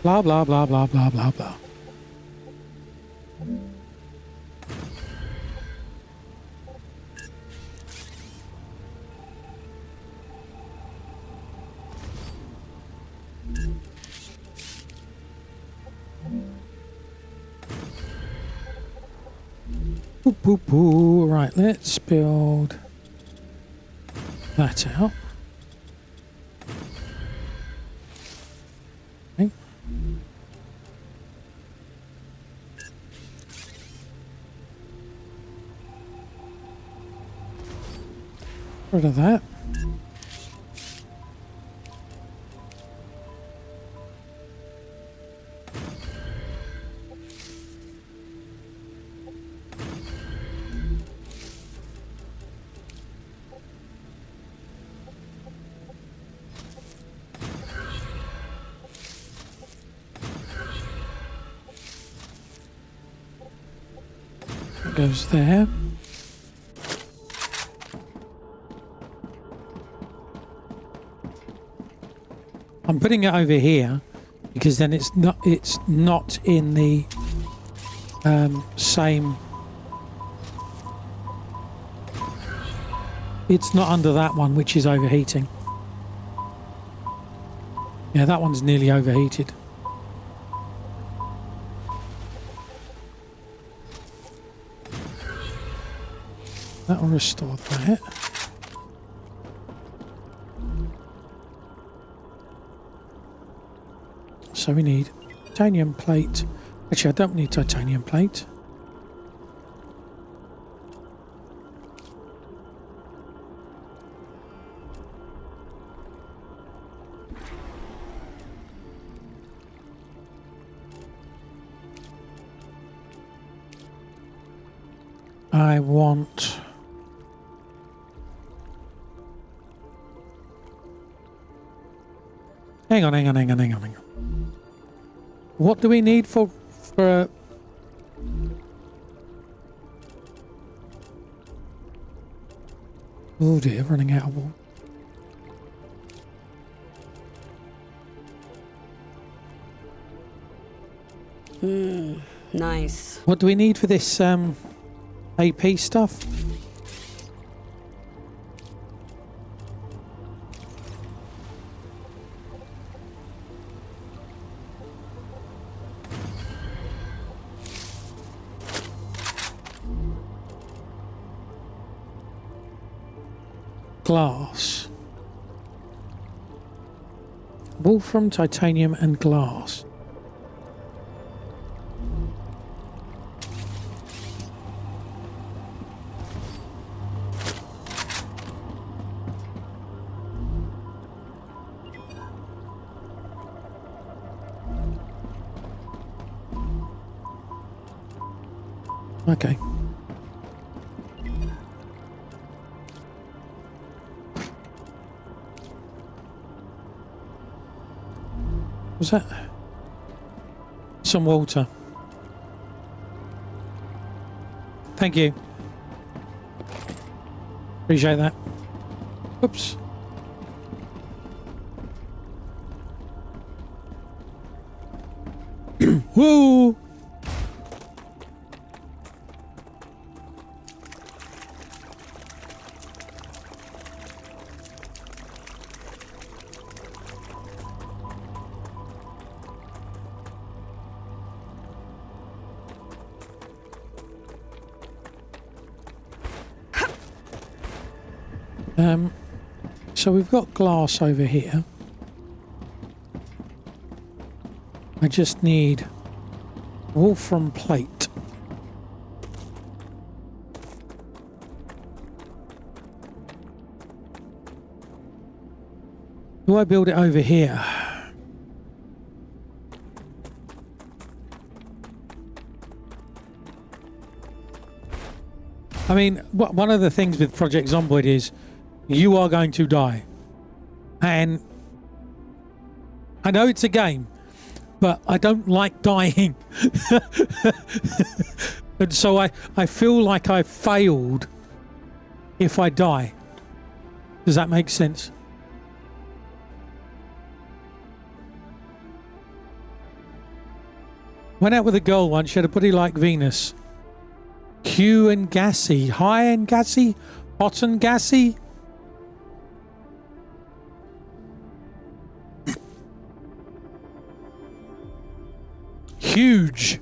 Speaker 2: blah, blah, blah, blah, blah, blah, blah. Boop, boop, boop. Right, let's build that out. Okay. Rid of that. That goes there. I'm putting it over here because then it's not in the same. It's not under that one, which is overheating. Yeah, that one's nearly overheated. That'll restore that. So we need titanium plate. Actually, I don't need titanium plate. I want... Hang on. What do we need for oh dear, running out of water.
Speaker 3: Nice.
Speaker 2: What do we need for this AP stuff? Glass. Wolfram, titanium and glass. Okay. Was that some water? Thank you. Appreciate that. Oops. Whoa! So we've got glass over here. I just need wolfram plate. Do I build it over here? I mean, one of the things with Project Zomboid is you are going to die. And I know it's a game, but I don't like dying. And so I feel like I failed if I die. Does that make sense? Went out with a girl once. She had a body like Venus. Hugh and gassy. High and gassy? Hot and gassy? Huge.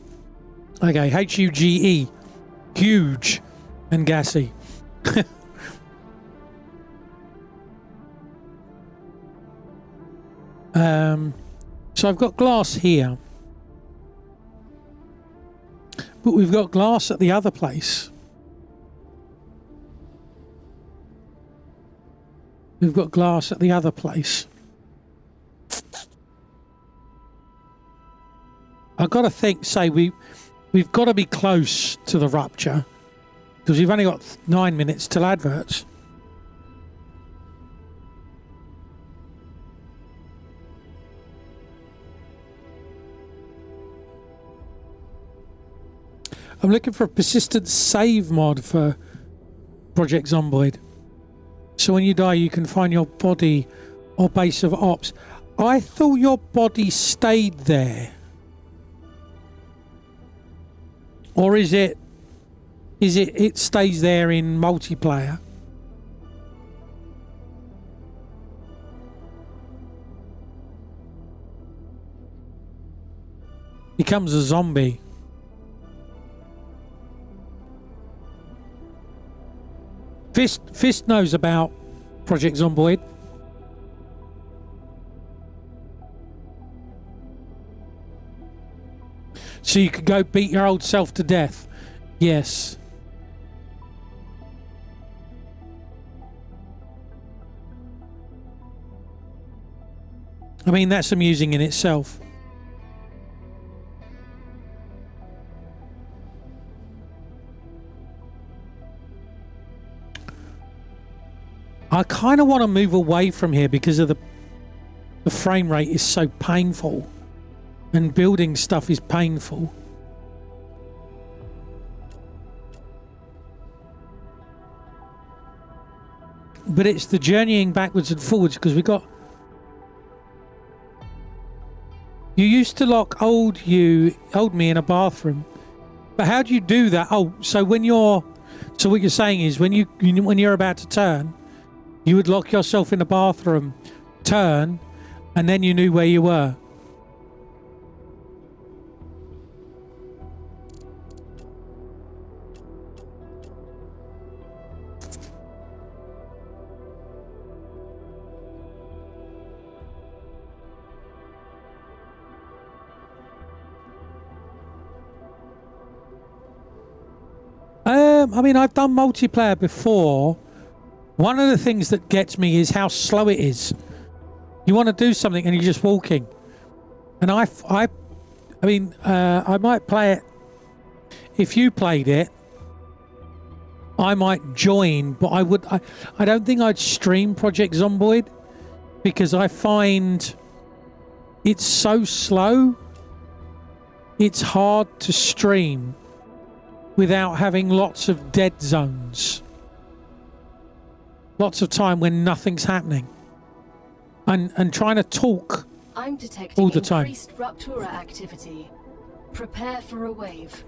Speaker 2: Okay, Huge. Huge and gassy. So I've got glass here. But we've got glass at the other place. We've got glass at the other place. I've got to think, we've got to be close to the rupture because we've only got 9 minutes till adverts. I'm looking for a persistent save mod for Project Zomboid. So when you die, you can find your body or base of ops. I thought your body stayed there. Or is it stays there in multiplayer? Becomes a zombie. Fist knows about Project Zomboid. So you could go beat your old self to death. Yes. I mean, that's amusing in itself. I kind of want to move away from here because of the frame rate is so painful and building stuff is painful. But it's the journeying backwards and forwards because we got... You used to lock old me in a bathroom. But how do you do that? Oh, so when you're... So what you're saying is when you're about to turn, you would lock yourself in the bathroom, turn, and then you knew where you were. I mean, I've done multiplayer before. One of the things that gets me is how slow it is. You want to do something and you're just walking. And I might play it. If you played it, I might join, but I don't think I'd stream Project Zomboid because I find it's so slow. It's hard to stream without having lots of dead zones. Lots of time when nothing's happening. And trying to talk
Speaker 4: I'm detecting
Speaker 2: all the time.
Speaker 4: Increased Raptura activity. Prepare for a wave.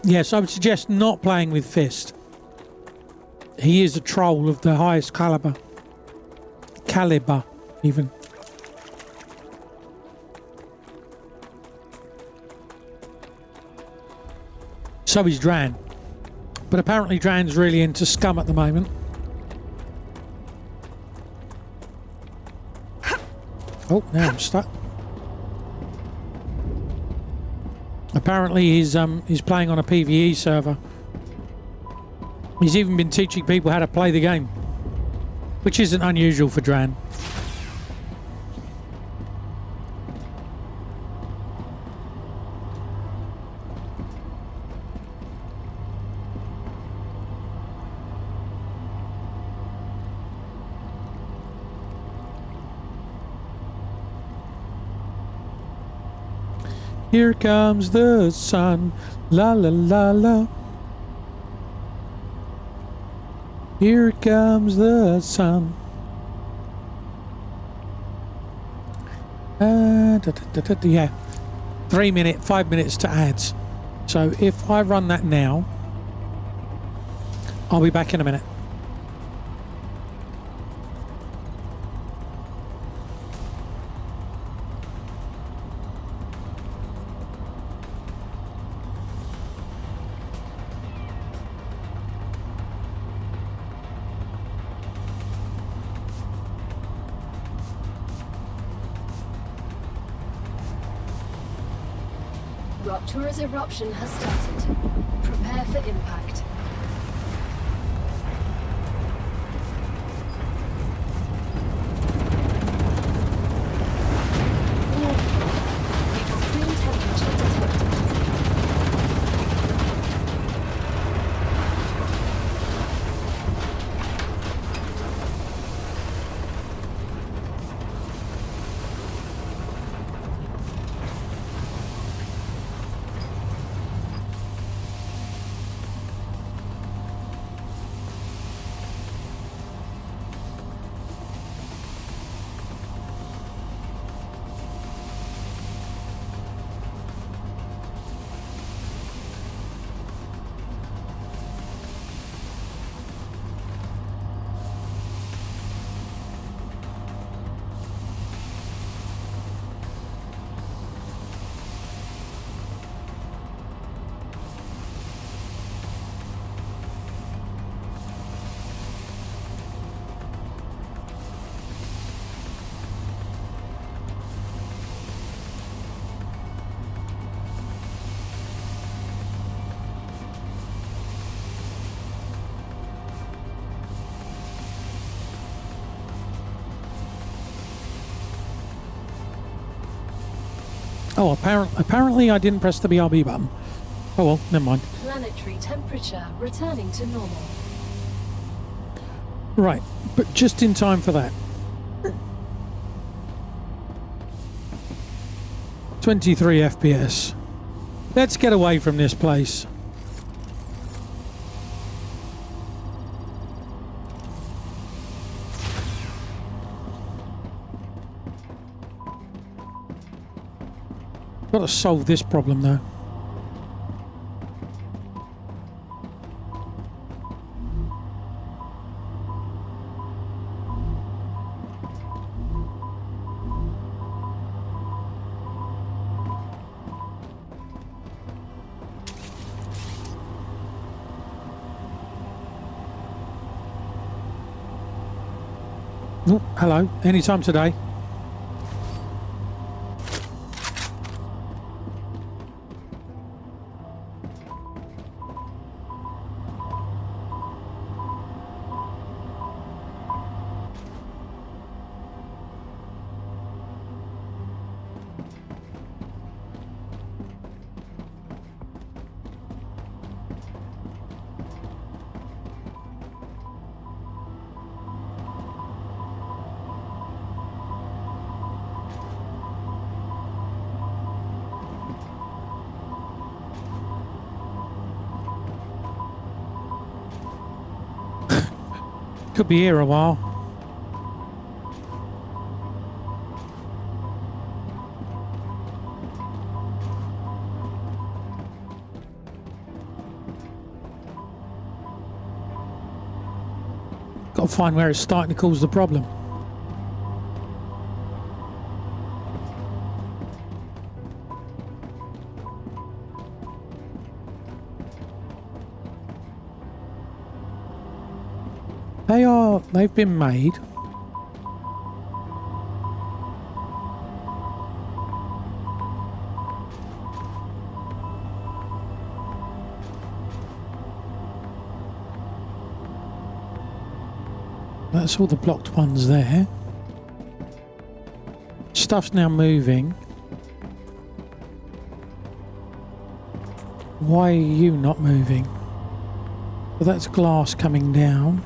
Speaker 2: Yes, I would suggest not playing with Fist. He is a troll of the highest caliber. Even. So is Dran. But apparently Dran's really into scum at the moment. Oh, now I'm stuck. Apparently he's playing on a PvE server. He's even been teaching people how to play the game, which isn't unusual for Dran. Here comes the sun, la la la la. Here comes the sun. Yeah, 5 minutes to ads. So if I run that now, I'll be back in a minute.
Speaker 4: Rupture's eruption has started. Prepare for impact. Extreme temperature detected.
Speaker 2: Oh, apparently I didn't press the BRB button. Oh well, never mind.
Speaker 4: Planetary temperature returning to normal.
Speaker 2: Right, but just in time for that. 23 FPS. Let's get away from this place. Got to solve this problem though. Oh, hello. Anytime today. Could be here a while. Got to find where it's starting to cause the problem. They've been made. That's all the blocked ones there. Stuff's now moving. Why are you not moving? Well, that's glass coming down.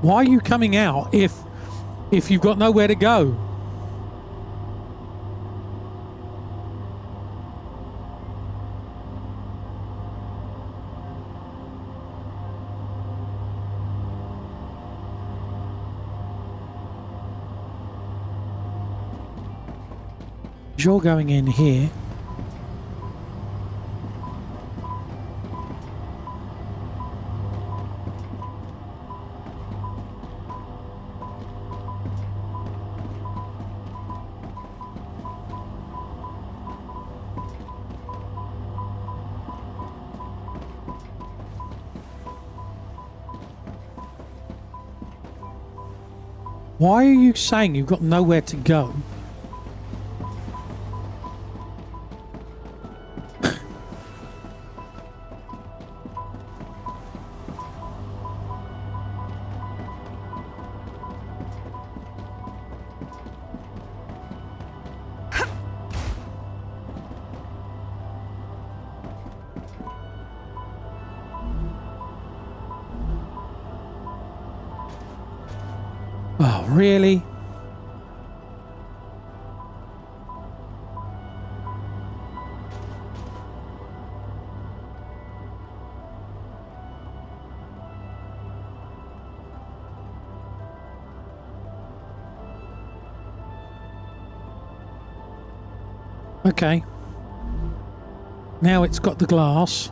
Speaker 2: Why are you coming out if you've got nowhere to go? You're going in here. Why are you saying you've got nowhere to go? Oh, really? Okay. Now it's got the glass.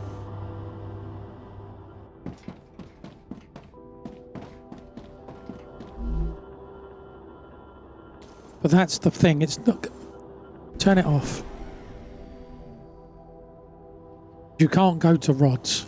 Speaker 2: But that's the thing, it's not... Turn it off. You can't go to rods.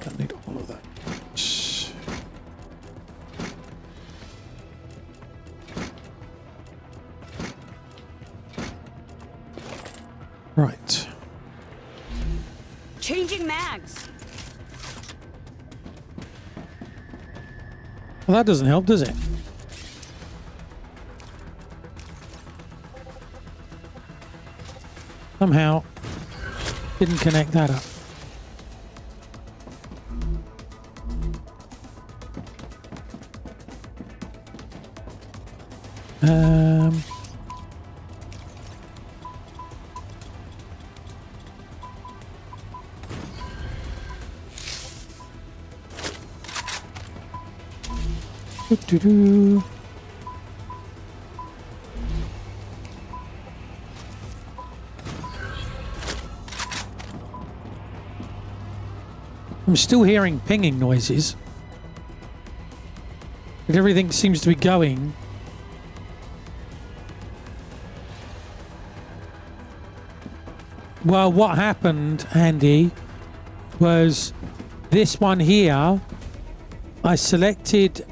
Speaker 2: Don't need all of that. Right.
Speaker 3: Changing mags.
Speaker 2: Well, that doesn't help, does it? Somehow didn't connect that up. Doo-doo-doo. I'm still hearing pinging noises, but everything seems to be going. Well, what happened, Andy, was this one here, I selected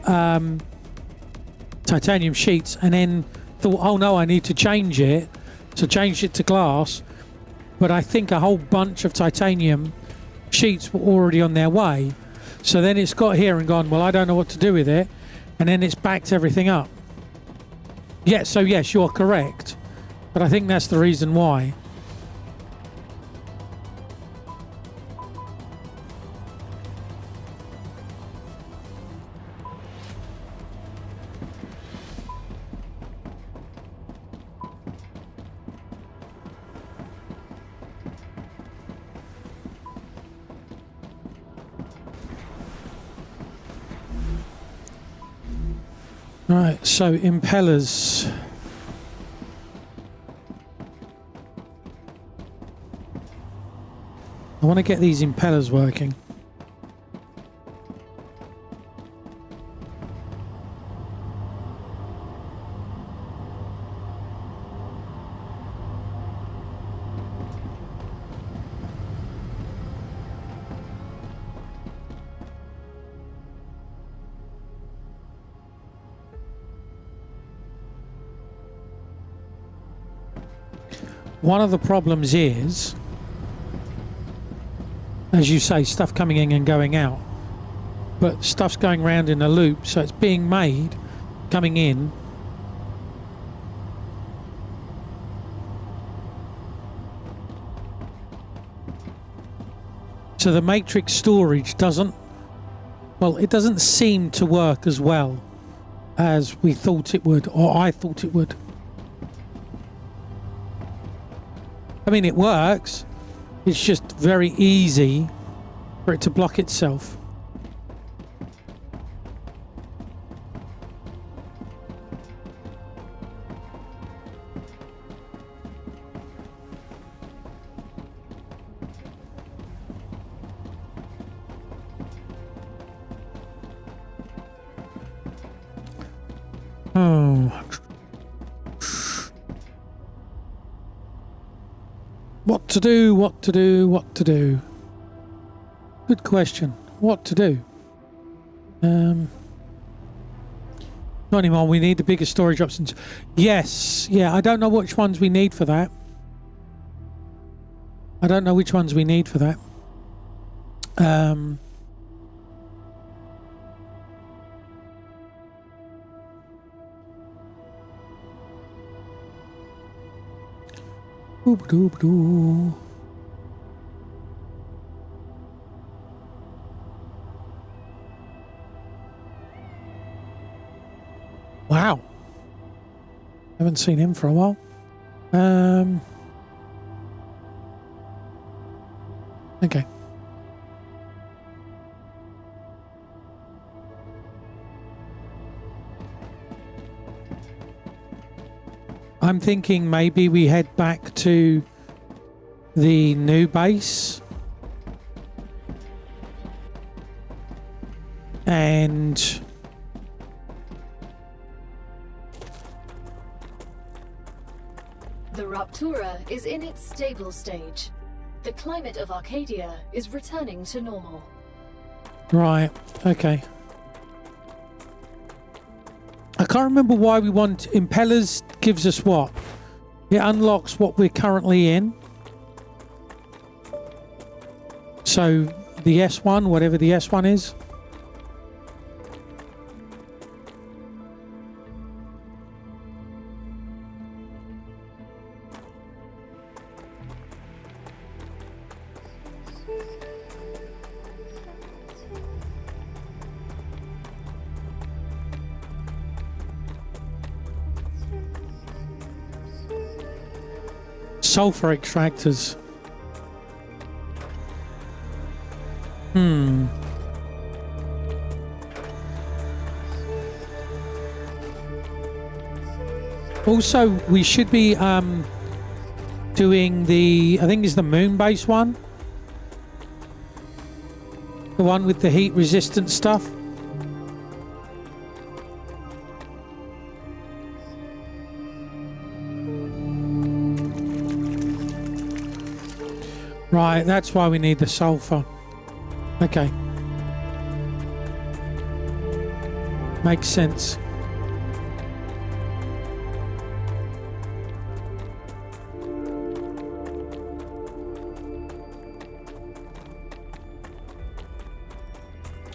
Speaker 2: titanium sheets and then thought, oh no, I need to change it. So changed it to glass, but I think a whole bunch of titanium sheets were already on their way. So then it's got here and gone, well, I don't know what to do with it. And then it's backed everything up. Yeah, so yes, you're correct. But I think that's the reason why. Right, so impellers. I want to get these impellers working. One of the problems is, as you say, stuff coming in and going out. but stuff's going around in a loop, so it's being made, coming in. So the matrix storage doesn't, well, it doesn't seem to work as well as we thought it would, or I thought it would. I mean, it works. It's just very easy for it to block itself. Oh. What to do, what to do, what to do? Good question. What to do? Not anymore. We need the bigger storage options. Yes. Yeah, I don't know which ones we need for that. I don't know which ones we need for that. Oob-doob-doo. Wow. Haven't seen him for a while. Okay. I'm thinking maybe we head back to the new base and
Speaker 4: The Raptura is in its stable stage. The climate of Arcadia is returning to normal.
Speaker 2: right, okay. I can't remember why we want impellers. Gives us what? It unlocks what we're currently in. So the S1, whatever the S1 is. Sulfur extractors. Also, we should be doing the, I think it's the moon base one. The one with the heat resistant stuff. Right, that's why we need the sulfur. Okay. Makes sense.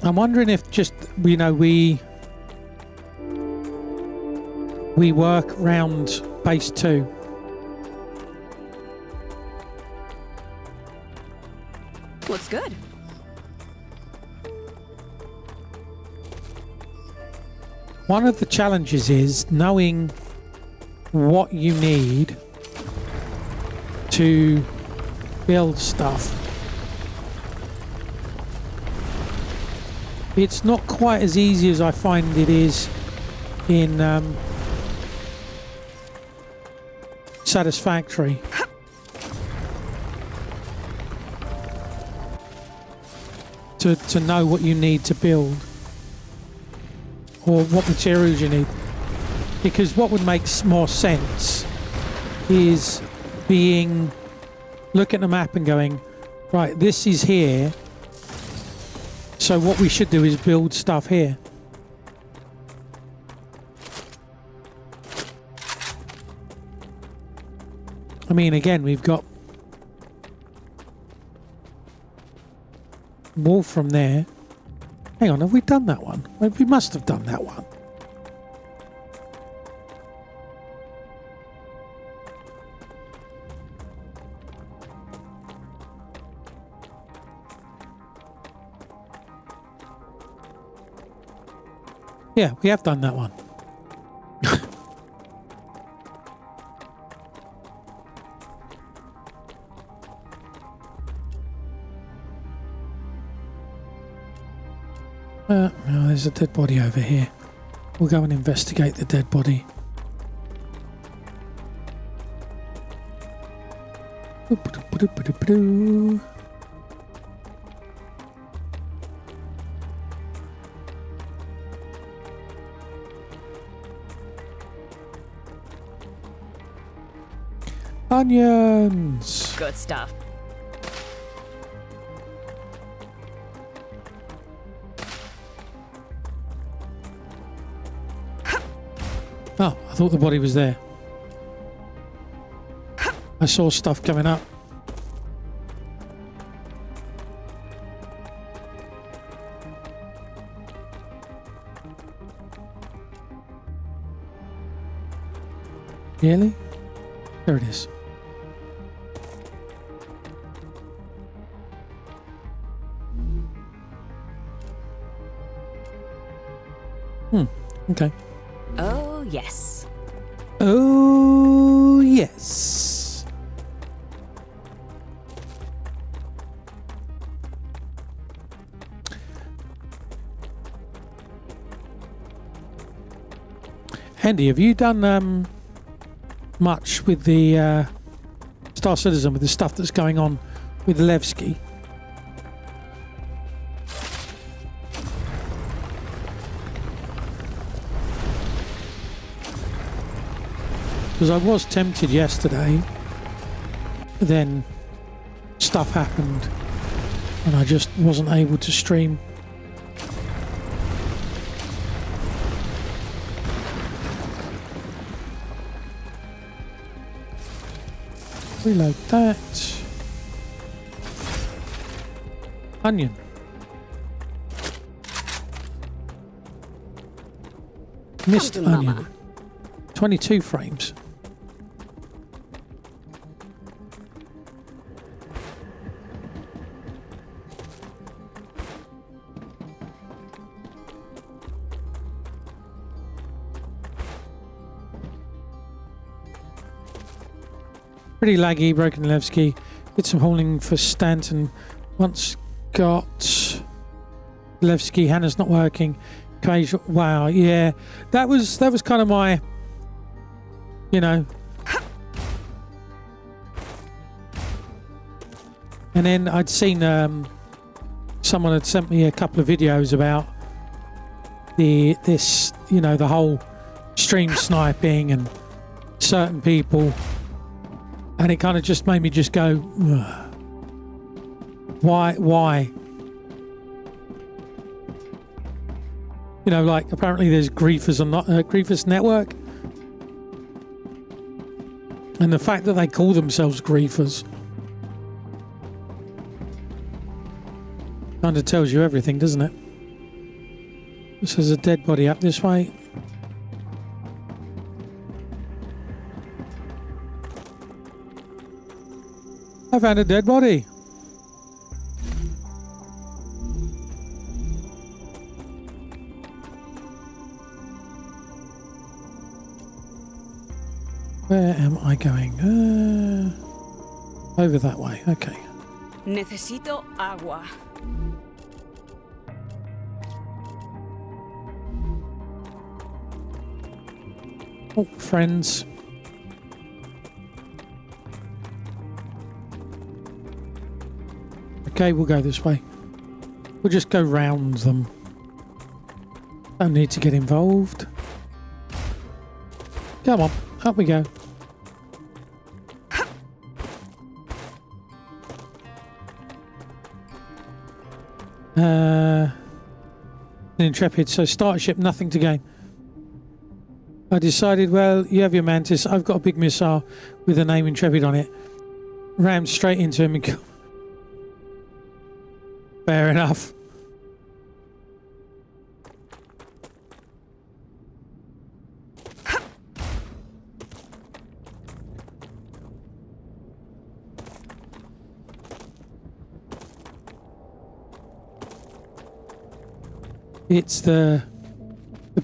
Speaker 2: I'm wondering if just, you know, we work round base 2.
Speaker 3: Looks good.
Speaker 2: One of the challenges is knowing what you need to build stuff. It's not quite as easy as I find it is in Satisfactory. To know what you need to build or what materials you need, because what would make more sense is look at the map and going, right, this is here, so what we should do is build stuff here. I mean, again, we've got wolf from there. Hang on, have we done that one? Well, we must have done that one. Yeah, we have done that one. No, there's a dead body over here. We'll go and investigate the dead body. Onions!
Speaker 3: Good stuff.
Speaker 2: Oh, I thought the body was there. I saw stuff coming up. Really? There it is. Okay.
Speaker 3: Oh, yes.
Speaker 2: Oh, yes. Andy, have you done much with the Star Citizen, with the stuff that's going on with Levski? Because I was tempted yesterday, but then stuff happened and I just wasn't able to stream. Reload that. Onion. Missed
Speaker 3: to
Speaker 2: onion.
Speaker 3: mama.
Speaker 2: 22 frames. Pretty laggy, broken Levski. Did some hauling for Stanton. Once got Levski. Hannah's not working. Occasional. Wow, yeah. That was kind of my, you know. And then I'd seen someone had sent me a couple of videos about this, you know, the whole stream sniping and certain people. And it kind of just made me just go, ugh. Why? You know, like apparently there's griefers on Griefers Network, and the fact that they call themselves griefers kind of tells you everything, doesn't it? This is a dead body up this way. I found a dead body. Where am I going? Over that way. Okay.
Speaker 3: Necesito agua.
Speaker 2: Oh, friends. Okay, we'll go this way. We'll just go round them. Don't need to get involved. Come on, up we go. Intrepid, so starship, nothing to gain. I decided, well, you have your Mantis. I've got a big missile with the name Intrepid on it. Rammed straight into him and killed. Fair enough. It's the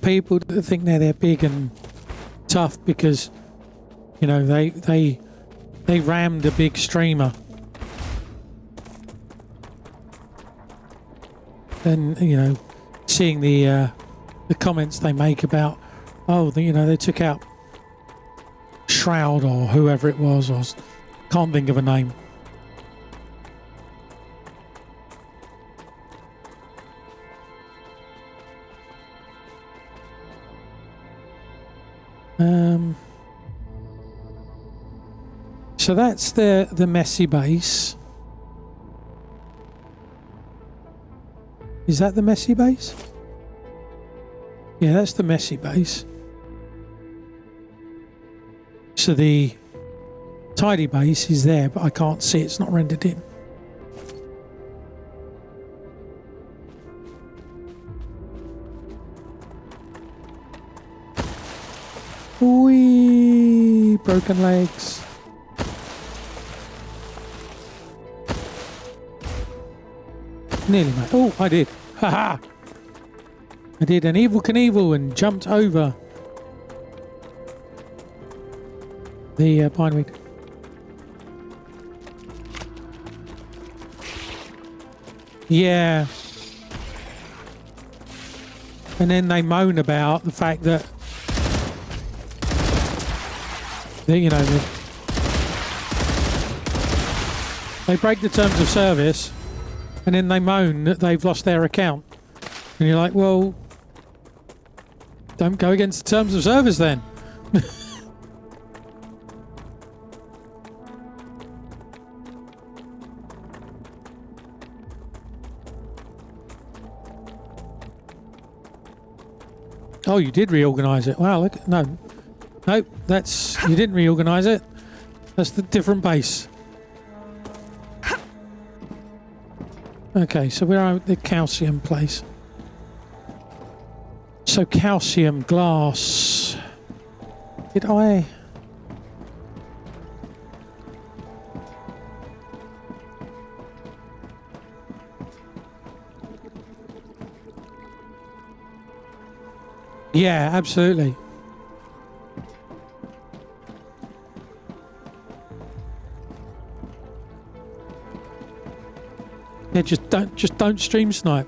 Speaker 2: people that think they're big and tough because, you know, they rammed a big streamer. And, you know, seeing the comments they make about, oh, you know, they took out Shroud or whoever it was, or can't think of a name. So that's the messy base. Is that the messy base? Yeah, that's the messy base. So the tidy base is there, but I can't see, it's not rendered in. Whee! Broken legs. Nearly, mate. Oh, I did. Haha! I did an Evel Knievel and jumped over the pineweed. Yeah. And then they moan about the fact that, you know, they break the terms of service and then they moan that they've lost their account. And you're like, well, don't go against the terms of service then. Oh, you did reorganize it. Wow, look, no, that's, you didn't reorganize it. That's the different base. Okay, so we're at the calcium place. So calcium glass. Did I? Yeah, absolutely. Yeah, just don't stream snipe.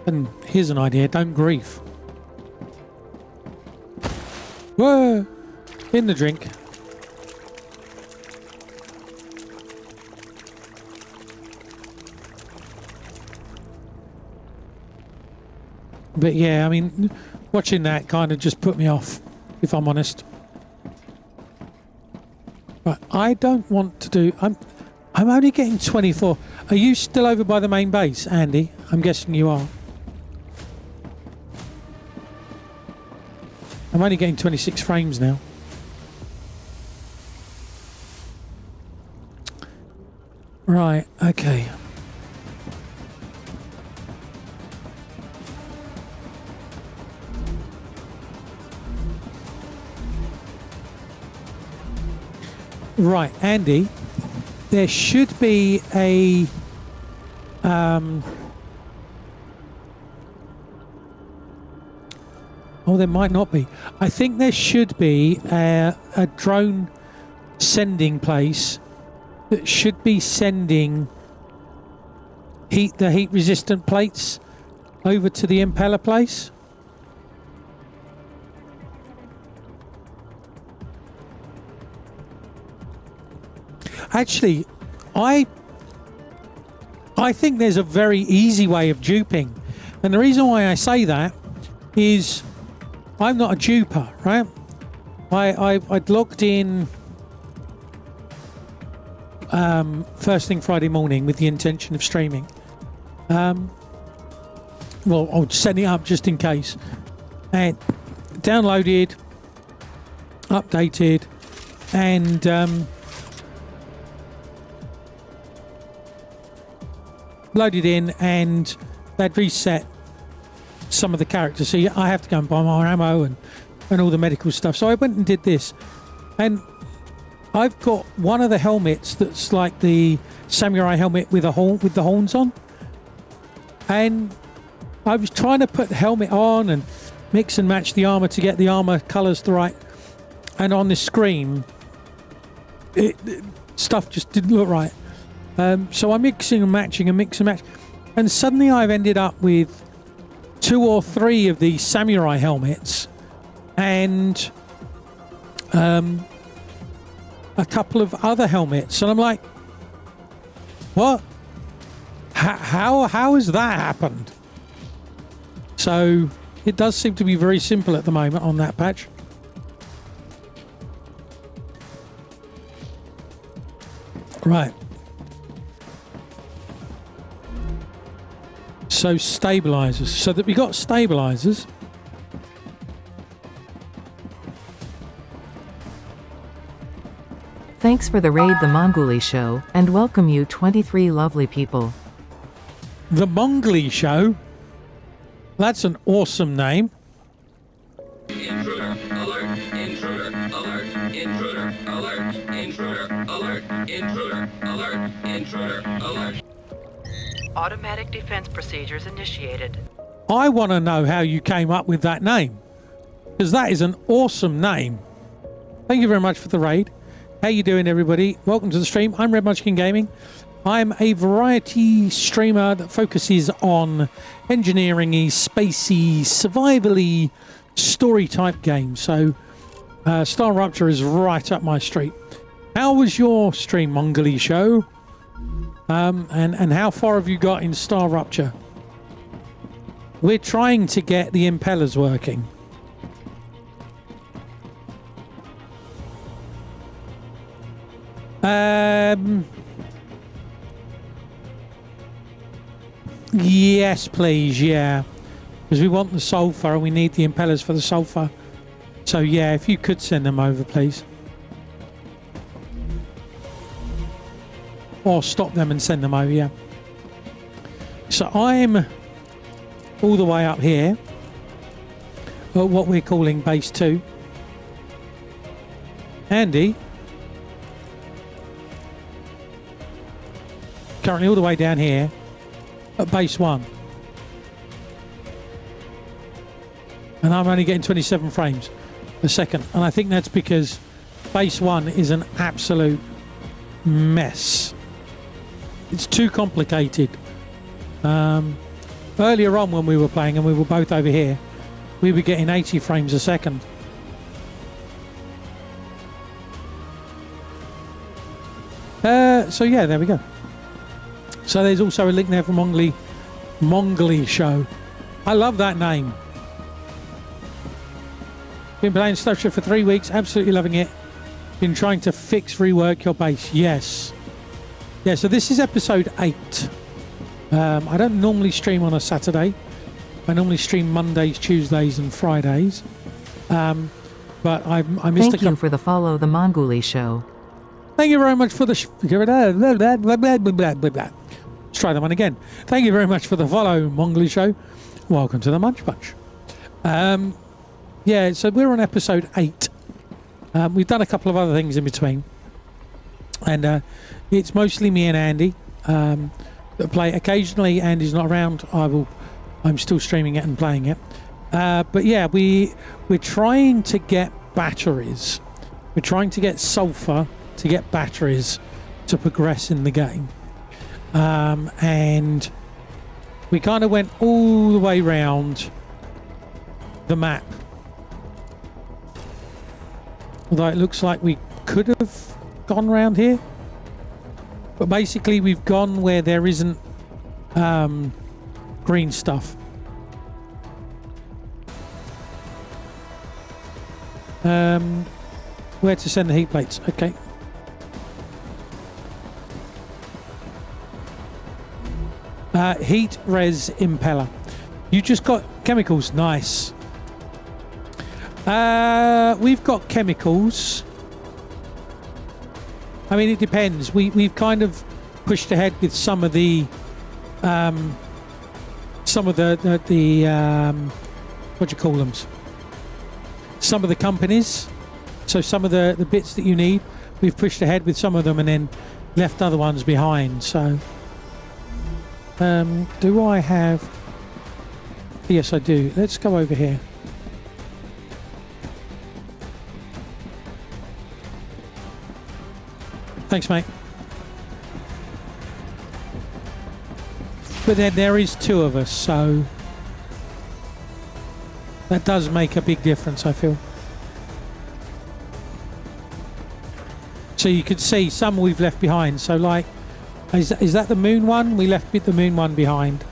Speaker 2: And here's an idea, don't grief. Whoa! In the drink. But yeah, I mean, watching that kind of just put me off, if I'm honest. Right, I don't want to do... I'm only getting 24. Are you still over by the main base, Andy? I'm guessing you are. I'm only getting 26 frames now. Right, okay. Right, Andy, there should be a oh, there might not be. I think there should be a drone sending place that should be sending the heat resistant plates over to the impeller place. Actually, I think there's a very easy way of duping, and the reason why I say that is I'm not a duper, right? I'd logged in first thing Friday morning with the intention of streaming. Well, I'll set it up just in case, and downloaded, updated, and loaded in, and they'd reset some of the characters. So I have to go and buy more ammo and all the medical stuff. So I went and did this. And I've got one of the helmets that's like the samurai helmet with a horn, with the horns on, and I was trying to put the helmet on and mix and match the armor to get the armor colors the right, and on the screen stuff just didn't look right. So I'm mixing and matching and mix and match, and suddenly I've ended up with 2 or 3 of these samurai helmets and a couple of other helmets, and I'm like, what? How has that happened? So it does seem to be very simple at the moment on that patch. Right. So stabilizers. So that we got stabilizers.
Speaker 9: Thanks for the raid, the Mongoli Show, and welcome you 23 lovely people.
Speaker 2: The Mongoli Show? That's an awesome name.
Speaker 10: Intruder alert, intruder alert, intruder alert, intruder alert, intruder alert, intruder alert.
Speaker 9: Automatic defense procedures initiated.
Speaker 2: I want to know how you came up with that name, because that is an awesome name. Thank you very much for the raid. How you doing, everybody? Welcome to the stream. I'm Red Munchkin Gaming. I'm a variety streamer that focuses on engineering-y, spacey, survival-y, story-type games. So StarRupture is right up my street. How was your stream, Mongoli Show? And how far have you got in StarRupture? We're trying to get the impellers working. Yes, please, yeah. Because we want the sulfur and we need the impellers for the sulfur. So, yeah, if you could send them over, please. Or stop them and send them over, yeah. So I'm all the way up here at what we're calling base 2. Andy, currently all the way down here at base 1. And I'm only getting 27 frames a second. And I think that's because base 1 is an absolute mess. It's too complicated. Earlier on when we were playing and we were both over here, we were getting 80 frames a second. So yeah, there we go. So there's also a link there for Mongoli Show. I love that name. Been playing StarRupture for 3 weeks, absolutely loving it. Been trying to rework your base. Yes. Yeah, so this is episode 8. I don't normally stream on a Saturday. I normally stream Mondays, Tuesdays and Fridays. But I missed
Speaker 9: Thank you for the follow, the Mongoli Show.
Speaker 2: Thank you very much for the... Let's try that one again. Thank you very much for the follow, Mongoli Show. Welcome to the Munch Bunch. Yeah, so we're on episode 8. We've done a couple of other things in between. And it's mostly me and Andy that play. Occasionally, Andy's not around. I'm still streaming it and playing it. But yeah, we're trying to get batteries. We're trying to get sulfur to get batteries to progress in the game. And we kind of went all the way round the map. Although it looks like we could have gone round here. But basically we've gone where there isn't green stuff. Where to send the heat plates? Okay. Heat res impeller. You just got chemicals. Nice. We've got chemicals. I mean, it depends. We've kind of pushed ahead with some of the what do you call them? Some of the companies. So some of the bits that you need. we've pushed ahead with some of them and then left other ones behind. So, do I have? Yes, I do. Let's go over here. Thanks, mate. But then there is 2 of us, so that does make a big difference, I feel. So you can see some we've left behind. So like, is that the moon one? We left the moon one behind.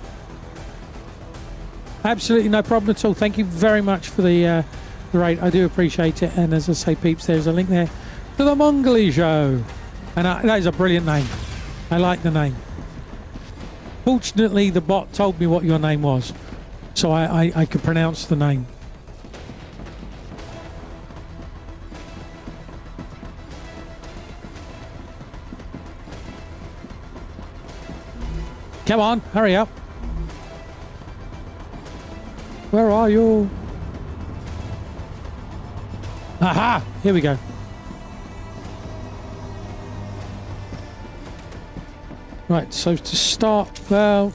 Speaker 2: Absolutely no problem at all. Thank you very much for the raid. I do appreciate it. And as I say, peeps, there's a link there to the Mongoli show. And that is a brilliant name. I like the name. Fortunately, the bot told me what your name was, so I could pronounce the name. Come on, hurry up. Where are you? Aha! Here we go. Right, so to start, well,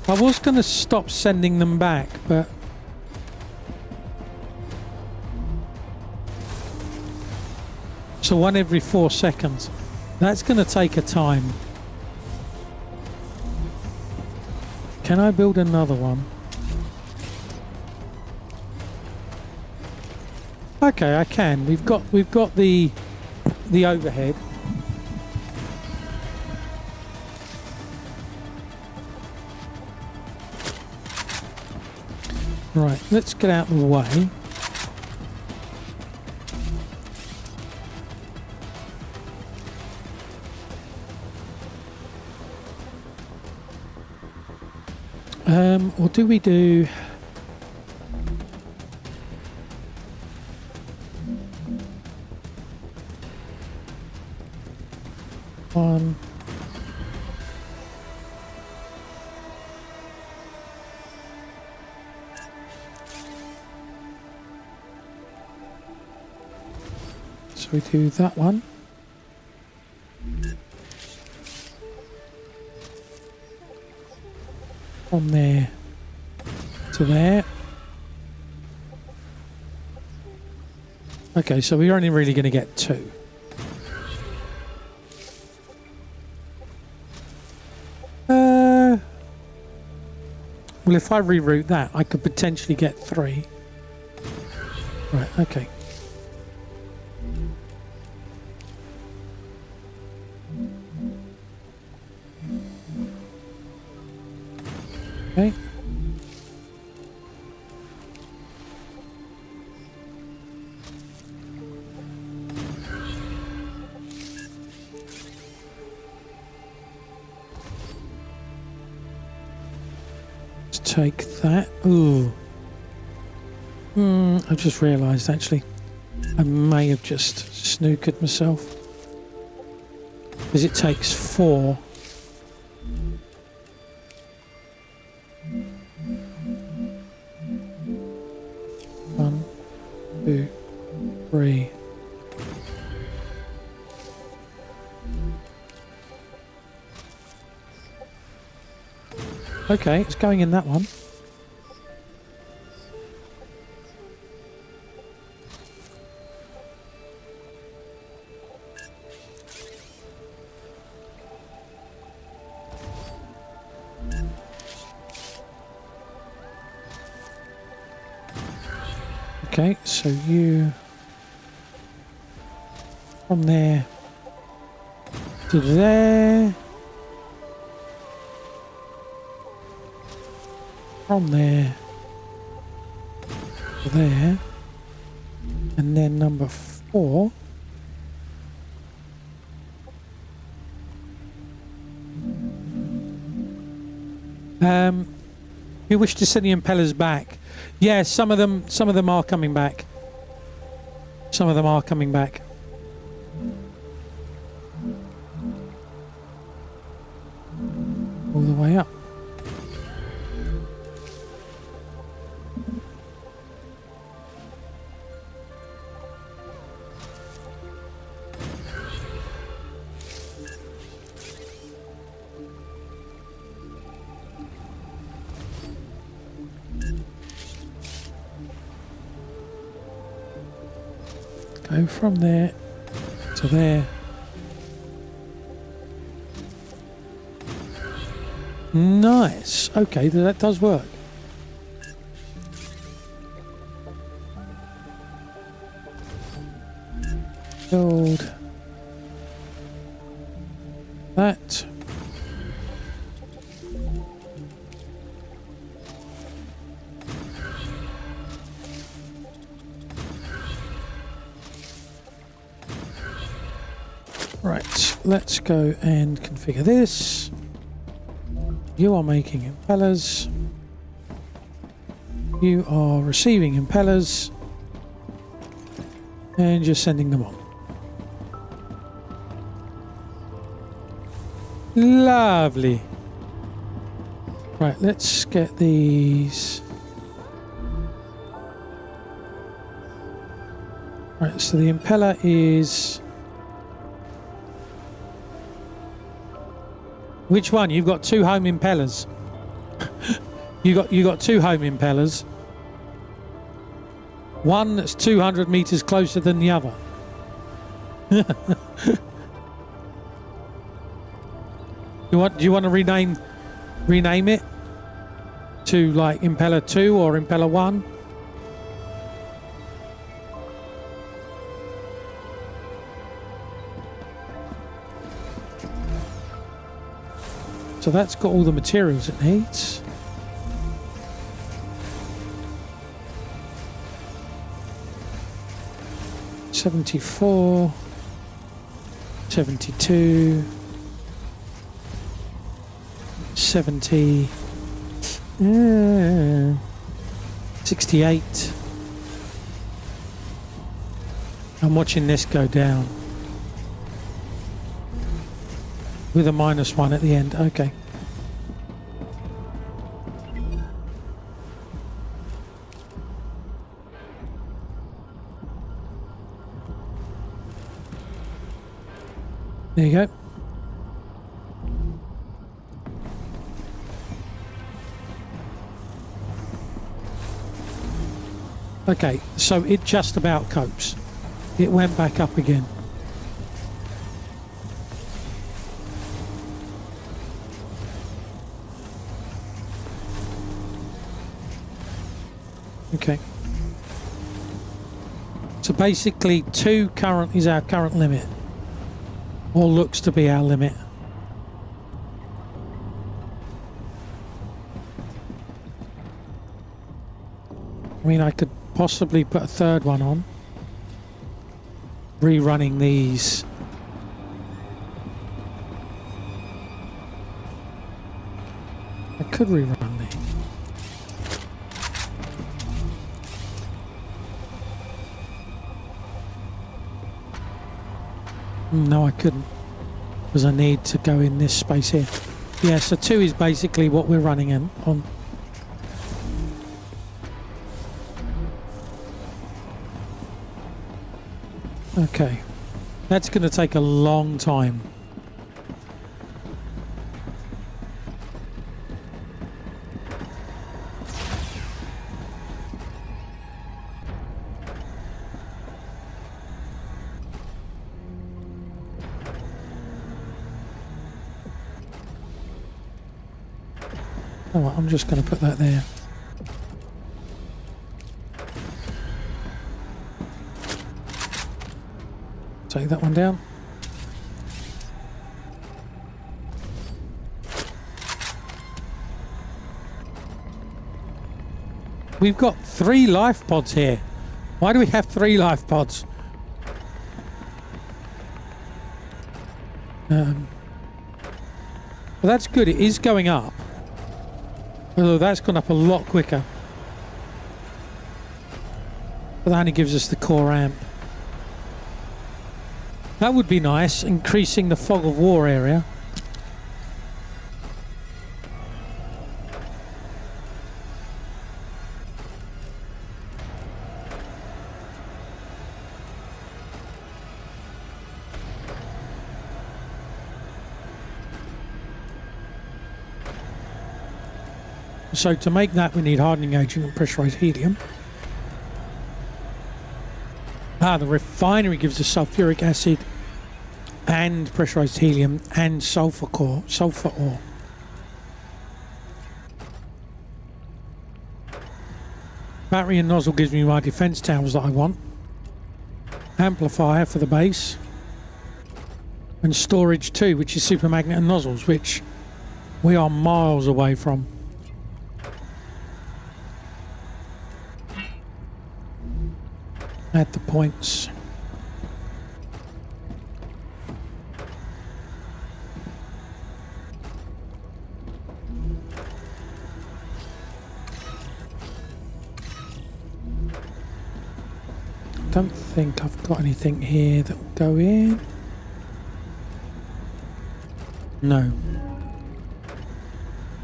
Speaker 2: I was going to stop sending them back, but so 1 every 4 seconds. That's going to take a time. Can I build another one? Okay, I can. We've got the overhead. Right, let's get out of the way. Or do we do... one... So we do that one. From there to there. Okay, so we're only really going to get 2. Well, if I reroute that, I could potentially get 3. Right, okay. Okay. Let's take that. Ooh. I've just realised actually I may have just snookered myself. Because it takes 4. 1, 2, 3. Okay, it's going in that one. Okay, so you from there to there, from there to there, and then number 4 you wish to send the impellers back? Yeah, some of them are coming back. Some of them are coming back. All the way up. Go from there to there. Nice. Okay, that does work. Build that. Right, let's go and configure this. You are making impellers. You are receiving impellers. And you're sending them on. Lovely. Right, let's get these. Right, so the impeller is... Which one? You've got two home impellers. you got two home impellers. One that's 200 meters closer than the other. Do you want to rename it to like Impeller 2 or Impeller 1? So that's got all the materials it needs. $74, $72, $70, 68. I'm watching this go down with a -1 at the end. Okay. There you go. Okay, so it just about copes. It went back up again. Okay. So basically 2 current is our current limit. Or looks to be our limit. I mean, I could possibly put a third one on. Rerunning these. I could rerun these. No, I couldn't, because I need to go in this space here. Yeah, so 2 is basically what we're running on. Okay, that's going to take a long time. Oh, I'm just going to put that there. Take that one down. We've got 3 life pods here. Why do we have 3 life pods? Well, that's good. It is going up. Although that's gone up a lot quicker. But that only gives us the core amp. That would be nice, increasing the fog of war area. So to make that we need hardening agent and pressurized helium. The refinery gives us sulfuric acid and pressurized helium and sulfur ore. Battery and nozzle gives me my defense towers that I want. Amplifier for the base. And storage too, which is supermagnet and nozzles, which we are miles away from. Add the points. Don't think I've got anything here that will go in. No.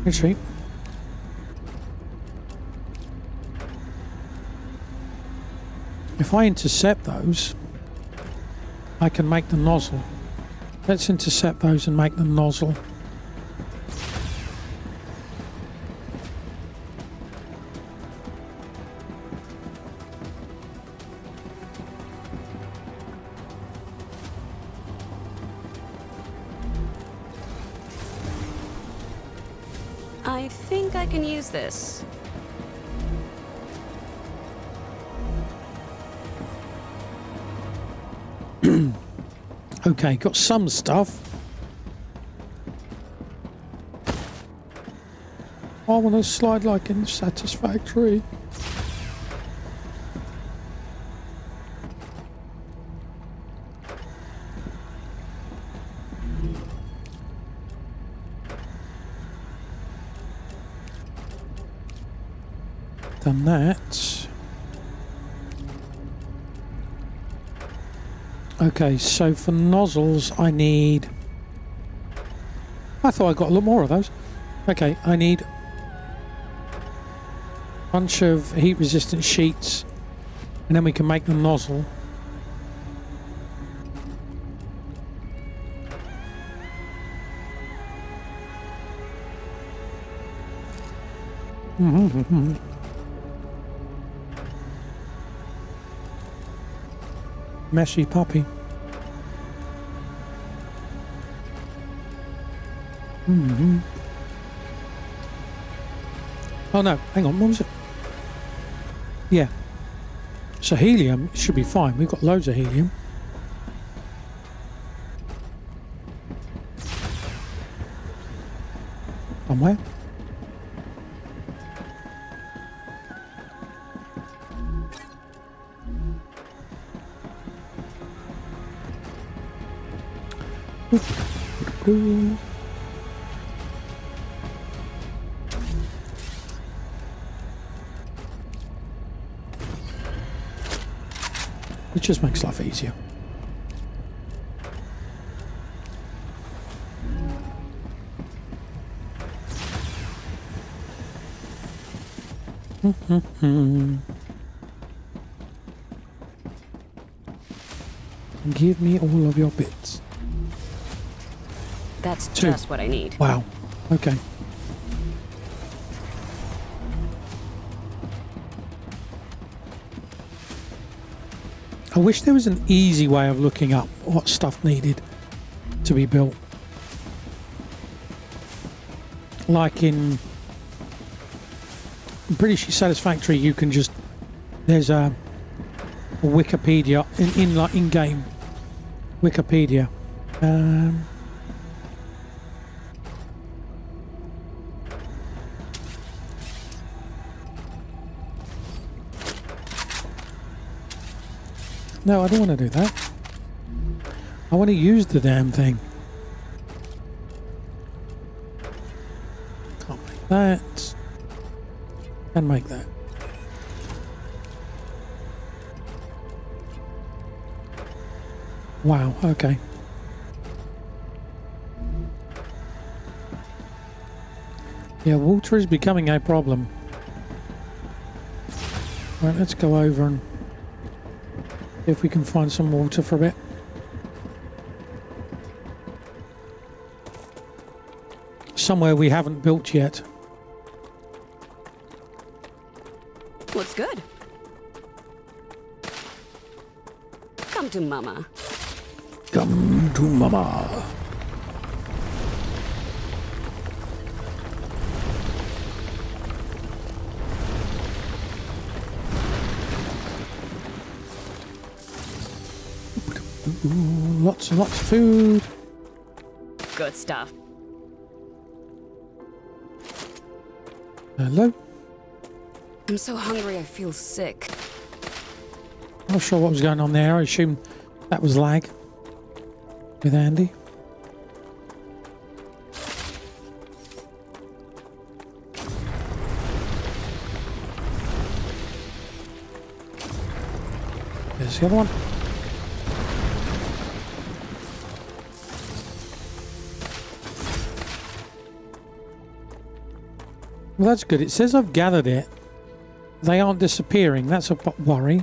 Speaker 2: Actually, if I intercept those, I can make the nozzle. Let's intercept those and make the nozzle.
Speaker 3: I think I can use this.
Speaker 2: Okay, got some stuff. I want to slide like in Satisfactory. Done that. Okay, so for nozzles I need... I thought I got a lot more of those. Okay, I need a bunch of heat resistant sheets and then we can make the nozzle. Messy puppy. Oh no, hang on, what was it? Yeah. So helium should be fine. We've got loads of helium. Somewhere. It just makes life easier. Give me all of your bits.
Speaker 3: That's
Speaker 2: 2.
Speaker 3: just what I need.
Speaker 2: Wow. Okay. I wish there was an easy way of looking up what stuff needed to be built. Like in British Satisfactory, you can just... There's a Wikipedia in-game Wikipedia. No, I don't want to do that. I want to use the damn thing. Can't make that. And make that. Wow, okay. Yeah, water is becoming a problem. Right, let's go over and see if we can find some water for a bit. Somewhere we haven't built yet.
Speaker 3: Looks good. Come to mama.
Speaker 2: Come to mama. Ooh, lots and lots of food.
Speaker 3: Good stuff.
Speaker 2: Hello?
Speaker 3: I'm so hungry I feel sick.
Speaker 2: Not sure what was going on there. I assume that was lag with Andy. There's the other one. Well, that's good. It says I've gathered it. They aren't disappearing. That's a worry.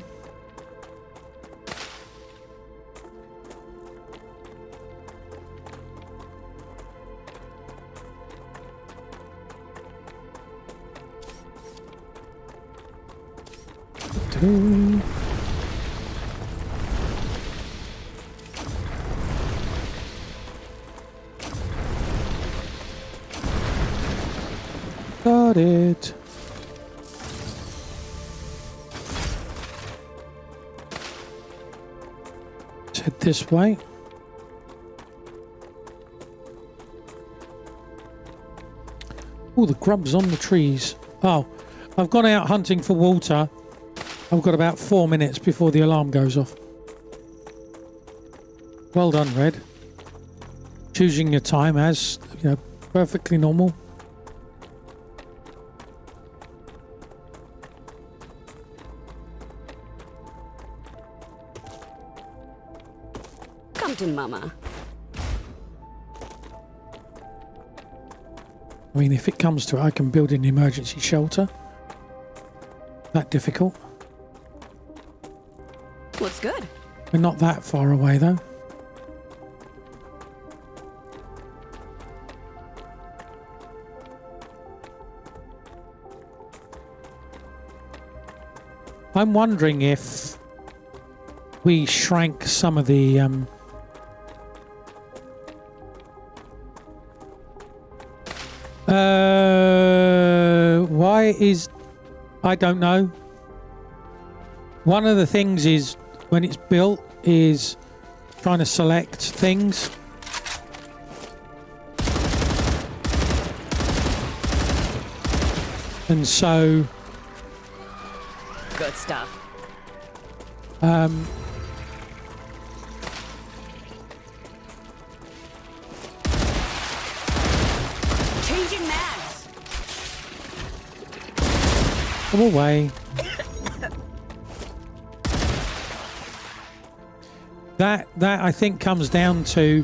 Speaker 2: Got it. Let's head this way. Oh, the grub's on the trees. Oh, I've gone out hunting for water. I've got about 4 minutes before the alarm goes off. Well done, Red. Choosing your time as, you know, perfectly normal.
Speaker 3: Come to mama.
Speaker 2: I mean, if it comes to it, I can build an emergency shelter. That difficult.
Speaker 3: Looks good.
Speaker 2: We're not that far away, though. I'm wondering if we shrank some of the why is I don't know. One of the things is when it's built is trying to select things. And so
Speaker 3: Good stuff. Changing mags.
Speaker 2: come away. That I think comes down to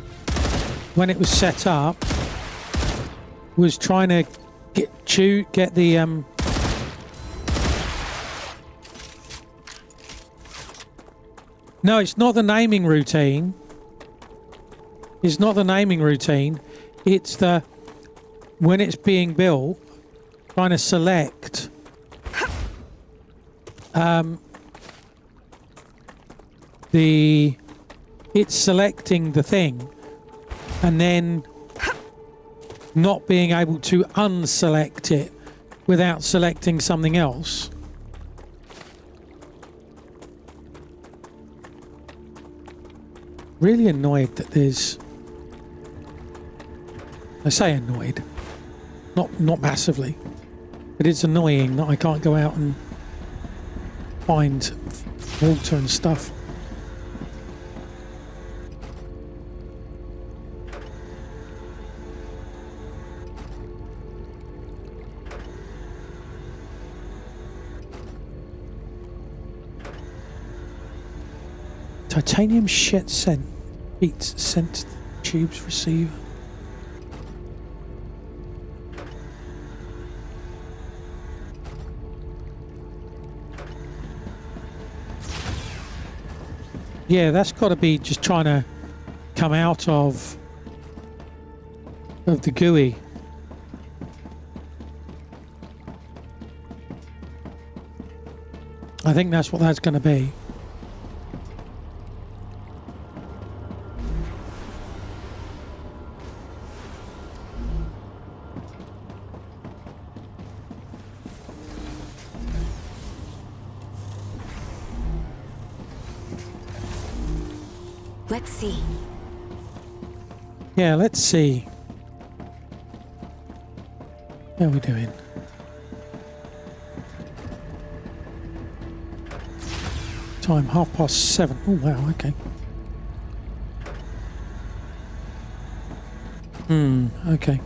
Speaker 2: when it was set up was trying to get the no, it's not the naming routine. It's not the naming routine. It's the when it's being built, trying to select it's selecting the thing and then not being able to unselect it without selecting something else. Really annoyed that there's, I say annoyed, not massively, but it's annoying that I can't go out and find water and stuff. Titanium shit scent. Beats sent tubes receiver. Yeah, that's got to be just trying to come out of the GUI. I think that's what that's going to be.
Speaker 3: Let's see.
Speaker 2: Yeah, let's see. How are we doing? Time 7:30. Oh wow, okay. Okay.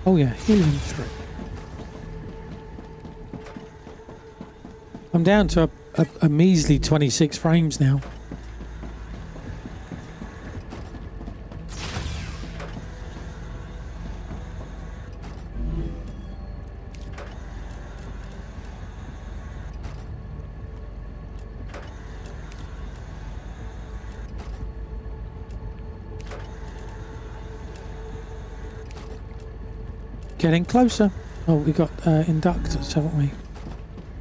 Speaker 2: Oh yeah, helium-3. I'm down to a measly 26 frames now. Getting closer. Oh, we got inductors, haven't we?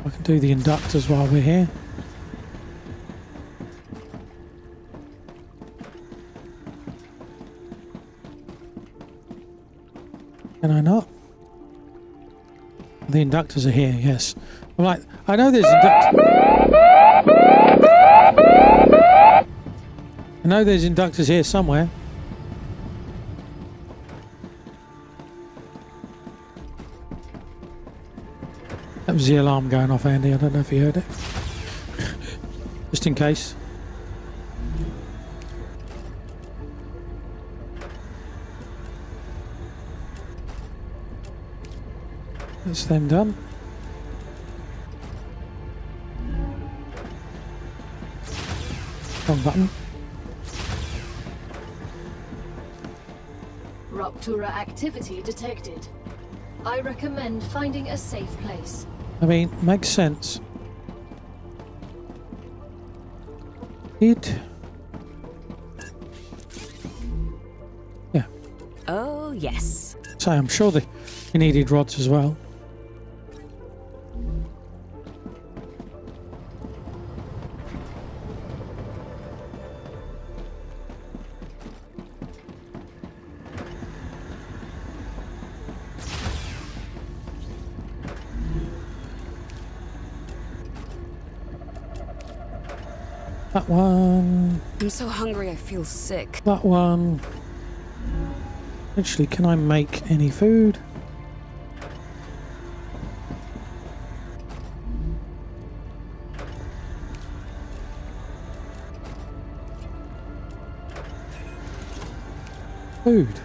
Speaker 2: I can do the inductors while we're here. Can I not? The inductors are here, yes. I'm like, I know there's I know there's inductors here somewhere. That was the alarm going off, Andy. I don't know if you heard it. Just in case. That's them done. Wrong button.
Speaker 4: Ruptura activity detected. I recommend finding a safe place.
Speaker 2: I mean, makes sense. Yeah.
Speaker 3: Oh, yes.
Speaker 2: So I'm sure they needed rods as well. That one.
Speaker 3: I'm so hungry I feel sick.
Speaker 2: That one. Actually, can I make any food? Food.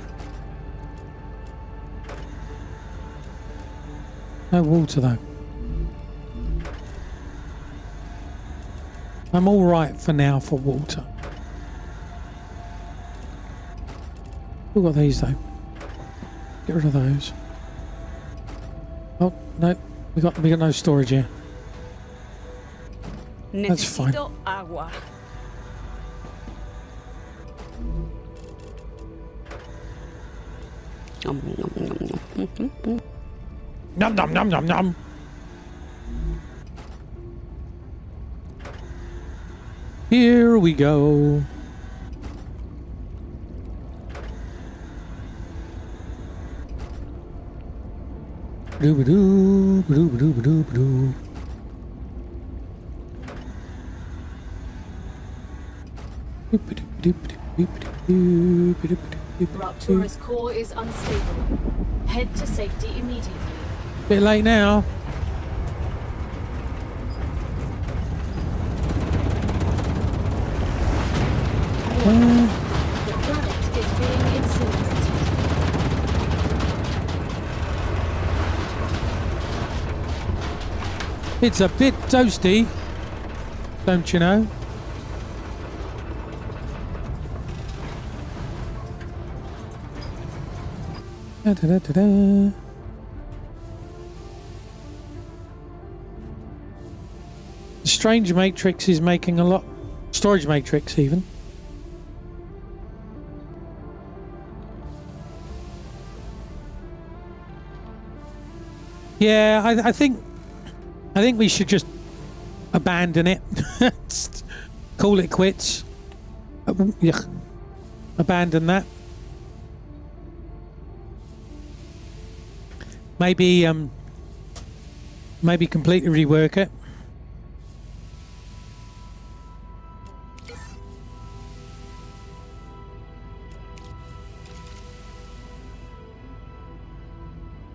Speaker 2: No water though. I'm all right for now for water. We've got these though. Get rid of those. Oh no, we got no storage here. That's fine.
Speaker 3: Necesito agua.
Speaker 2: Nom nom nom nom nom. Here we go. Ba-doo-ba-doo, ba-doo-ba-doo, ba-doo-ba-doo.
Speaker 4: Ruptura's core is unstable. Head to safety immediately.
Speaker 2: Bit late now.
Speaker 4: The planet is being incinerated.
Speaker 2: It's a bit toasty, don't you know? Da, da, da, da, da. The strange matrix is making a lot. Storage matrix, even. Yeah, I think we should just abandon it. Call it quits. Yeah. Abandon that. maybe completely rework it.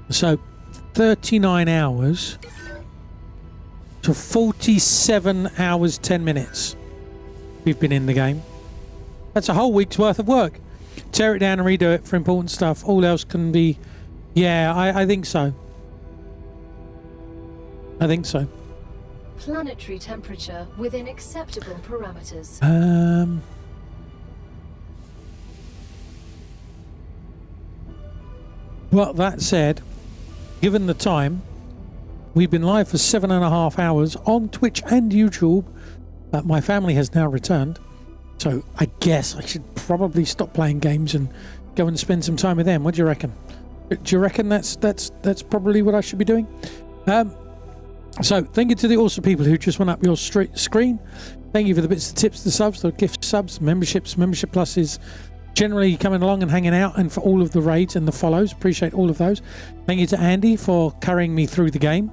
Speaker 2: So 39 hours to 47 hours 10 minutes we've been in the game. That's a whole week's worth of work. Tear it down and redo it for important stuff. All else can be... Yeah, I think so. I think so.
Speaker 4: Planetary temperature within acceptable parameters.
Speaker 2: Well, that said, given the time, we've been live for 7.5 hours on Twitch and YouTube. My family has now returned, so I guess I should probably stop playing games and go and spend some time with them. What do you reckon? Do you reckon that's probably what I should be doing? So thank you to the awesome people who just went up your screen. Thank you for the bits, the tips, the subs, the gift subs, memberships, membership pluses, generally coming along and hanging out, and for all of the raids and the follows. Appreciate all of those. Thank you to Andy for carrying me through the game.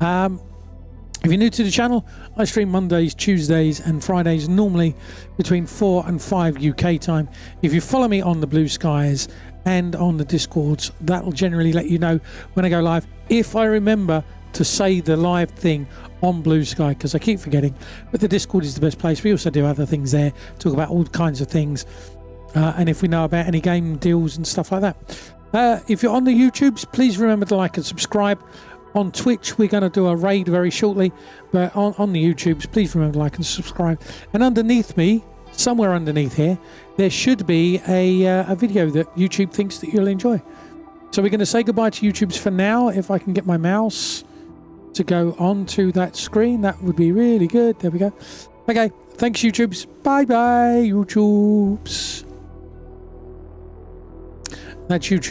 Speaker 2: If you're new to the channel, I stream Mondays, Tuesdays and Fridays, normally between 4 and 5 UK time. If you follow me on the Blue Skies and on the Discords, that will generally let you know when I go live, if I remember to say the live thing on Blue Sky, because I keep forgetting. But the Discord is the best place. We also do other things there, talk about all kinds of things, and if we know about any game deals and stuff like that. If you're on the YouTubes, please remember to like and subscribe. On Twitch, we're going to do a raid very shortly, but on the YouTubes, please remember to like and subscribe. And underneath me, somewhere underneath here, there should be a video that YouTube thinks that you'll enjoy. So we're going to say goodbye to YouTubes for now. If I can get my mouse to go onto that screen, that would be really good. There we go. Okay, thanks YouTubes. Bye bye YouTubes. That's YouTube.